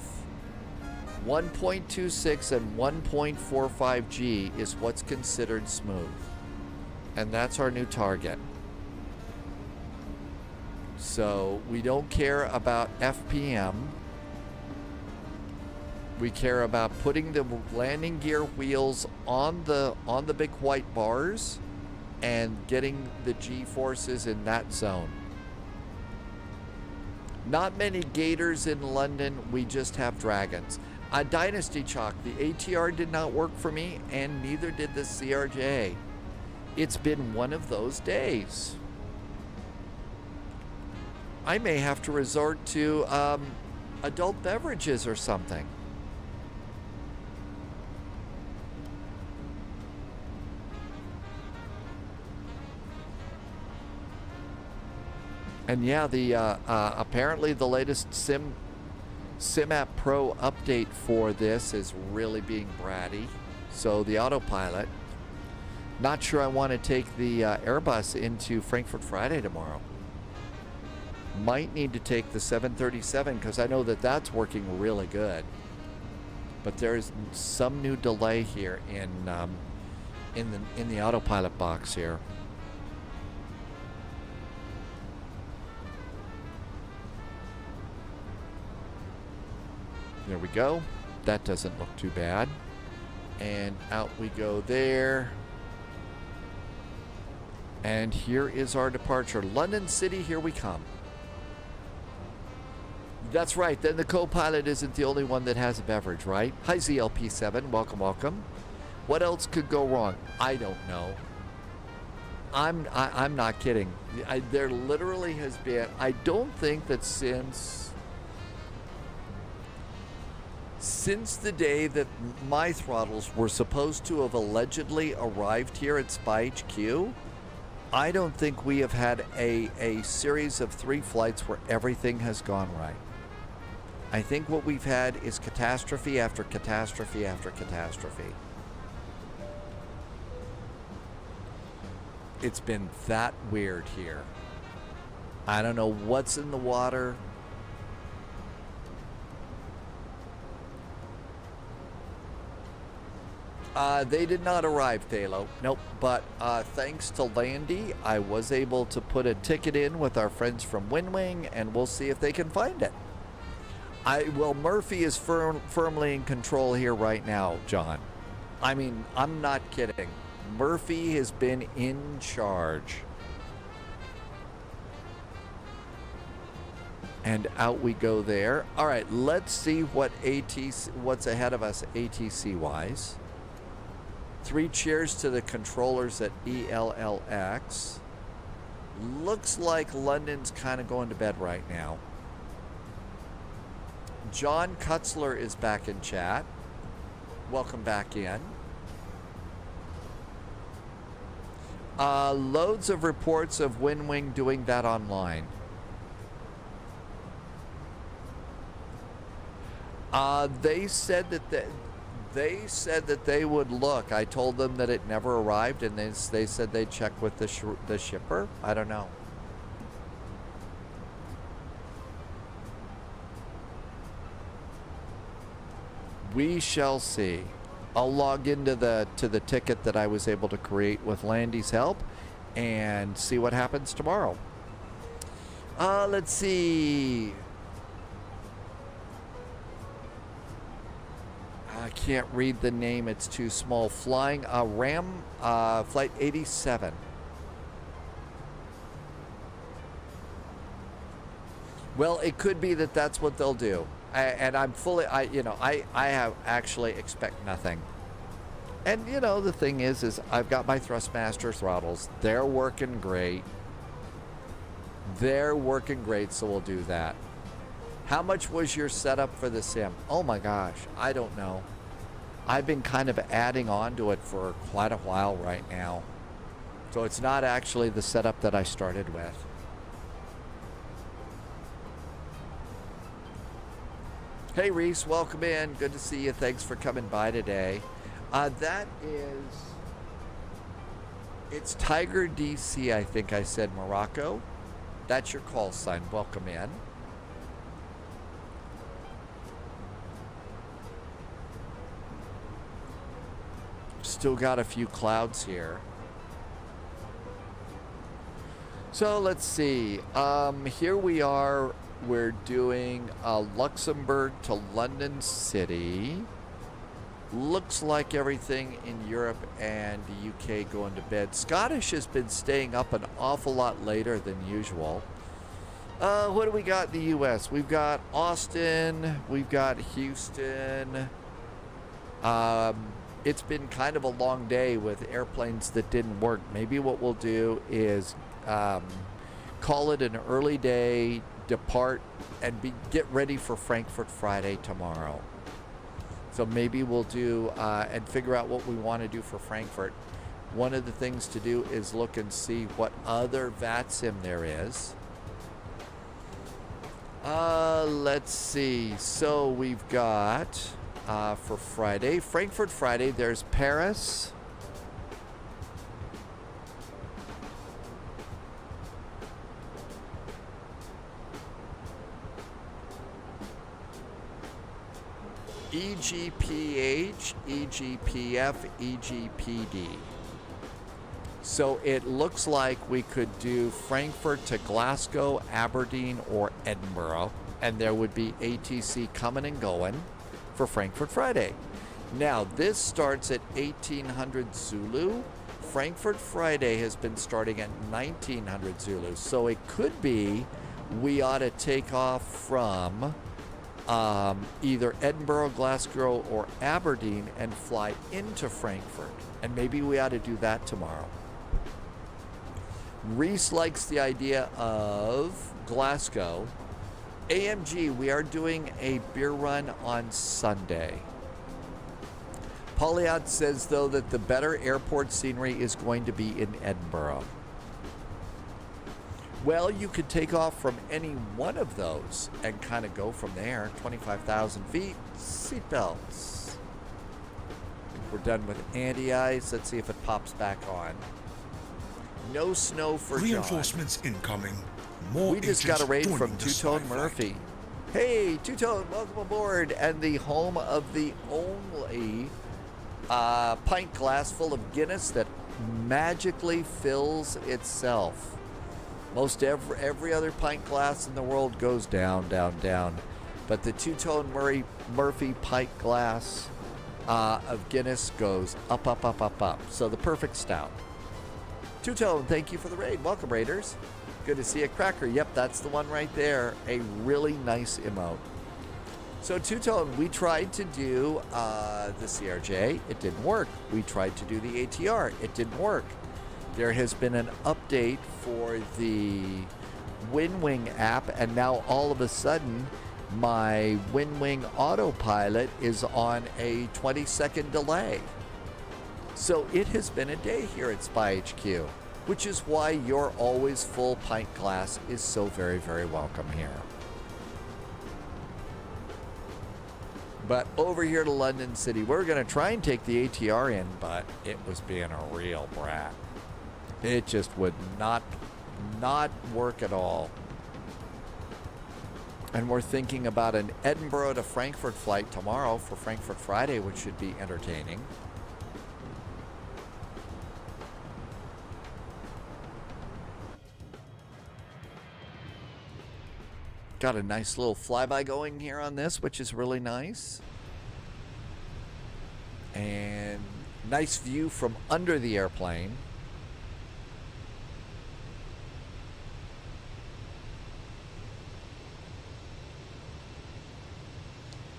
1.26 and 1.45 G is what's considered smooth. And that's our new target. So we don't care about FPM. We care about putting the landing gear wheels on the big white bars and getting the G-forces in that zone. Not many gators in London, we just have dragons. Dynasty Chalk, the ATR did not work for me, and neither did the CRJ. It's been one of those days. I may have to resort to adult beverages or something. And yeah, the apparently the latest SimApp Pro update for this is really being bratty. So the autopilot. Not sure I want to take the Airbus into Frankfurt Friday tomorrow. Might need to take the 737 because I know that that's working really good. But there's some new delay here in the autopilot box here. There we go. That doesn't look too bad. And out we go there. And here is our departure. London City, here we come. That's right. Then the co-pilot isn't the only one that has a beverage, right? Hi, ZLP7. Welcome, welcome. What else could go wrong? I don't know. I'm not kidding. There literally has been, I don't think that since the day that my throttles were supposed to have allegedly arrived here at Spy H.Q, I don't think we have had a series of 3 flights where everything has gone right. I think what we've had is catastrophe after catastrophe after catastrophe. It's been that weird here. I don't know what's in the water. They did not arrive, Thalo. Nope. But thanks to Landy, I was able to put a ticket in with our friends from Windwing, and we'll see if they can find it. Well, Murphy is firmly in control here right now, John. I mean, I'm not kidding. Murphy has been in charge. And out we go there. All right, let's see what's ahead of us ATC-wise. 3 cheers to the controllers at ELLX. Looks like London's kind of going to bed right now. John Kutzler is back in chat. Welcome back in. Loads of reports of Windwing doing that online. They said that they would look. I told them that it never arrived, and they said they'd check with the shipper. I don't know. We shall see. I'll log into the ticket that I was able to create with Landy's help and see what happens tomorrow. Let's see. I can't read the name, it's too small. Flying Ram Flight 87. Well, it could be that that's what they'll do. And I'm fully, I have actually expect nothing. And, the thing is I've got my Thrustmaster throttles. They're working great. They're working great, so we'll do that. How much was your setup for the sim? Oh my gosh, I don't know. I've been kind of adding on to it for quite a while right now. So it's not actually the setup that I started with. Hey Reese, welcome in. Good to see you. Thanks for coming by today. It's Tiger DC, I think I said, Morocco. That's your call sign. Welcome in. Still got a few clouds here. So let's see. Here we are. We're doing Luxembourg to London City. Looks like everything in Europe and the UK going to bed. Scottish has been staying up an awful lot later than usual. What do we got in the US? We've got Austin. We've got Houston. It's been kind of a long day with airplanes that didn't work. Maybe what we'll do is call it an early day, depart, and get ready for Frankfurt Friday tomorrow. So maybe we'll do and figure out what we want to do for Frankfurt. One of the things to do is look and see what other VATSIM there is. Let's see. So we've got for Friday, Frankfurt Friday, there's Paris. EGPH, EGPF, EGPD. So it looks like we could do Frankfurt to Glasgow, Aberdeen, or Edinburgh, and there would be ATC coming and going for Frankfurt Friday. Now, this starts at 1800 Zulu. Frankfurt Friday has been starting at 1900 Zulu, so it could be we ought to take off from either Edinburgh, Glasgow, or Aberdeen and fly into Frankfurt. And maybe we ought to do that tomorrow. Reese likes the idea of Glasgow. AMG, we are doing a beer run on Sunday. Polyot says, though, that the better airport scenery is going to be in Edinburgh. Well, you could take off from any one of those and kind of go from there. 25,000 feet, seatbelts. We're done with anti-ice. Let's see if it pops back on. No snow for Reinforcements John. Incoming. More We just got a raid from joining the Two-Tone Spy Murphy. Hey, Two-Tone, welcome aboard. And the home of the only pint glass full of Guinness that magically fills itself. Most every other pint glass in the world goes down, down, down. But the two-tone Murphy pint glass of Guinness goes up, up, up, up, up. So the perfect stout. Two-tone, thank you for the raid. Welcome, Raiders. Good to see a Cracker. Yep, that's the one right there. A really nice emote. So two-tone, we tried to do the CRJ. It didn't work. We tried to do the ATR. It didn't work. There has been an update for the WinWing app, and now all of a sudden, my WinWing autopilot is on a 20-second delay. So it has been a day here at Spy H.Q, which is why your always full pint glass is so very, very welcome here. But over here to London City, we're going to try and take the ATR in, but it was being a real brat. It just would not work at all. And we're thinking about an Edinburgh to Frankfurt flight tomorrow for Frankfurt Friday, which should be entertaining. Got a nice little flyby going here on this, which is really nice. And nice view from under the airplane.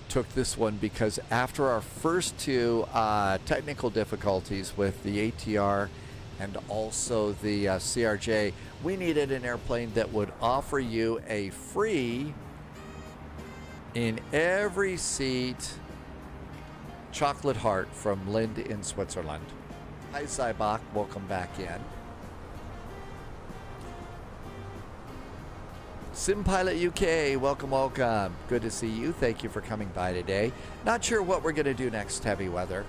Took this one because after our first two technical difficulties with the ATR and also the CRJ, we needed an airplane that would offer you a free, in every seat, chocolate heart from Lind in Switzerland. Hi, Cybok. Welcome back in. SimPilot UK, welcome, welcome. Good to see you. Thank you for coming by today. Not sure what we're going to do next, heavy weather.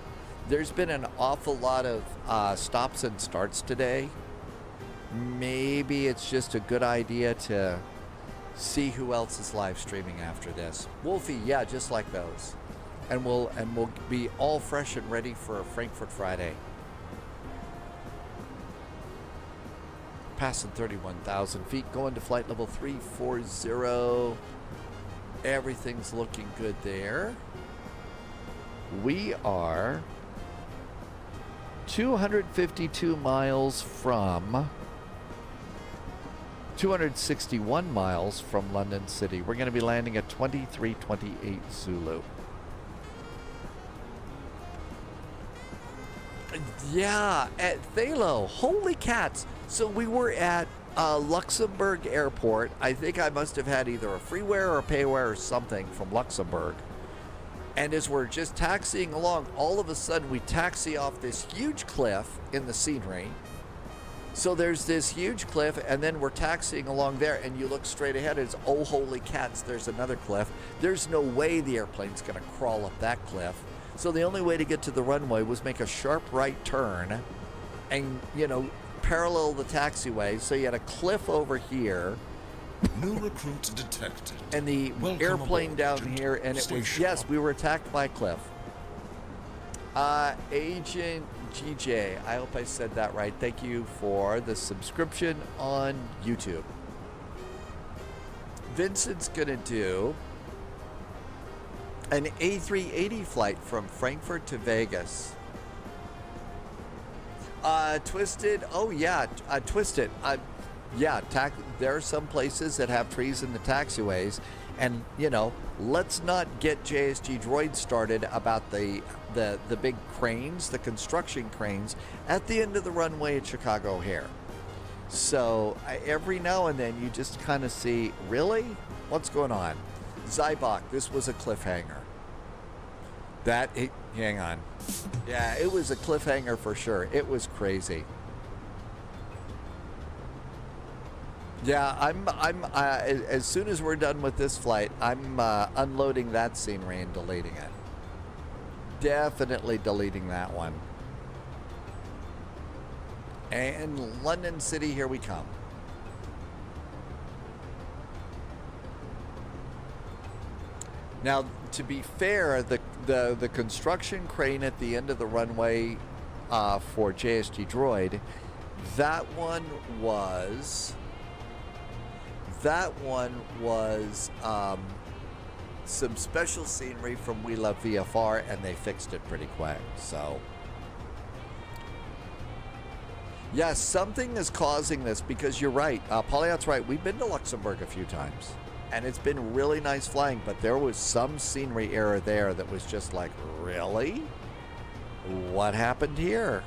There's been an awful lot of stops and starts today. Maybe it's just a good idea to see who else is live streaming after this. Wolfie, yeah, just like those. And we'll be all fresh and ready for Frankfurt Friday. Passing 31,000 feet, going to flight level 340. Everything's looking good there. We are 252 miles from 261 miles from London City. We're going to be landing at 2328 Zulu. Yeah, at Thalo. Holy cats. So we were at Luxembourg Airport. I think I must have had either a freeware or a payware or something from Luxembourg. And as we're just taxiing along, all of a sudden we taxi off this huge cliff in the scenery. So there's this huge cliff, and then we're taxiing along there, and you look straight ahead, it's, oh, holy cats, there's another cliff. There's no way the airplane's going to crawl up that cliff. So the only way to get to the runway was make a sharp right turn and, you know, parallel the taxiway. So you had a cliff over here. New recruit detected. And the Welcome airplane aboard, down Agent. here, and it Stay was, sharp. yes, we were attacked by a cliff. Agent GJ, I hope I said that right. Thank you for the subscription on YouTube. Vincent's gonna do an A380 flight from Frankfurt to Vegas. Twisted, oh yeah, Twisted. Yeah, there are some places that have trees in the taxiways, and you know, let's not get JSG Droid started about the big cranes, the construction cranes at the end of the runway at Chicago O'Hare. So every now and then you just kind of see, really, what's going on? Zybok, this was a cliffhanger. Hang on. Yeah, it was a cliffhanger for sure. It was crazy. Yeah, I'm as soon as we're done with this flight, I'm unloading that scenery and deleting it. Definitely deleting that one. And London City, here we come. Now, to be fair, the construction crane at the end of the runway for JSG Droid, that one was some special scenery from We Love VFR, and they fixed it pretty quick. So, yes, something is causing this, because you're right. Polyot's right. We've been to Luxembourg a few times, and it's been really nice flying, but there was some scenery error there that was just like, really? What happened here?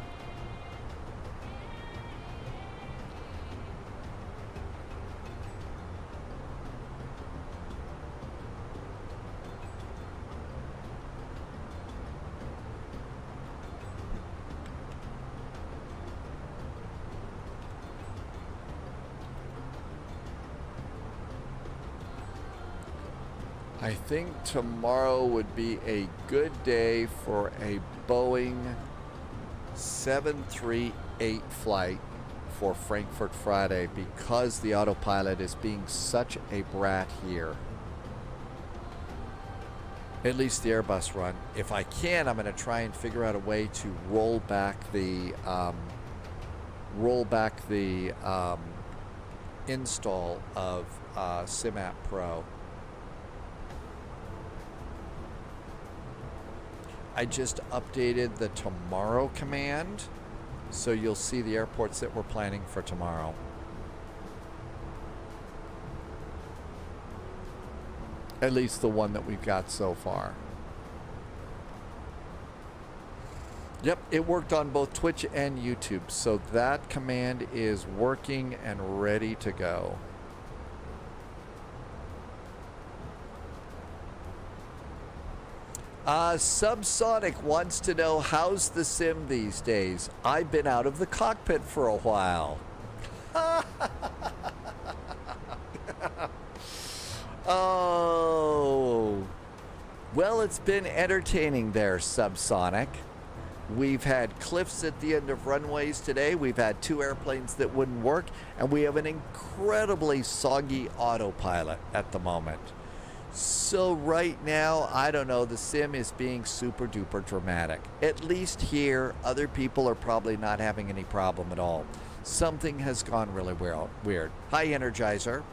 I think tomorrow would be a good day for a Boeing 738 flight for Frankfurt Friday, because the autopilot is being such a brat here. At least the Airbus run. If I can, I'm going to try and figure out a way to roll back the install of SimApp Pro. I just updated the tomorrow command, so you'll see the airports that we're planning for tomorrow. At least the one that we've got so far. Yep, it worked on both Twitch and YouTube, so that command is working and ready to go. Subsonic wants to know, how's the sim these days? I've been out of the cockpit for a while. Oh. Well, it's been entertaining there, Subsonic. We've had cliffs at the end of runways today. We've had 2 airplanes that wouldn't work, and we have an incredibly soggy autopilot at the moment. So right now, I don't know, the sim is being super duper dramatic. At least here, other people are probably not having any problem at all. Something has gone really weird. Hi, Energizer.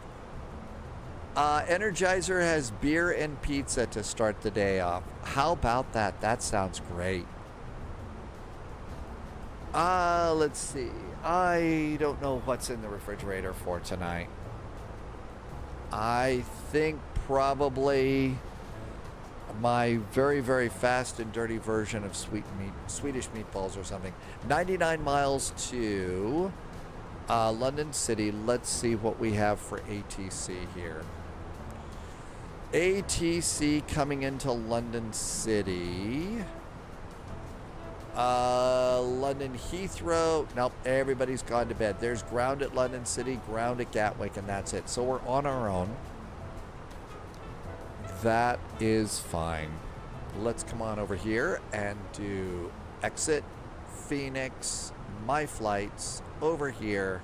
Energizer has beer and pizza to start the day off. How about that? That sounds great. Let's see. I don't know what's in the refrigerator for tonight. I think probably my very, very fast and dirty version of Swedish meatballs or something. 99 miles to London City. Let's see what we have for ATC here. ATC coming into London City. London Heathrow. Nope, everybody's gone to bed. There's ground at London City, ground at Gatwick, and that's it. So we're on our own. That is fine. Let's come on over here and do exit, Phoenix, my flights, over here,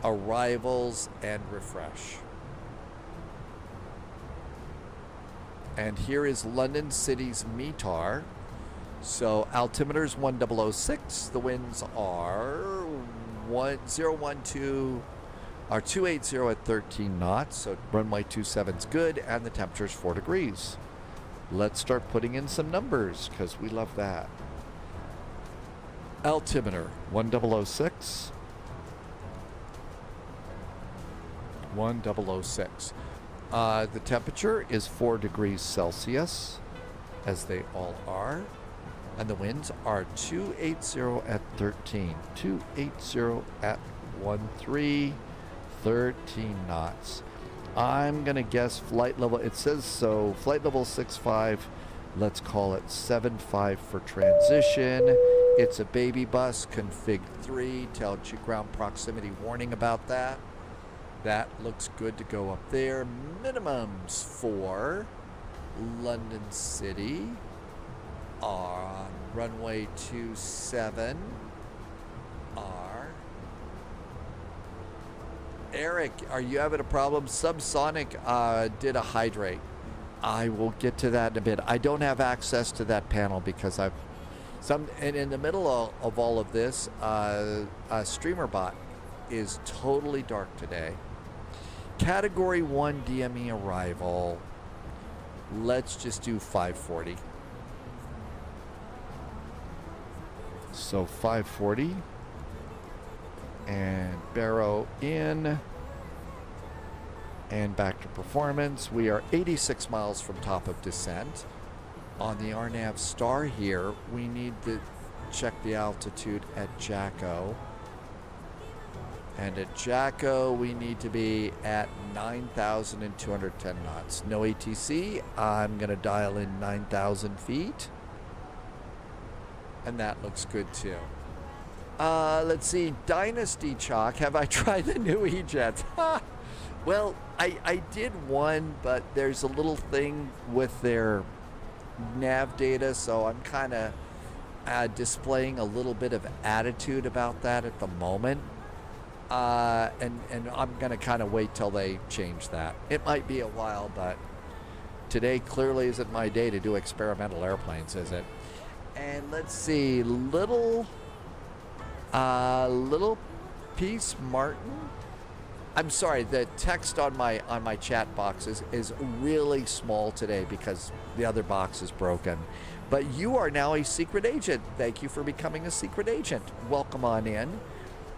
arrivals, and refresh. And here is London City's METAR. So altimeter's 1006. The winds are 280 at 13 knots. So runway 27's good, and the temperature's 4 degrees. Let's start putting in some numbers, because we love that. Altimeter 1006. 1006. The temperature is 4 degrees Celsius, as they all are. And the winds are 280 at 13. 280 at 13, 13 knots. I'm going to guess flight level, it says so, flight level 65, let's call it 75 for transition. It's a baby bus, config 3, tell ground proximity warning about that. That looks good to go up there. Minimums for London City on runway 27 are... Eric, are you having a problem? Subsonic did a hydrate. I will get to that in a bit. I don't have access to that panel because and in the middle of all of this, StreamerBot is totally dark today. Category 1 DME arrival. Let's just do 540. So 540. And Barrow in. And back to performance. We are 86 miles from top of descent. On the RNAV star here, we need to check the altitude at Jacko. And at Jacko, we need to be at 9,210 knots. No ATC. I'm going to dial in 9,000 feet. And that looks good too. Let's see. Dynasty Chalk. Have I tried the new E-Jets? Well, I did one, but there's a little thing with their nav data, so I'm kind of displaying a little bit of attitude about that at the moment. And I'm going to kind of wait till they change that. It might be a while, but today clearly isn't my day to do experimental airplanes, is it? And let's see, Little Peace Martin. I'm sorry, the text on my chat box is really small today because the other box is broken. But you are now a secret agent. Thank you for becoming a secret agent. Welcome on in.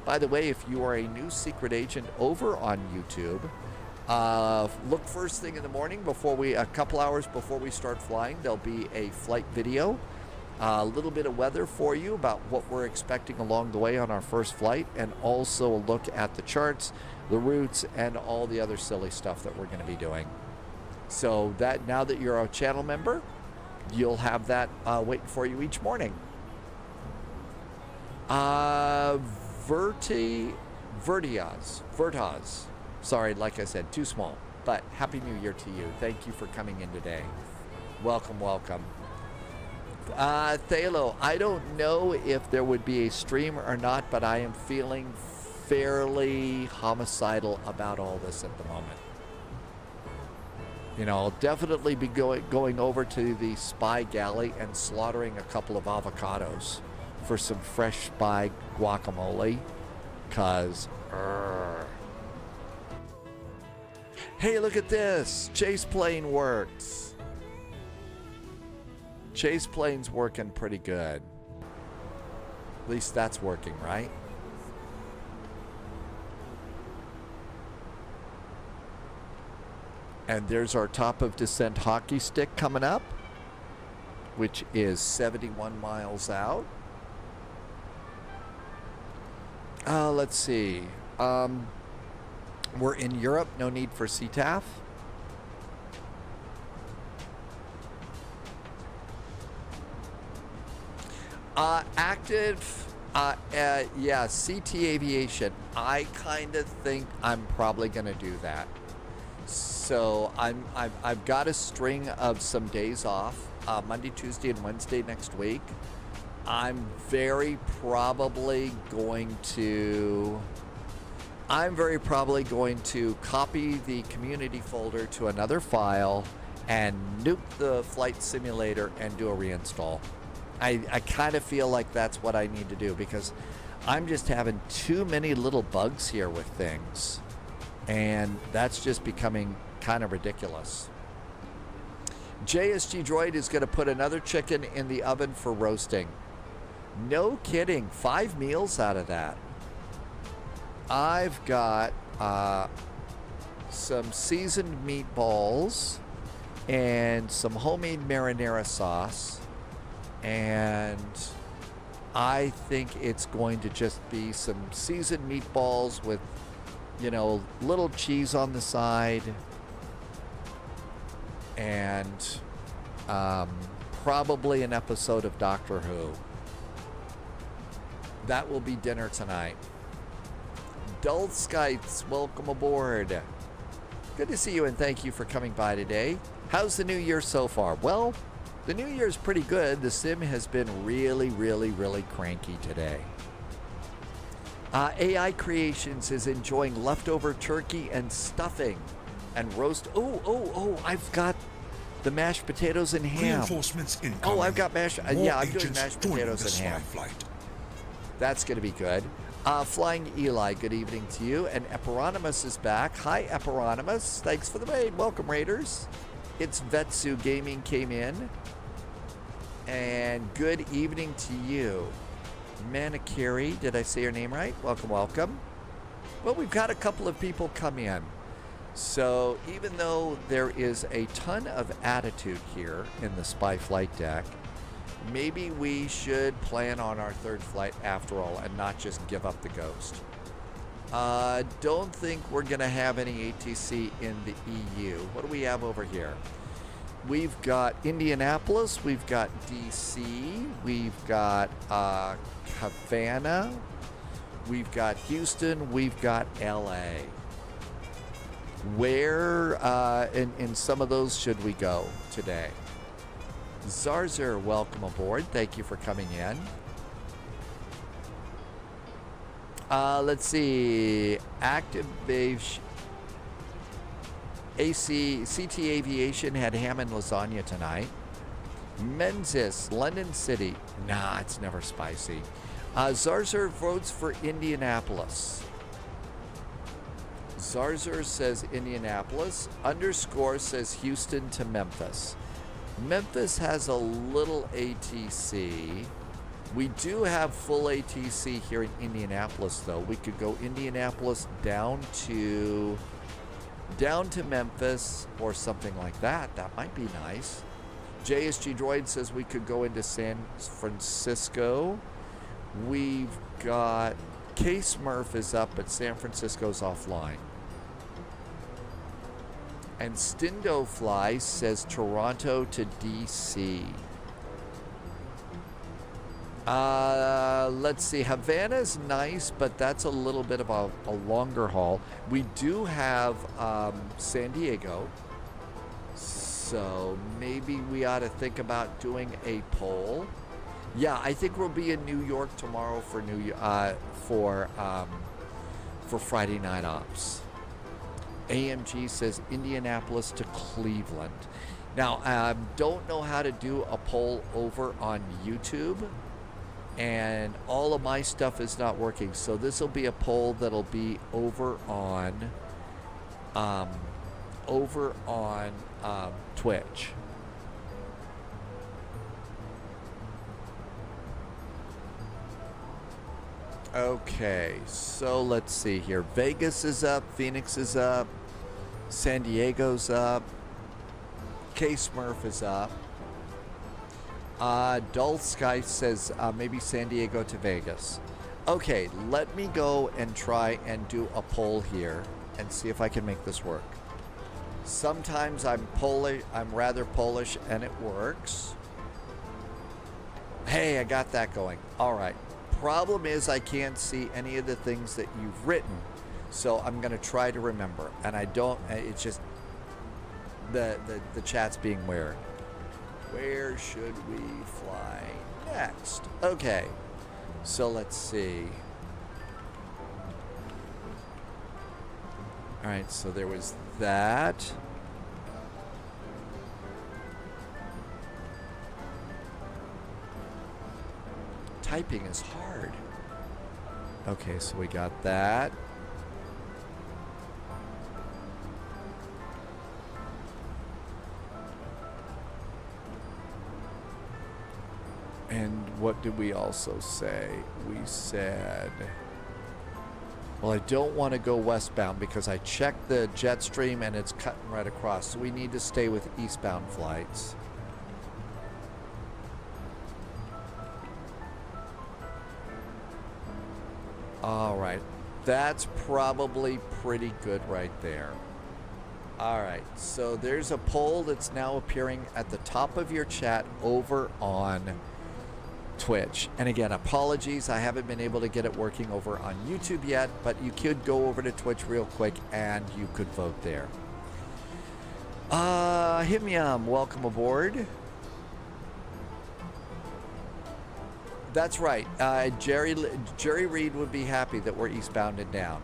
By the way, if you are a new secret agent over on YouTube, look first thing in the morning a couple hours before we start flying. There'll be a flight video, a little bit of weather for you about what we're expecting along the way on our first flight, and also a look at the charts, the routes, and all the other silly stuff that we're going to be doing. So that now that you're a channel member, you'll have that waiting for you each morning. Vertaz. Sorry, like I said, too small. But Happy New Year to you. Thank you for coming in today. Welcome, welcome. Thalo, I don't know if there would be a stream or not, but I am feeling fairly homicidal about all this at the moment. You know, I'll definitely be going over to the Spy Galley and slaughtering a couple of avocados for some fresh Spy guacamole, cause hey, look at this. Chase plane works. Chase plane's working pretty good. At least that's working, right? And there's our top of descent hockey stick coming up, which is 71 miles out. Let's see. We're in Europe, no need for CTAF. Active, yeah, CT Aviation. I kind of think I'm probably going to do that. So I've got a string of some days off, Monday, Tuesday, and Wednesday next week. I'm very probably going to copy the community folder to another file and nuke the flight simulator and do a reinstall. I kind of feel like that's what I need to do because I'm just having too many little bugs here with things. And that's just becoming kind of ridiculous. JSG Droid is going to put another chicken in the oven for roasting. No kidding. 5 meals out of that. I've got some seasoned meatballs and some homemade marinara sauce. And I think it's going to just be some seasoned meatballs with, you know, little cheese on the side. And probably an episode of Doctor Who. That will be dinner tonight. Dull Skites, welcome aboard. Good to see you and thank you for coming by today. How's the new year so far? Well, the new year's pretty good. The sim has been really, really, really cranky today. AI Creations is enjoying leftover turkey and stuffing and roast. Oh, I've got The mashed potatoes and ham. Reinforcements incoming. Oh, I've got mashed. Yeah, I'm doing mashed potatoes and ham. Flight. That's going to be good. Flying Eli, good evening to you. And Eperonymus is back. Hi, Eperonymus. Thanks for the raid. Welcome, Raiders. It's Vetsu Gaming came in. And good evening to you. Manikiri, did I say your name right? Welcome, welcome. Well, we've got a couple of people come in. So even though there is a ton of attitude here in the Spy Flight Deck, maybe we should plan on our third flight after all and not just give up the ghost. Don't think we're going to have any ATC in the EU. What do we have over here? We've got Indianapolis, we've got DC, we've got Havana, we've got Houston, we've got LA. Where in some of those should we go today? Zarzur, welcome aboard. Thank you for coming in. Let's see. Activation. CT Aviation had ham and lasagna tonight. Menzies, London City. Nah, it's never spicy. Zarzur votes for Indianapolis. Zarzur says Indianapolis. Underscore says Houston to Memphis. Memphis has a little ATC. We do have full ATC here in Indianapolis, though. We could go Indianapolis down to Memphis or something like that. That might be nice. JSG Droid says we could go into San Francisco. We've got K-Smurf is up, but San Francisco's offline. And Stindo Fly says Toronto to DC. Let's see. Havana's nice, but that's a little bit of a longer haul. We do have San Diego. So maybe we ought to think about doing a poll. Yeah, I think we'll be in New York tomorrow for Friday Night Ops. AMG says Indianapolis to Cleveland. Now, don't know how to do a poll over on YouTube, and all of my stuff is not working. So this will be a poll that'll be over on Twitch. Okay, so let's see here. Vegas is up, Phoenix is up, San Diego's up, K-Smurf is up. Dull Sky says maybe San Diego to Vegas. Okay, let me go and try and do a poll here and see if I can make this work. Sometimes I'm rather Polish and it works. Hey, I got that going. All right. Problem is I can't see any of the things that you've written, so I'm going to try to remember, and I don't. It's just the chat's being weird. Where should we fly next? Okay, so let's see. All right, so there was that. Typing is hard. Okay, so we got that. And what did we also say? We said, well, I don't want to go westbound because I checked the jet stream and it's cutting right across. So we need to stay with eastbound flights. All right, that's probably pretty good right there. All right, so there's a poll that's now appearing at the top of your chat over on Twitch. And again, apologies, I haven't been able to get it working over on YouTube yet, but you could go over to Twitch real quick and you could vote there. Himyam, welcome aboard. That's right. Jerry Reed would be happy that we're eastbound and down.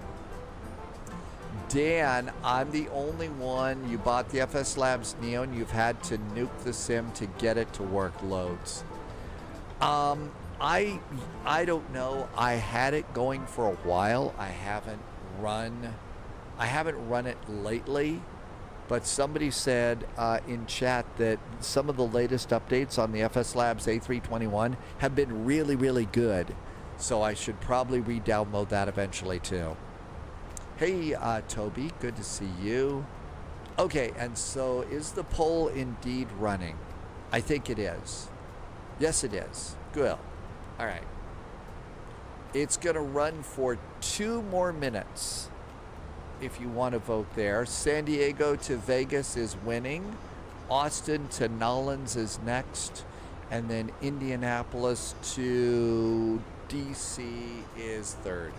Dan, I'm the only one. You bought the FS Labs Neo and you've had to nuke the sim to get it to work loads. I don't know. I had it going for a while. I haven't run it lately, but somebody said in chat that some of the latest updates on the FS Labs A321 have been really, really good. So I should probably re-download that eventually too. Hey, Toby, good to see you. Okay, and so is the poll indeed running? I think it is. Yes, it is. Good. All right. It's going to run for 2 more minutes if you want to vote there. San Diego to Vegas is winning. Austin to Nolens is next. And then Indianapolis to DC is third.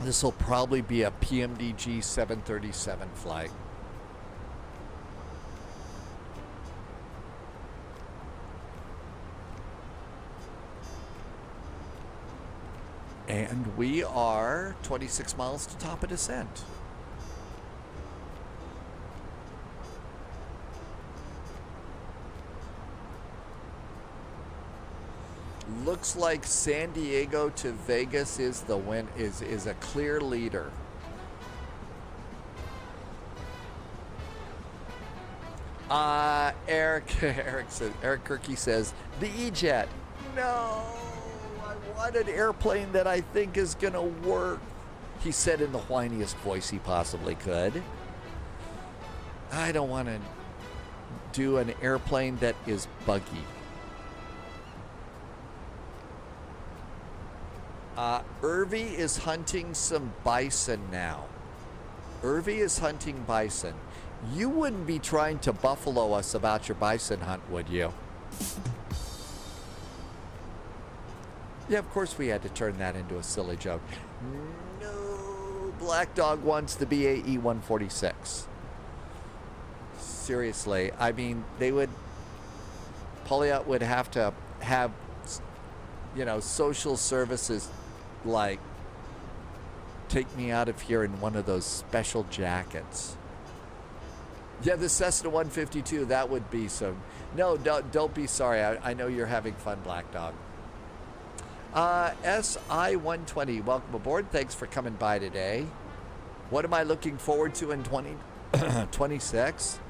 This will probably be a PMDG 737 flight. And we are 26 miles to top of descent. Looks like San Diego to Vegas is the win, is a clear leader. Eric Kirky says the E-Jet. No, I want an airplane that I think is gonna work. He said in the whiniest voice he possibly could. I don't want to do an airplane that is buggy. Irvy is hunting some bison now. Irvy is hunting bison. You wouldn't be trying to buffalo us about your bison hunt, would you? Yeah, of course we had to turn that into a silly joke. No, Black Dog wants the BAE 146. Seriously, I mean, they would... Poliot would have to have, you know, social services like take me out of here in one of those special jackets. Yeah, the Cessna 152, that would be so. No, don't be sorry. I know you're having fun, Black Dog. SI 120, welcome aboard. Thanks for coming by today. What am I looking forward to in 2026?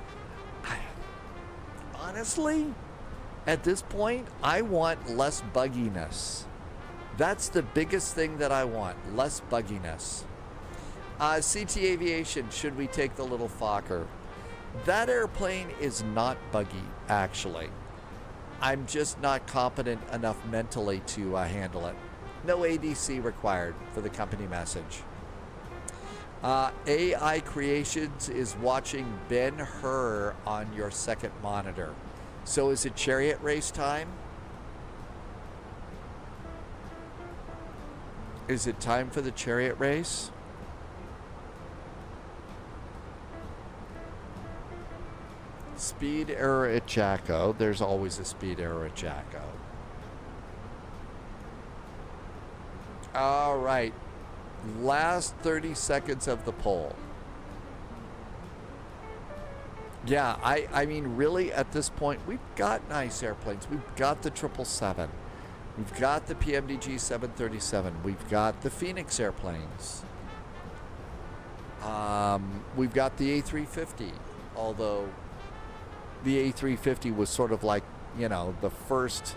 Honestly, at this point, I want less bugginess. That's the biggest thing that I want, less bugginess. CT Aviation, should we take the little Fokker? That airplane is not buggy, actually. I'm just not competent enough mentally to handle it. No ADC required for the company message. AI Creations is watching Ben-Hur on your second monitor. So is it chariot race time? Is it time for the chariot race? Speed error at Jacko. There's always a speed error at Jacko. All right. Last 30 seconds of the poll. Yeah, I mean, really, at this point, we've got nice airplanes. We've got the 777. We've got the PMDG 737. We've got the Phoenix airplanes. We've got the A350, although the A350 was sort of like, you know, the first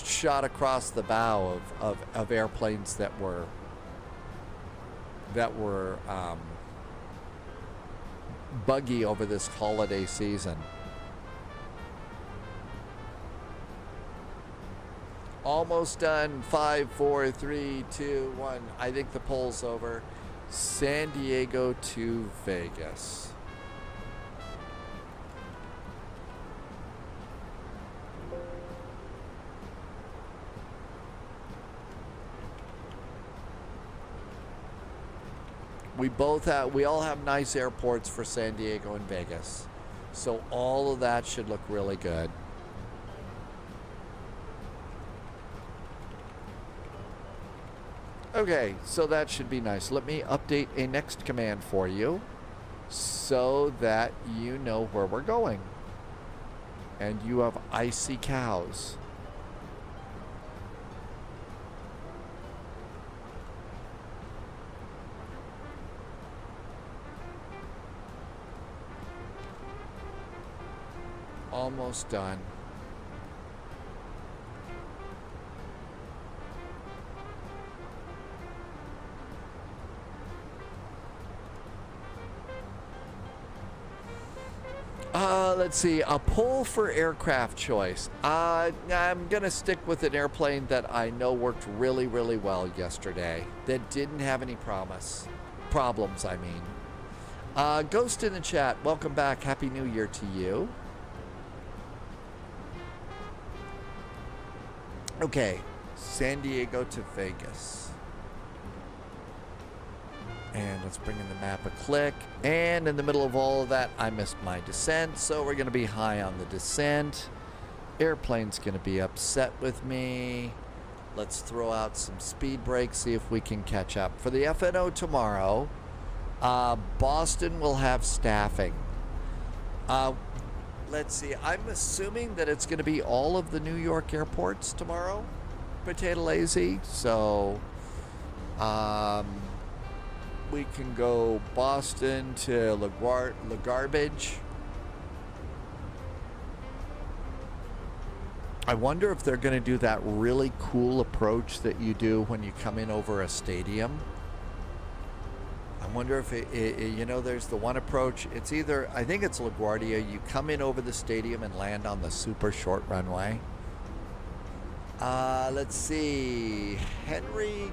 shot across the bow of airplanes that were buggy over this holiday season. Almost done. 5, 4, 3, 2, 1. I think the poll's over. San Diego to Vegas. We all have nice airports for San Diego and Vegas. So all of that should look really good. Okay, so that should be nice. Let me update a next command for you so that you know where we're going. And you have icy cows. Almost done. Let's see, a poll for aircraft choice. I'm gonna stick with an airplane that I know worked really, really well yesterday, that didn't have any problems, I mean. Ghost in the chat, welcome back. Happy New Year to you. Okay, San Diego to Vegas. And let's bring in the map a click. And in the middle of all of that, I missed my descent. So we're going to be high on the descent. Airplane's going to be upset with me. Let's throw out some speed brakes, see if we can catch up. For the FNO tomorrow, Boston will have staffing. Let's see, I'm assuming that it's going to be all of the New York airports tomorrow. Potato Lazy. So, we can go Boston to LaGarbage. I wonder if they're going to do that really cool approach that you do when you come in over a stadium. I wonder if you know, there's the one approach. It's either, I think it's LaGuardia. You come in over the stadium and land on the super short runway. Let's see. Henry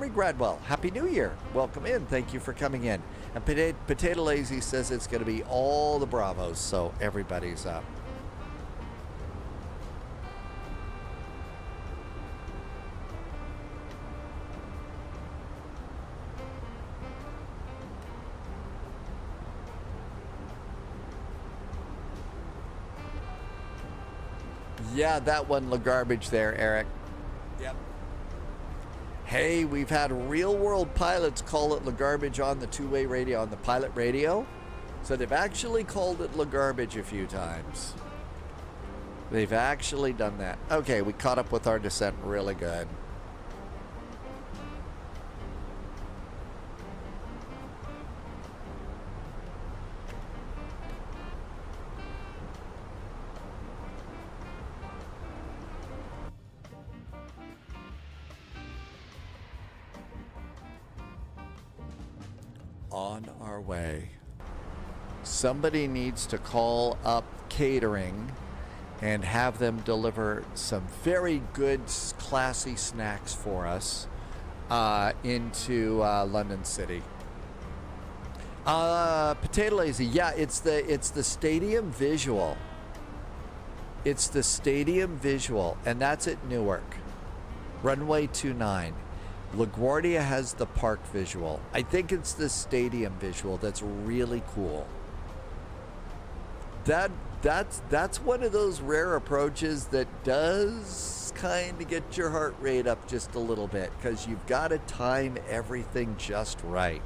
Gradwell, Happy New Year. Welcome in. Thank you for coming in. And Potato Lazy says it's going to be all the Bravos, so everybody's up. Yeah, that one, LaGarbage there, Eric. Yep. Hey, we've had real-world pilots call it LaGarbage on the two-way radio, on the pilot radio. So they've actually called it LaGarbage a few times. They've actually done that. Okay, we caught up with our descent really good. On our way. Somebody needs to call up catering and have them deliver some very good, classy snacks for us into London City. Potato Lazy, yeah, it's the stadium visual. It's the stadium visual, and that's at Newark. Runway 29. LaGuardia has the park visual. I think it's the stadium visual that's really cool. That's one of those rare approaches that does kind of get your heart rate up just a little bit, because you've got to time everything just right.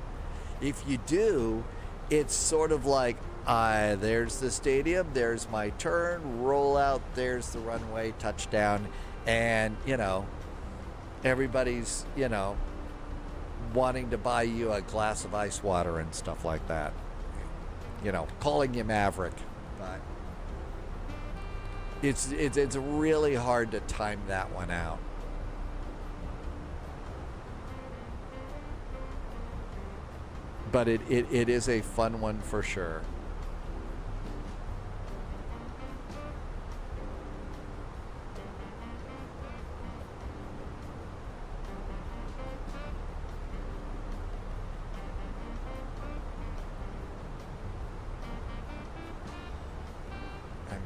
If you do, it's sort of like, there's the stadium, there's my turn, roll out, there's the runway, touchdown, and, you know, everybody's, you know, wanting to buy you a glass of ice water and stuff like that. You know, calling you Maverick. But it's really hard to time that one out. But it is a fun one for sure.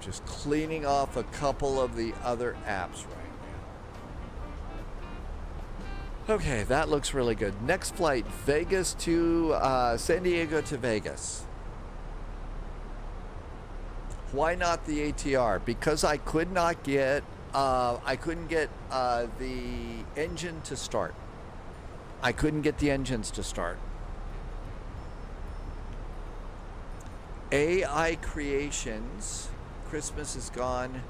Just cleaning off a couple of the other apps right now. Okay, that looks really good. Next flight, Vegas to San Diego to Vegas. Why not the ATR? Because I could not get, I couldn't get the engine to start. I couldn't get the engines to start. AI Creations, Christmas is gone.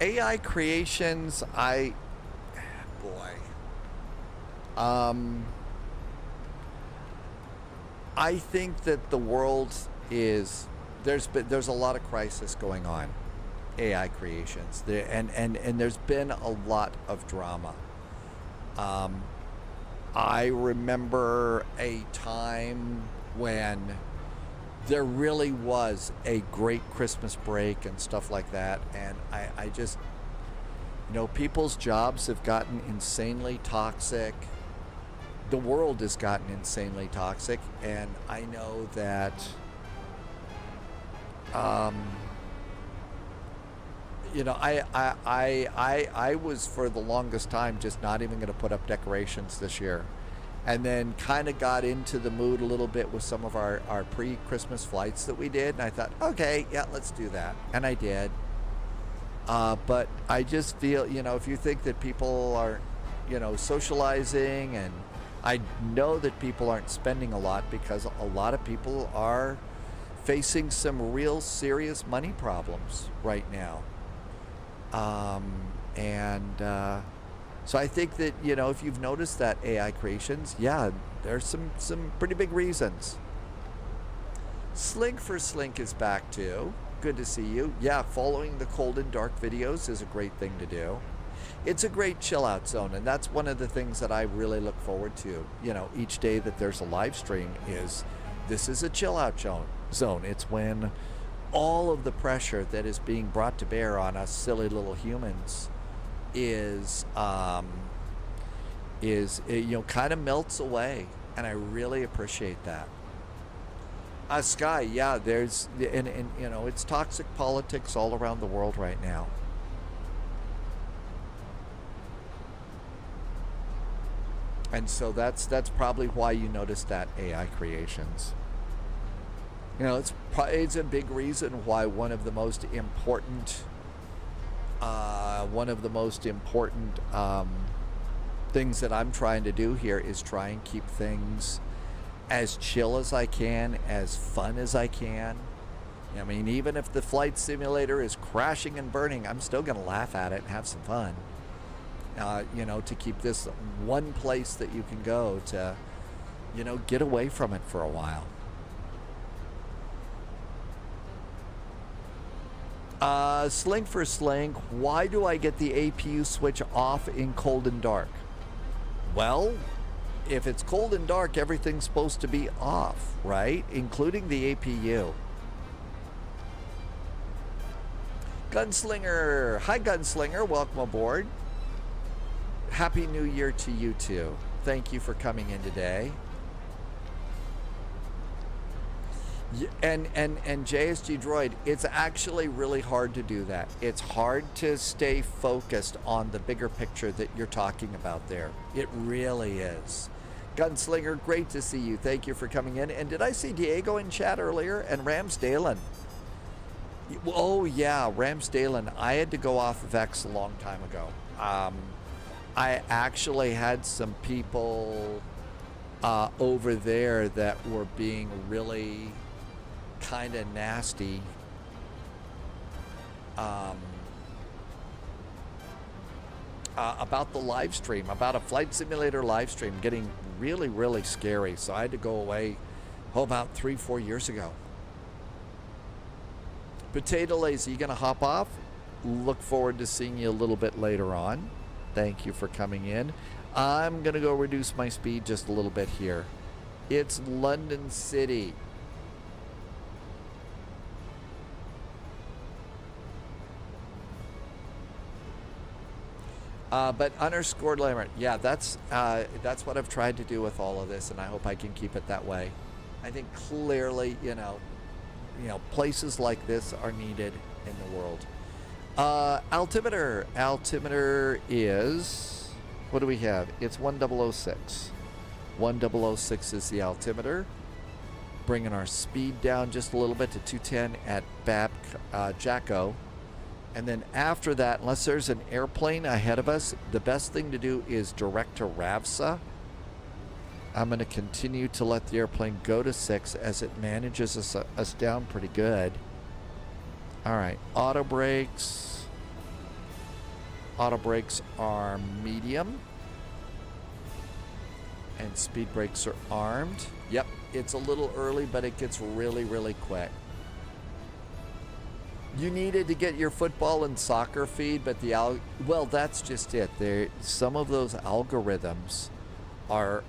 AI Creations, I think that the world is, there's a lot of crisis going on. AI Creations, and there's been a lot of drama. I remember a time when there really was a great Christmas break and stuff like that, and I just, you know, people's jobs have gotten insanely toxic. The world has gotten insanely toxic, and I know that you know, I was for the longest time just not even going to put up decorations this year, and then kind of got into the mood a little bit with some of our pre-Christmas flights that we did, and I thought, okay, yeah, let's do that, and I did. But I just feel, you know, if you think that people are, you know, socializing, and I know that people aren't spending a lot because a lot of people are facing some real serious money problems right now. So I think that, you know, if you've noticed that AI Creations, yeah, there's some pretty big reasons. Slink for Slink is back too. Good to see you. Yeah, following the cold and dark videos is a great thing to do. It's a great chill out zone, and that's one of the things that I really look forward to. You know, each day that there's a live stream this is a chill out zone. It's when all of the pressure that is being brought to bear on us silly little humans is you know, kind of melts away, and I really appreciate that. Sky, yeah, there's and you know, it's toxic politics all around the world right now. And so that's probably why you noticed that AI Creations. You know, it's a big reason why one of the most important things that I'm trying to do here is try and keep things as chill as I can, as fun as I can. I mean, even if the flight simulator is crashing and burning, I'm still going to laugh at it and have some fun. You know, to keep this one place that you can go to, you know, get away from it for a while. Slink for Slink, why do I get the APU switch off in cold and dark? Well, if it's cold and dark, everything's supposed to be off, right? Including the APU. Gunslinger, hi Gunslinger, welcome aboard. Happy New Year to you too. Thank you for coming in today. And JSG Droid, it's actually really hard to do that. It's hard to stay focused on the bigger picture that you're talking about there. It really is. Gunslinger, great to see you. Thank you for coming in. And did I see Diego in chat earlier? And Ramsdalen. Oh yeah, Ramsdalen. I had to go off of X a long time ago. I actually had some people over there that were being really kind of nasty about the live stream, about a flight simulator live stream getting really, really scary. So I had to go away, about 3-4 years ago. Potato Lazy, you gonna hop off? Look forward to seeing you a little bit later on. Thank you for coming in. I'm gonna go reduce my speed just a little bit here. It's London City. But underscored limit, yeah, that's what I've tried to do with all of this, and I hope I can keep it that way. I think clearly, you know, places like this are needed in the world. Altimeter is, what do we have? It's 1006. 1006 is the altimeter. Bringing our speed down just a little bit to 210 at Jacko. And then after that, unless there's an airplane ahead of us, the best thing to do is direct to RAVSA. I'm going to continue to let the airplane go to 6 as it manages us down pretty good. All right, auto brakes. Auto brakes are medium. And speed brakes are armed. Yep, it's a little early, but it gets really, really quick. You needed to get your football and soccer feed, but well, that's just it. Some of those algorithms are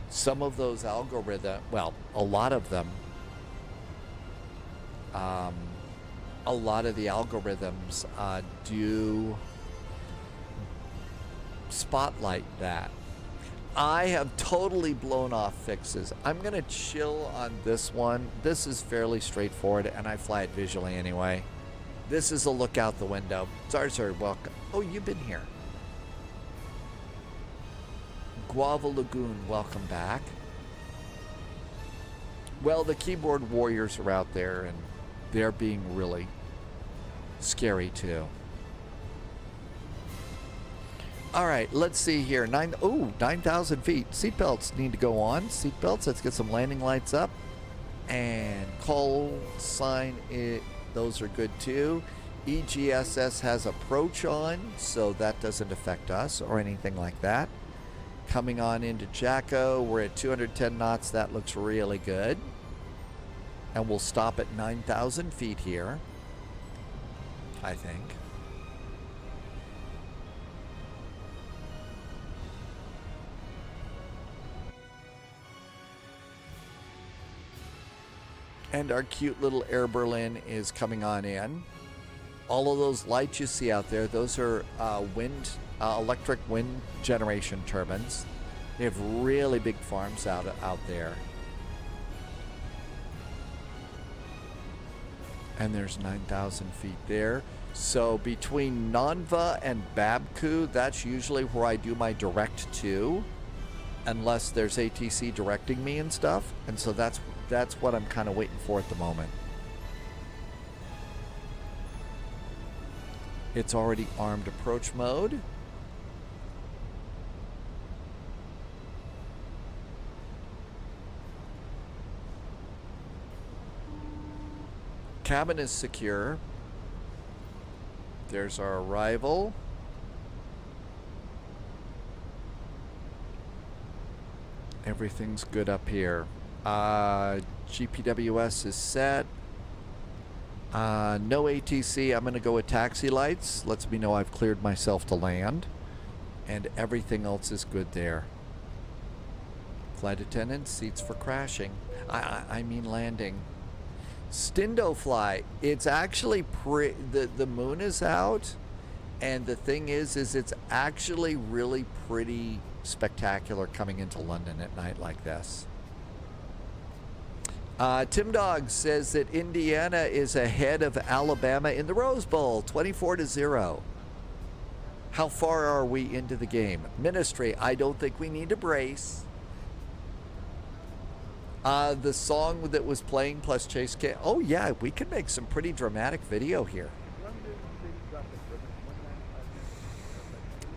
some of those well, a lot of them, a lot of the algorithms do spotlight that. I have totally blown off fixes. I'm going to chill on this one. This is fairly straightforward, and I fly it visually anyway. This is a look out the window. Sorry, welcome. Oh, you've been here. Guava Lagoon, welcome back. Well, the keyboard warriors are out there, and they're being really scary, too. All right, let's see here. 9,000 feet. Seatbelts need to go on. Seatbelts, let's get some landing lights up. And call sign, those are good too. EGSS has approach on, so that doesn't affect us or anything like that. Coming on into Jacko, we're at 210 knots. That looks really good. And we'll stop at 9,000 feet here, I think. And our cute little Air Berlin is coming on in. All of those lights you see out there, those are electric wind generation turbines. They have really big farms out there. And there's 9,000 feet there. So between Nanva and Babku, that's usually where I do my direct to, unless there's ATC directing me and stuff. And so that's what I'm kind of waiting for at the moment. It's already armed approach mode. Cabin is secure. There's our arrival. Everything's good up here. GPWS is set. No ATC. I'm going to go with taxi lights. Lets me know I've cleared myself to land. And everything else is good there. Flight attendant, seats for crashing. I mean landing. Stindo fly. It's actually the moon is out. And the thing is it's actually really pretty spectacular coming into London at night like this. Tim Dog says that Indiana is ahead of Alabama in the Rose Bowl, 24-0. How far are we into the game? Ministry, I don't think we need to brace. The song that was playing plus Chase K. Oh yeah, we can make some pretty dramatic video here.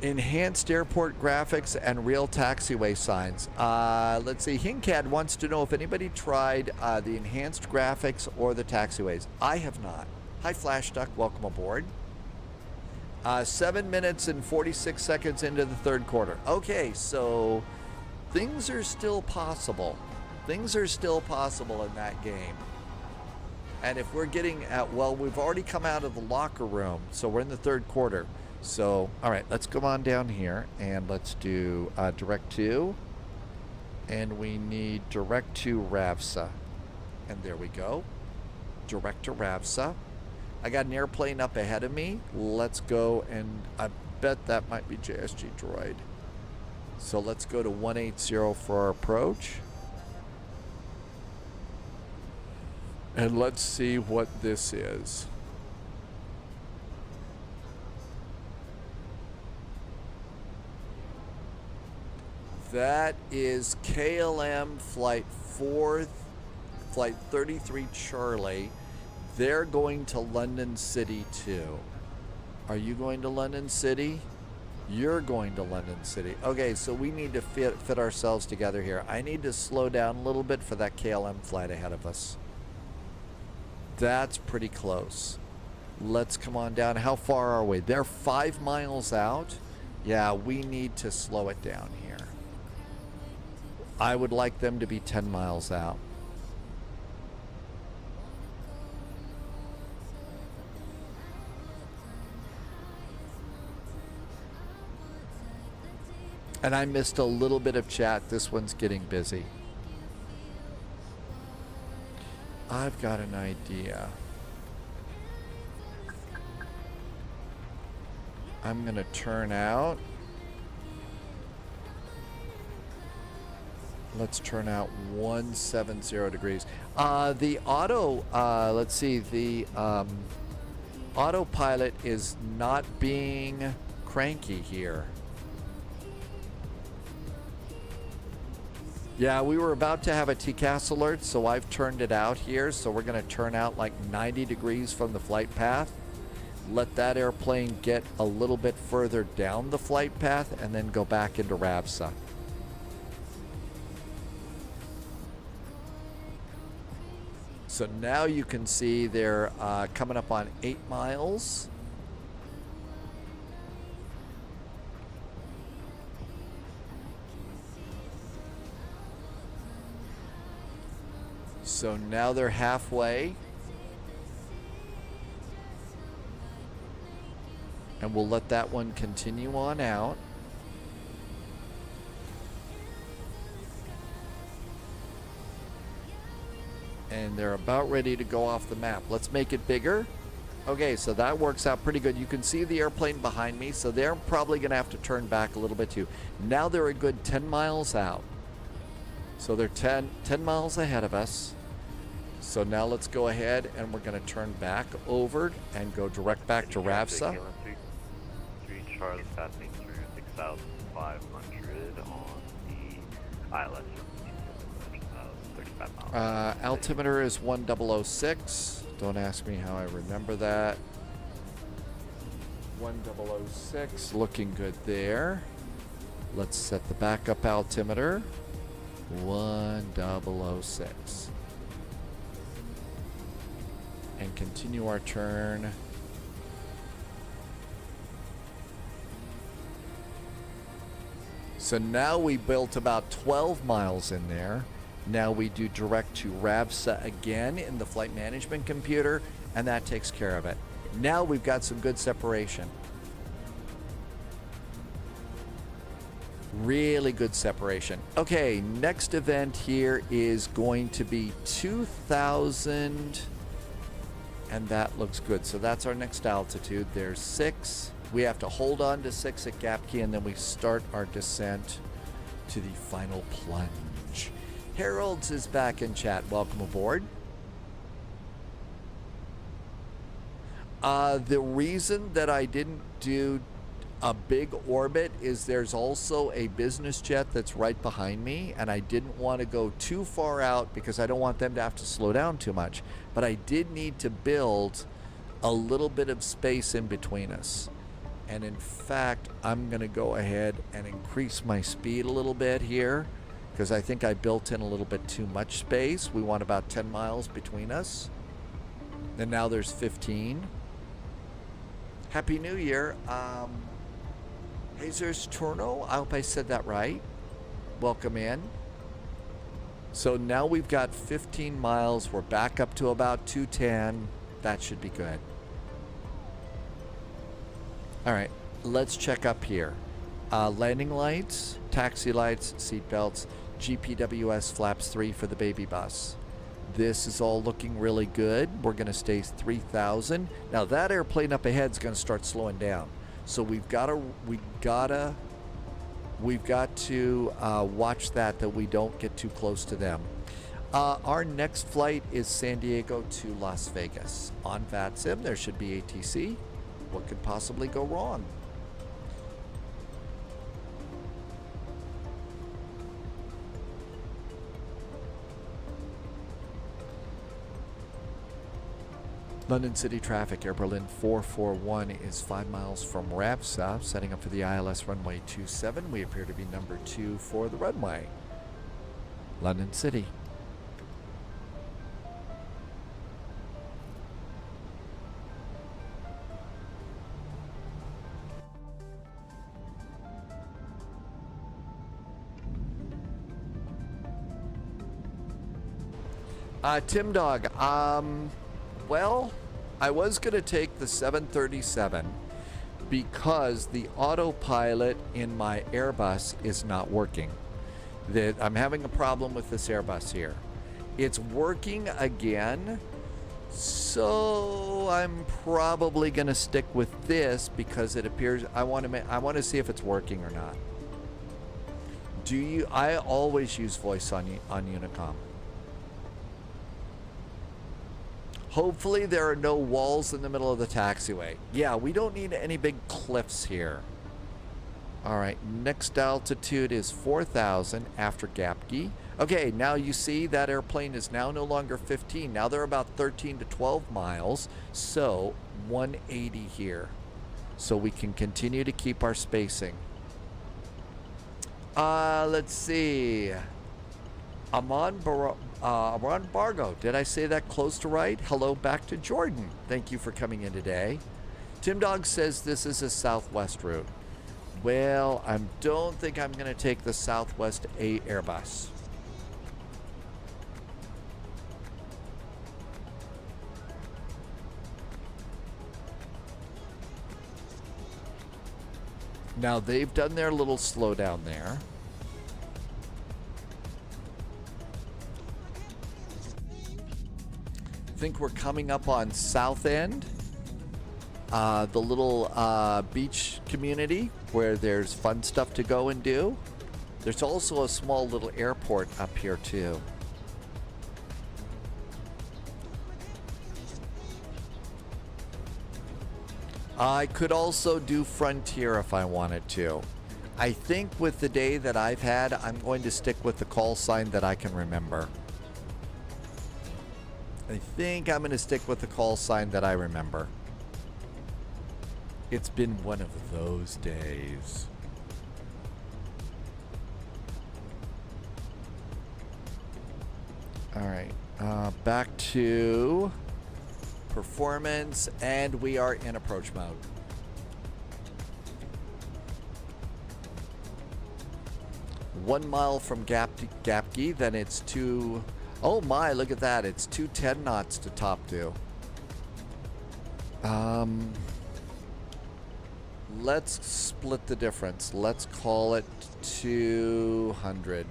Enhanced airport graphics and real taxiway signs. Let's see. Hinkad wants to know if anybody tried the enhanced graphics or the taxiways. I have not. Hi, Flash Duck. Welcome aboard. 7 minutes and 46 seconds into the third quarter. Okay, so things are still possible. Things are still possible in that game. And if we're getting at, well, we've already come out of the locker room, so we're in the third quarter. So, all right, let's come on down here and let's do direct to. And we need direct to RAVSA. And there we go. Direct to RAVSA. I got an airplane up ahead of me. Let's go, and I bet that might be JSG Droid. So let's go to 180 for our approach. And let's see what this is. That is KLM flight 33 Charlie. They're going to London City too. Are you going to London City? You're going to London City. Okay, so we need to fit ourselves together here. I need to slow down a little bit for that KLM flight ahead of us. That's pretty close. Let's come on down. How far are we? They're 5 miles out. Yeah, we need to slow it down here. I would like them to be 10 miles out. And I missed a little bit of chat. This one's getting busy. I've got an idea. I'm going to turn out. Let's turn out 170 degrees. The auto, let's see, the autopilot is not being cranky here. Yeah, we were about to have a TCAS alert, so I've turned it out here. So we're going to turn out like 90 degrees from the flight path. Let that airplane get a little bit further down the flight path and then go back into RAVSA. So now you can see they're coming up on 8 miles. So now they're halfway. And we'll let that one continue on out. And they're about ready to go off the map. Let's make it bigger. Okay, so that works out pretty good. You can see the airplane behind me, so they're probably going to have to turn back a little bit too. Now they're a good 10 miles out. So they're 10 miles ahead of us. So now let's go ahead and we're going to turn back over and go direct back to RAVSA. 3 Charlie passing through 6,500 on the ILS. 35 miles. Altimeter is 1006. Don't ask me how I remember that. 1006, looking good there. Let's set the backup altimeter. 1006. And continue our turn. So now we built about 12 miles in there. Now we do direct to RAVSA again in the flight management computer, and that takes care of it. Now we've got some good separation. Really good separation. Okay, next event here is going to be 2,000. And that looks good. So that's our next altitude. There's 6. We have to hold on to 6 at gap key, and then we start our descent to the final plunge. Harold's is back in chat. Welcome aboard. The reason that I didn't do a big orbit is there's also a business jet that's right behind me, and I didn't want to go too far out because I don't want them to have to slow down too much. But I did need to build a little bit of space in between us. And in fact, I'm going to go ahead and increase my speed a little bit here because I think I built in a little bit too much space. We want about 10 miles between us. And now there's 15. Happy New Year. Jesus Turno, I hope I said that right. Welcome in. So now we've got 15 miles. We're back up to about 210. That should be good. All right, let's check up here. Landing lights, taxi lights, seat belts, GPWS flaps 3 for the baby bus. This is all looking really good. We're going to stay 3,000. Now that airplane up ahead is going to start slowing down. So we've got to watch that we don't get too close to them. Our next flight is San Diego to Las Vegas. On VATSIM, there should be ATC. What could possibly go wrong? London City traffic, Air Berlin 441 is 5 miles from Ravsa, setting up for the ILS runway 27. We appear to be number 2 for the runway. London City. Tim Dog, well, I was going to take the 737 because the autopilot in my Airbus is not working. I'm having a problem with this Airbus here. It's working again, so I'm probably going to stick with this because it appears I want to see if it's working or not. I always use voice on Unicom. Hopefully there are no walls in the middle of the taxiway. Yeah, we don't need any big cliffs here. All right, next altitude is 4,000 after Gapki. Okay, now you see that airplane is now no longer 15. Now they're about 13 to 12 miles. So 180 here. So we can continue to keep our spacing. Let's see. Amon Bargo, did I say that close to right? Hello back to Jordan. Thank you for coming in today. Tim Dog says this is a southwest route. Well, I don't think I'm going to take the Southwest A Airbus. Now they've done their little slowdown there. I think we're coming up on South End, the little beach community where there's fun stuff to go and do. There's also a small little airport up here too. I could also do Frontier if I wanted to. I think with the day that I've had, I'm going to stick with the call sign that I can remember. I think I'm going to stick with the call sign that I remember. It's been one of those days. All right, back to performance, and we are in approach mode. One mile from Gapki, then it's two. Oh my, look at that. It's 210 knots to top to. Let's split the difference. Let's call it 200.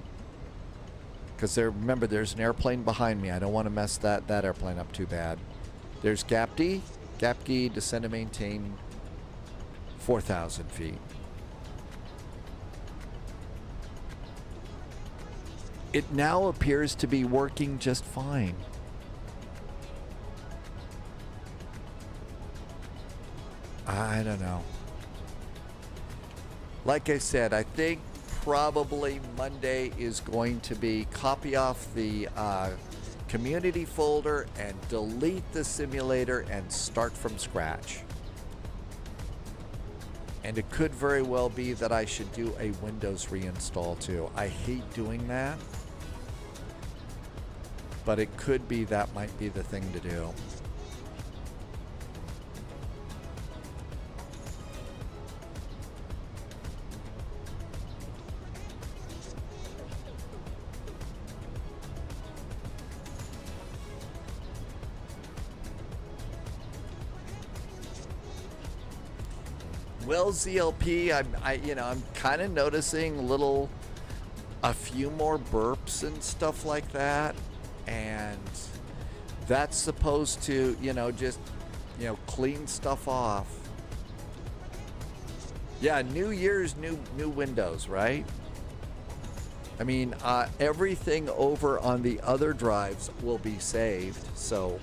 Because remember, there's an airplane behind me. I don't want to mess that airplane up too bad. There's Gapki. Gapki, descend and maintain 4,000 feet. It now appears to be working just fine. I don't know. Like I said, I think probably Monday is going to be copy off the community folder and delete the simulator and start from scratch. And it could very well be that I should do a Windows reinstall too. I hate doing that, but it could be that might be the thing to do. Well, ZLP, I'm kind of noticing a few more burps and stuff like that, and that's supposed to, just, clean stuff off. Yeah, New Year's, new Windows, right? I mean, everything over on the other drives will be saved, so,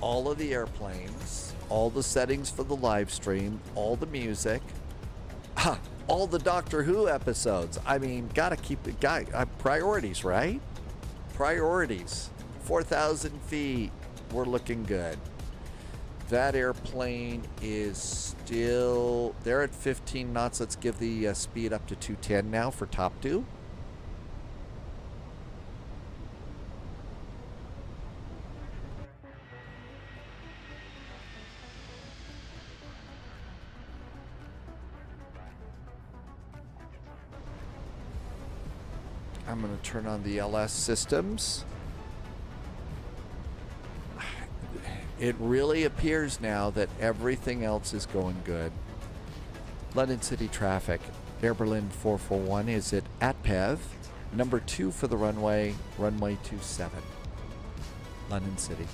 all of the airplanes, all the settings for the live stream, all the music, all the Doctor Who episodes. I mean, gotta keep it, priorities, right? Priorities. 4,000 feet. we're looking good. That airplane is still, they're at 15 knots. Let's give the speed up to 210 now for top dew. I'm going to turn on the LS systems. It really appears now that everything else is going good. London City traffic. Air Berlin 441 is at ATPEV. Number 2 for the runway, runway 27. London City.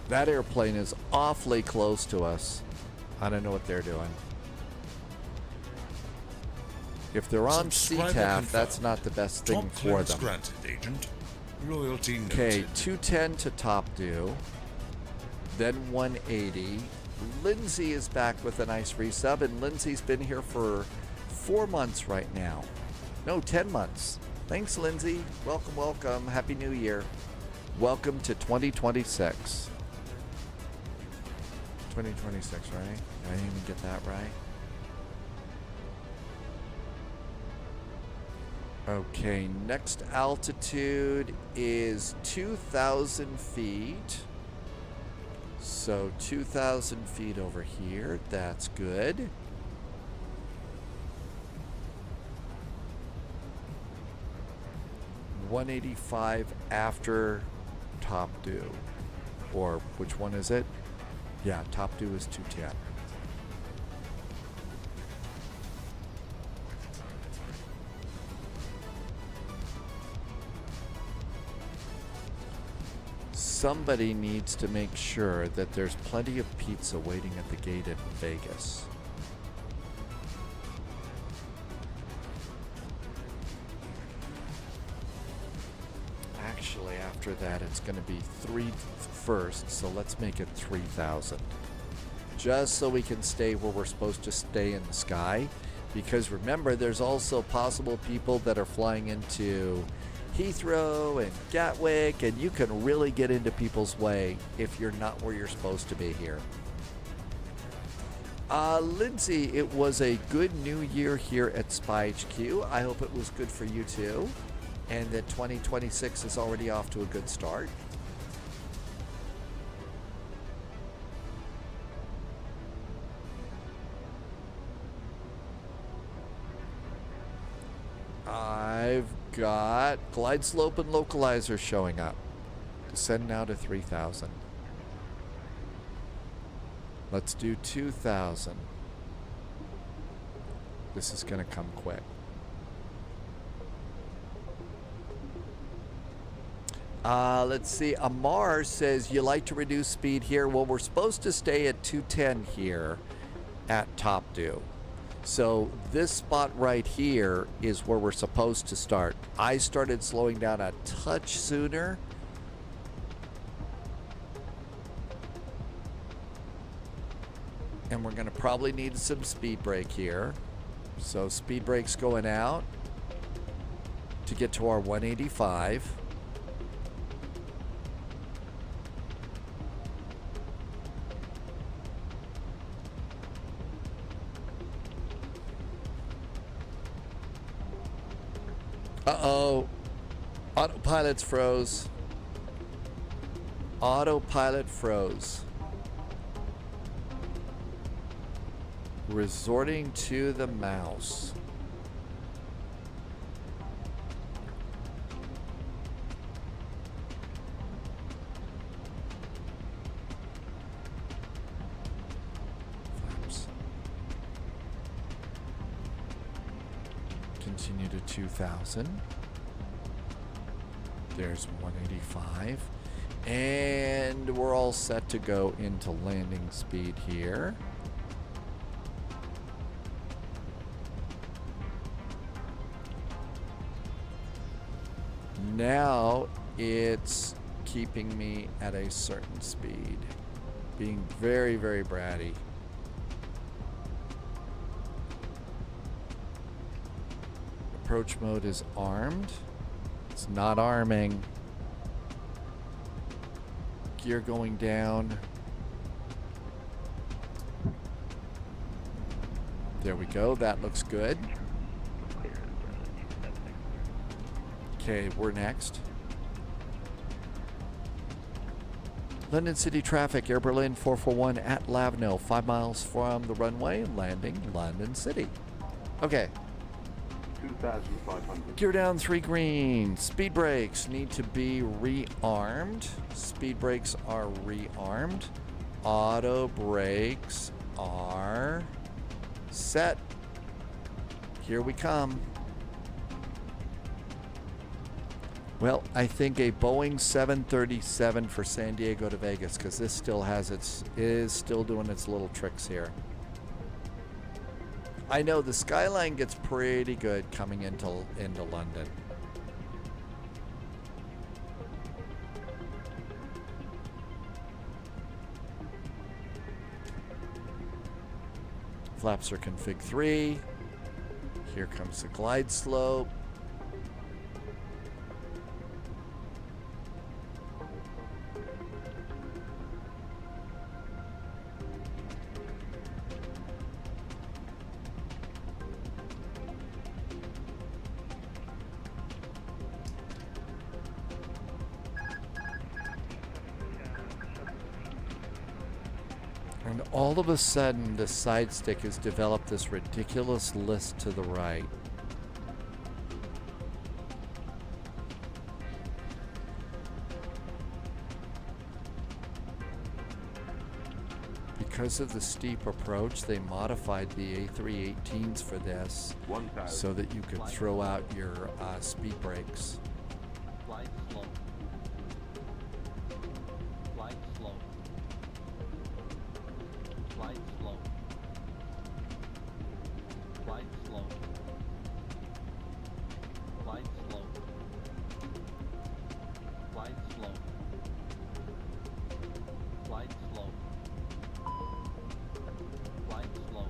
That airplane is awfully close to us. I don't know what they're doing. If they're on CTAF, that's not the best thing for them. Granted, Agent. Loyalty noted. Okay, 210 to top dew. Then 180. Lindsay is back with a nice resub, and Lindsay's been here for 4 months right now. No, 10 months. Thanks, Lindsay. Welcome, welcome. Happy New Year. Welcome to 2026. 2026, right? I didn't even get that right. Okay, next altitude is 2,000 feet. So 2,000 feet over here. That's good. $185 after top dew. Or which one is it? Yeah, top dew is 210. Somebody needs to make sure that there's plenty of pizza waiting at the gate in Vegas. Actually, after that, it's going to be 3 first, so let's make it 3,000. Just so we can stay where we're supposed to stay in the sky. Because remember, there's also possible people that are flying into Heathrow and Gatwick, and you can really get into people's way if you're not where you're supposed to be here. Lindsay, it was a good new year here at Spy H.Q. I hope it was good for you too, and that 2026 is already off to a good start. I've got glide slope and localizer showing up. Descend now to 3,000. Let's do 2,000. This is going to come quick. Let's see. Amar says, you like to reduce speed here? Well, we're supposed to stay at 210 here at top dew. So this spot right here is where we're supposed to start. I started slowing down a touch sooner. And we're going to probably need some speed brake here. So speed brake's going out to get to our 185. Uh-oh. Autopilot's froze. Autopilot froze. Resorting to the mouse. Flaps. Continue to 2,000. There's 185. And we're all set to go into landing speed here. Now it's keeping me at a certain speed. being very, very bratty. Approach mode is armed. It's not arming. Gear going down. There we go. That looks good. Okay, we're next. London City traffic, Air Berlin 441 at Lavno, 5 miles from the runway, landing London City. Okay. 2,500. Gear down, 3 green. Speed brakes need to be rearmed. Speed brakes are rearmed. Auto brakes are set. Here we come. Well, I think a Boeing 737 for San Diego to Vegas, because this still has is still doing its little tricks here. I know the skyline gets pretty good coming into London. Flaps are config 3. Here comes the glide slope. And all of a sudden, the side stick has developed this ridiculous list to the right. Because of the steep approach, they modified the A318s for this so that you could throw out your speed brakes. Flight slow. Flight slow. Flight slow. Flight slow. Flight slow. Flight slow. Flight slow. Flight slow.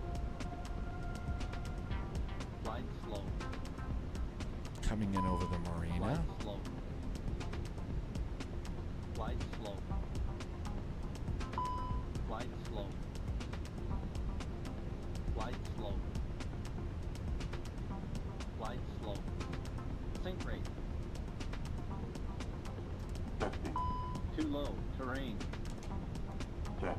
Flight slow. Coming in over the marina. Flight slow. Flight slow. Flight slow. Flight slow. Flight slow. Sink rate. Too low. Terrain. Check.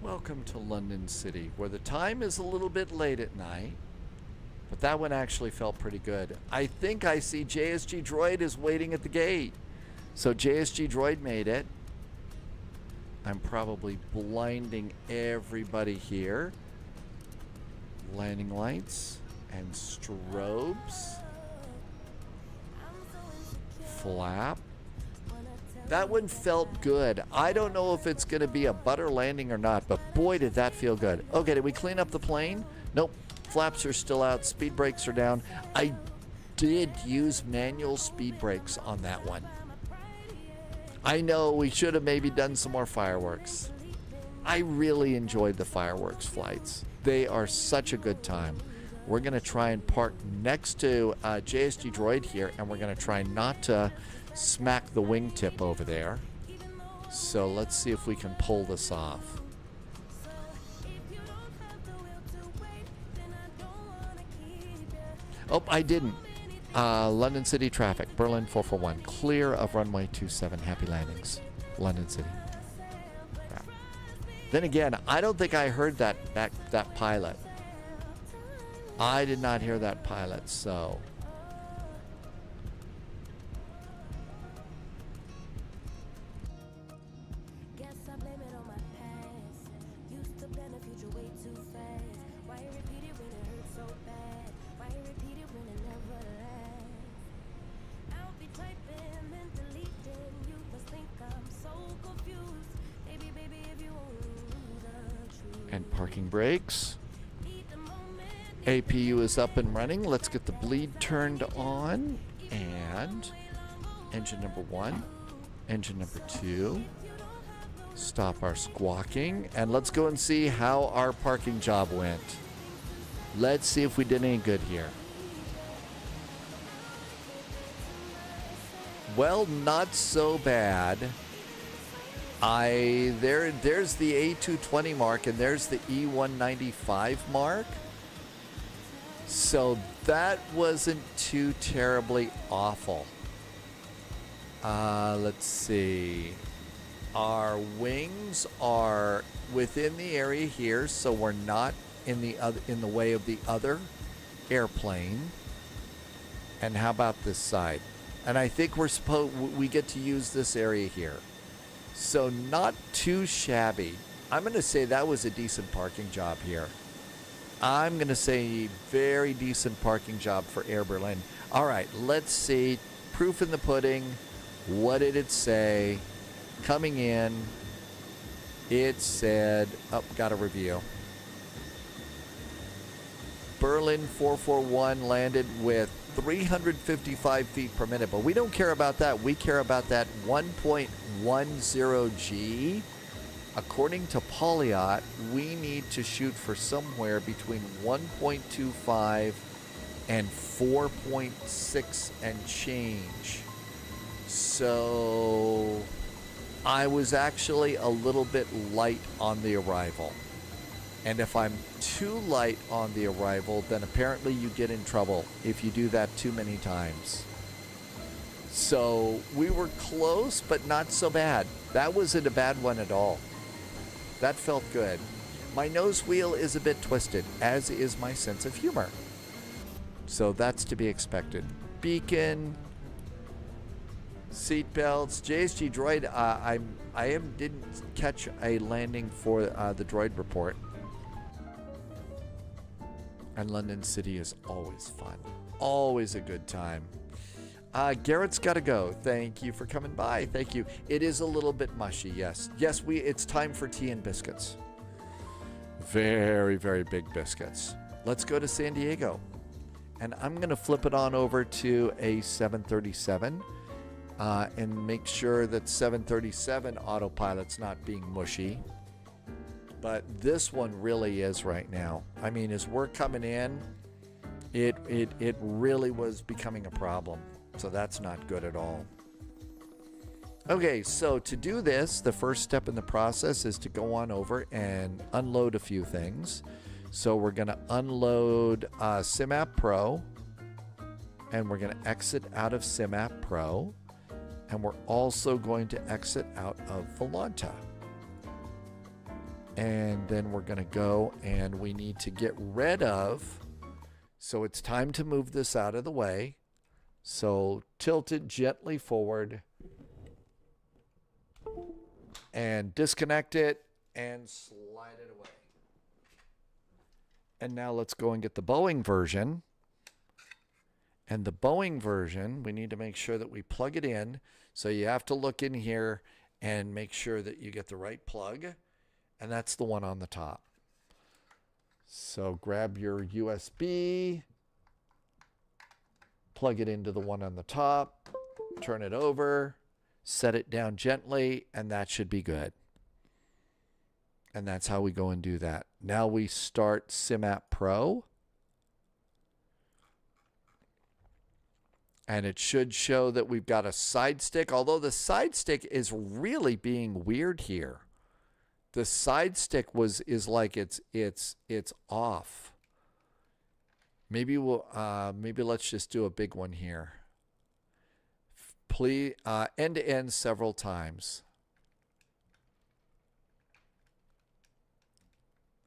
Welcome to London City, where the time is a little bit late at night, but that one actually felt pretty good. I think I see JSG Droid is waiting at the gate. So JSG Droid made it. I'm probably blinding everybody here. Landing lights and strobes. Flap. That one felt good. I don't know if it's going to be a butter landing or not, but boy, did that feel good. Okay, did we clean up the plane? Nope. Flaps are still out. Speed brakes are down. I did use manual speed brakes on that one. I know we should have maybe done some more fireworks. I really enjoyed the fireworks flights. They are such a good time. We're going to try and park next to JSG Droid here, and we're going to try not to smack the wingtip over there. So let's see if we can pull this off. Oh, I didn't. London City traffic, Berlin 441, clear of runway 27. Happy landings, London City. Yeah. Then again, I don't think I heard that pilot. I did not hear that pilot, so Parking brakes. APU is up and running. Let's get the bleed turned on. And engine number 1, engine number 2. Stop our squawking. And let's go and see how our parking job went. Let's see if we did any good here. Well, not so bad. There's the A220 mark and there's the E195 mark. So that wasn't too terribly awful. Let's see. Our wings are within the area here, so we're not in the way of the other airplane. And how about this side? And I think we get to use this area here. So not too shabby. I'm going to say that was a decent parking job here. I'm going to say very decent parking job for Air Berlin. All right, let's see. Proof in the pudding. What did it say? Coming in, it said, got a review. Berlin 441 landed with 355 feet per minute, but we don't care about that. We care about that 1.10 G. According to Polyot, we need to shoot for somewhere between 1.25 and 4.6 and change. So I was actually a little bit light on the arrival. And if I'm too light on the arrival, then apparently you get in trouble if you do that too many times. So we were close, but not so bad. That wasn't a bad one at all. That felt good. My nose wheel is a bit twisted, as is my sense of humor. So that's to be expected. Beacon, seatbelts, JSG droid. I didn't catch a landing for the droid report. And London City is always fun. Always a good time. Garrett's got to go. Thank you for coming by. Thank you. It is a little bit mushy, yes. Yes, it's time for tea and biscuits. Very, very big biscuits. Let's go to San Diego. And I'm going to flip it on over to a 737 and make sure that 737 autopilot's not being mushy. But this one really is right now. I mean, as we're coming in, it really was becoming a problem. So that's not good at all. Okay, so to do this, the first step in the process is to go on over and unload a few things. So we're going to unload SimApp Pro, and we're going to exit out of SimApp Pro, and we're also going to exit out of Volanta. And then we're going to go and we need to get rid of, so it's time to move this out of the way. So tilt it gently forward and disconnect it and slide it away. And now let's go and get the Boeing version. And the Boeing version, we need to make sure that we plug it in. So you have to look in here and make sure that you get the right plug. And that's the one on the top. So grab your USB, plug it into the one on the top, turn it over, set it down gently, and that should be good. And that's how we go and do that. Now we start SimApp Pro. And it should show that we've got a side stick, although the side stick is really being weird here. The side stick is like it's off. Maybe let's just do a big one here. Please, end to end several times.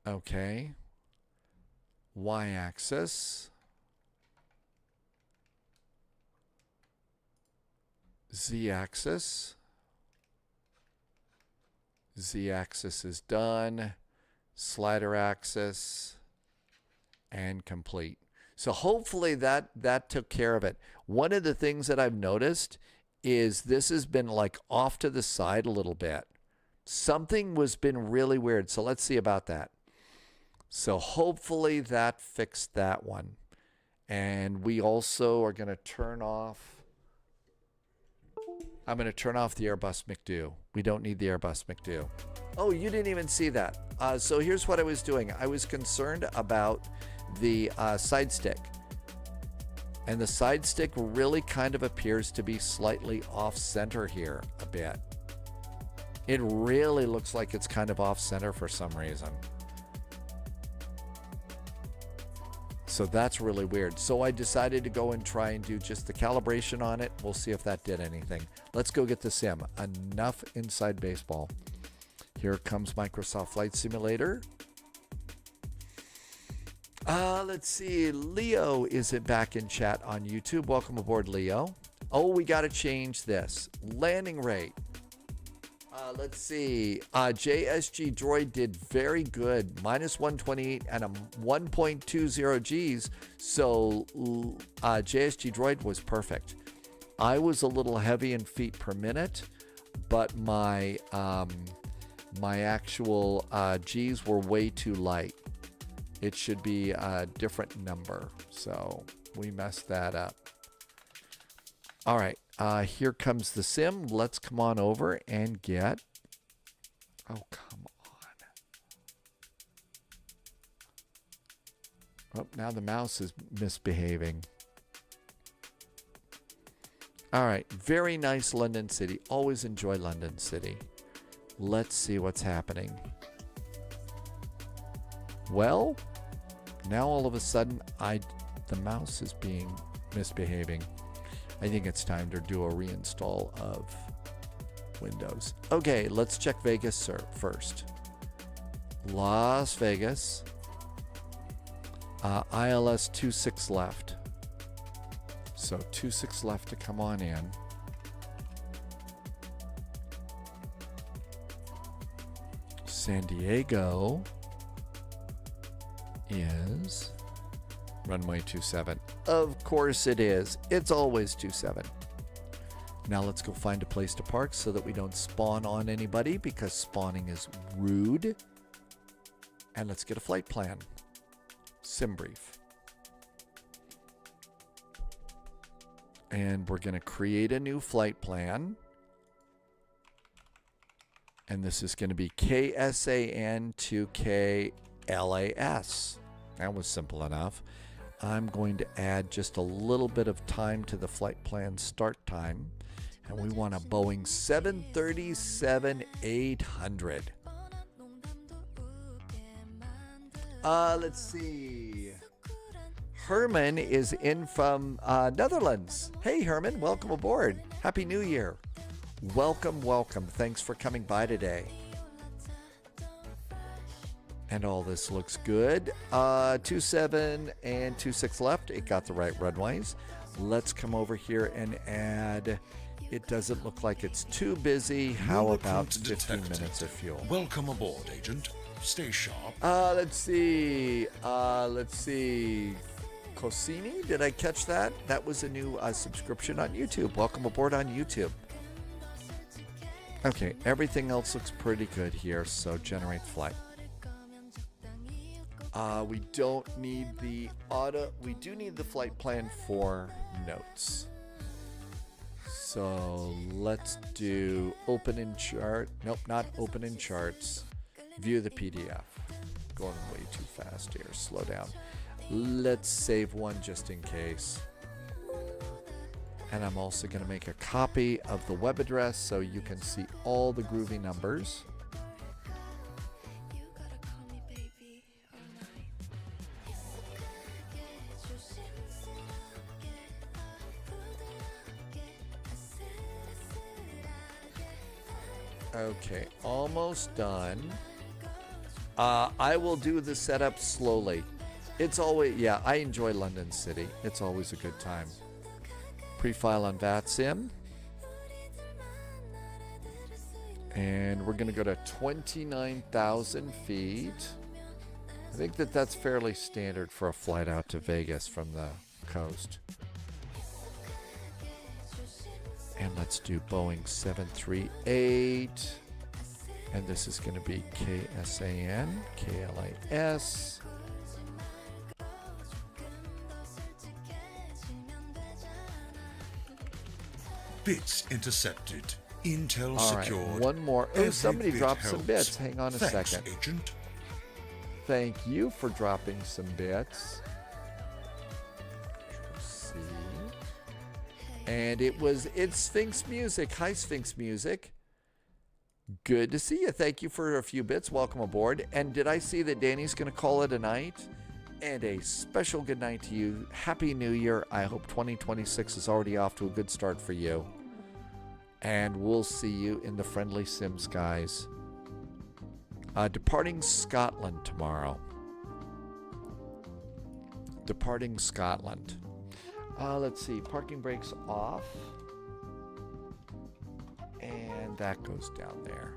Okay. Y-axis. Z-axis. Z-axis is done. Slider axis. And complete. So hopefully that took care of it. One of the things that I've noticed is this has been like off to the side a little bit. Something was been really weird. So let's see about that. So hopefully that fixed that one. And we also are going to turn off. I'm going to turn off the Airbus McDo. We don't need the Airbus McDo. Oh, you didn't even see that. So here's what I was doing. I was concerned about the side stick. And the side stick really kind of appears to be slightly off center here a bit. It really looks like it's kind of off center for some reason. So that's really weird. So I decided to go and try and do just the calibration on it. We'll see if that did anything. Let's go get the sim. Enough inside baseball. Here comes Microsoft Flight Simulator. Let's see. Leo is back in chat on YouTube. Welcome aboard, Leo. Oh, we got to change this. Landing rate. Let's see. JSG Droid did very good. -128 and a 1.20 Gs. So JSG Droid was perfect. I was a little heavy in feet per minute, but my my actual Gs were way too light. It should be a different number. So we messed that up. All right. Here comes the sim. Let's come on over and get... Oh, come on. Oh, now the mouse is misbehaving. All right. Very nice London City. Always enjoy London City. Let's see what's happening. Well, now all of a sudden, the mouse is misbehaving. I think it's time to do a reinstall of Windows. Okay, let's check Vegas first. Las Vegas. ILS 26 left. So 26 left to come on in. San Diego is runway 27. Of course it is. It's always 27. Now let's go find a place to park so that we don't spawn on anybody, because spawning is rude. And let's get a flight plan. Sim brief. And we're going to create a new flight plan. And this is going to be KSAN to KLAS. That was simple enough. I'm going to add just a little bit of time to the flight plan start time. And we want a Boeing 737-800. Let's see. Herman is in from Netherlands. Hey, Herman, welcome aboard. Happy New Year. Welcome, welcome. Thanks for coming by today. And all this looks good. 27 and 26 left. It got the right runways. Let's come over here and add. It doesn't look like it's too busy. How about 15 minutes of fuel? Welcome aboard, Agent. Stay sharp. Let's see. Cosini, did I catch that? That was a new subscription on YouTube. Welcome aboard on YouTube. Okay, everything else looks pretty good here, so generate flight. We don't need the we do need the flight plan for notes. So let's do open in chart. Nope, not open in charts. View the PDF. Going way too fast here. Slow down. Let's save one just in case. And I'm also going to make a copy of the web address so you can see all the groovy numbers. Okay, almost done. I will do the setup slowly. It's always, yeah, I enjoy London City. It's always a good time. Pre-file on VATSIM. And we're going to go to 29,000 feet. I think that's fairly standard for a flight out to Vegas from the coast. And let's do Boeing 738. And this is going to be KSAN, KLAS. Bits intercepted. Intel All right, secured. one more. Oh, Every somebody bit dropped some helps. bits. Hang on a Thanks, second. Agent. Thank you for dropping some bits. Let's see. And it's Sphinx Music. Hi, Sphinx Music. Good to see you. Thank you for a few bits. Welcome aboard. And did I see that Danny's going to call it a night? And a special good night to you. Happy New Year. I hope 2026 is already off to a good start for you. And we'll see you in the friendly sim skies. Departing Scotland tomorrow. Departing Scotland. Let's see. Parking brakes off. And that goes down there.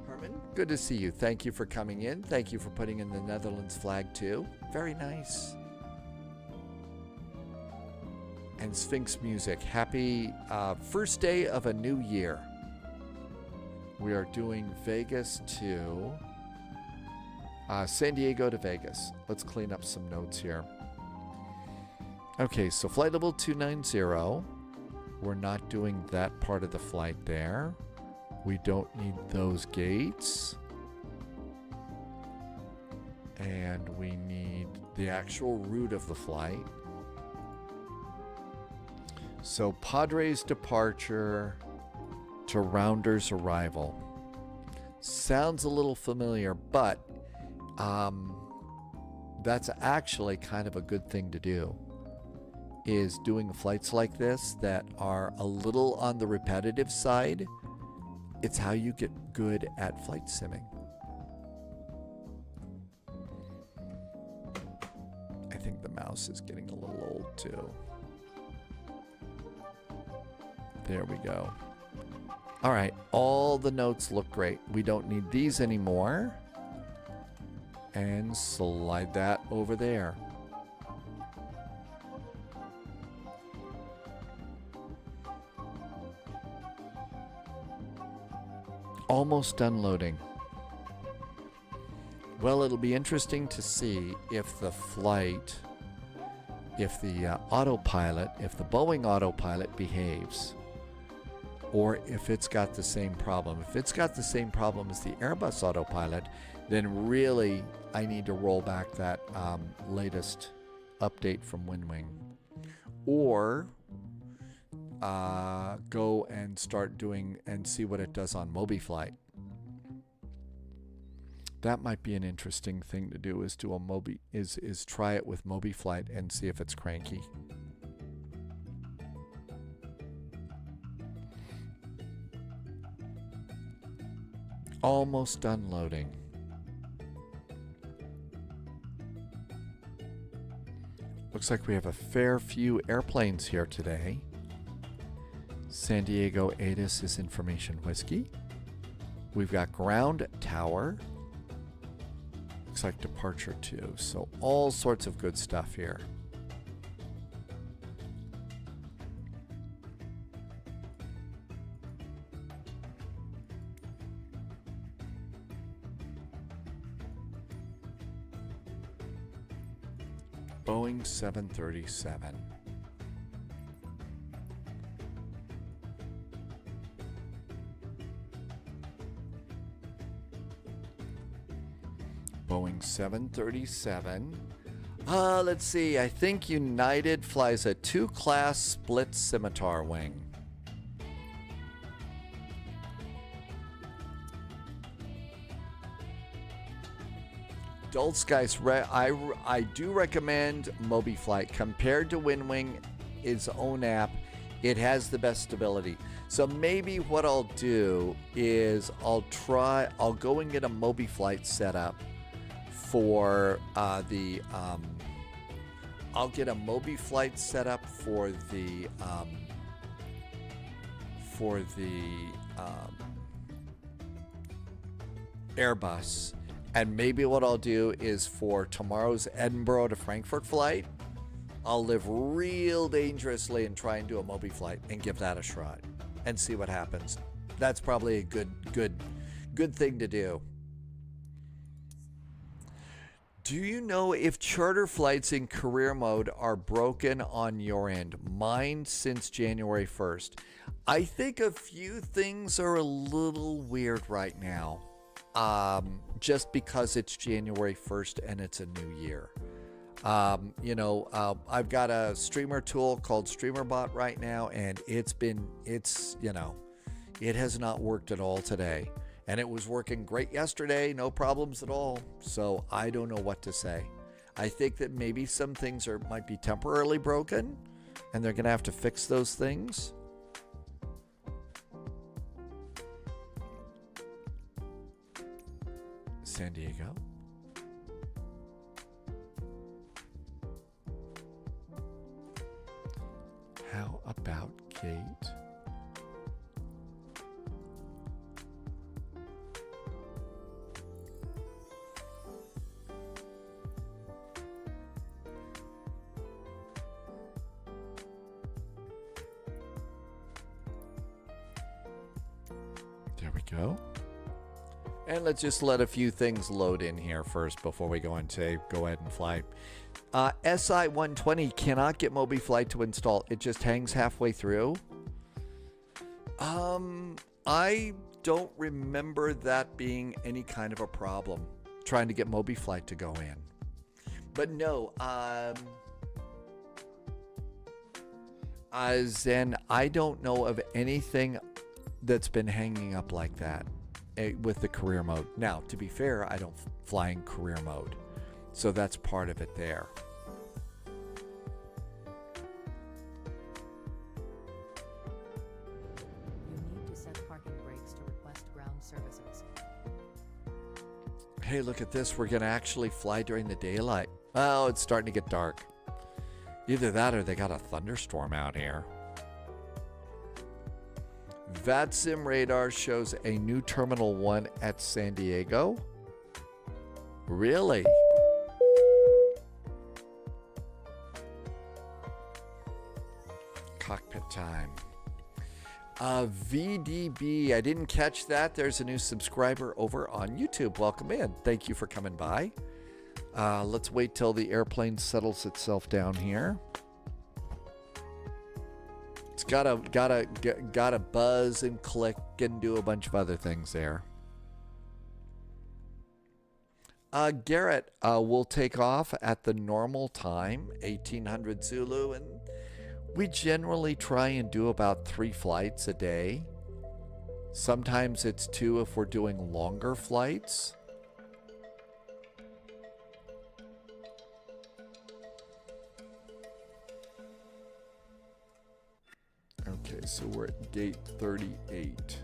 Herman, good to see you. Thank you for coming in. Thank you for putting in the Netherlands flag too. Very nice. And Sphinx Music. Happy first day of a new year. We are doing Vegas to San Diego to Vegas. Let's clean up some notes here. Okay, so flight level 290. We're not doing that part of the flight there. We don't need those gates. And we need the actual route of the flight. So Padres departure to Rounders arrival. Sounds a little familiar, but that's actually kind of a good thing to do, is doing flights like this that are a little on the repetitive side. It's how you get good at flight simming. I think the mouse is getting a little old too. There we go. All right, all the notes look great. We don't need these anymore. And slide that over there. Almost done loading. Well, it'll be interesting to see if the flight, if the autopilot, if the Boeing autopilot behaves, or if it's got the same problem. If it's got the same problem as the Airbus autopilot, then really I need to roll back that latest update from WinWing. Or go and start doing and see what it does on MobiFlight. That might be an interesting thing to do, is do a is try it with MobiFlight and see if it's cranky. Almost done loading. Looks like we have a fair few airplanes here today. San Diego ATIS is Information Whiskey. We've got Ground Tower. Looks like Departure 2. So all sorts of good stuff here. Boeing 737. Boeing 737. Let's see. I think United flies a 2-class split scimitar wing. Dull Skies, I do recommend MobiFlight. Compared to WinWing, its own app, it has the best stability. So maybe what I'll do is I'll go and get a MobiFlight set up for I'll get a MobiFlight set up for the Airbus. And maybe what I'll do is for tomorrow's Edinburgh to Frankfurt flight, I'll live real dangerously and try and do a MobiFlight and give that a shot and see what happens. That's probably a good thing to do. Do you know if charter flights in career mode are broken on your end? Mine since January 1st. I think a few things are a little weird right now. Just because it's January 1st and it's a new year. I've got a streamer tool called StreamerBot right now, and it has not worked at all today. And it was working great yesterday, no problems at all. So I don't know what to say. I think that maybe some things might be temporarily broken, and they're going to have to fix those things. San Diego. How about Kate? There we go. And let's just let a few things load in here first before we go into go ahead and fly. SI-120 cannot get MobiFlight to install. It just hangs halfway through. I don't remember that being any kind of a problem trying to get MobiFlight to go in. But no, Zen, I don't know of anything that's been hanging up like that with the career mode. Now, to be fair, I don't fly in career mode, so that's part of it there. You need to set parking brakes to request ground services. Hey, look at this. We're going to actually fly during the daylight. Oh, it's starting to get dark. Either that or they got a thunderstorm out here. VATSIM radar shows a new Terminal 1 at San Diego. Really? Cockpit time. VDB, I didn't catch that. There's a new subscriber over on YouTube. Welcome in. Thank you for coming by. Let's wait till the airplane settles itself down here. It's gotta buzz and click and do a bunch of other things there. Garrett will take off at the normal time, 1800 Zulu, and we generally try and do about 3 flights a day. Sometimes it's 2 if we're doing longer flights. Okay, so we're at gate 38.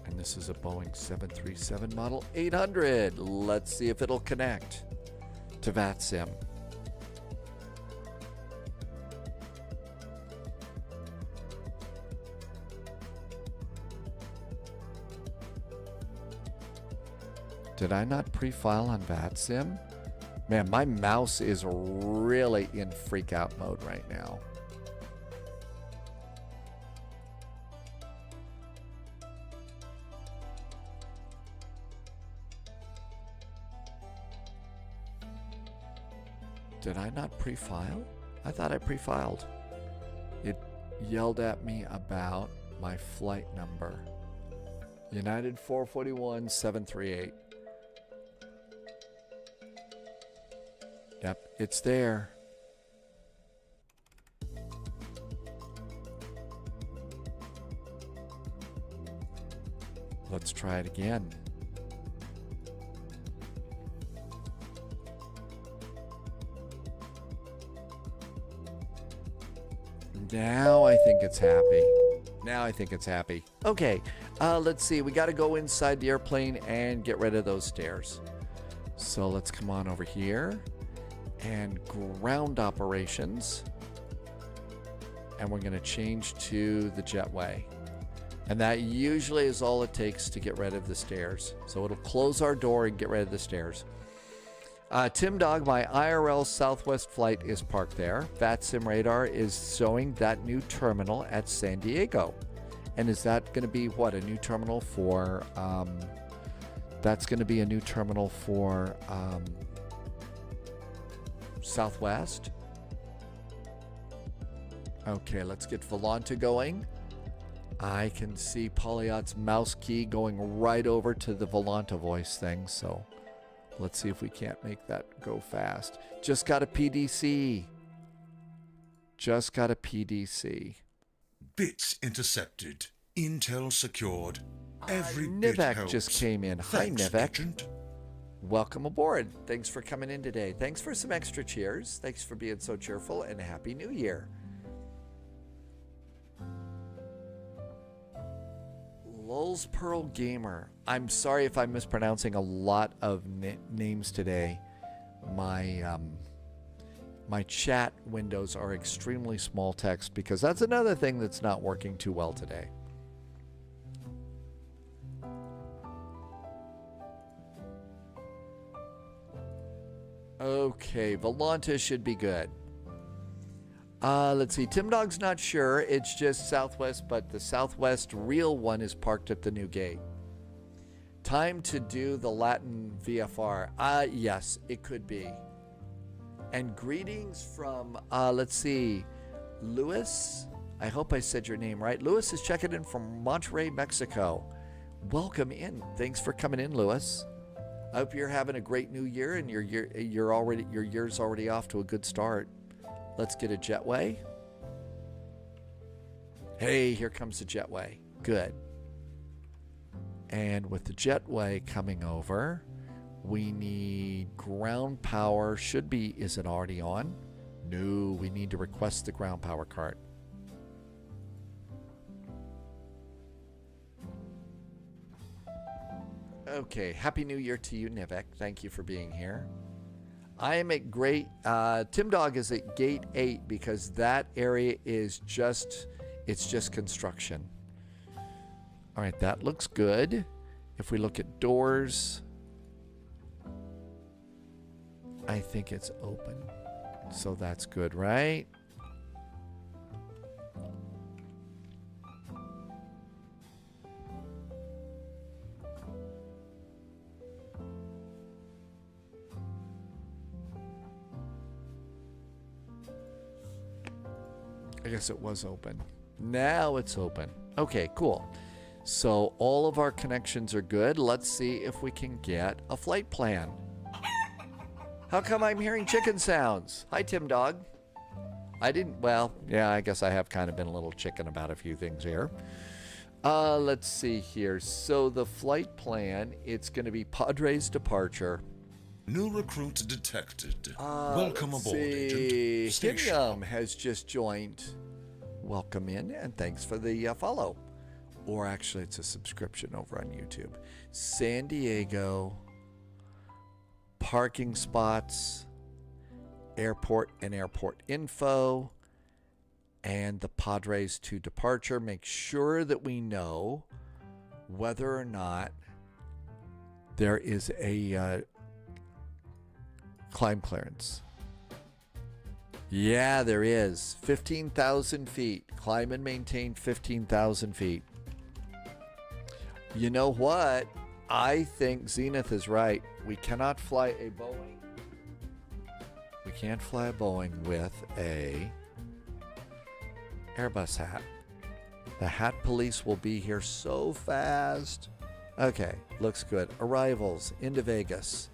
And this is a Boeing 737 model 800. Let's see if it'll connect to VATSIM. Did I not pre-file on VATSIM? Man, my mouse is really in freak out mode right now. Did I not pre-file? I thought I pre-filed. It yelled at me about my flight number. United 441 738. Yep, it's there. Let's try it again. Now I think it's happy. Now I think it's happy. Okay, let's see. We got to go inside the airplane and get rid of those stairs. So let's come on over here and ground operations. And we're going to change to the jetway. And that usually is all it takes to get rid of the stairs. So it'll close our door and get rid of the stairs. Tim Dog, my IRL Southwest flight is parked there. VATSIM radar is showing that new terminal at San Diego. And is that going to be what? A new terminal for... that's going to be a new terminal for Southwest. Okay, let's get Volanta going. I can see Polyot's mouse key going right over to the Volanta voice thing, so let's see if we can't make that go fast. Just got a PDC. Just got a PDC. Bits intercepted. Intel secured. Every bit Nivek helps. just came in. Thanks, Hi, Nivek. Agent. Welcome aboard. Thanks for coming in today. Thanks for some extra cheers. Thanks for being so cheerful, and Happy New Year. Lulz Pearl Gamer. I'm sorry if I'm mispronouncing a lot of names today. My chat windows are extremely small text because that's another thing that's not working too well today. Okay, Volanta should be good. Let's see. Tim Dog's not sure. It's just Southwest, but the Southwest real one is parked at the new gate. Time to do the Latin VFR. Yes, it could be. And greetings from, let's see, Louis. I hope I said your name right. Louis is checking in from Monterrey, Mexico. Welcome in. Thanks for coming in, Louis. I hope you're having a great new year and your year's already off to a good start. Let's get a jetway. Hey, here comes the jetway. Good. And with the jetway coming over, we need ground power. Should be, is it already on? No, we need to request the ground power cart. Okay, Happy New Year to you, Nivek. Thank you for being here. I am at Tim Dog is at gate 8 because that area is just construction. All right, that looks good. If we look at doors, I think it's open. So that's good, right? I guess it was open. Now it's open. Okay, cool. So all of our connections are good. Let's see if we can get a flight plan. How come I'm hearing chicken sounds? Hi, Tim Dog. Well, yeah, I guess I have kind of been a little chicken about a few things here. Let's see here. So the flight plan, it's going to be Padres departure. New recruit detected. Welcome aboard, Agent. Himyum has just joined. Welcome in, and thanks for the follow. Or actually, it's a subscription over on YouTube. San Diego, parking spots, airport and airport info, and the Padres to departure. Make sure that we know whether or not there is a climb clearance. Yeah, there is. 15,000 feet. Climb and maintain 15,000 feet. You know what? I think Zenith is right. We cannot fly a Boeing. We can't fly a Boeing with a Airbus hat. The hat police will be here so fast. Okay, looks good. Arrivals into Vegas.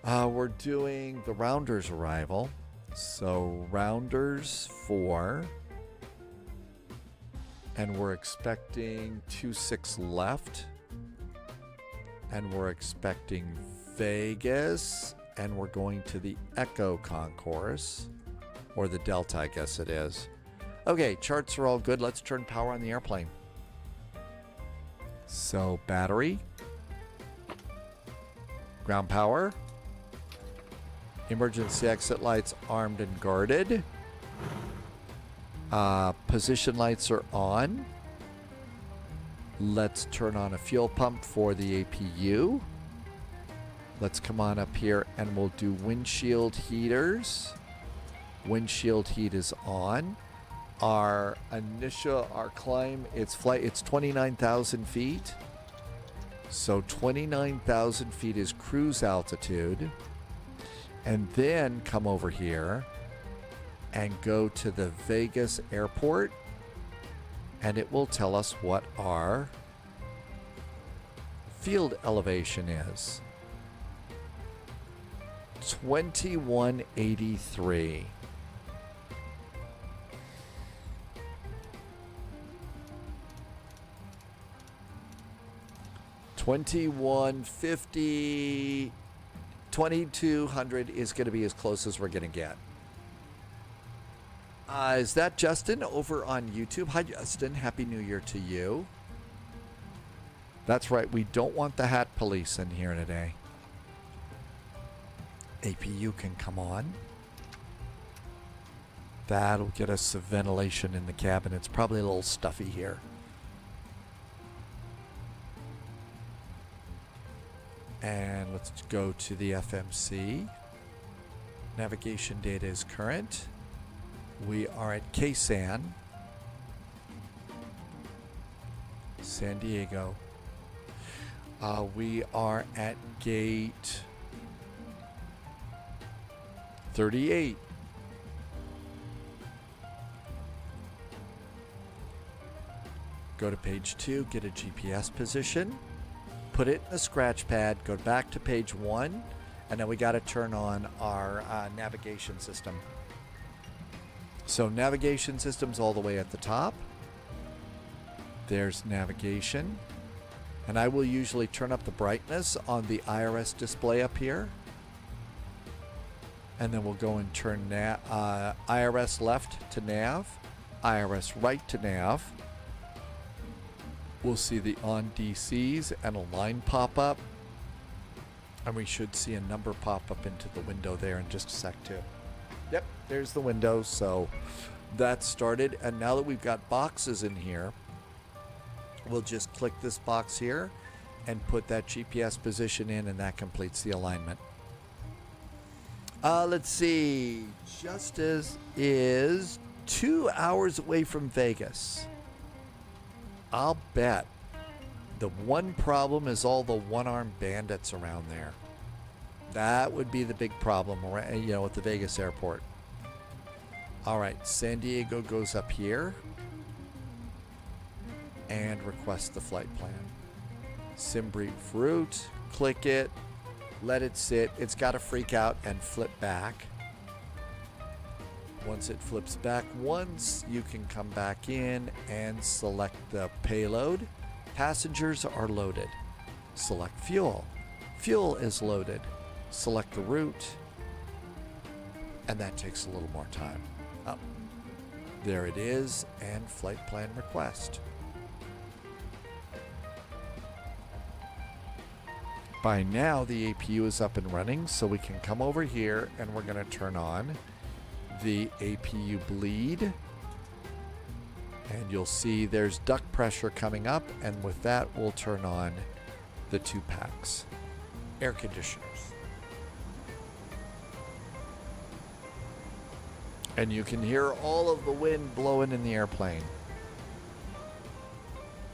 We're doing the Rounders arrival. So Rounders 4. And we're expecting 26 left. And we're expecting Vegas. And we're going to the Echo Concourse. Or the Delta, I guess it is. Okay, charts are all good. Let's turn power on the airplane. So battery. Ground power. Emergency exit lights armed and guarded. Position lights are on. Let's turn on a fuel pump for the APU. Let's come on up here and we'll do windshield heaters. Windshield heat is on. Our climb, it's 29,000 feet. So 29,000 feet is cruise altitude. And then come over here and go to the Vegas airport. And it will tell us what our field elevation is. 2183. $21.50, 2,200 is going to be as close as we're going to get. Is that Justin over on YouTube? Hi, Justin. Happy New Year to you. That's right. We don't want the hat police in here today. APU can come on. That'll get us some ventilation in the cabin. It's probably a little stuffy here. And let's go to the FMC. Navigation data is current. We are at KSAN, San Diego. We are at gate 38. Go to page 2, get a GPS position. Put it in the scratch pad, go back to page 1, and then we got to turn on our navigation system. So navigation system's all the way at the top. There's navigation. And I will usually turn up the brightness on the IRS display up here. And then we'll go and turn IRS left to nav, IRS right to nav. We'll see the on DCs and a line pop up. And we should see a number pop up into the window there in just a sec too. Yep, there's the window. So that's started. And now that we've got boxes in here, we'll just click this box here and put that GPS position in, and that completes the alignment. Let's see. Justice is 2 hours away from Vegas. I'll bet. The one problem is all the one-armed bandits around there. That would be the big problem, at the Vegas airport. All right, San Diego goes up here and request the flight plan. Simbrief route, click it, let it sit. It's got to freak out and flip back. Once it flips back once, you can come back in and select the payload. Passengers are loaded. Select fuel. Fuel is loaded. Select the route. And that takes a little more time. Oh, there it is, and flight plan request. By now, the APU is up and running, so we can come over here and we're going to turn on the APU bleed. And you'll see there's duct pressure coming up, and with that, we'll turn on the 2 packs. Air conditioners. And you can hear all of the wind blowing in the airplane.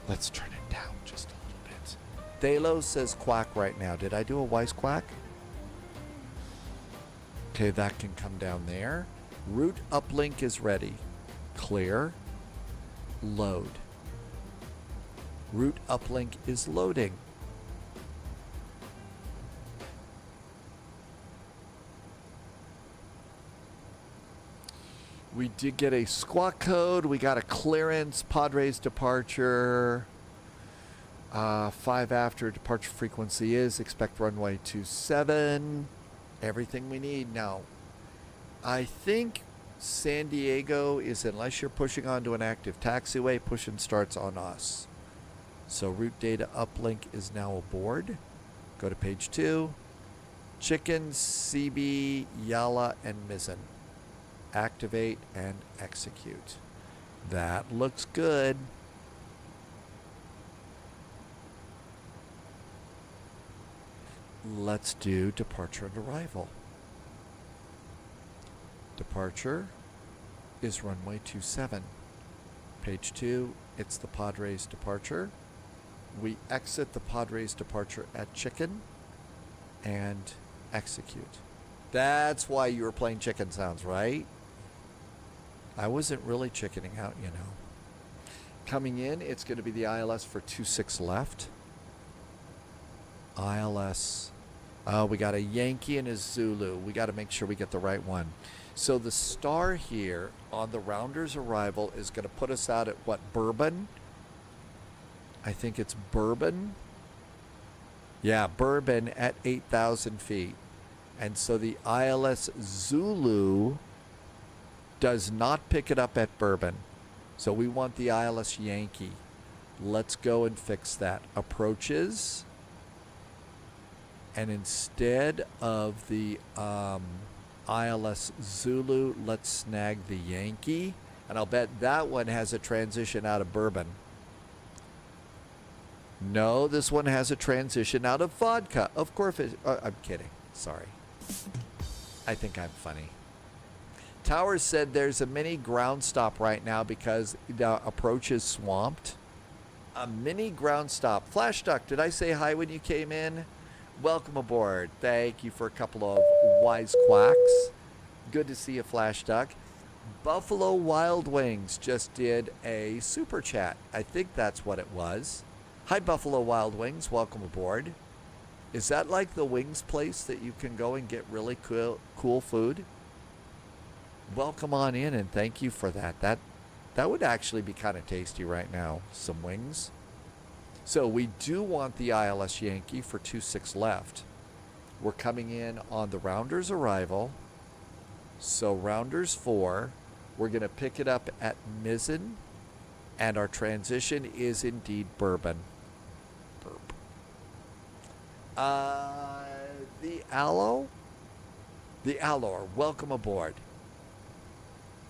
Let's turn it down just a little bit. Delos says quack right now. Did I do a Weiss quack? Okay, that can come down there. Route uplink is ready. Clear. Load. Route uplink is loading. We did get a squawk code. We got a clearance. Padres departure. 5 after departure frequency is. Expect runway 27. Everything we need now. I think San Diego is, unless you're pushing onto an active taxiway, push and starts on us. So route data uplink is now aboard. Go to page 2. Chicken, CB, Yala, and Mizzen. Activate and execute. That looks good. let's do departure and arrival. Departure is runway 27. Page 2, it's the Padres departure. We exit the Padres departure at Chicken and execute. That's why you were playing chicken sounds, right? I wasn't really chickening out, you know. Coming in, it's going to be the ILS for 26 left. ILS. Oh, we got a Yankee and a Zulu. We got to make sure we get the right one. So the star here on the rounder's arrival is going to put us out at what, Bourbon? I think it's Bourbon. Yeah, Bourbon at 8,000 feet. And so the ILS Zulu does not pick it up at Bourbon. So we want the ILS Yankee. Let's go and fix that. Approaches. And instead of the ILS Zulu, let's snag the Yankee. And I'll bet that one has a transition out of Bourbon. No, this one has a transition out of vodka. Of course, I'm kidding. Sorry. I think I'm funny. Towers said there's a mini ground stop right now because the approach is swamped. A mini ground stop. Flash Duck, did I say hi when you came in? Welcome aboard. Thank you for a couple of wise quacks. Good to see you, Flash Duck. Buffalo Wild Wings just did a super chat. I think that's what it was. Hi, Buffalo Wild Wings. Welcome aboard. Is that like the wings place that you can go and get really cool food? Welcome on in and thank you for that. That would actually be kind of tasty right now. Some wings. So we do want the ILS Yankee for 26 left. We're coming in on the rounder's arrival. So rounders 4. We're going to pick it up at Mizzen. And our transition is indeed Bourbon. The Aloe? The Aloe, welcome aboard.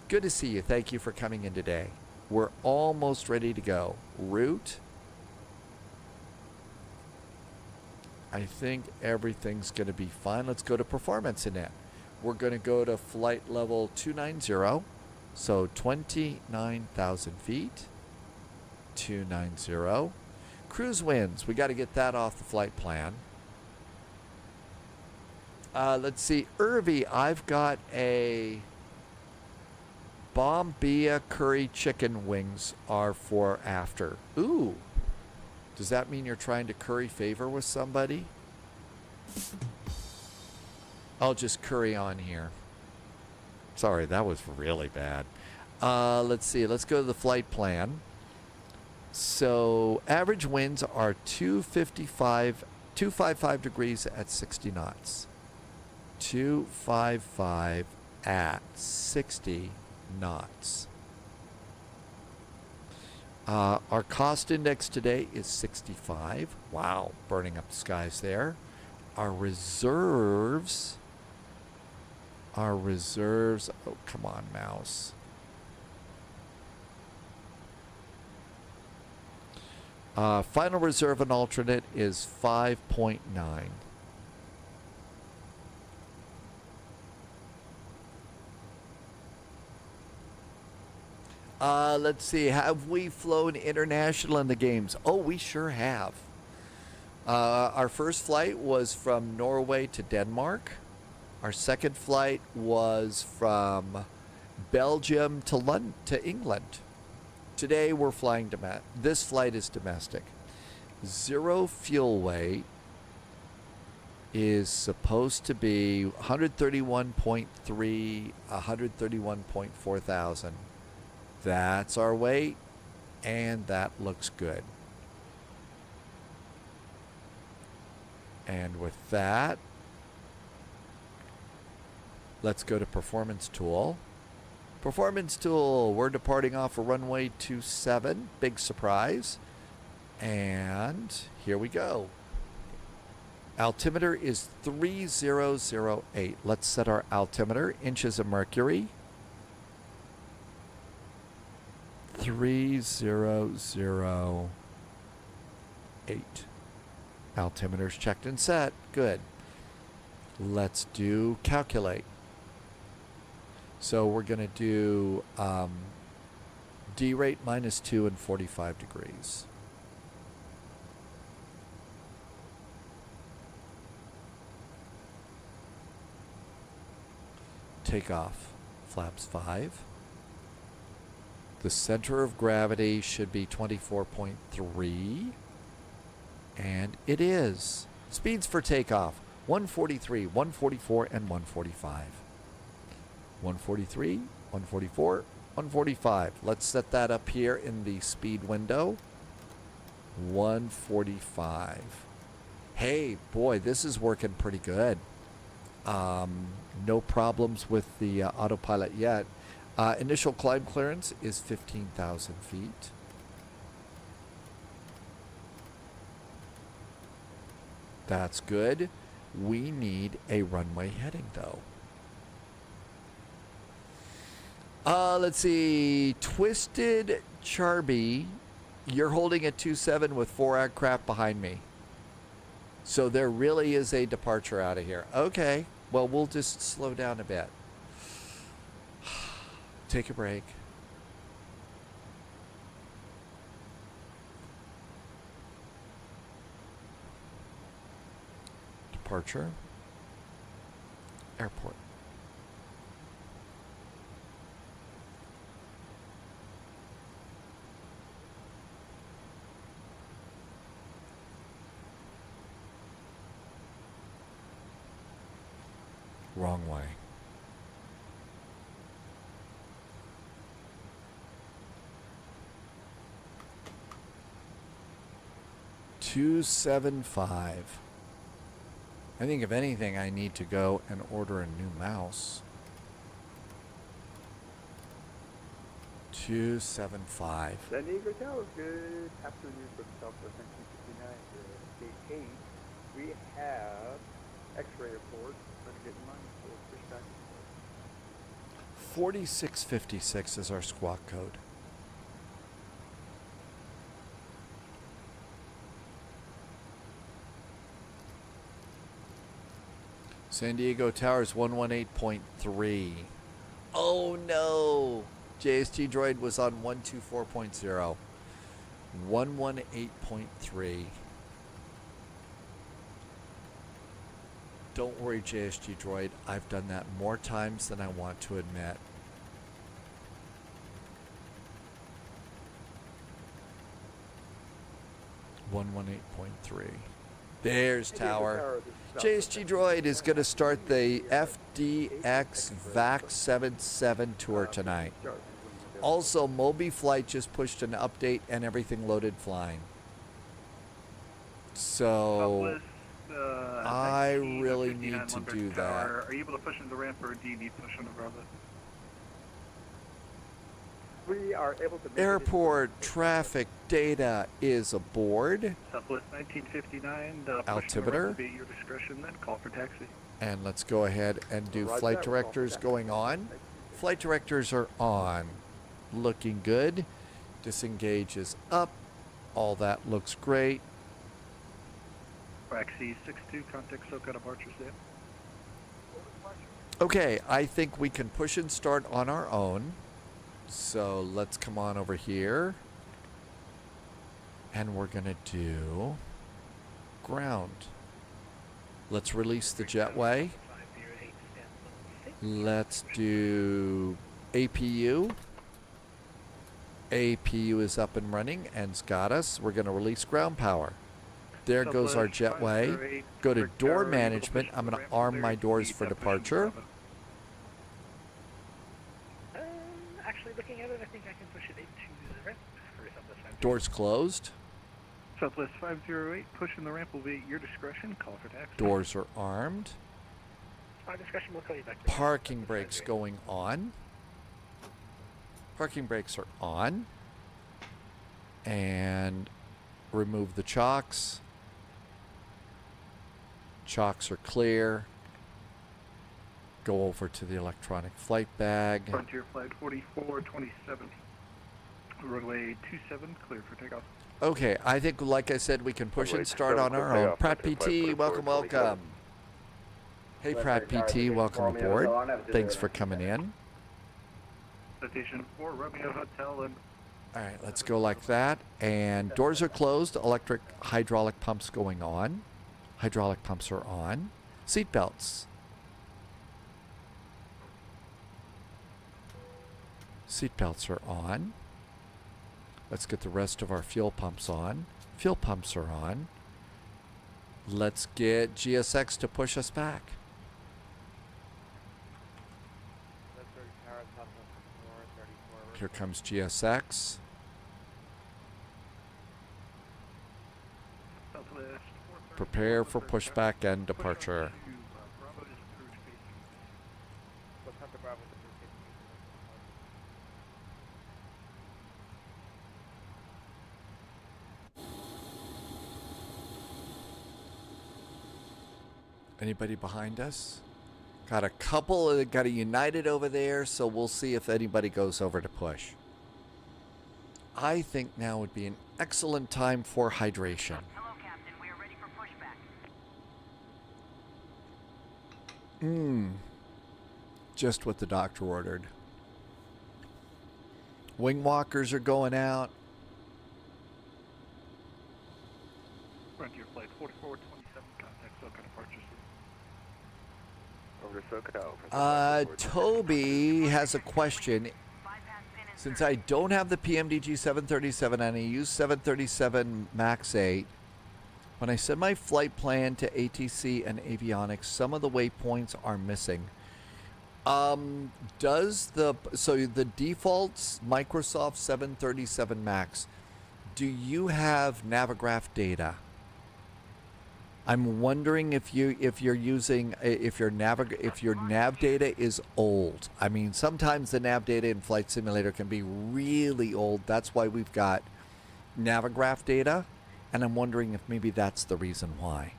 Good to see you. Thank you for coming in today. We're almost ready to go. Route. I think everything's going to be fine. Let's go to performance in it. We're going to go to flight level 290. So 29,000 feet. 290. Cruise winds. We got to get that off the flight plan. Let's see. Irvy, I've got a Bombilla curry chicken wings are for after. Ooh. Does that mean you're trying to curry favor with somebody? I'll just curry on here. Sorry, that was really bad. Let's see. Let's go to the flight plan. So average winds are 255 degrees at 60 knots. 255 at 60 knots. Our cost index today is 65. Wow, burning up the skies there. Our reserves, oh, come on, mouse. Final reserve and alternate is 5.9. Let's see. Have we flown international in the games? Oh, we sure have. Our first flight was from Norway to Denmark. Our second flight was from Belgium to England. Today we're flying this flight is domestic. Zero fuel weight is supposed to be 131.3, 131.4 thousand. That's our weight, and that looks good. And with that, let's go to Performance Tool. Performance Tool, we're departing off of runway 27. Big surprise. And here we go. Altimeter is 3008. Let's set our altimeter, inches of mercury. 3008. Altimeter's checked and set. Good. Let's do calculate. So we're going to do D rate -2 and 45 degrees. Takeoff. Flaps 5. The center of gravity should be 24.3. And it is. Speeds for takeoff. 143, 144, and 145. 143, 144, 145. Let's set that up here in the speed window. 145. Hey, boy, this is working pretty good. No problems with the autopilot yet. Initial climb clearance is 15,000 feet. That's good. We need a runway heading, though. Let's see. Twisted Charby, you're holding a 27 with 4 aircraft behind me. So there really is a departure out of here. Okay. Well, we'll just slow down a bit. Take a break. Departure. Airport. Wrong way. $275. I think if anything, I need to go and order a new mouse. $275. San Diego Tower, good afternoon from Southwest 1959 to Gate 8. We have X-ray report. Let's get in line for pushback. 4656 is our squawk code. San Diego Towers 118.3. Oh no! JST Droid was on 124.0. 118.3. Don't worry, JSG Droid. I've done that more times than I want to admit. .3. There's tower. JSG Droid is going to start the FDX VAC 77 tour tonight. Also, Moby Flight just pushed an update and everything loaded flying. So I really need to do that. Are you able to push into the ramp, or do you need to push on the Bravo? We are able to... Airport traffic data is aboard. Southwest 1959. Altimeter. Be at your discretion, then call for taxi. And let's go ahead and do flight directors going on. Flight directors are on. Looking good. Disengage is up. All that looks great. Taxi 62, contact SoCal departure stand. Okay, I think we can push and start on our own. So let's come on over here. And we're going to do ground. Let's release the jetway. Let's do APU. APU is up and running and's got us. We're going to release ground power. There goes our jetway. Go to door management. I'm going to arm my doors for departure. Actually, looking at it, I think I can push it into the ramp. Doors closed. Southwest 508, pushing the ramp will be at your discretion. Call for taxi. Doors are armed. Our discretion will call you back. Parking brakes going on. Parking brakes are on. And remove the chocks. Chocks are clear. Go over to the electronic flight bag. Frontier flight 4427. Runway 27, clear for takeoff. Okay, I think, like I said, we can push and start on our own. Pratt PT, welcome, welcome. Hey, Pratt PT, welcome aboard. Thanks for coming in. Station 4, Romeo Hotel, and All right, let's go like that. And doors are closed. Electric hydraulic pumps going on. Hydraulic pumps are on. Seat belts. Seat belts are on. Let's get the rest of our fuel pumps on. Fuel pumps are on. Let's get GSX to push us back. Here comes GSX. Prepare for pushback and departure. Anybody behind us? Got a couple, got a United over there, so we'll see if anybody goes over to push. I think now would be an excellent time for hydration. Hello, Captain. We are ready for pushback. Just what the doctor ordered. Wing walkers are going out. Frontier Flight 4427, contact SoCal departure. Over to SoCal. Toby has a question. Since I don't have the PMDG 737 and I use 737 MAX 8, when I send my flight plan to ATC and avionics, some of the waypoints are missing. So the defaults Microsoft 737 MAX, do you have Navigraph data? I'm wondering if your nav data is old. I mean, sometimes the nav data in Flight Simulator can be really old. That's why we've got Navigraph data, and I'm wondering if maybe that's the reason why.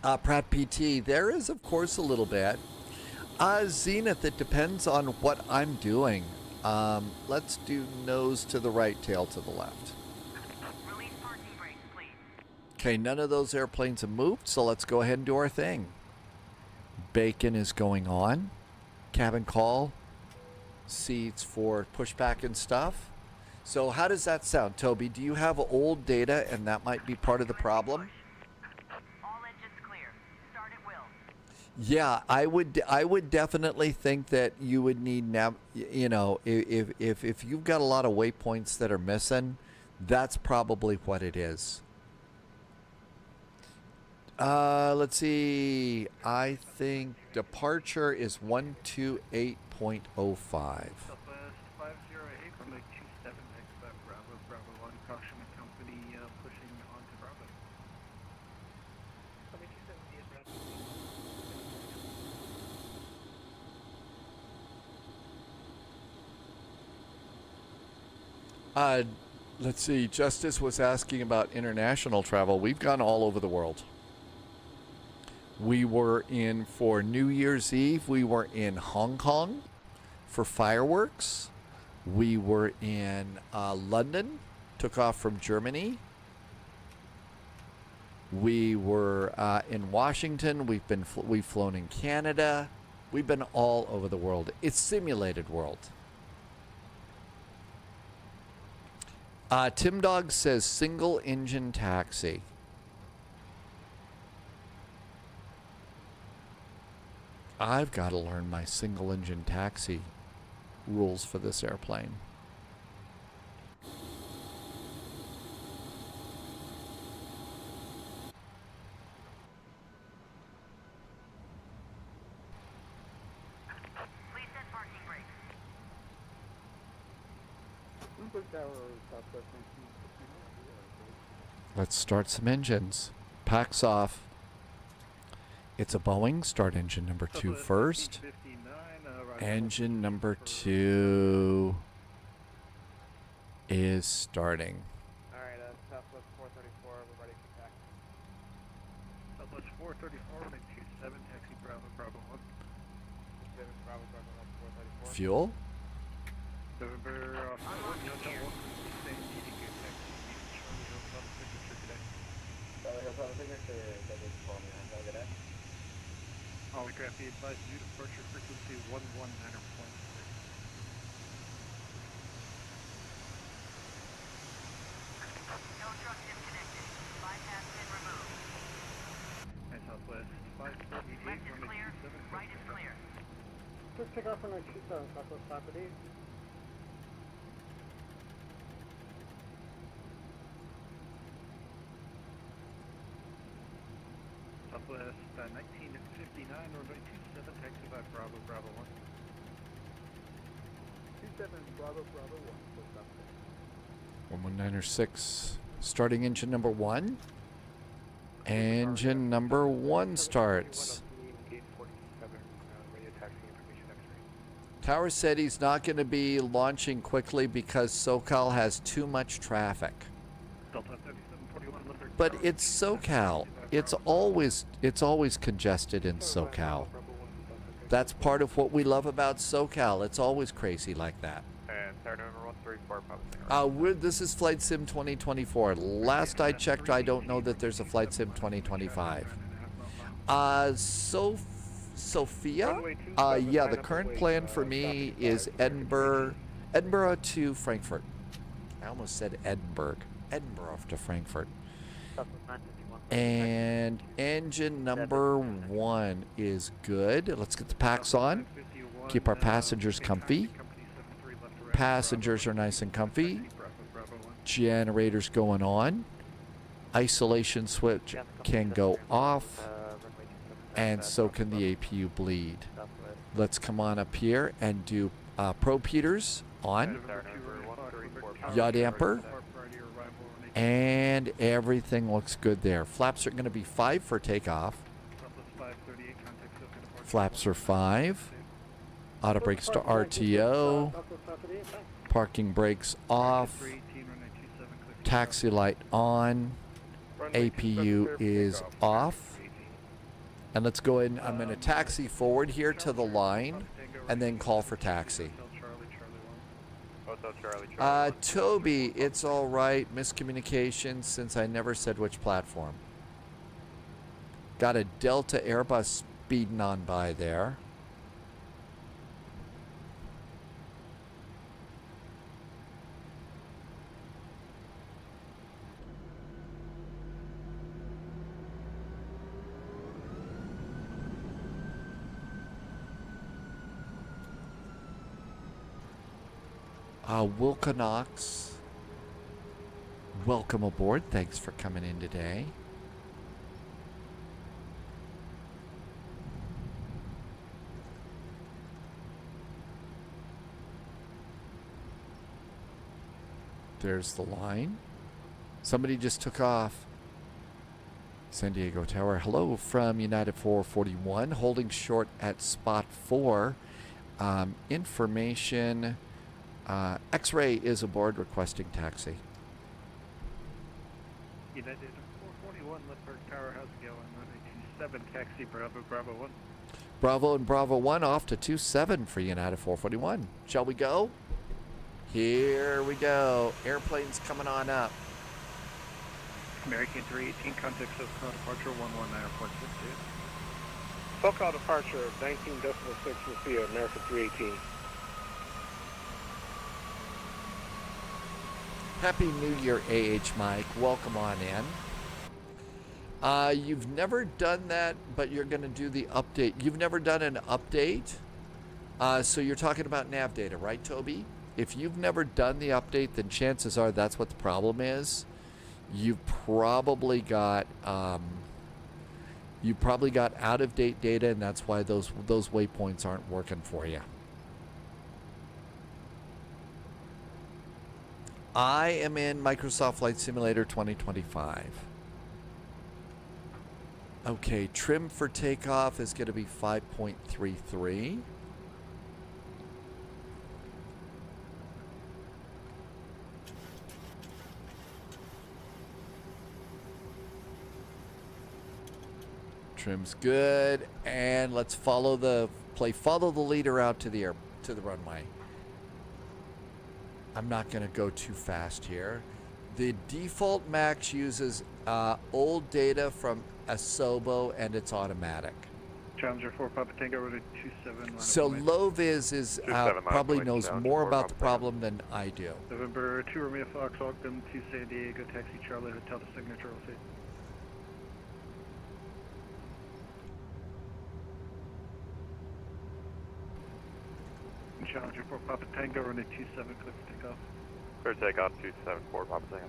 Pratt PT, there is of course a little bit. Zenith, it depends on what I'm doing. Let's do nose to the right, tail to the left. Okay, none of those airplanes have moved, so let's go ahead and do our thing. Bacon is going on. Cabin call. Seats for pushback and stuff. So how does that sound, Toby? Do you have old data and that might be part of the problem? All engines clear. Start at will. Yeah, I would definitely think that you would need if you've got a lot of waypoints that are missing, that's probably what it is. Let's see. I think departure is 128.05. Southwest 508, runway 27, expect Bravo, Bravo 1, approximate company pushing onto Bravo. Let's see. Justice was asking about international travel. We've gone all over the world. We were in for New Year's Eve. We were in Hong Kong for fireworks. We were in London, took off from Germany. We were in Washington. We've flown in Canada. We've been all over the world. It's simulated world. Tim Dog says single engine taxi. I've got to learn my single engine taxi rules for this airplane. Please set parking brakes. Let's start some engines. Packs off. It's a Boeing. Start engine number 2 first. Engine number 2 is starting. Alright, Southwest 434, we're ready for taxi. Southwest 434, runway 27, taxi Bravo, Bravo 1. Bravo, Bravo 1, 434. Fuel. November Holograph be advised, new departure frequency 119.6. No truck disconnected. Bypass pin removed. Hi, Southwest 548, Left is clear. Right is clear. Please take off on 927, Southwest 548. Southwest 1959, runway 27, taxi by Bravo, Bravo 1. 27 Bravo, Bravo 1, close up. 11906, starting engine number 1. Engine number 1 starts. Tower said he's not going to be launching quickly because SoCal has too much traffic. But it's SoCal. It's always congested in SoCal. That's part of what we love about SoCal. It's always crazy like that. And Tower number 134, This is Flight Sim 2024. Last I checked, I don't know that there's a Flight Sim 2025. Sophia? Yeah, the current plan for me is Edinburgh to Frankfurt. I almost said Edinburgh. Edinburgh to Frankfurt. And engine number 1 is good. Let's get the packs on. Keep our passengers comfy. Passengers are nice and comfy. Generators going on. Isolation switch can go off. And so can the APU bleed. Let's come on up here and do probe heaters on. Yaw damper. And everything looks good there. Flaps are going to be 5 for takeoff. Flaps are 5. Auto brakes to RTO. Parking brakes off. Taxi light on. APU is off. And let's go ahead and I'm going to taxi forward here to the line and then call for taxi. Toby, it's all right. Miscommunication since I never said which platform. Got a Delta Airbus speeding on by there. Wilconox, welcome aboard. Thanks for coming in today. There's the line. Somebody just took off. San Diego Tower. Hello from United 441. Holding short at spot 4. Information. X-Ray is aboard requesting taxi. United 441, Lindbergh Tower, how's it going? 927, taxi Bravo, Bravo 1. Bravo and Bravo 1 off to 27 for United 441. Shall we go? Here we go. Airplane's coming on up. American 318, contact SoCal departure 119.62. SoCal departure 19.6 Lucia, American 318. Happy New Year, AH Mike. Welcome on in. You've never done that, but you're going to do the update. You've never done an update? So you're talking about nav data, right, Toby? If you've never done the update, then chances are that's what the problem is. You've probably got out-of-date data, and that's why those waypoints aren't working for you. I am in Microsoft Flight Simulator 2025. Okay, trim for takeoff is going to be 5.33. Trim's good, and let's follow the leader out to the runway. I'm not going to go too fast here. The default max uses old data from Asobo, and it's automatic. Challenger 4 Papa Tango, runway 27. So Loviz is probably knows more about the problem than I do. November 2 Romeo Fox, welcome to San Diego, taxi Charlie Hotel to Signature LC. Challenger 4 Papa Tango, runway 27, clear for takeoff. Clear takeoff 274 Papa Tango.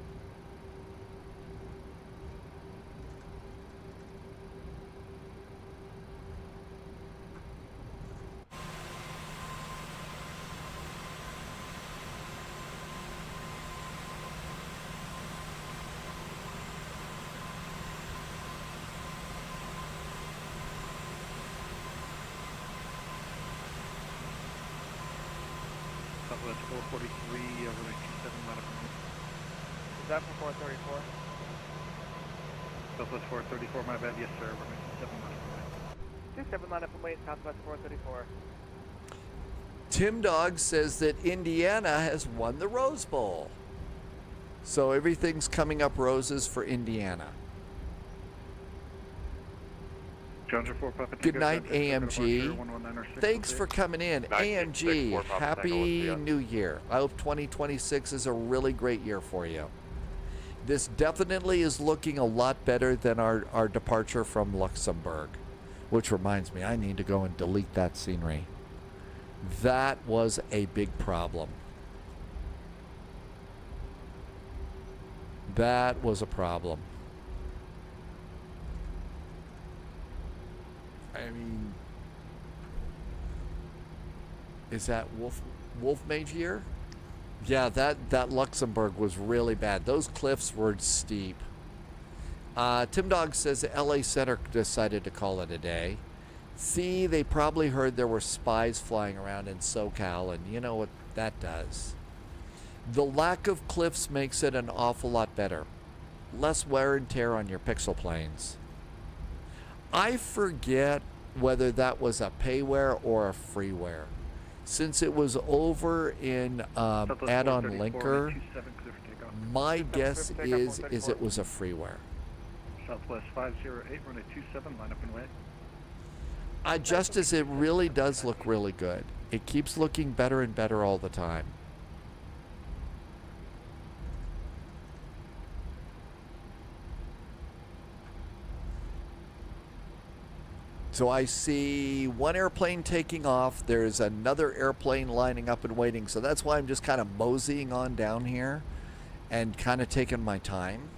Southwest 443, runway 27, line up and wait. Is that for 434? Southwest 434, my bad, yes sir, runway 27, line up and wait. 27 line up and wait, Southwest 434. Tim Dog says that Indiana has won the Rose Bowl. So everything's coming up roses for Indiana. Challenger 4 Papa Tango. Good night, AMG. Thanks for coming in. AMG, Happy New Year. I hope 2026 is a really great year for you. This definitely is looking a lot better than our departure from Luxembourg. Which reminds me, I need to go and delete that scenery. That was a big problem. That was a problem. I mean, is that Wolf Mage year? Yeah, that Luxembourg was really bad. Those cliffs were steep. Tim Dog says the LA Center decided to call it a day. See, they probably heard there were spies flying around in SoCal, and you know what that does. The lack of cliffs makes it an awful lot better. Less wear and tear on your pixel planes. I forget whether that was a payware or a freeware. Since it was over in add-on linker, my guess is it was a freeware. Southwest 508, runway 27, line up and wait. Justice, it really does look really good. It keeps looking better and better all the time. So I see one airplane taking off. There's another airplane lining up and waiting. So that's why I'm just kind of moseying on down here and kind of taking my time.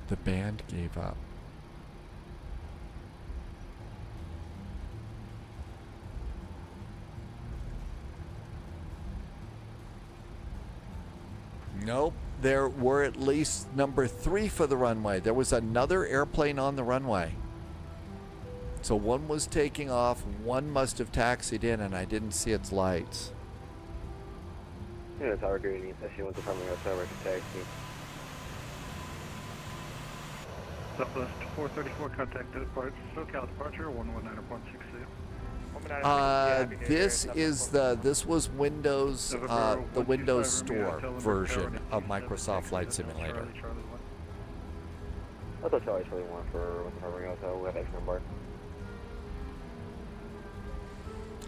The band gave up. Nope, there were at least number 3 for the runway. There was another airplane on the runway. So one was taking off, one must have taxied in, and I didn't see its lights. Yeah, it's our greeting. SU wants to come over to taxi. Southwest 434, contact depart, SoCal departure 119.60. This was Windows, the Windows Store version of Microsoft Flight Simulator. I'll tell Charlie 21 for Romeo, so we have X number.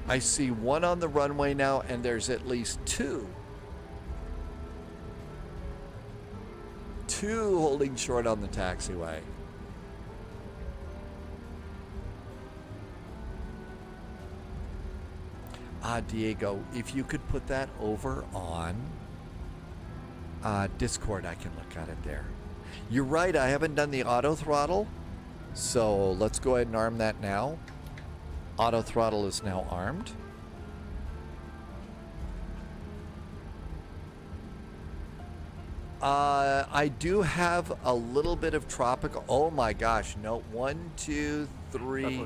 I see one on the runway now, and there's at least 2. 2 holding short on the taxiway. Diego, if you could put that over on Discord, I can look at it there. You're right, I haven't done the auto throttle, so let's go ahead and arm that now. Auto throttle is now armed. I do have a little bit of tropical. Oh my gosh, no. 1, 2, 3,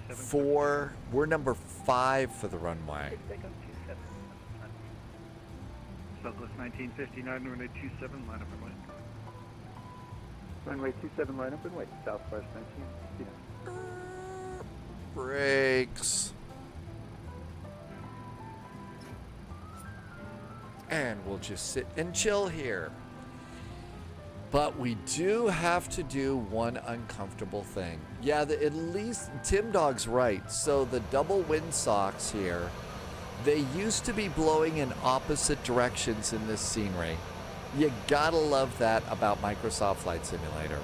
4. We're number 5 for the runway. Southwest 1959, runway 27, line up and wait. Runway 27, line up and wait. Southwest 19. Brakes. And we'll just sit and chill here. But we do have to do one uncomfortable thing. Yeah, at least Tim Dog's right. So the double windsocks here, they used to be blowing in opposite directions in this scenery. You gotta love that about Microsoft Flight Simulator.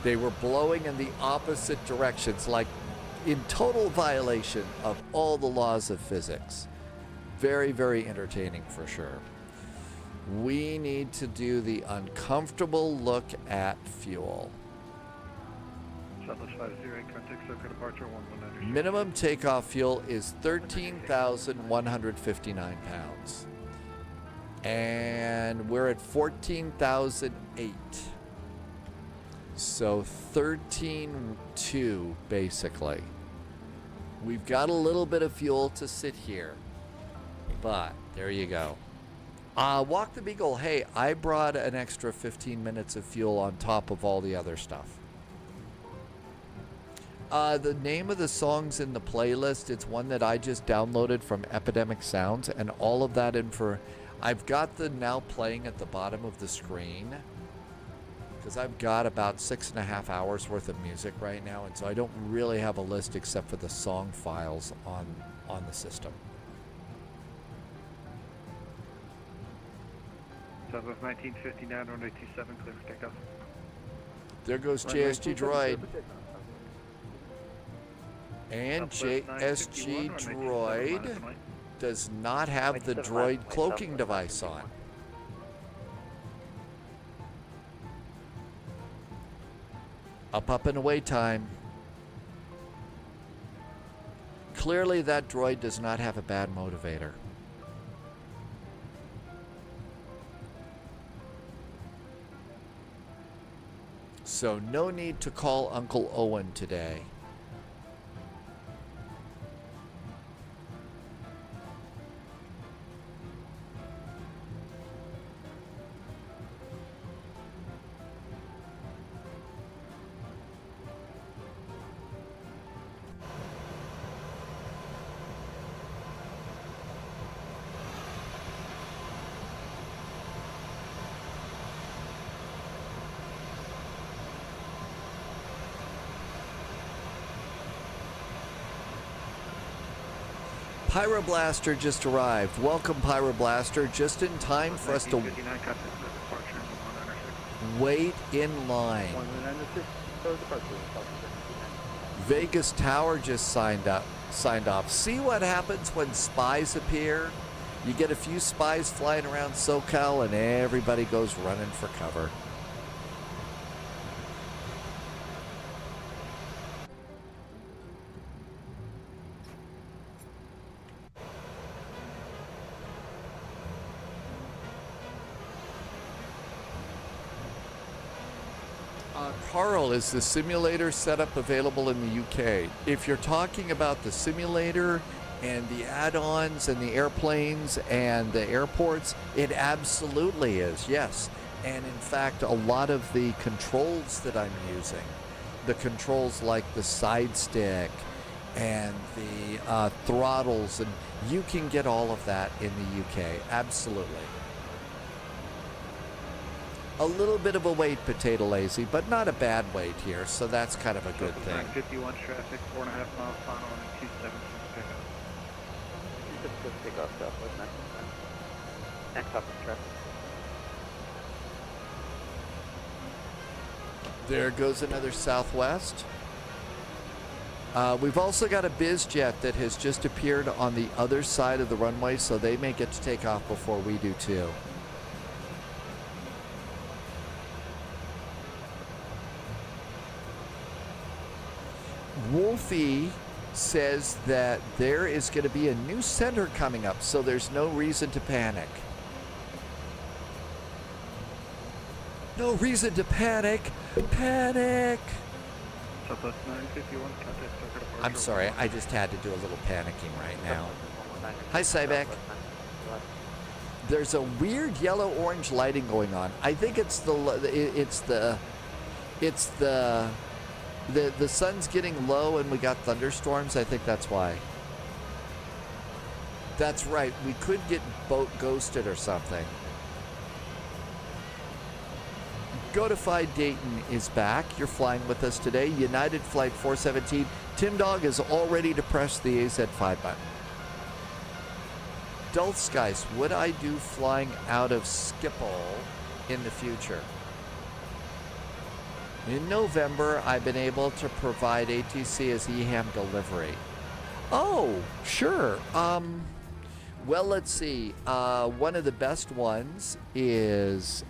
They were blowing in the opposite directions, like in total violation of all the laws of physics. Very, very entertaining for sure. We need to do the uncomfortable look at fuel. Southwest 50, contact circuit departure 119. Minimum takeoff fuel is 13,159 pounds. And we're at 14,008. So 13.2 basically. We've got a little bit of fuel to sit here. But there you go. Walk the Beagle. Hey, I brought an extra 15 minutes of fuel on top of all the other stuff. The name of the song's in the playlist. It's one that I just downloaded from Epidemic Sounds, and all of that I've got the now playing at the bottom of the screen because I've got about 6.5 hours worth of music right now, and so I don't really have a list except for the song files on the system. Southwest 1959, runway 27, clear for takeoff. There goes JSG Droid. And JSG Droid does not have the droid cloaking device on. Up and away time. Clearly that droid does not have a bad motivator. So no need to call Uncle Owen today. Pyroblaster just arrived. Welcome, Pyroblaster. Just in time for us to wait in line. Vegas Tower just signed off. See what happens when spies appear? You get a few spies flying around SoCal and everybody goes running for cover. Carl, is the simulator setup available in the UK? If you're talking about the simulator and the add-ons and the airplanes and the airports, it absolutely is, yes. And in fact, a lot of the controls that I'm using, the controls like the side stick and the throttles, and you can get all of that in the UK, absolutely. A little bit of a wait, Potato Lazy, but not a bad wait here, so that's kind of a good thing. 51 traffic, 4.5 miles final on 27 pickup. Just go pick up Southwest 19. Next up is traffic. There goes another Southwest. We've also got a BizJet that has just appeared on the other side of the runway, so they may get to take off before we do too. Wolfie says that there is going to be a new center coming up, so there's no reason to panic. No reason to panic. Panic! Southwest 951, contact circuit departure. I'm sorry, I just had to do a little panicking right now. Hi, Cybeck. There's a weird yellow-orange lighting going on. I think it's the It's the sun's getting low and we got thunderstorms. I think that's why. That's right. We could get boat ghosted or something. Gotified Dayton is back. You're flying with us today. United Flight 417. Tim Dog is all ready to press the AZ5 button. Dulce Skies, would I do flying out of Schiphol in the future? In November, I've been able to provide ATC as EHAM delivery. Oh, sure. Well, let's see. One of the best ones is,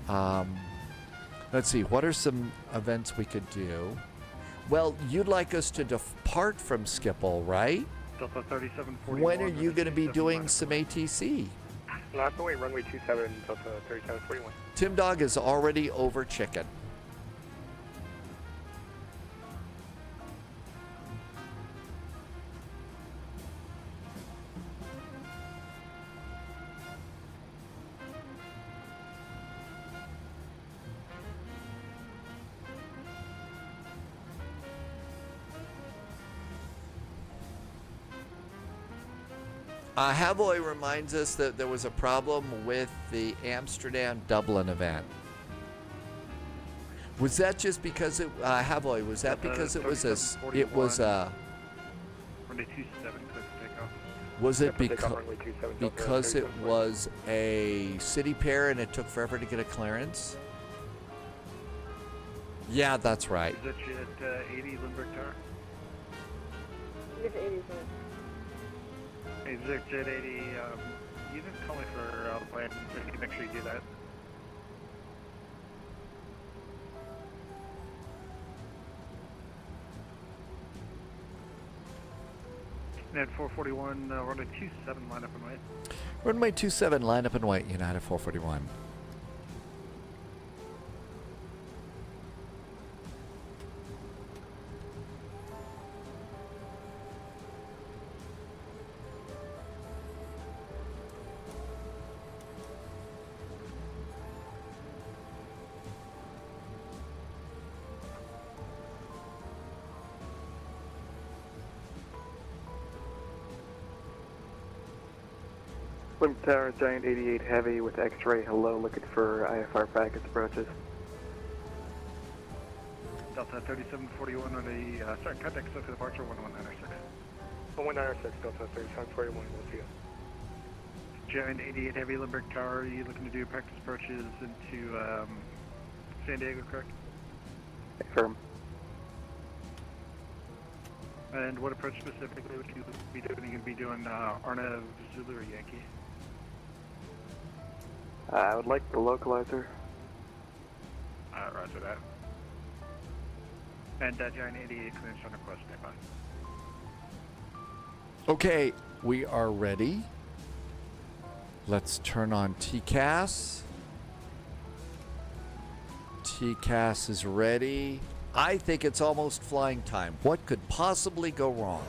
let's see, what are some events we could do? Well, you'd like us to depart from Schiphol, right? Delta 3741. When are you going to be doing some ATC? Last away, runway 27, Delta 3741. Tim Dog is already over chicken. Havoy reminds us that there was a problem with the Amsterdam-Dublin event. Was that just because it, Havoy, was that because it was a, was it because it was a city pair and it took forever to get a clearance? Yeah, that's right. Is that jet 80 Lindbergh Tower? It's 80, sir. Hey, Zach, Jet 80, you didn't call me for plan. Make sure you do that. United 441, runway 27, line up and white. Runway 27, line up and white, United 441. Limit Tower, Giant 88 Heavy with X-ray, hello, looking for IFR packets approaches. Delta 3741 on the, sorry, contact for departure 11906. 11906, Delta 3741, we'll see you. Giant 88 Heavy, Lindbergh Tower, are you looking to do practice approaches into San Diego, correct? Confirm. And what approach specifically would you be doing? Are you going to be doing Arnav, Zulu, or Yankee? I would like the localizer. Roger that. And Giant 88 clearance on request, standby. Okay, we are ready. Let's turn on TCAS. TCAS is ready. I think it's almost flying time. What could possibly go wrong?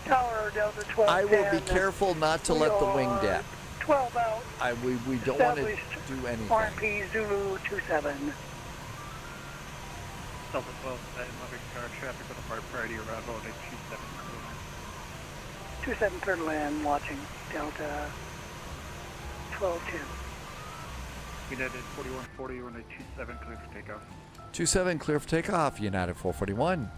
Tower Delta 12. I will be careful not to let the wing dip. 12 out. We don't want to do anything. RP Zulu 27. Delta 12, Lindbergh Tower, traffic with a hard priority arrival at 27 27 clear to land, watching Delta 12-10. United 4140, runway 27 clear for takeoff. 27 clear for takeoff, United 441.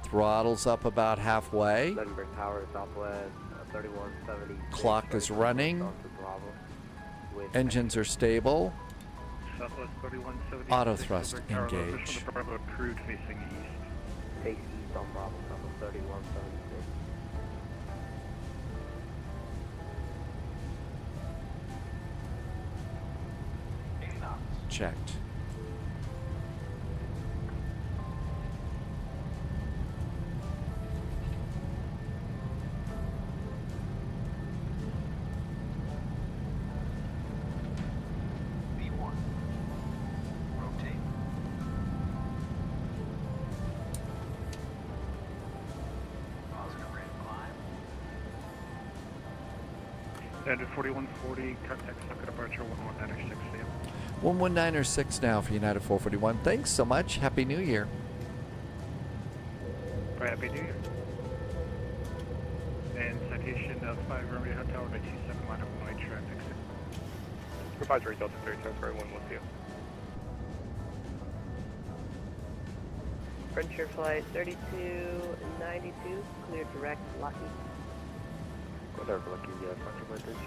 Throttle's up about halfway. Lindbergh Tower, Southwest, 3170. Clock is running. Engines are stable. Southwest 3170. Auto thrust engage. Bravo crude facing east. Take east on Bravo, Southwest 3176. Checked. Standard 4140, contact circuit departure 11906. 11906 now for United 441. Thanks so much. Happy New Year. Happy New Year. And citation of 5 Romeo Hotel, runway 27 line up white traffic. Supervisory Delta 3, transfer 1 with you. Frontier flight 3292, clear direct, Lucky. Go there, Lucky, Frontier flight 3292.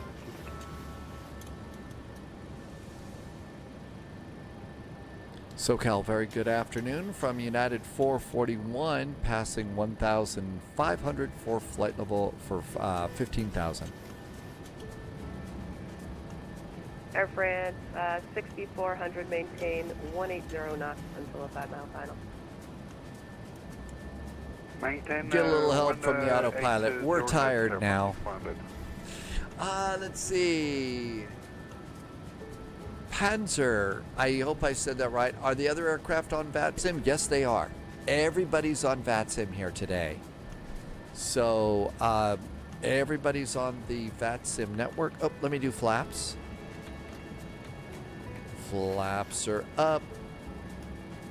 SoCal, very good afternoon from United 441, passing 1,500 for flight level for 15,000. Air France 6400, maintain 180 knots until a 5-mile final. Maintain, Get a little help from the autopilot. We're tired now. Let's see. Panzer, I hope I said that right. Are the other aircraft on VATSIM? Yes, they are. Everybody's on VATSIM here today. So, everybody's on the VATSIM network. Oh, let me do flaps. Flaps are up.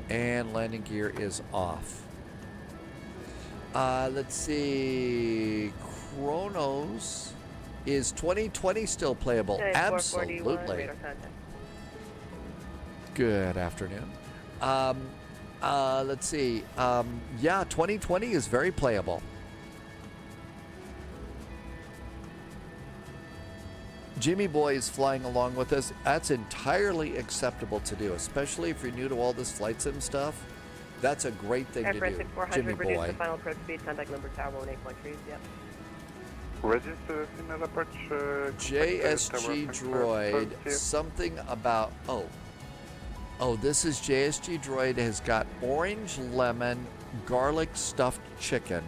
And landing gear is off. Let's see. Chronos. Is 2020 still playable? Absolutely. Good afternoon. Let's see. Yeah, 2020 is very playable. Jimmy Boy is flying along with us. That's entirely acceptable to do, especially if you're new to all this flight sim stuff. That's a great thing to do, Jimmy reduce Boy. the final approach speed, contact number tower 18.3, yep. Register final approach. JSG Droid, something about, oh, this is JSG Droid has got orange lemon garlic stuffed chicken.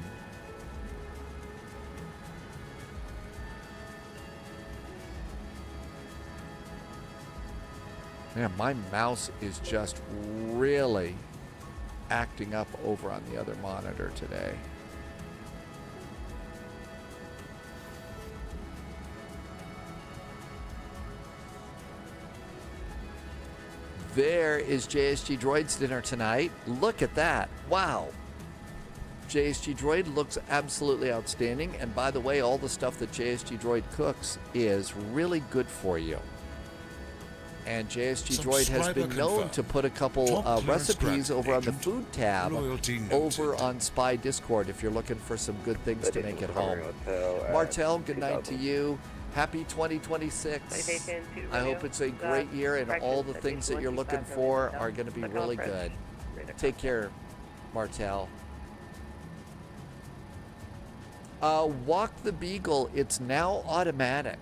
Man, my mouse is just really acting up over on the other monitor today. There is JSG Droid's dinner tonight. Look at that. Wow. JSG Droid looks absolutely outstanding. And by the way, all the stuff that JSG Droid cooks is really good for you. And JSG Droid has been known to put a couple recipes over on the food tab over on Spy Discord if you're looking for some good things to make at home. Martel, good night to you. Happy 2026. I hope it's a great year and all the things that you're looking for are going to be really good. Take care, Martel. Walk the Beagle, it's now automatic.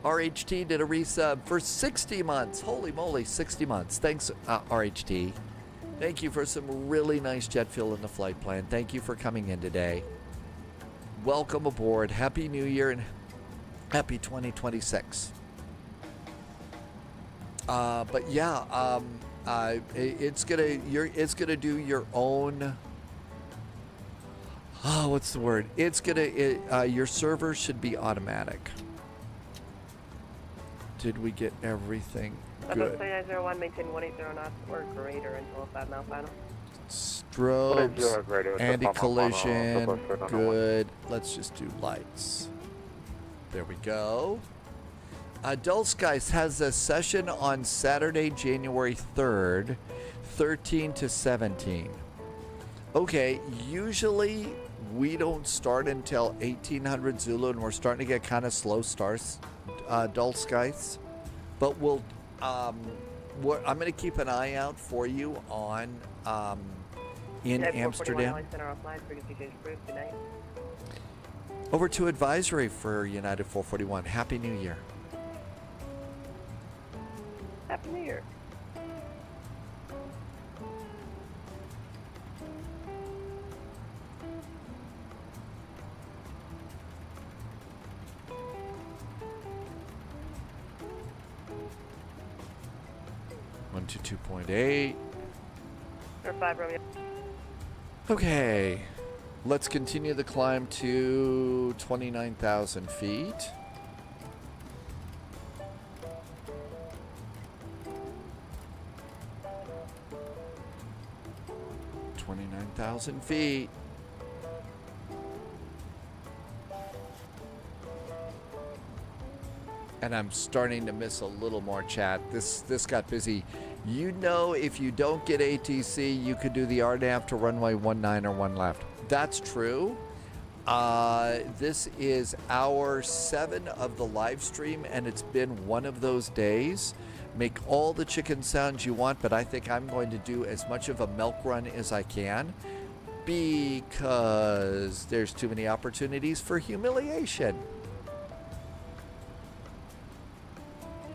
RHT did a resub for 60 months. Holy moly, 60 months. Thanks, RHT. Thank you for some really nice jet fuel in the flight plan. Thank you for coming in today. Welcome aboard. Happy New Year and happy 2026. But yeah, it's gonna do your own. Oh, what's the word? It's gonna. Your server should be automatic. Did we get everything good? 3901, maintain 180 knots or greater until a 5-mile final. Strobes, anti-collision, good. Let's just do lights. There we go. Dull Skies has a session on Saturday, January 3rd, 13 to 17. Okay, usually we don't start until 1800 Zulu, and we're starting to get kind of slow starts, Dull Skies. But we'll, I'm going to keep an eye out for you on in Amsterdam. Over to advisory for United 441. Happy New Year. Happy New Year. One to 2.8. 5 Romeo. Okay. Let's continue the climb to 29,000 feet. 29,000 feet. And I'm starting to miss a little more chat. This got busy. You know, if you don't get ATC, you could do the RNAV to runway 19 or 1 left. That's true. This is hour 7 of the live stream, and it's been one of those days. Make all the chicken sounds you want, but I think I'm going to do as much of a milk run as I can because there's too many opportunities for humiliation.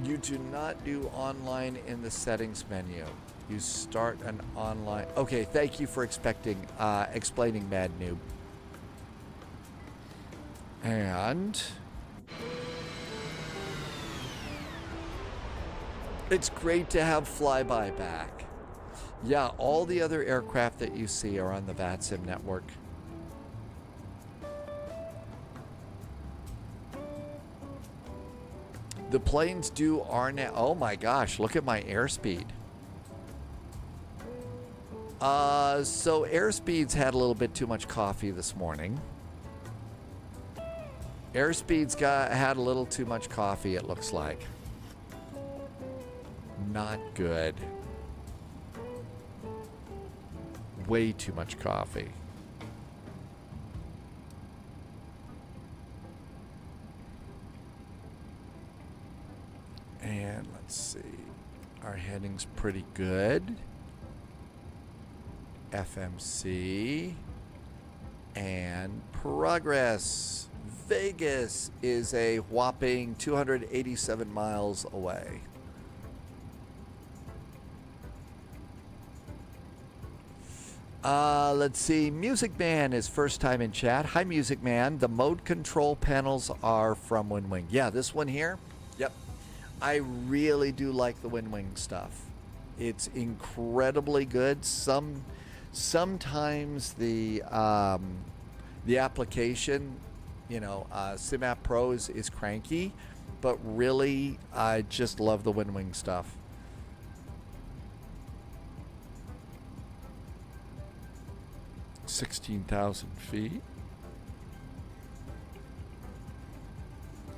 You do not do online in the settings menu. You start an online. Okay, thank you for explaining, Mad Noob. And it's great to have Flyby back. Yeah, all the other aircraft that you see are on the VATSIM network. The planes do RNAV. Oh my gosh, look at my airspeed. So airspeed's had a little bit too much coffee this morning. Airspeed's had a little too much coffee, it looks like. Not good. Way too much coffee. And let's see. Our heading's pretty good. FMC. And progress. Vegas is a whopping 287 miles away. Let's see. Music Man is first time in chat. Hi, Music Man. The mode control panels are from WinWing. Yeah, this one here. Yep. I really do like the WinWing stuff. It's incredibly good. Sometimes the application, SimApp Pro is cranky, but really I just love the WinWing stuff. $16,000 feet.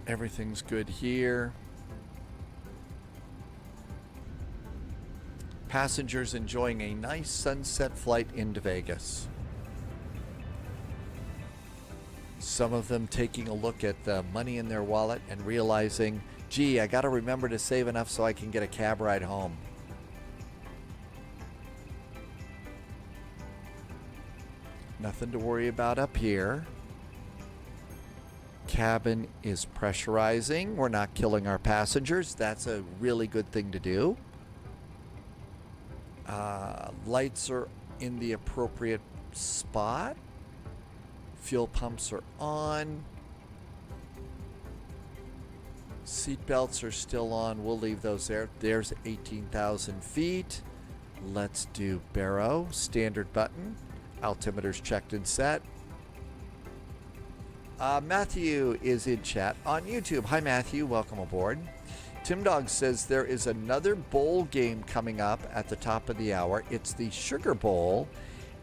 Everything's good here. Passengers enjoying a nice sunset flight into Vegas. Some of them taking a look at the money in their wallet and realizing, gee, I got to remember to save enough so I can get a cab ride home. Nothing to worry about up here. Cabin is pressurizing. We're not killing our passengers. That's a really good thing to do. Lights are in the appropriate spot. Fuel pumps are on. Seat belts are still on. We'll leave those there. There's 18,000 feet. Let's do Barrow. Standard button. Altimeter's checked and set. Matthew is in chat on YouTube. Hi, Matthew. Welcome aboard. Tim Dog says there is another bowl game coming up at the top of the hour. It's the Sugar Bowl,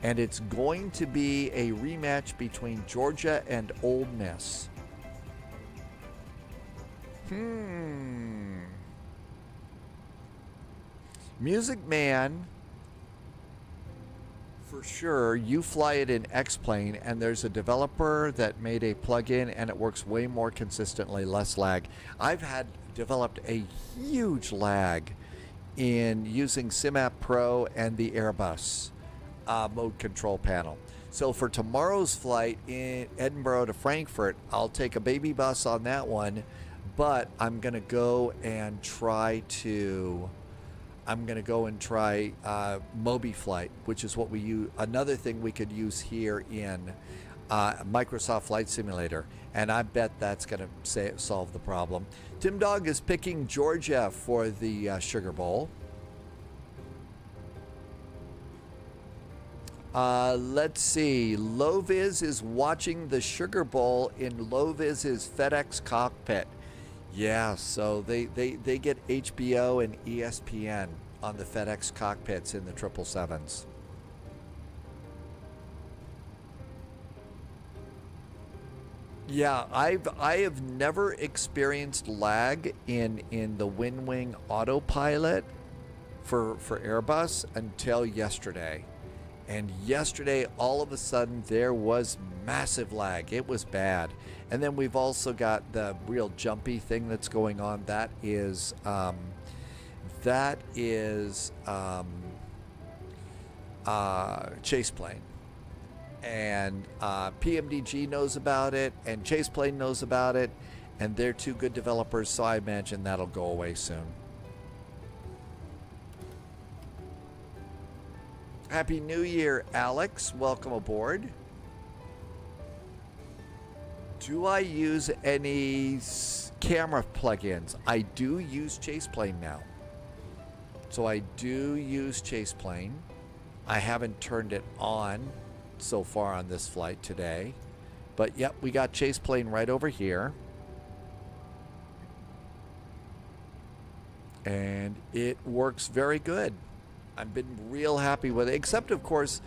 and it's going to be a rematch between Georgia and Ole Miss. Music Man, for sure, you fly it in X-Plane, and there's a developer that made a plugin, and it works way more consistently, less lag. I've developed a huge lag in using SimApp Pro and the Airbus mode control panel. So for tomorrow's flight in Edinburgh to Frankfurt, I'll take a baby bus on that one, but I'm going to go and try Mobi Flight, which is what we use. Another thing we could use here in Microsoft Flight Simulator, and I bet that's going to solve the problem. Tim Dog is picking Georgia for the Sugar Bowl. Let's see. Loviz is watching the Sugar Bowl in Loviz's FedEx cockpit. Yeah, so they get HBO and ESPN on the FedEx cockpits in the 777s. Yeah, I have never experienced lag in the WinWing autopilot for Airbus until yesterday. And yesterday, all of a sudden, there was massive lag. It was bad. And then we've also got the real jumpy thing that's going on. That is Chase Plane. And PMDG knows about it, and Chase Plane knows about it, and they're two good developers, so I imagine that'll go away soon. Happy New Year, Alex. Welcome aboard. Do I use any camera plugins? I do use Chase Plane now. So I do use Chase Plane. I haven't turned it on so far on this flight today. But yep, we got Chase Plane right over here. And it works very good. I've been real happy with it, except of course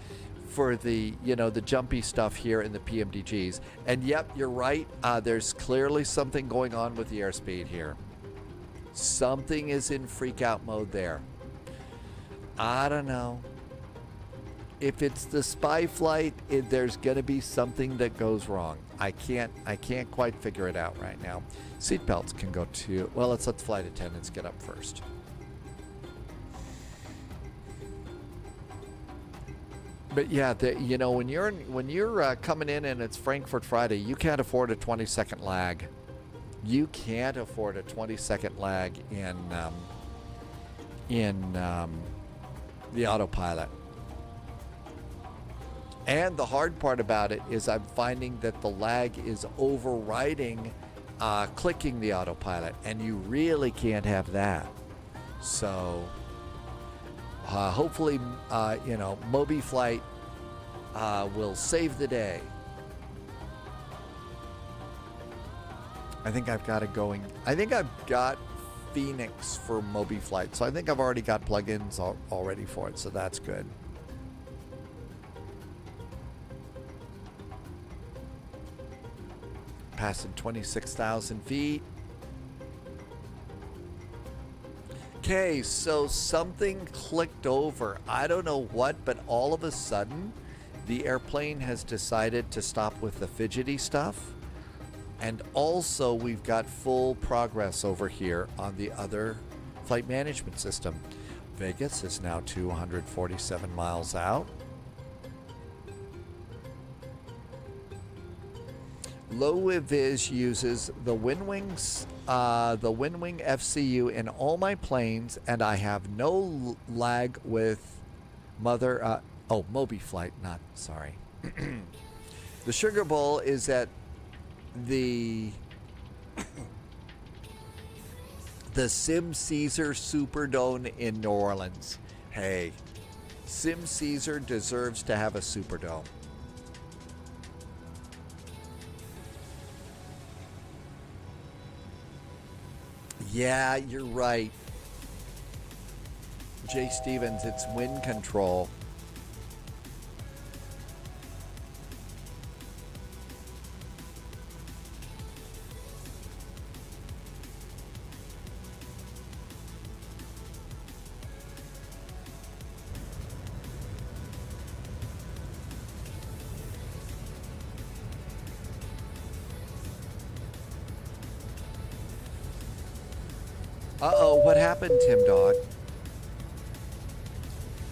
for the, you know, the jumpy stuff here in the PMDGs. And yep, you're right. There's clearly something going on with the airspeed here. Something is in freak out mode there. I don't know. If it's the spy flight, there's going to be something that goes wrong. I can't quite figure it out right now. Seatbelts can go to, well, let's let the flight attendants get up first. But yeah, you know, when you're coming in and it's Frankfurt Friday, you can't afford a 20-second lag. You can't afford a 20-second lag in the autopilot. And the hard part about it is I'm finding that the lag is overriding clicking the autopilot, and you really can't have that. So hopefully, you know, Moby Flight will save the day. I think I've got it going. I think I've got Phoenix for Moby Flight, so I think I've already got plugins already for it, so that's good. Passing 26,000 feet. Okay, so something clicked over. I don't know what, but all of a sudden, the airplane has decided to stop with the fidgety stuff. And also, we've got full progress over here on the other flight management system. Vegas is now 247 miles out. Lowiviz uses the WinWing FCU in all my planes, and I have no lag with Moby Flight, not, sorry. The Sugar Bowl is at the Sim Caesar Superdome in New Orleans. Hey, Sim Caesar deserves to have a Superdome. Yeah, you're right. Jay Stevens, it's wind control. Uh-oh, what happened, Tim Dog?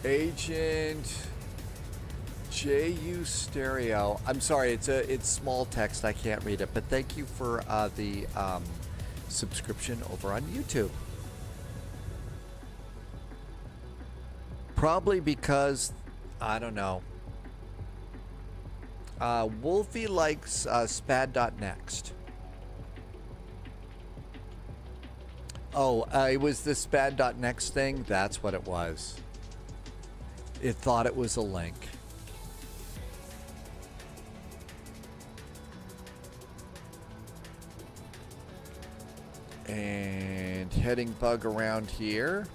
Agent JU Stereo. I'm sorry, it's small text. I can't read it, but thank you for the subscription over on YouTube. Probably because, I don't know. Wolfie likes spad.next. Oh, it was the spad.next thing? That's what it was. It thought it was a link. And heading bug around here.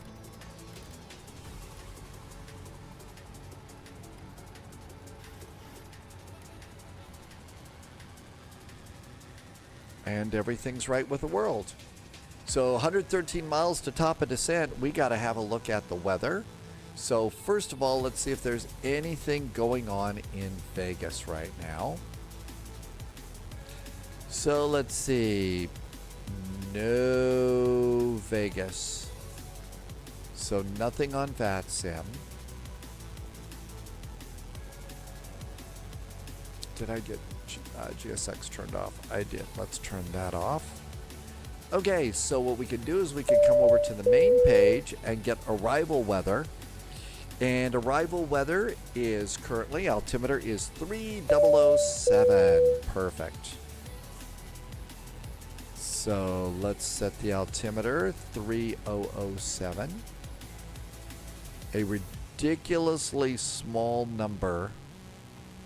and everything's right with the world. So 113 miles to top of descent. We got to have a look at the weather. So first of all, let's see if there's anything going on in Vegas right now. So let's see. No Vegas. So nothing on VATSIM. Did I get GSX turned off? I did. Let's turn that off. Okay, so what we can do is we can come over to the main page and get arrival weather. And arrival weather is currently, altimeter is 3007. Perfect. So let's set the altimeter 3007. A ridiculously small number.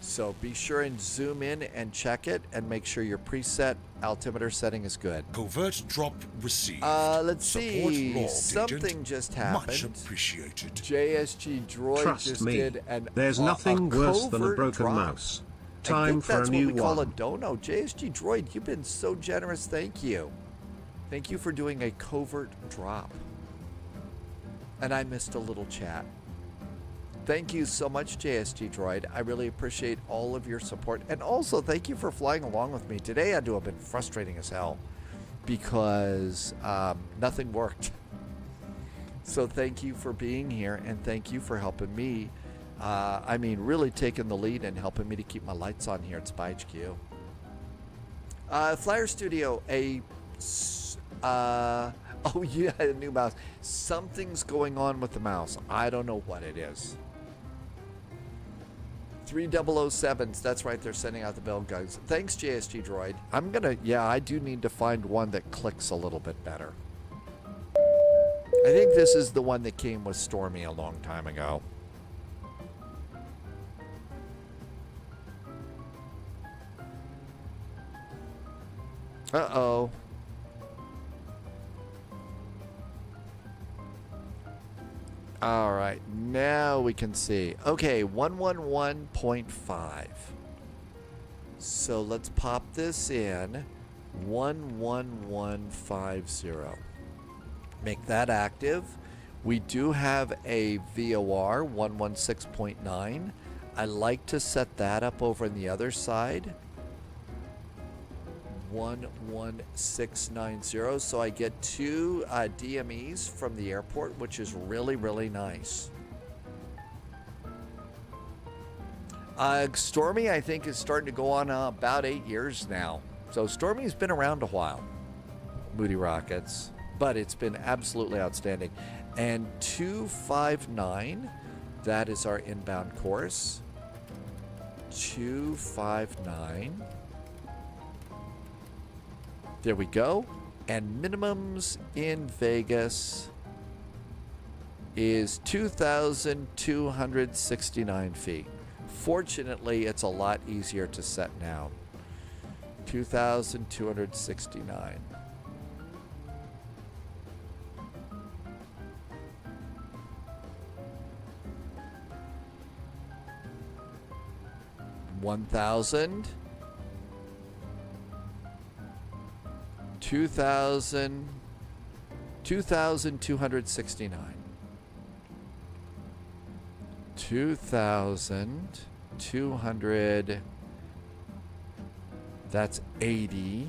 So be sure and zoom in and check it and make sure your preset altimeter setting is good. Covert drop received. Let's Support see. logged, Something agent. just happened. Much appreciated. JSG Droid Trust just me, did an there's nothing worse than a covert broken drop. mouse. I Time think for a that's new what we call a one. dono. JSG Droid, you've been so generous. Thank you. Thank you for doing a covert drop. And I missed a little chat. Thank you so much, JSG Droid. I really appreciate all of your support. And also, thank you for flying along with me. Today had to have been frustrating as hell because nothing worked. So thank you for being here, and thank you for helping me. I mean, really taking the lead and helping me to keep my lights on here at Spy H.Q. Flyer Studio, oh, yeah, a new mouse. Something's going on with the mouse. I don't know what it is. 3007s, that's right, they're sending out the bell guys. Thanks, JSG Droid. I'm gonna, yeah, I do need to find one that clicks a little bit better. I think this is the one that came with Stormy a long time ago. Uh-oh. All right, now we can see. Okay, 111.5. So let's pop this in. 11150. Make that active. We do have a VOR 116.9. I like to set that up over on the other side. 11690, so I get two DMEs from the airport, which is really, really nice. Stormy, I think, is starting to go on about 8 years now. So Stormy's been around a while. Moody Rockets, but it's been absolutely outstanding. And 259, that is our inbound course. 259. There we go. And minimums in Vegas is 2,269 feet. Fortunately, it's a lot easier to set now. 2,269. $1,000. 2,269. 2,200. That's 80.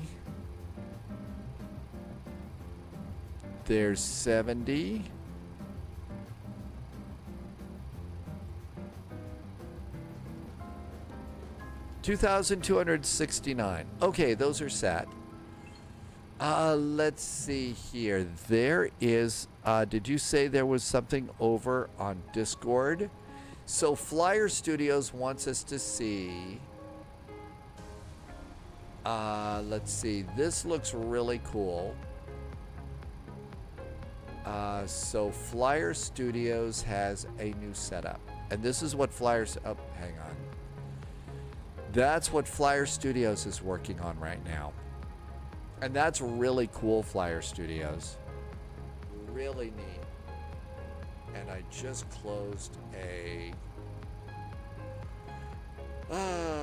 There's 70. $2,269. Okay, those are set. Let's see here. There is, did you say there was something over on Discord? So Flyer Studios wants us to see, let's see, this looks really cool. So Flyer Studios has a new setup. And this is what Flyer, oh, hang on. That's what Flyer Studios is working on right now. And that's really cool, Flyer Studios. Really neat. And I just closed a...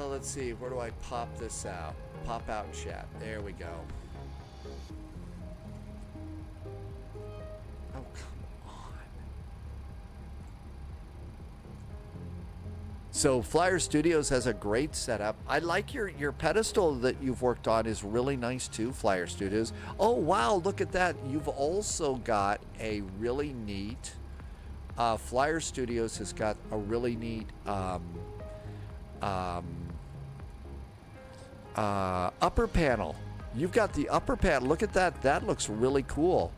let's let's see. Where do I pop this out? Pop out chat. There we go. Oh, come on. So Flyer Studios has a great setup. I like your pedestal that you've worked on is really nice too, Flyer Studios. Oh, wow, look at that. You've also got a really neat, Flyer Studios has got a really neat upper panel. You've got the upper panel. Look at that. That looks really cool.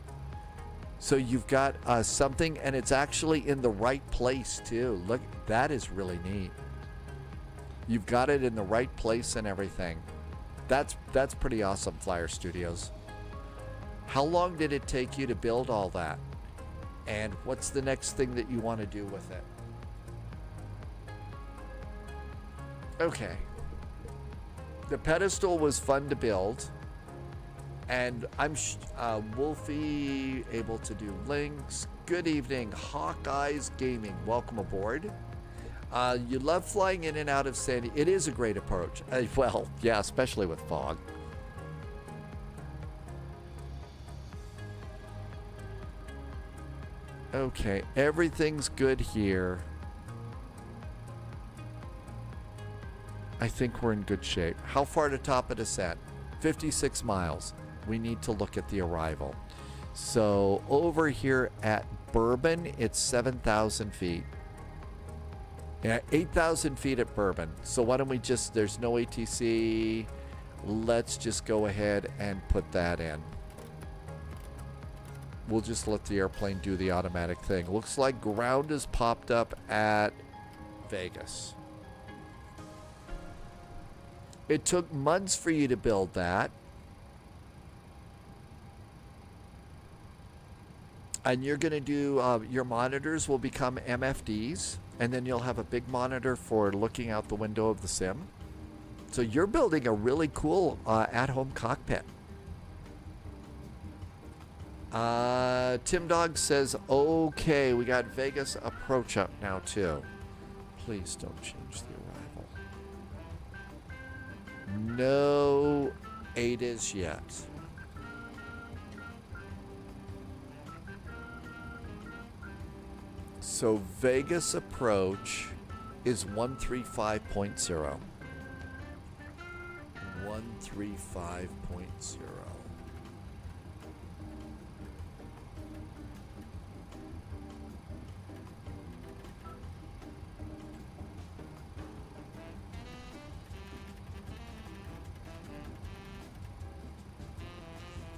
So you've got something, and it's actually in the right place too. Look, that is really neat. You've got it in the right place and everything. That's pretty awesome, Flyer Studios. How long did it take you to build all that? And what's the next thing that you want to do with it? Okay. The pedestal was fun to build. And I'm Wolfie, able to do links. Good evening, Hawkeyes Gaming. Welcome aboard. You love flying in and out of Sandy. It is a great approach. Well, yeah, especially with fog. Okay, everything's good here. I think we're in good shape. How far to top of descent? 56 miles. We need to look at the arrival. So over here at Bourbon, it's 7,000 feet. Yeah, 8,000 feet at Bourbon. So why don't we just, there's no ATC. Let's just go ahead and put that in. We'll just let the airplane do the automatic thing. Looks like ground has popped up at Vegas. It took months for you to build that. And you're going to do, your monitors will become MFDs, and then you'll have a big monitor for looking out the window of the sim. So you're building a really cool at-home cockpit. Tim Dog says, okay, we got Vegas approach up now too. Please don't change the arrival. No ADAs yet. So Vegas approach is 135.0. 135.0.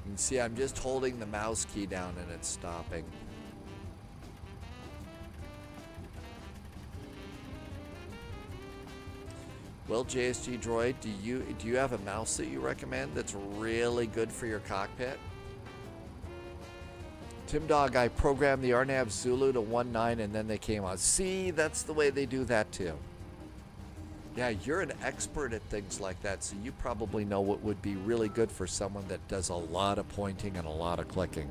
And see, I'm just holding the mouse key down and it's stopping. Well, JSG Droid, do you have a mouse that you recommend that's really good for your cockpit? Tim Dog, I programmed the RNAV Zulu to 19 and then they came on. See, that's the way they do that too. Yeah, you're an expert at things like that, so you probably know what would be really good for someone that does a lot of pointing and a lot of clicking.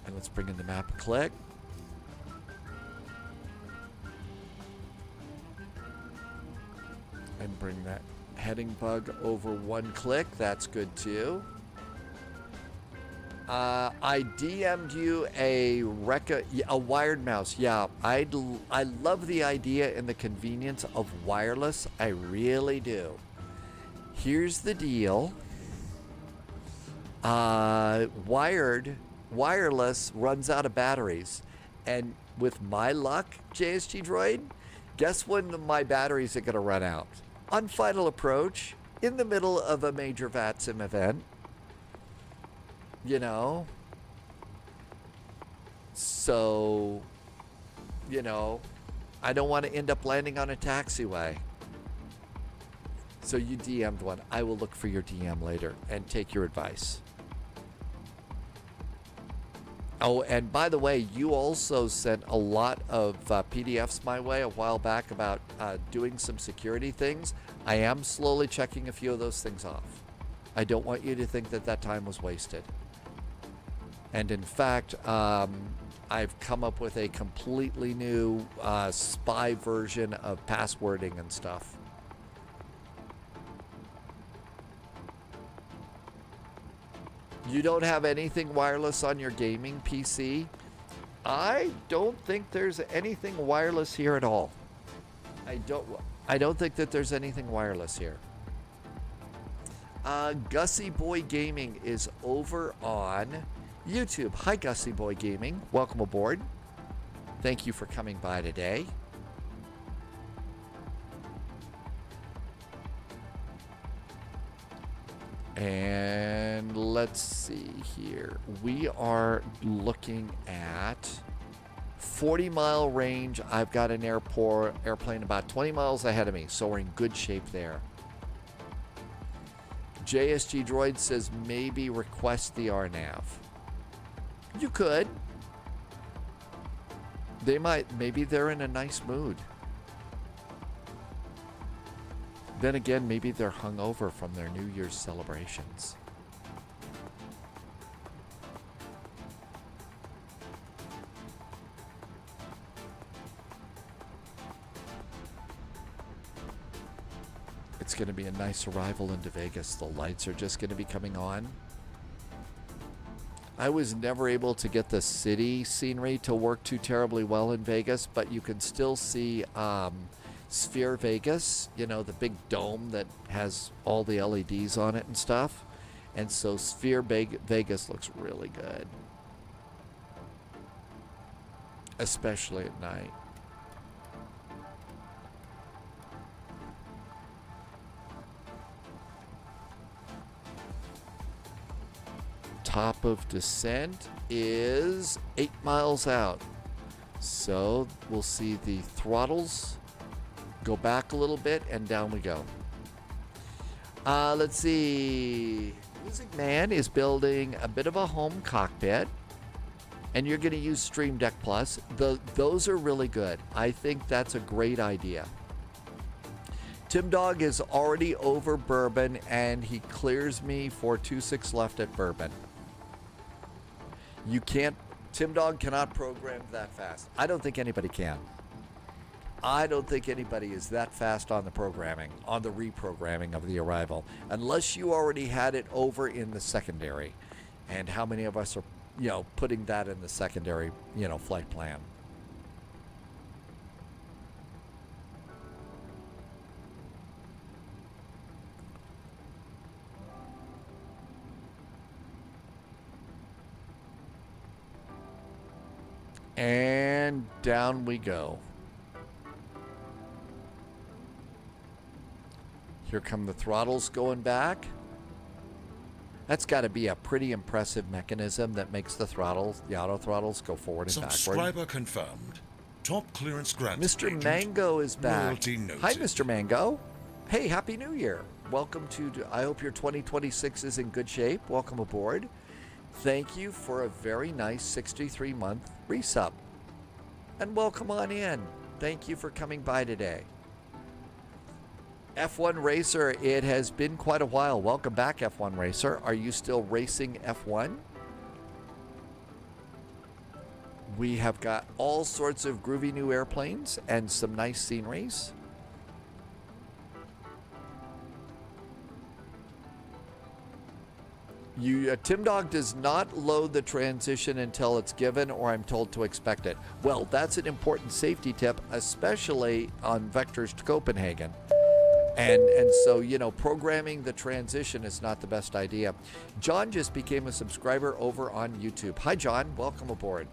And let's bring in the map and click. And bring that heading bug over one click. That's good too. I DM'd you a wired mouse. Yeah, I love the idea and the convenience of wireless. I really do. Here's the deal. Wireless runs out of batteries. And with my luck, JSG Droid, guess when my batteries are going to run out? On final approach, in the middle of a major VATSIM event. You know, so, you know, I don't want to end up landing on a taxiway. So you DM'd one. I will look for your DM later and take your advice. Oh, and by the way, you also sent a lot of PDFs my way a while back about doing some security things. I am slowly checking a few of those things off. I don't want you to think that that time was wasted. And in fact, I've come up with a completely new spy version of passwording and stuff. You don't have anything wireless on your gaming PC? I don't think there's anything wireless here at all. I don't think that there's anything wireless here. Gussie Boy Gaming is over on YouTube. Hi, Gussie Boy Gaming. Welcome aboard. Thank you for coming by today. And let's see here. We are looking at 40-mile range. I've got an airplane about 20 miles ahead of me, so we're in good shape there. JSG Droid says maybe request the RNAV. You could. They might. Maybe they're in a nice mood. Then again, maybe they're hungover from their New Year's celebrations. It's going to be a nice arrival into Vegas. The lights are just going to be coming on. I was never able to get the city scenery to work too terribly well in Vegas, but you can still see Sphere Vegas, you know, the big dome that has all the LEDs on it and stuff. And so Sphere Vegas looks really good, especially at night. Top of descent is 8 miles out. So we'll see the throttles go back a little bit, and down we go. Let's see. Music Man is building a bit of a home cockpit, and you're going to use Stream Deck Plus. Those are really good. I think that's a great idea. Tim Dog is already over Bourbon, and he clears me for 2-6 left at Bourbon. You can't. Tim Dog cannot program that fast. I don't think anybody can. I don't think anybody is that fast on the programming, on the reprogramming of the arrival, unless you already had it over in the secondary. And how many of us are, you know, putting that in the secondary, you know, flight plan? And down we go. Here come the throttles going back. That's got to be a pretty impressive mechanism that makes the throttles, the auto throttles, go forward and backward. Subscriber confirmed. Top clearance granted. Mr. Mango is back. Royalty noted. Hi, Mr. Mango. Hey, Happy New Year. Welcome to, I hope your 2026 is in good shape. Welcome aboard. Thank you for a very nice 63-month resub. And welcome on in. Thank you for coming by today. F1 Racer, it has been quite a while. Welcome back, F1 Racer. Are you still racing F1? We have got all sorts of groovy new airplanes and some nice sceneries. Tim Dog does not load the transition until it's given, or I'm told to expect it. Well, that's an important safety tip, especially on vectors to Copenhagen. And so, you know, programming the transition is not the best idea. John just became a subscriber over on YouTube. Hi, John. Welcome aboard.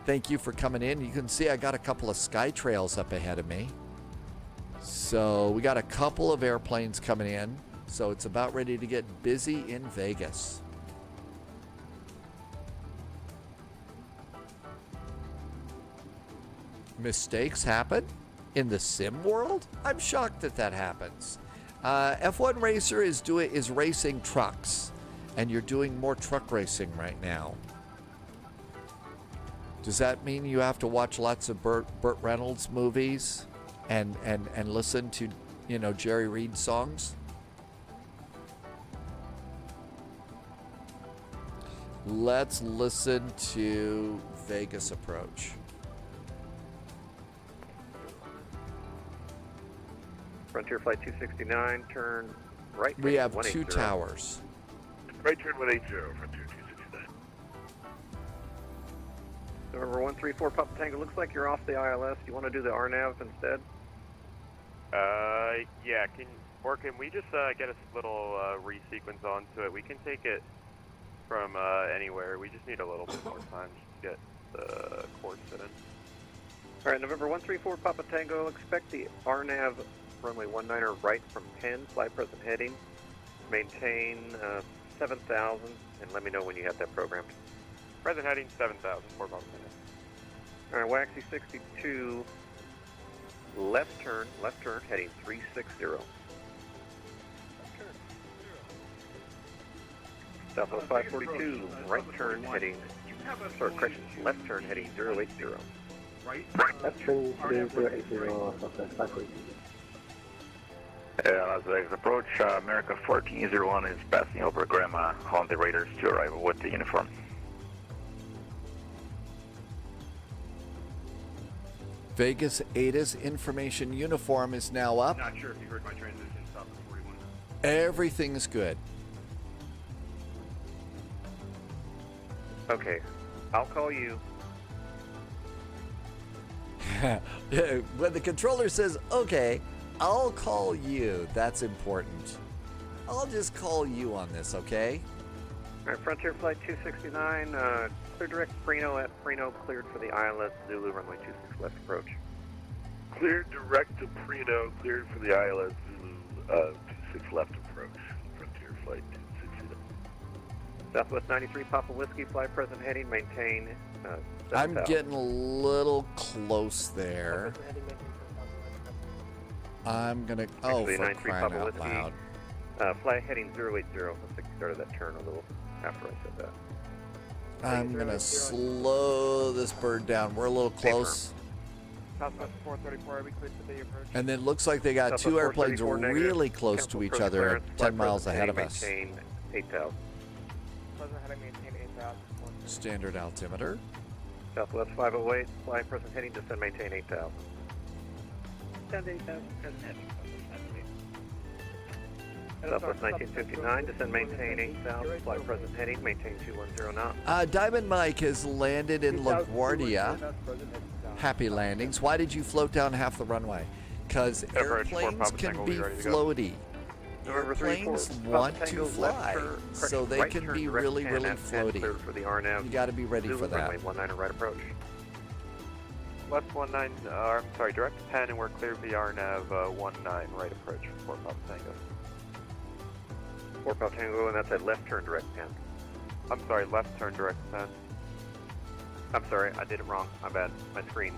Thank you for coming in. You can see I got a couple of sky trails up ahead of me. So we got a couple of airplanes coming in. So it's about ready to get busy in Vegas. Mistakes happen in the sim world? I'm shocked that that happens. F1 Racer is racing trucks, and you're doing more truck racing right now. Does that mean you have to watch lots of Burt Reynolds movies and listen to, you know, Jerry Reed songs? Let's listen to Vegas approach. Frontier Flight 269, turn right. We have 180. 2 towers. Right turn 180, Frontier 269. November 134 Papa Tango, looks like you're off the ILS. Do you want to do the RNAV instead? Yeah, can we just get a little resequence onto it? We can take it from anywhere. We just need a little bit more time to get the course fit in. All right, November 134 Papa Tango, expect the RNAV runway 19er right from 10, fly present heading, maintain 7,000, and let me know when you have that programmed. Present heading 7,000 for Papa Tango. All right, Waxy 62, left turn, heading 360. Southwest 542, right turn heading, sorry, correction, left turn heading 080. Left turn heading 080, Southwest 542. Las Vegas approach, America 1401 is passing over Grandma on the radars to arrive with the uniform. Vegas ATIS information uniform is now up. Not sure if you heard my transition, stop at 41. Everything's good. Okay, I'll call you. When the controller says, okay, I'll call you, that's important. I'll just call you on this, okay? All right, Frontier Flight 269, clear direct Freno at Freno, cleared for the ILS Zulu, runway 26 left approach. Cleared direct to Preno, cleared for the ILS Zulu, 26 left approach. Frontier Flight 269. Southwest 93 Papa Whiskey, fly present heading, maintain. I'm getting a little close there. I'm gonna, oh, for crying out loud. Fly heading 080. Looks like you started that turn a little after I said that. I'm gonna slow this bird down. We're a little close. Southwest 434, we cleared to the approach. And then looks like they got 2 airplanes really close to each other at 10 miles ahead of us. Maintain 8,000. Present heading, maintain 8,000. Standard altimeter. Southwest 508, fly present heading, descend, maintain 8,000. Descend 8,000, present heading. Southwest 1959, descend, maintain 8,000, fly present heading, maintain 210 knots. Diamond Mike has landed in LaGuardia. Happy landings. Why did you float down half the runway? Because airplanes can be floaty. Airplanes want to fly, so they can be really, really floaty. You got to be ready for that. Runway 19 right approach. Left 19, I'm sorry, direct 10, and we're clear for the RNAV 19 right approach for Papa Tango. 4 Papa Tango, and that's a left turn direct 10. I'm sorry, left turn direct 10. I'm sorry, I did it wrong. My bad. My screen.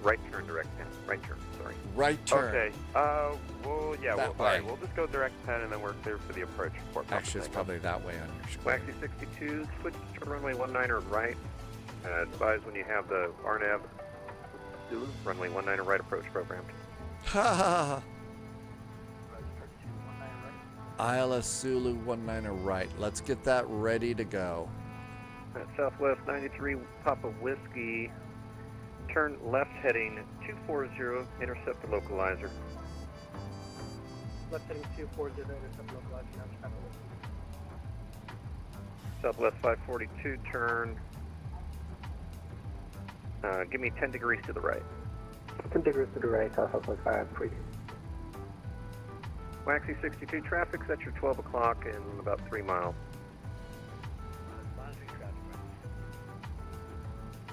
Right turn direct 10. Right turn, sorry. Right turn. Okay, well, yeah, alright, we'll just go direct 10 and then we're clear for the approach. Actually, it's probably that way on your screen. Waxy 62, switch to runway 19er right. Advise when you have the RNAV Zulu, runway 19er right approach programmed. Ha ha ha. ILS Zulu 19er right. Let's get that ready to go. Southwest 93 Papa Whiskey, turn left heading 240, intercept the localizer. Left heading 240, intercept localizer, now Papa Whiskey. Southwest 542, turn, give me 10 degrees to the right. 10 degrees to the right, Southwest 542. Waxy 62, traffic set your 12 o'clock in about 3 miles.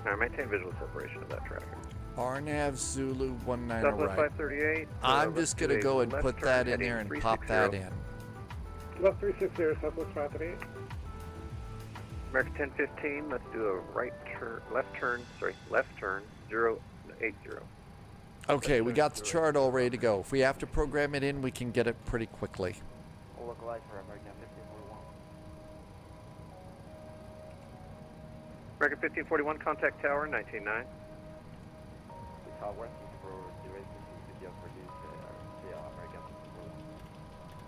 Alright, maintain visual separation of that traffic. RNAV Zulu 19 Southwest right. 538. I'm just going to go and put that in there and pop that in. Left 360, Southwest 538. American 1015, let's do a left turn 080. Okay, we got the chart all ready to go. If we have to program it in, we can get it pretty quickly. We'll localize for American 1541. American 1541, contact tower, 199. Southwest for duration video produce American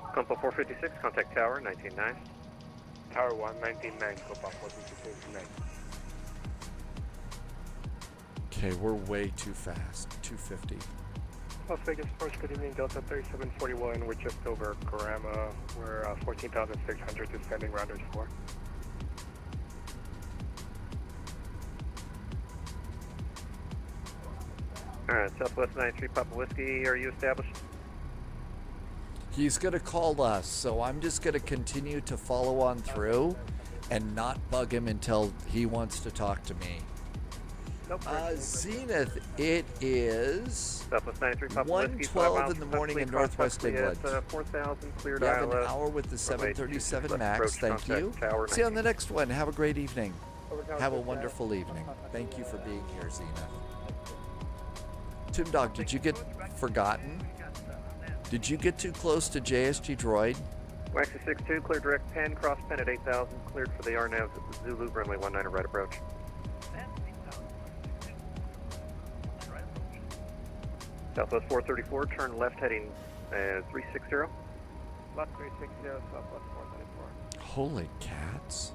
1541. Compo 456, contact tower, 199. Tower 1, 19.9, scope up 1469. Okay, we're way too fast. 250. Las Vegas Sports, good evening, Delta 3741. We're just over Karama. We're 14,600 descending rounders 4. Alright, Southwest 93 Papa Whiskey, are you established? He's going to call us, so I'm just going to continue to follow on through and not bug him until he wants to talk to me. Zenith, it is 1:12 in the morning in Northwest England. 4,000 cleared You have an ILS. hour with the 737 Left MAX. approach, Thank you. contact tower See you on the next one. Have a great evening. Have a wonderful evening. Thank you for being here, Zenith. Tim Dog, did you get forgotten? Did you get too close to JSG Droid? Waxy 62, clear direct 10, cross pen at 8,000, cleared for the RNAV Zulu, runway 19 right approach. Southwest 434, turn left heading 360. Left 360, Southwest 434. Holy cats.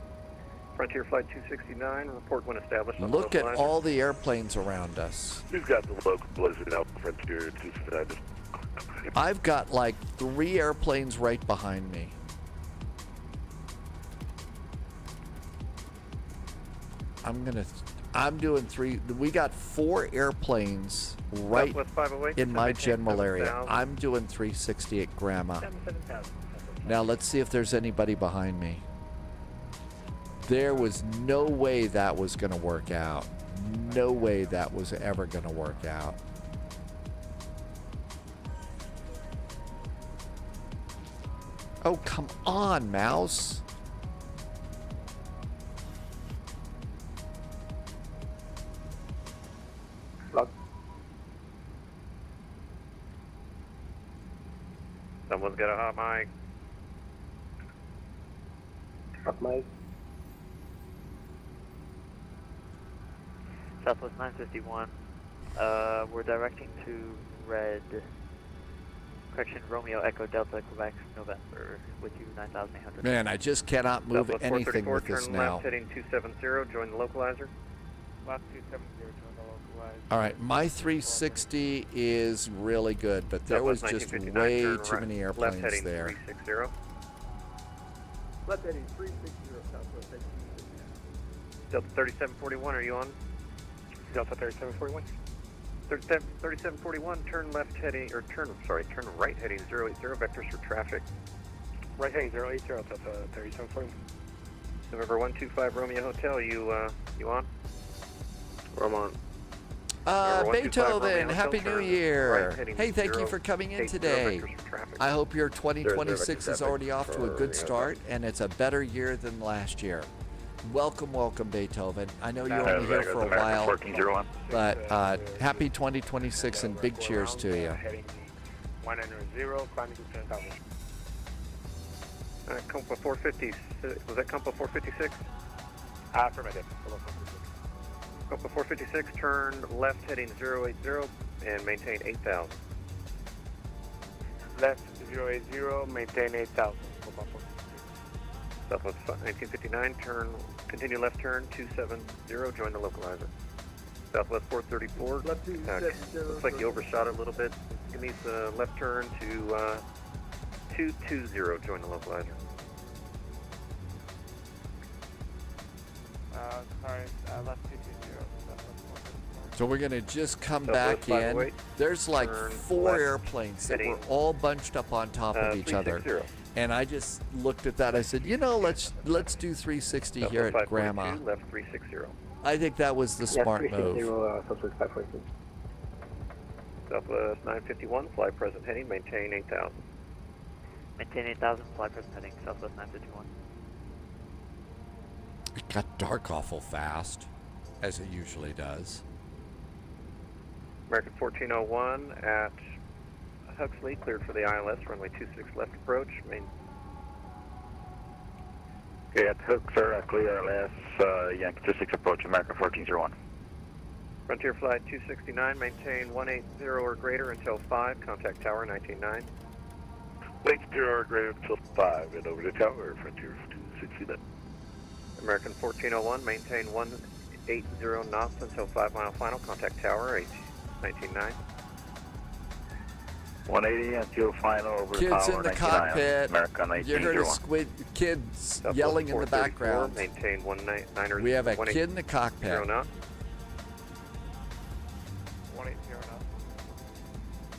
Frontier Flight 269, report when established. On Look at localizer. all the airplanes around us. We've got the local blizzard out Frontier 269. I've got like 3 airplanes right behind me. I'm doing 3. We got 4 airplanes right in my general area. I'm doing 360 at Grandma. Now let's see if there's anybody behind me. There was no way that was going to work out. No way that was ever going to work out. Oh, come on, mouse. Someone's got a hot mic. Hot mic. Southwest 951. We're directing to red. Correction, Romeo Echo Delta Quebec November with you 9,800. Man, I just cannot move Southwest anything 434, with this turn now. left heading 270, join the localizer. Left 270, join the localizer. All right, my 360 is really good, but there was just way too many airplanes left heading there. 360. Left heading 360, Southwest 18. Delta 3741, are you on? Delta 3741. 3741, turn left heading, or turn right heading 080, vectors for traffic. Right heading 080, Delta 3741. November 125 Romeo Hotel, you on? I'm on. Beethoven, Happy New Year. Hey, thank you for coming in today. I hope your 2026 is already off to a good start, and it's a better year than last year. Welcome, welcome, Beethoven. I know you're only here for a while, but happy 2026 and big cheers to you. Heading 190, climbing to 10,000. Compa 456, was that Compa 456? Affirmative. Compa 456, turn left heading 080 and maintain 8,000. Left 080, maintain 8,000. Southwest 1959, continue left turn 270, join the localizer. Southwest 434, looks like you overshot it a little bit. Give me the left turn to 220, join the localizer. Sorry, left 220. So we're going to just come back in. There's like 4 airplanes that were all bunched up on top of each other. And I just looked at that. I said, you know, let's do 360 here at Grandma. Left 360. I think that was the smart move. Southwest 542. Southwest 951, fly present heading, maintain 8,000. Maintain 8,000, fly present heading, Southwest 951. It got dark awful fast, as it usually does. American 1401 at Huxley, cleared for the ILS, runway 26 left approach. Okay, at Huxley, clear ILS, Yankee 26 approach, American 1401. Frontier Flight 269, maintain 180 or greater until 5, contact tower 199. 180 or greater until 5, and over the tower, Frontier succeeded. American 1401, maintain 180 knots until 5 mile final. Contact tower, 199. 180 until final over Kids tower, in the 99. cockpit. American You heard 1801. kids yelling in the background. Maintain 190. We have a kid in the cockpit. 0 knot. 180 knots.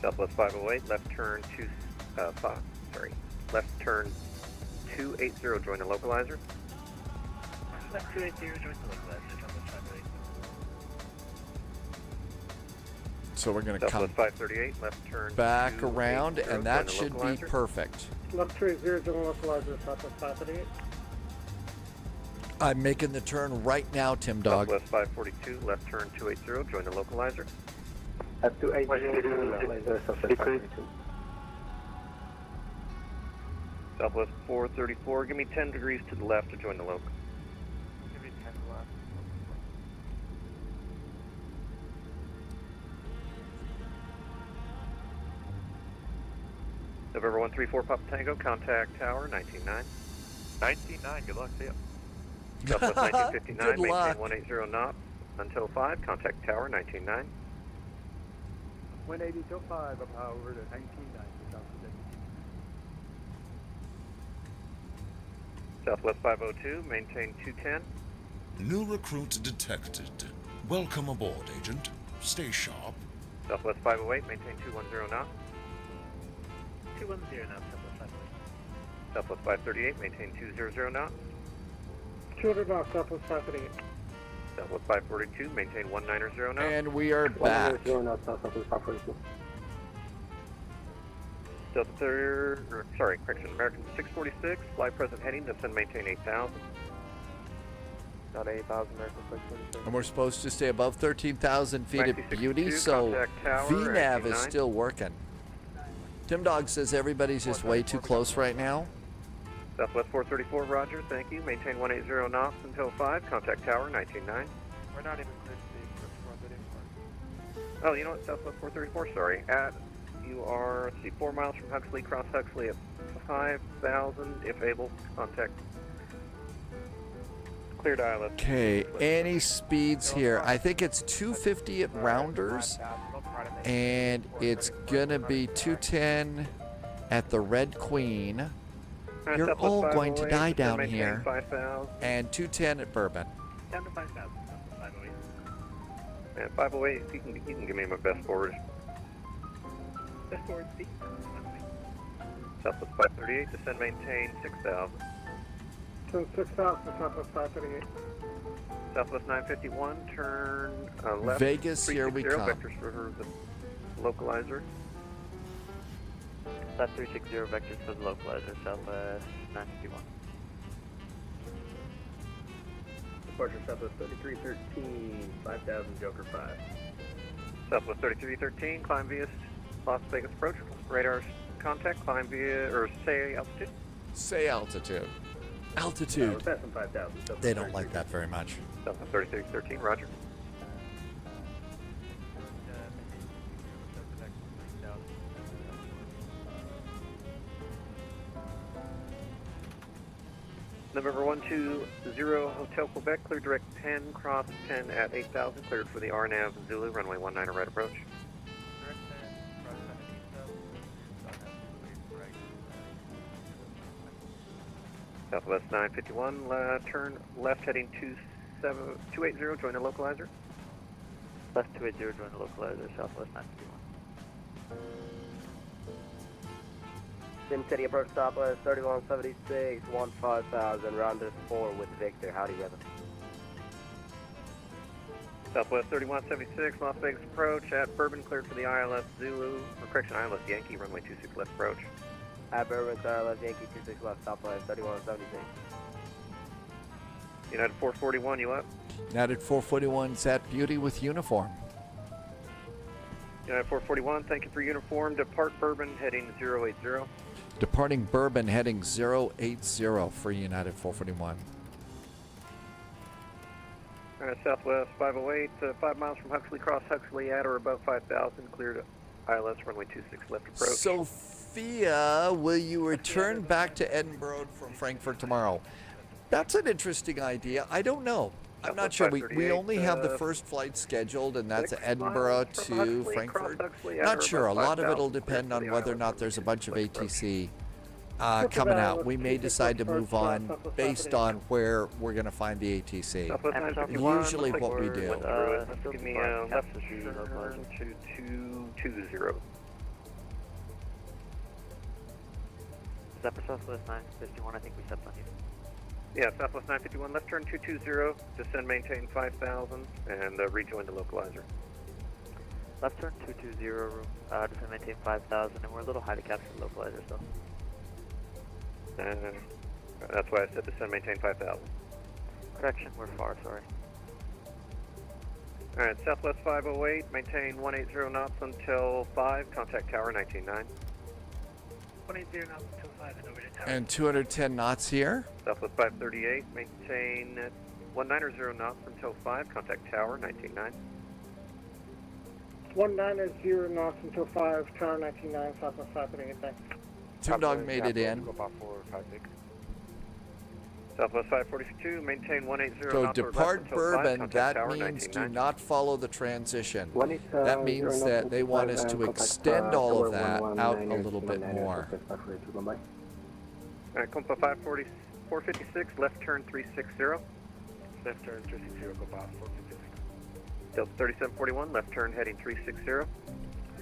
Southwest 508, left turn left turn 280, join the localizer. Left 280, join the localizer, Southwest 508. So we're going to come Southwest 538, left turn back around, and that should be localizer. perfect. Left 30, join localizer, Southwest 538. I'm making the turn right now, Tim Dog. Southwest 542, left turn 280, join the localizer. At 280, localizer, Southwest 542. Southwest 434, give me 10 degrees to the left to join the loc. Give me 10 left. November 134, Papa Tango, contact tower, 199. 199, good luck, see ya. Southwest 1959, Good maintain luck. 180 knots until 5, contact tower, 199. 180 till 5 up over to 199. Southwest 502, maintain 210. New recruit detected. Welcome aboard, Agent. Stay sharp. Southwest 508, maintain 210 knots. 210 knots, Southwest 508. Southwest 538, maintain 200 knots. 200 knots, Southwest 538. Southwest 542, maintain 190 knots. And we are back. 190 knots, Southwest 542. Delta correction, American 646, fly present heading, descend maintain 8,000. Not 8,000, American 646. And we're supposed to stay above 13,000 feet Maxi at Beauty, 62, so contact tower, VNAV is 89. still working. Tim Dog says everybody's just way too close right now. Southwest 434, roger, thank you. Maintain 180 knots until 5, contact tower, 199. We're not even clear to the approach anymore. Oh, you know what, Southwest 434, sorry. You are, let's see, 4 miles from Huxley, cross Huxley at 5,000, if able, contact. Cleared ILS. Okay, any speeds here? I think it's 250 at Rounders, and it's gonna be 210 at the Red Queen. You're Southwest all going to 508, die down maintain here. 5,000. And 210 at Bourbon. Down to 5,000, Southwest 508. And 508, you can give me my best forward. Best forward speed. Southwest 538, descend maintain 6,000. Turn 6,000, Southwest 538. Southwest 951, turn left. Vegas, here we 360, come. Vectors for the localizer. Left 360, vectors for the localizer, Southwest 951. Departure Southwest 3313, 5,000, Joker 5. Southwest 3313, climb via Las Vegas approach. Radar contact, climb via, or say altitude. Say altitude. We're Altitude. passing 5,000. They don't like that very much. Southwest 3313, roger. November 120, Hotel Quebec, clear direct 10, cross 10 at 8,000, cleared for the RNAV Zulu, runway 19 right approach. Southwest 951, turn left heading 280, join the localizer. Left 280, join the localizer, Southwest 951. Sim City approach Southwest 3176, 15,000, rounded 4 with Victor. Howdy, weather. Southwest 3176, Las Vegas approach at Bourbon, cleared for the ILS Zulu, or correction, ILS Yankee, runway 26 left approach. At Bourbon, ILS Yankee 26 left, Southwest 3176. United 441, you up? United 441's at Beauty with uniform. United 441, thank you for uniform. Depart Bourbon, heading 080. Departing Bourbon, heading 080 for United 441. Southwest 508, 5 miles from Huxley, cross Huxley at or above 5,000, cleared ILS runway 26 left approach. Sophia, will you return back to Edinburgh from Frankfurt tomorrow? That's an interesting idea. I don't know. I'm not sure. We only have the first flight scheduled, and that's Edinburgh to Frankfurt. Not sure. A lot of it will depend on whether or not there's a bunch of ATC coming out. We may decide to move on based on where we're going to find the ATC. Usually what we do. Give me a left turn to 220. Is that for Southwest 951? I think we stepped on you. Yeah, Southwest 951, left turn 220, descend maintain 5,000, and rejoin the localizer. Left turn 220, descend maintain 5,000, and we're a little high to capture the localizer still. That's why I said descend maintain 5,000. Correction, we're far, sorry. Alright, Southwest 508, maintain 180 knots until 5, contact tower 199. 180 knots until 5 and over to tower. And 210 knots here. Southwest 538, maintain 190 knots until 5, contact tower 199. 190 knots until 5, tower 199, Southwest 538, thanks. Tim Dog made it in. Southwest 542, maintain 180 So knots depart until Bourbon, 5, that tower means do 199. not follow the transition. That means that they want us to extend all of that out a little bit more. Alright, Compa 456, left turn 360. Left turn 360, go past 456. Delta 3741, left turn heading 360.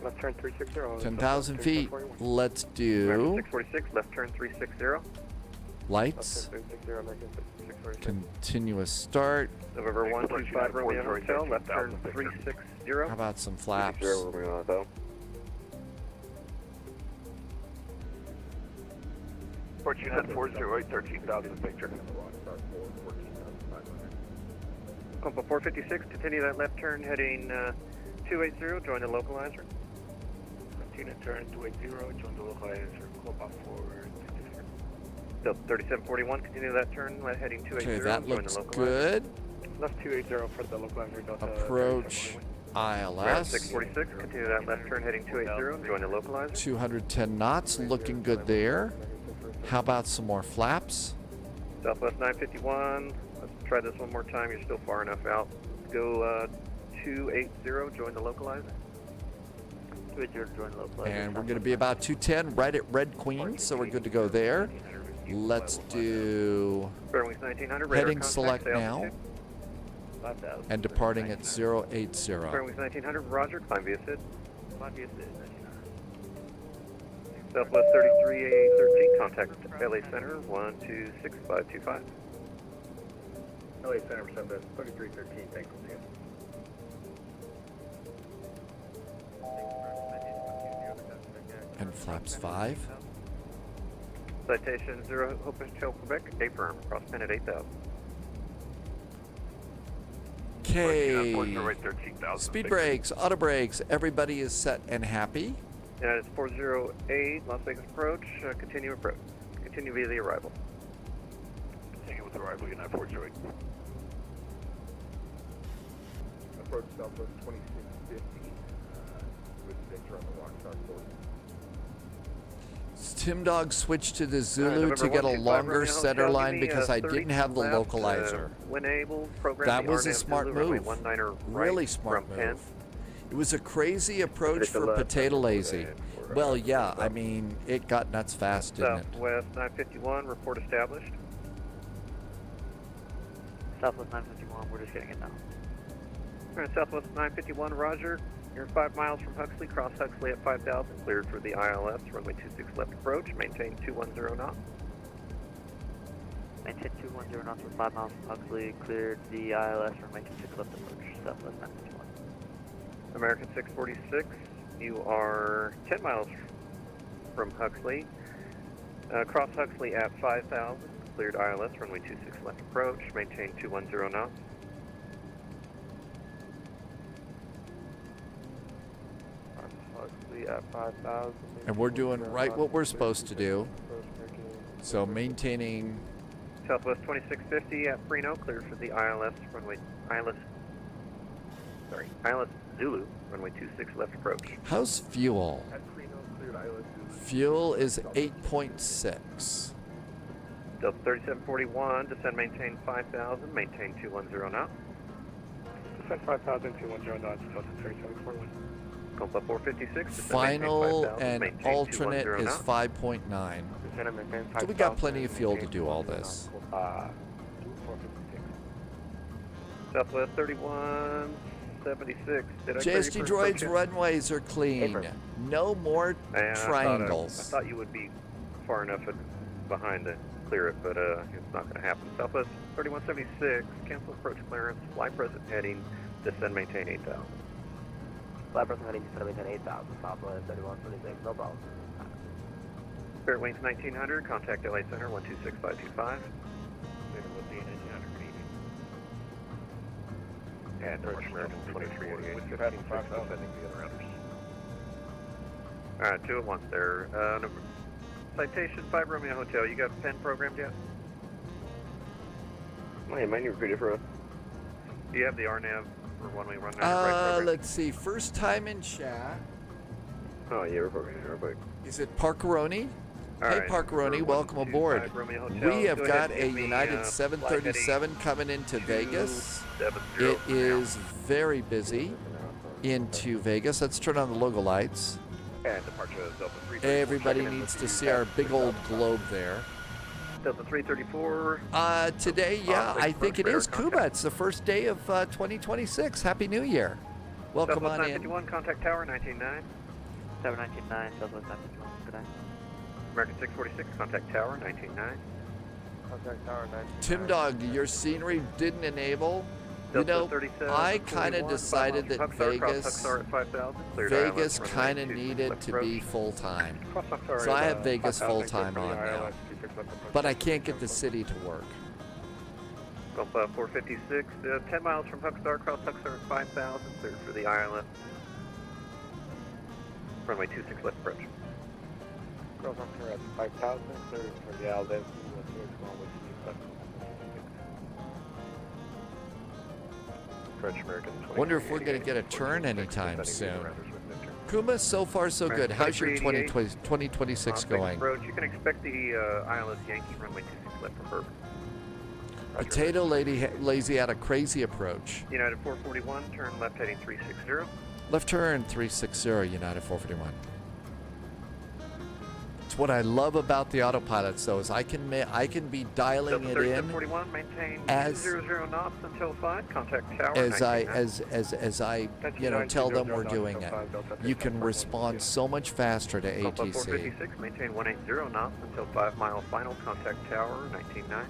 Left turn 360. 10,000 feet. Let's do 646, left turn 360. lights. Continuous start. November 125 Romeo Hotel, left turn 360. How about some flaps? Port unit 408, 13,000 Victor. Compa 456, continue that left turn heading 280, join the localizer. Continue turn 280, join the localizer, Compa 456. Delta 3741, continue that turn heading 280, Okay, that join looks the localizer. good. Left 280 for the localizer, Delta Approach ILS. 646, continue that left turn heading 280, join the localizer. 210 knots, looking good there. How about some more flaps? Southwest 951, let's try this one more time, you're still far enough out. Go 280, join the localizer. 280, join the localizer. And we're going to be about 210 right at Red Queen, so we're good to go there. Let's do Fairwings 1900, radar heading contact, select say now. altitude. 5,000. And departing at 080. Fairwings 1900, roger, climb via SID. Climb via SID, 1900. Southwest 33A13, contact LA Center, 126525. LA Center, Southwest 3313, thanks for the And flaps 5. Citation 0, Hope Hotel, Quebec, A firm, cross pin at 8,000. Okay. 13,000 Speed brakes, auto brakes, everybody is set and happy. United 408, Las Vegas approach, continue approach. Continue via the arrival. Continue with arrival, United 408. approach Southwest 2650 with Victor on the Rockstar course. Tim Dog switched to the Zulu to get a longer center line because I didn't have the localizer. That was a smart move. Really smart move. It was a crazy approach for Potato Lazy. Well, yeah, I mean, it got nuts fast, didn't it? Southwest 951, report established. Southwest 951, we're just getting it now. All right, Southwest 951, roger. You're 5 miles from Huxley, cross Huxley at 5,000, cleared for the ILS, runway 26 left approach, maintain 210 knots. Maintain 210 knots for 5 miles from Huxley, cleared the ILS, runway 26 left approach, Southwest 951. American 646, you are 10 miles from Huxley, cross Huxley at 5,000, cleared ILS, runway 26 left approach, maintain 210 knots. At 5,000. And we're doing right what we're supposed to do. So maintaining Southwest 2650 at Freno, cleared for the ILS, runway ILS Zulu, runway 26 left approach. How's fuel? At Freno, cleared ILS Zulu. Fuel is 8.6. Delta 3741, descend maintain 5,000, maintain 210 knots. Descend 5,000, 210 knots, Delta 3741. Compa 456, descend Final maintain 5,000, and maintain alternate 210 is knots. 5.9. Descend and maintain 5,000. So we got plenty of fuel to do all this. 456. Southwest 3176. Did I clear you JST for droids approach yet? runways are clean. No more Yeah, triangles. I thought you would be far enough behind to clear it, but it's not going to happen. Southwest 3176, cancel approach clearance, fly present heading, descend maintain 8,000. Fly present heading, descend maintain 8,000, Southwest 3176, no problem. Spirit Wings 1900, contact LA Center 126525. And North American 2388, 15 sending the other runners. Alright, 2 at once there. Citation 5 Romeo Hotel, you got pen programmed yet? Hey, man, you repeat it for us. Do you have the RNAV for one-way run right program? Let's see. First time in chat. Oh, yeah, we're programming real quick. Is it Parkeroni? All Hey, right, Parkeroni, welcome aboard. 125 Romeo Hotel. We have Go got ahead a and give me, United flight 737 heading coming into Vegas. 270 It for now. is very busy into Vegas. Let's turn on the logo lights. And departure Delta 334. Everybody checking in needs with to you. see our big old globe there. Delta 334. Today, yeah, I think it radar is contact. Cuba. It's the first day of 2026. Happy New Year. Welcome Southwest on in. 951, contact tower 199. 719, Southwest 951, good night. American 646, contact tower 199. Contact tower 9. Tim Dog, your scenery didn't enable. You Delta know, 37, I kind of 41, decided that Huxar, cross Vegas, Huxar at 5,000, cleared Vegas island, kind of runway 26 needed left to approach. be full time. Cross Huxar So I is, have Vegas 5,000, full time clear for on the now. ILS, 26 left approach. But I can't get the city to work. Gulf 456, 10 miles from Huxar, cross Huxar at 5,000, cleared for the ILS. Runway 26 left approach. Cross Huxar at 5,000, clear for the ILS, French American 20. Wonder if we're going to get a turn anytime soon. Kuma, so far so good. How's your 2026 going? Road, you can expect the ILS Yankee runway 26 left for Bourbon. Potato Lazy had a crazy approach. United 441, turn left heading 360. Left turn 360, United 441. It's what I love about the autopilots, though, is I can be dialing it in 3741, maintain as 200 knots until 5. Contact tower. as I 99. tell them we're doing it. You can respond so much faster to Alpha ATC. 456, maintain 180 knots until 5 mile final. Contact tower 199.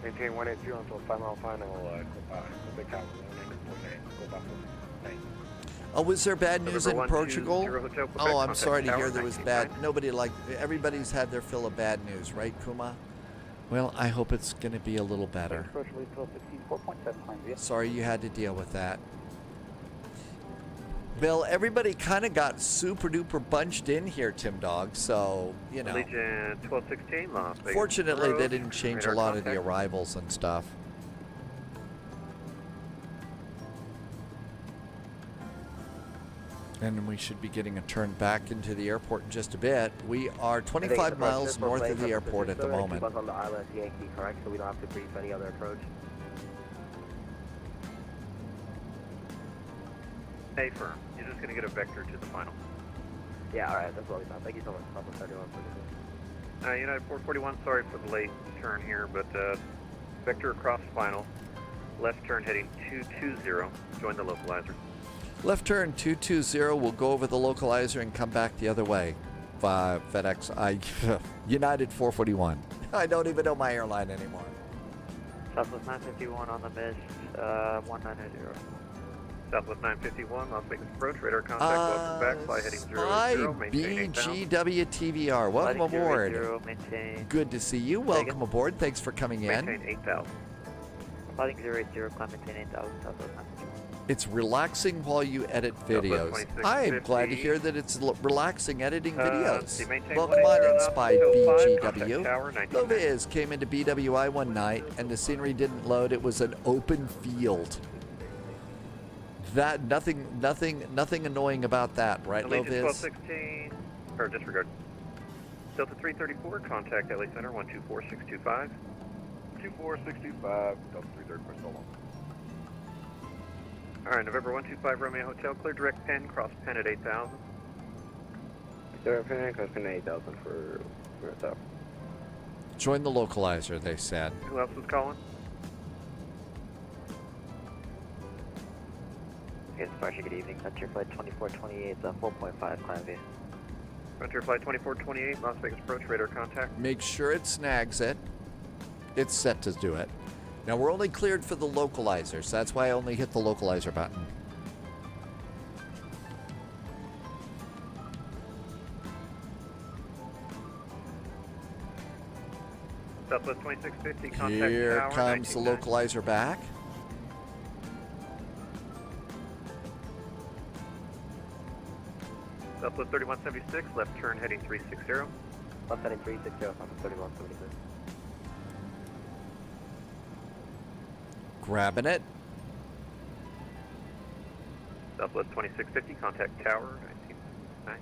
Maintain 180 until 5 mile final, contact tower 199. Oh, was there bad news in November Portugal? 120 Hotel, Quebec, Oh, I'm contact sorry to tower hear there was 199. everybody's had their fill of bad news, right, Kuma? Well, I hope it's going to be a little better. Sorry you had to deal with that. Bill, everybody kind of got super duper bunched in here, Tim Dog, so, you know. Legion 1216, Las Vegas. Fortunately, Road, they didn't change a radar lot of the contact. arrivals and stuff. And we should be getting a turn back into the airport in just a bit. We are 25 miles north of the airport at the moment. Keep us on the ILS Yankee, correct? So we don't have to brief any other approach. Hey, firm. You're just going to get a vector to the final. Yeah, alright, that's what we thought. Thank you so much. Papa 31 for this. United 441, sorry for the late turn here, but vector across final. Left turn heading 220. Join the localizer. Left turn 220. We'll go over the localizer and come back the other way. FedEx. United 441. I don't even know my airline anymore. Southwest 951 on the mist, 190. Southwest 951, Las Vegas approach, radar contact, welcome back, fly heading 00, maintain 8,000. BGWTVR, welcome Flighting aboard. 00, maintain. Good to see you. Welcome aboard. Thanks for coming in. Maintain 8,000. Flighting 080, climb maintain 8,000, Southwest 951. It's relaxing while you edit videos. I am glad to hear that it's relaxing editing videos. Welcome on in, Spy BGW. Loviz came into BWI one night and the scenery didn't load. It was an open field. That nothing annoying about that, right, Legion Loviz? 1216, or disregard. Delta 334, contact LA Center 124625. 24625, Delta 334, so long. Alright, November 125 Romeo Hotel, clear direct Penn, cross Penn at 8000. Direct Penn, cross Penn 8000 for yourself. Join the localizer, they said. Who else was calling? Okay, Departure, good evening. Frontier Flight 2428, 4.5, climb view. Frontier Flight 2428, Las Vegas approach, radar contact. Make sure it snags it. It's set to do it. Now we're only cleared for the localizer, so that's why I only hit the localizer button. Southwest 2650, contact Here tower, comes the 199. localizer back. Southwest 3176, left turn heading 360. Left heading 360, Southwest 3176. Grabbing it. Southwest 2650, contact tower, 1999.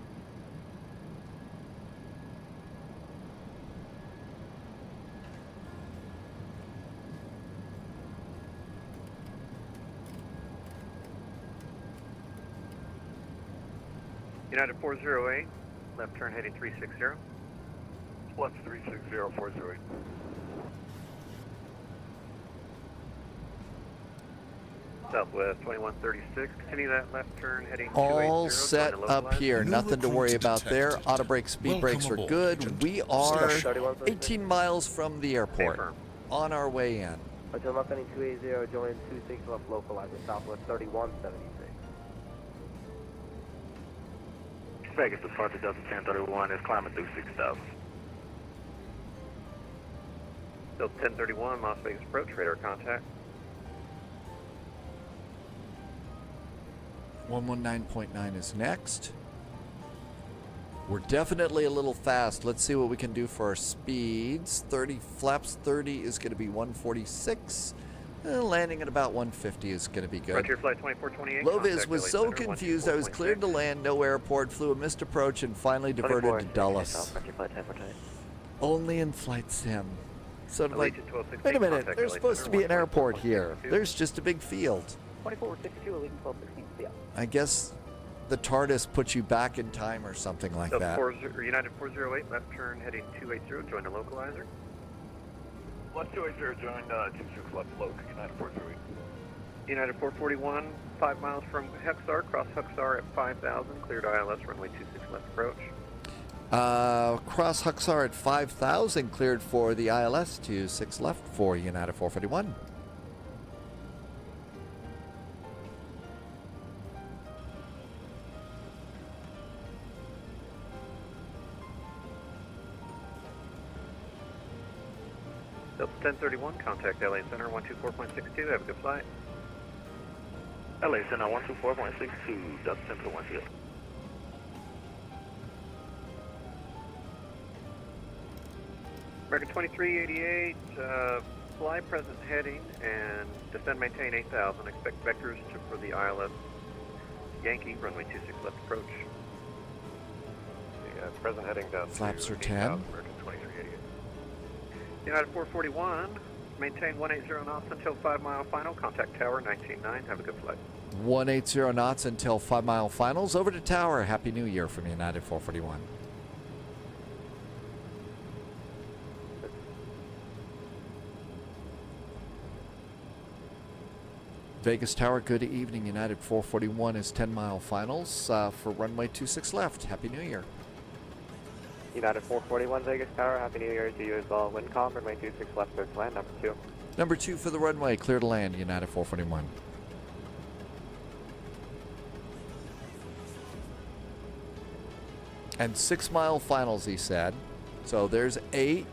United 408, left turn heading 360. Left 360, 408. Southwest 2136, continue that left turn heading 280. All set up here. Nothing to worry about there. Auto brakes, speed brakes are good. We are 18 miles from the airport. On our way in. Hotel left heading 280, join 26 left localizer, Southwest 3176. Vegas departure Delta 1031 is climbing through 6000. Delta 1031, Las Vegas approach, radar contact. 119.9 is next. We're definitely a little fast. Let's see what we can do for our speeds. 30 flaps 30 is going to be 146. Landing at about 150 is going to be good. Frontier Flight 2428. Loviz was so confused. I was cleared to land, no airport, flew a missed approach, and finally diverted to Dulles. Only in flight sim. So I'm like, wait a minute, there's supposed to be an airport here. There's just a big field. 2462, leaving 1216, yeah. I guess the TARDIS puts you back in time or something like that. United 408, left turn heading 280, join the localizer. Left 280, join 26 left loc, United 408. United 441, 5 miles from Hexar, cross Hexar at 5000, cleared ILS, runway 26 left approach. Cross Huxar at 5,000, cleared for the ILS to 6 left for United 441. Delta 1031, contact LA Center 124.62, have a good flight. LA Center 124.62, Delta 1031 here. American 2388, fly present heading and descend maintain 8000. Expect vectors for the ILS Yankee, runway 26 left approach. Present heading down. Flaps are 10. American 2388. United 441, maintain 180 knots until 5 mile final. Contact tower 199. Have a good flight. 180 knots until 5 mile finals. Over to tower. Happy New Year from United 441. Vegas Tower, good evening. United 441 is 10 mile finals for runway 26 left. Happy New Year. United 441, Vegas Tower, Happy New Year to you as well. Windcom, runway 26 left, clear to land, number 2. Number 2 for the runway, clear to land, United 441. And 6 mile finals, he said. So there's 8,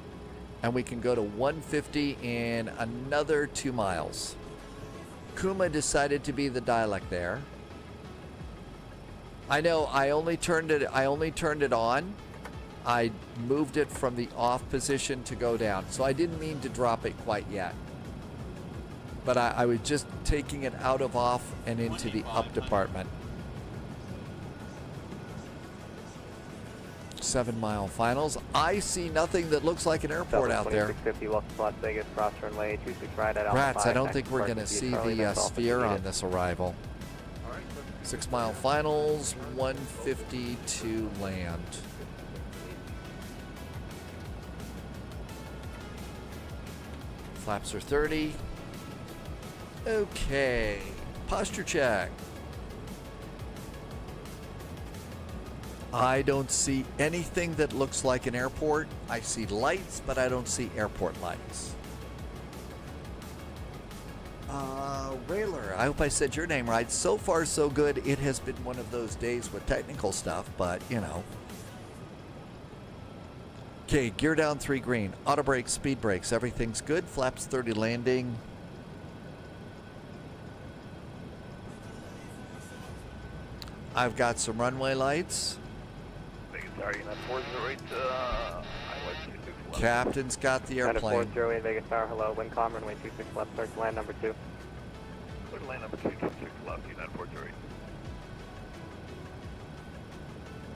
and we can go to 150 in another 2 miles. Kuma decided to be the dialect there. I know, I only turned it on. I moved it from the off position to go down. So I didn't mean to drop it quite yet. But I was just taking it out of off and into the up department. 7-mile finals. I see nothing that looks like an airport out there. 2650, welcome to Las Vegas, cross runway 26 right at Alpha Rats, 5, I don't think we're going to next see Charlie, the that's all sphere on needed. this arrival. 6-mile finals, 150 to land. Flaps are 30. Okay, posture check. I don't see anything that looks like an airport. I see lights, but I don't see airport lights. Railer, I hope I said your name right. So far, so good. It has been one of those days with technical stuff, but you know. Okay, gear down 3 green. Auto brakes, speed brakes, everything's good. Flaps 30 landing. I've got some runway lights. Sorry, that 408, Captain's got the airplane. 408 Vegas Tower, hello, wind calm, runway 26 left, start to land number 2. Clear to land number 226 left, United 408.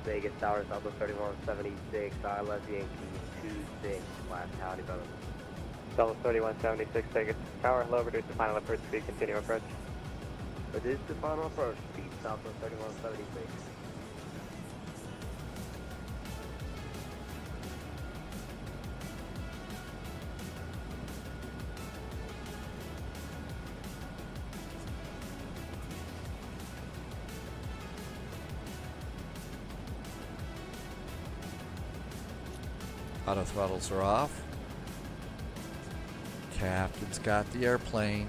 Vegas Tower, Southwest 3176, ILS Yankee 26, last howdy brother. Southwest 3176 Vegas Tower, hello, reduce the final approach speed, continue approach. Reduce the final approach speed, Southwest 3176. Auto throttles are off. Captain's got the airplane.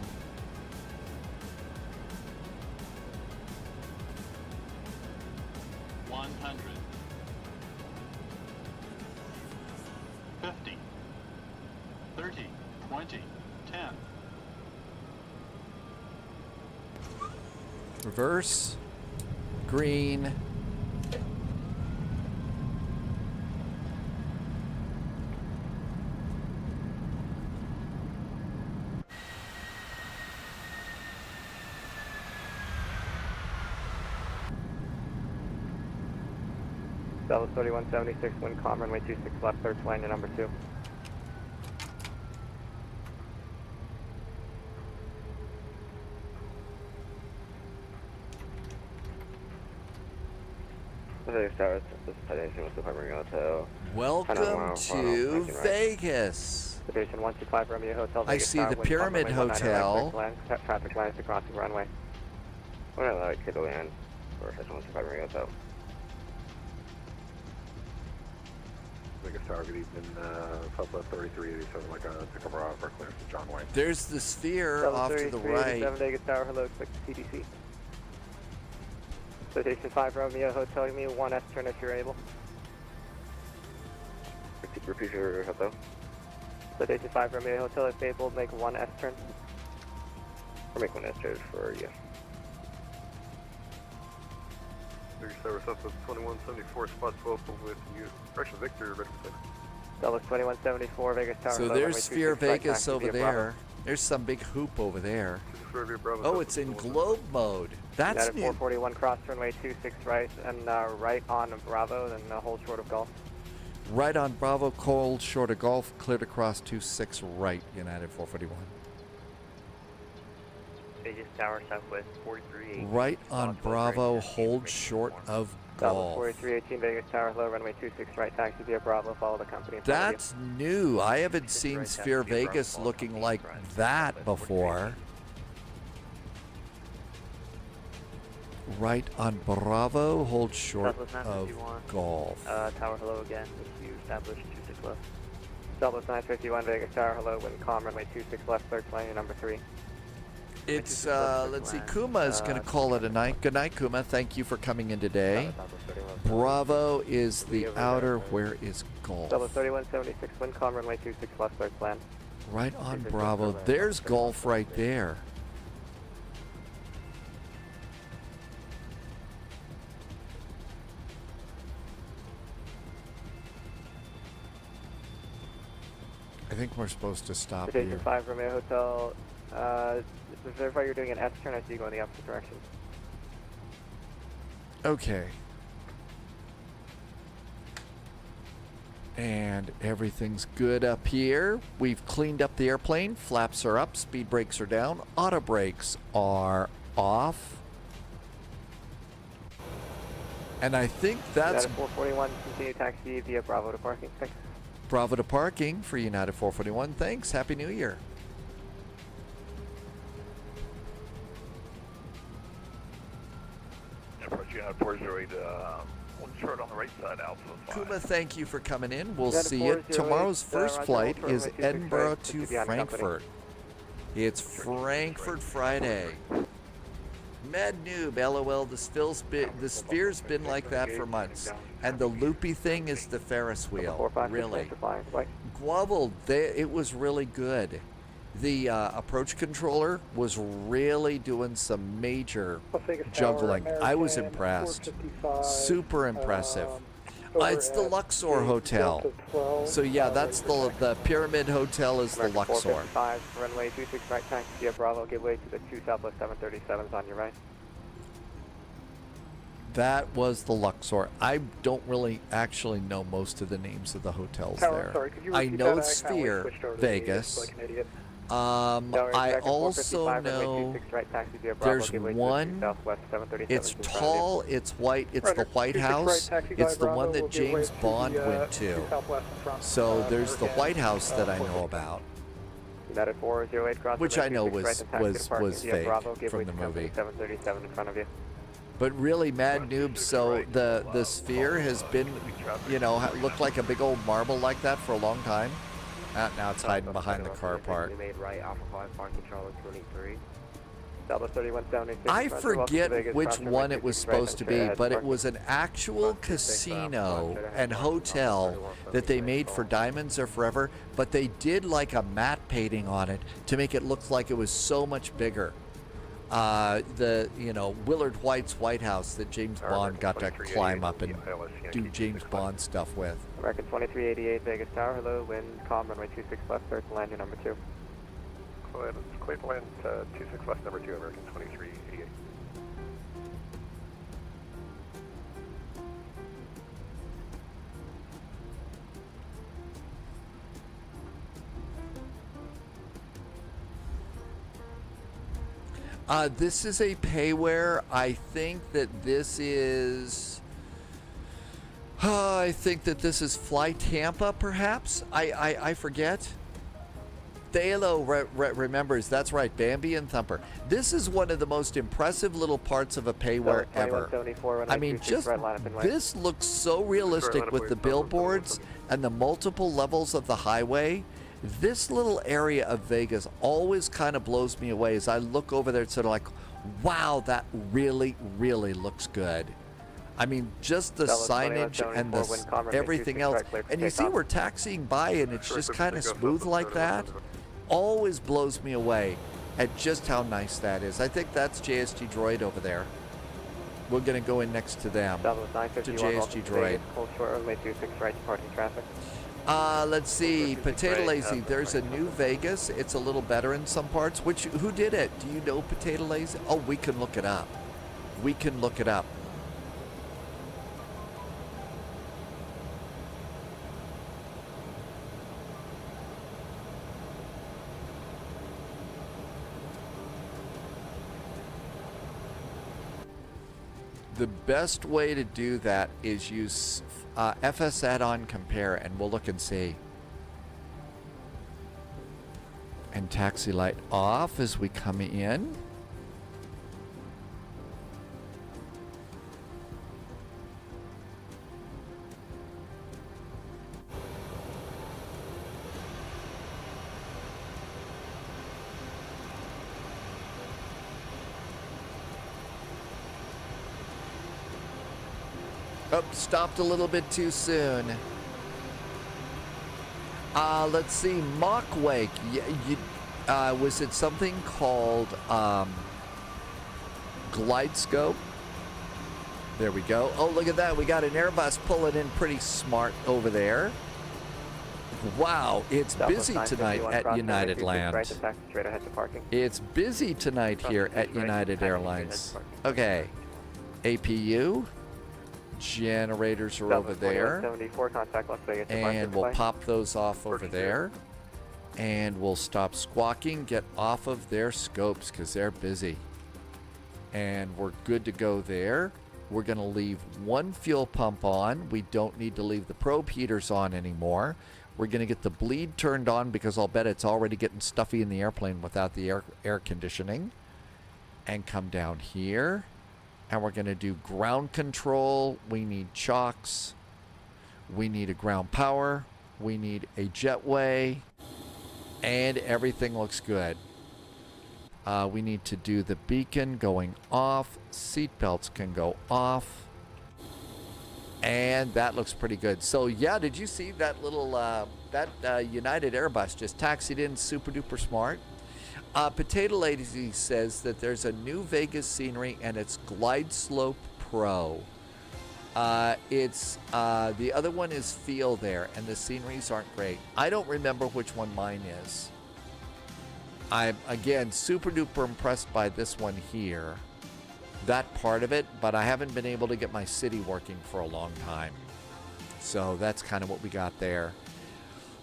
Reverse, green, Dallas 3176, wind calm, runway 26 left, third line to number 2. Welcome to Vegas. Station 125 Romeo Hotel. I see the Pyramid Hotel. Traffic lines to crossing runway. We're not allowed to land for Station 125 Romeo Hotel. Vegas Tower, good evening. Southwest 3387, like a cover off for clearance to John Wayne. There's the sphere off to the right. Vegas Tower, hello, expect TDC. Station 5 Romeo Hotel, give me a 1S turn if you're able. Repeat your hotel. Station 5 Romeo Hotel, if able, make 1S turn. Or make 1S turn for you. Vegas Tower, Southwest 2174, spot 12 with you. Correction, Victor, ready for six. Dallas 2174, Vegas Tower. So there's Sphere Vegas over there. There's some big hoop over there. Oh, it's in globe mode. That's United new. 441, cross runway 26 right, and right on Bravo, then hold short of Gulf. Right on Bravo, cold, short of Gulf, cleared across 26 right, United 441. Vegas Tower, Southwest 43. Right on Bravo, hold short of Gulf. 4318 Vegas Tower, hello, runway 26 right, taxi via Bravo, follow the company. That's new. I haven't seen Sphere Vegas looking like that before. Right on Bravo, hold short of Gulf. Tower, hello again, with you established 26 left. Southwest 951 Vegas Tower, hello, wind calm, runway 26 left, third plane, number 3. It's, let's see, Kuma is going to call it a night. Good night, Kuma. Thank you for coming in today. Bravo is the outer. Where is Gulf? Southwest 3176, wind calm, runway 26 left, third plan. Right on Bravo. There's Gulf right there. I think we're supposed to stop Station here. 5 Romeo Hotel. Verify you're doing an S turn. I see you go in the opposite direction. Okay. And everything's good up here. We've cleaned up the airplane. Flaps are up. Speed brakes are down. Auto brakes are off. And I think that's... United 441, continue taxi via Bravo to parking. Thanks. Bravo to parking for United 441. Thanks. Happy New Year. Approach United 408, one short on the right side, Alpha 5. Kuma, thank you for coming in. We'll United see you. 408, Tomorrow's first Roger, flight Alpha, is runway 26 Edinburgh right, to beyond the company. Frankfurt. It's Frankfurt Friday. Mad noob, LOL. The sphere's been like that for months. And the loopy thing is the Ferris wheel. Really. Guavel, it was really good. The approach controller was really doing some major juggling. I was impressed. Super impressive. It's the Luxor Hotel. So yeah, that's the Pyramid Hotel is the Luxor. 455, runway 26 right, taxi via Bravo, gateway to the 2 Southwest 737s on your right. That was the Luxor. I don't really actually know most of the names of the hotels there. I know Sphere, Vegas. I also know there's one, it's tall, it's white, it's the White House. It's the one that James Bond went to. So there's the White House that I know about, which I know was fake from the movie. 737 in front of you. But really, mad noob, so the Sphere has been, you know, looked like a big old marble like that for a long time. Now it's hiding behind the car park. I forget which one it was supposed to be, but it was an actual casino and hotel that they made for Diamonds Are Forever, but they did like a matte painting on it to make it look like it was so much bigger. Willard White's White House that James Bond got to climb up and do James Bond stuff with. American 2388 Vegas Tower, hello, wind, calm, runway 26 left, clear to land your number 2. Clear to land 26 left, number 2, American 2388. This is a payware. I think that this is... I think that this is Fly Tampa, perhaps? I forget. Thalo remembers. That's right, Bambi and Thumper. This is one of the most impressive little parts of a payware ever. I mean, just this looks so realistic with the billboards and the multiple levels of the highway. This little area of Vegas always kind of blows me away as I look over there. It's sort of like, wow, that really, really looks good. I mean, just the signage and everything else. And you see we're taxiing by and it's just kind of smooth like that. Always blows me away at just how nice that is. I think that's JSG Droid over there. We're going to go in next to them, to JSG Droid. Let's see, Potato Lazy, there's a new Vegas. It's a little better in some parts. Who did it? Do you know Potato Lazy? Oh, we can look it up. We can look it up. The best way to do that is use FS add-on compare, and we'll look and see. And taxi light off as we come in. Oh, stopped a little bit too soon. Let's see, Mock Wake. Was it something called Glide Scope? There we go. Oh, look at that. We got an Airbus pulling in pretty smart over there. Wow, it's busy tonight at United Land. It's busy tonight here at United Airlines. Okay, APU. Generators are over there. 74, contact Las Vegas. And we'll pop those off over there. And we'll stop squawking, get off of their scopes because they're busy. And we're good to go there. We're going to leave one fuel pump on. We don't need to leave the probe heaters on anymore. We're going to get the bleed turned on because I'll bet it's already getting stuffy in the airplane without the air conditioning. And come down here. And we're going to do ground control. We need chocks. We need a ground power. We need a jetway. And everything looks good. We need to do the beacon going off. Seatbelts can go off. And that looks pretty good. So, yeah, did you see that little, United Airbus just taxied in, super duper smart? Potato Lady says that there's a new Vegas scenery and it's Glide Slope Pro. The other one is Feel there, and the sceneries aren't great. I don't remember which one mine is. I'm, again, super duper impressed by this one here. That part of it, but I haven't been able to get my city working for a long time. So that's kind of what we got there.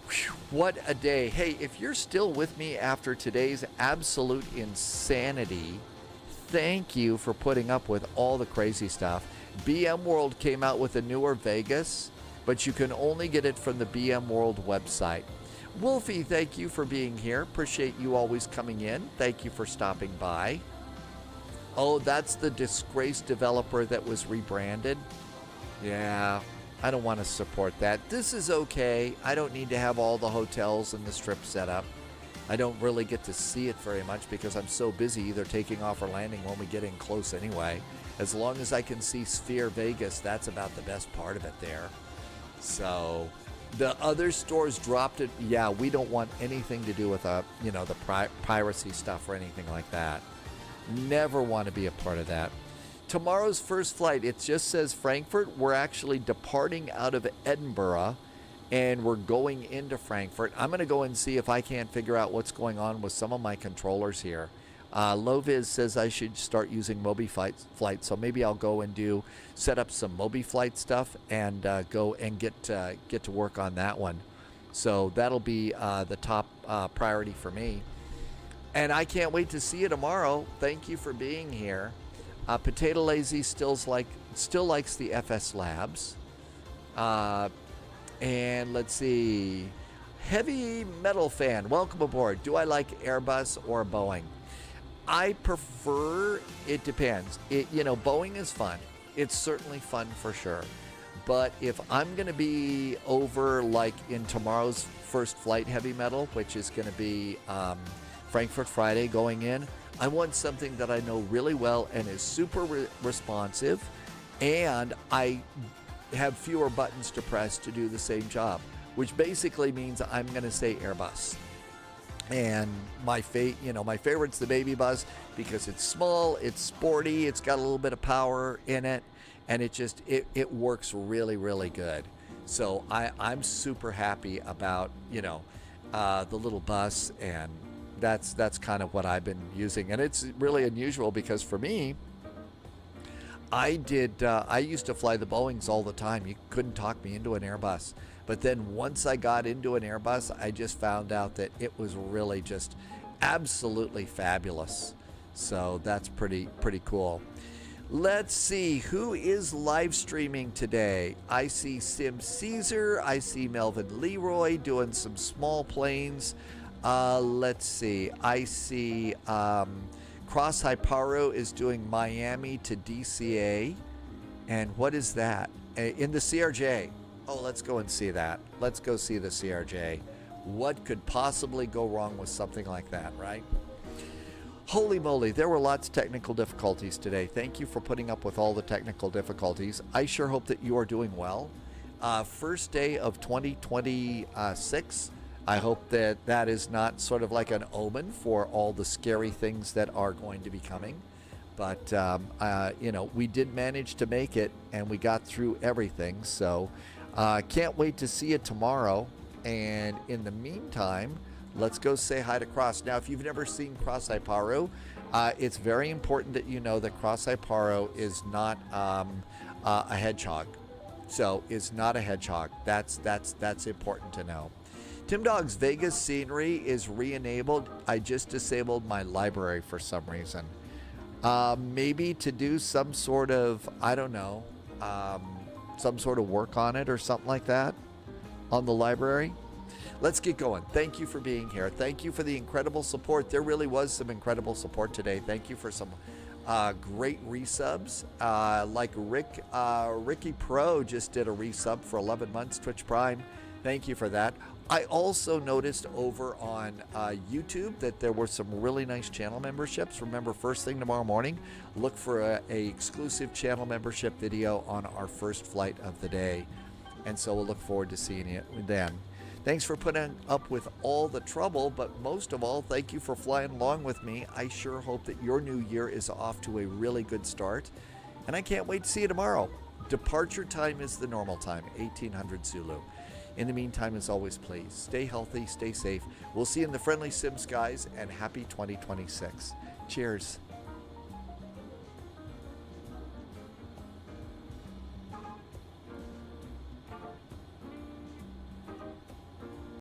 Whew, what a day. Hey, if you're still with me after today's absolute insanity, thank you for putting up with all the crazy stuff. BM World came out with a newer Vegas, but you can only get it from the BM World website. Wolfie, thank you for being here. Appreciate you always coming in. Thank you for stopping by. Oh, that's the disgraced developer that was rebranded. Yeah, I don't want to support that. This is okay. I don't need to have all the hotels and the strip set up. I don't really get to see it very much because I'm so busy either taking off or landing when we get in close anyway. As long as I can see Sphere Vegas, that's about the best part of it there. So the other stores dropped it. Yeah, we don't want anything to do with the piracy stuff or anything like that. Never want to be a part of that. Tomorrow's first flight, it just says Frankfurt. We're actually departing out of Edinburgh and we're going into Frankfurt. I'm going to go and see if I can't figure out what's going on with some of my controllers here. Loviz says I should start using MobiFlight, so maybe I'll go and set up some MobiFlight stuff and go and get to work on that one. So that'll be the top priority for me. And I can't wait to see you tomorrow. Thank you for being here. Potato Lazy still likes the FS Labs. And let's see. Heavy Metal Fan, welcome aboard. Do I like Airbus or Boeing? I prefer, it depends. Boeing is fun. It's certainly fun for sure. But if I'm going to be over like in tomorrow's first flight Heavy Metal, which is going to be Frankfurt Friday going in, I want something that I know really well and is super responsive, and I have fewer buttons to press to do the same job, which basically means I'm going to say Airbus. And my favorite's the Baby Bus because it's small, it's sporty, it's got a little bit of power in it, and it works really, really good. So I'm super happy about the little bus, and that's kind of what I've been using. And it's really unusual because for me, I used to fly the Boeings all the time. You couldn't talk me into an Airbus. But then once I got into an Airbus, I just found out that it was really just absolutely fabulous. So that's pretty cool. Let's see who is live streaming today. I see Sim Caesar. I see Melvin Leroy doing some small planes. Let's see. I see Cross Hyparo is doing Miami to DCA. And what is that? In the CRJ. Oh, let's go and see that. Let's go see the CRJ. What could possibly go wrong with something like that, right? Holy moly, there were lots of technical difficulties today. Thank you for putting up with all the technical difficulties. I sure hope that you are doing well. First day of 2026. I hope that is not sort of like an omen for all the scary things that are going to be coming. But, we did manage to make it, and we got through everything. So can't wait to see you tomorrow. And in the meantime, let's go say hi to Cross. Now, if you've never seen Cross Hyparo, It's very important that you know that Cross-Eye Paro is not a hedgehog. So is not a hedgehog. That's important to know. Tim Dog's Vegas scenery is re-enabled. I just disabled my library for some reason. Maybe to do some sort of, I don't know, some sort of work on it or something like that on the library. Let's get going. Thank you for being here. Thank you for the incredible support. There really was some incredible support today. Thank you for some great resubs. Like Ricky Pro just did a resub for 11 months, Twitch Prime. Thank you for that. I also noticed over on YouTube that there were some really nice channel memberships. Remember, first thing tomorrow morning, look for a exclusive channel membership video on our first flight of the day. And so we'll look forward to seeing you then. Thanks for putting up with all the trouble, but most of all, thank you for flying along with me. I sure hope that your new year is off to a really good start, and I can't wait to see you tomorrow. Departure time is the normal time, 1800 Zulu. In the meantime, as always, please stay healthy, stay safe. We'll see you in the friendly sim skies, and happy 2026. Cheers.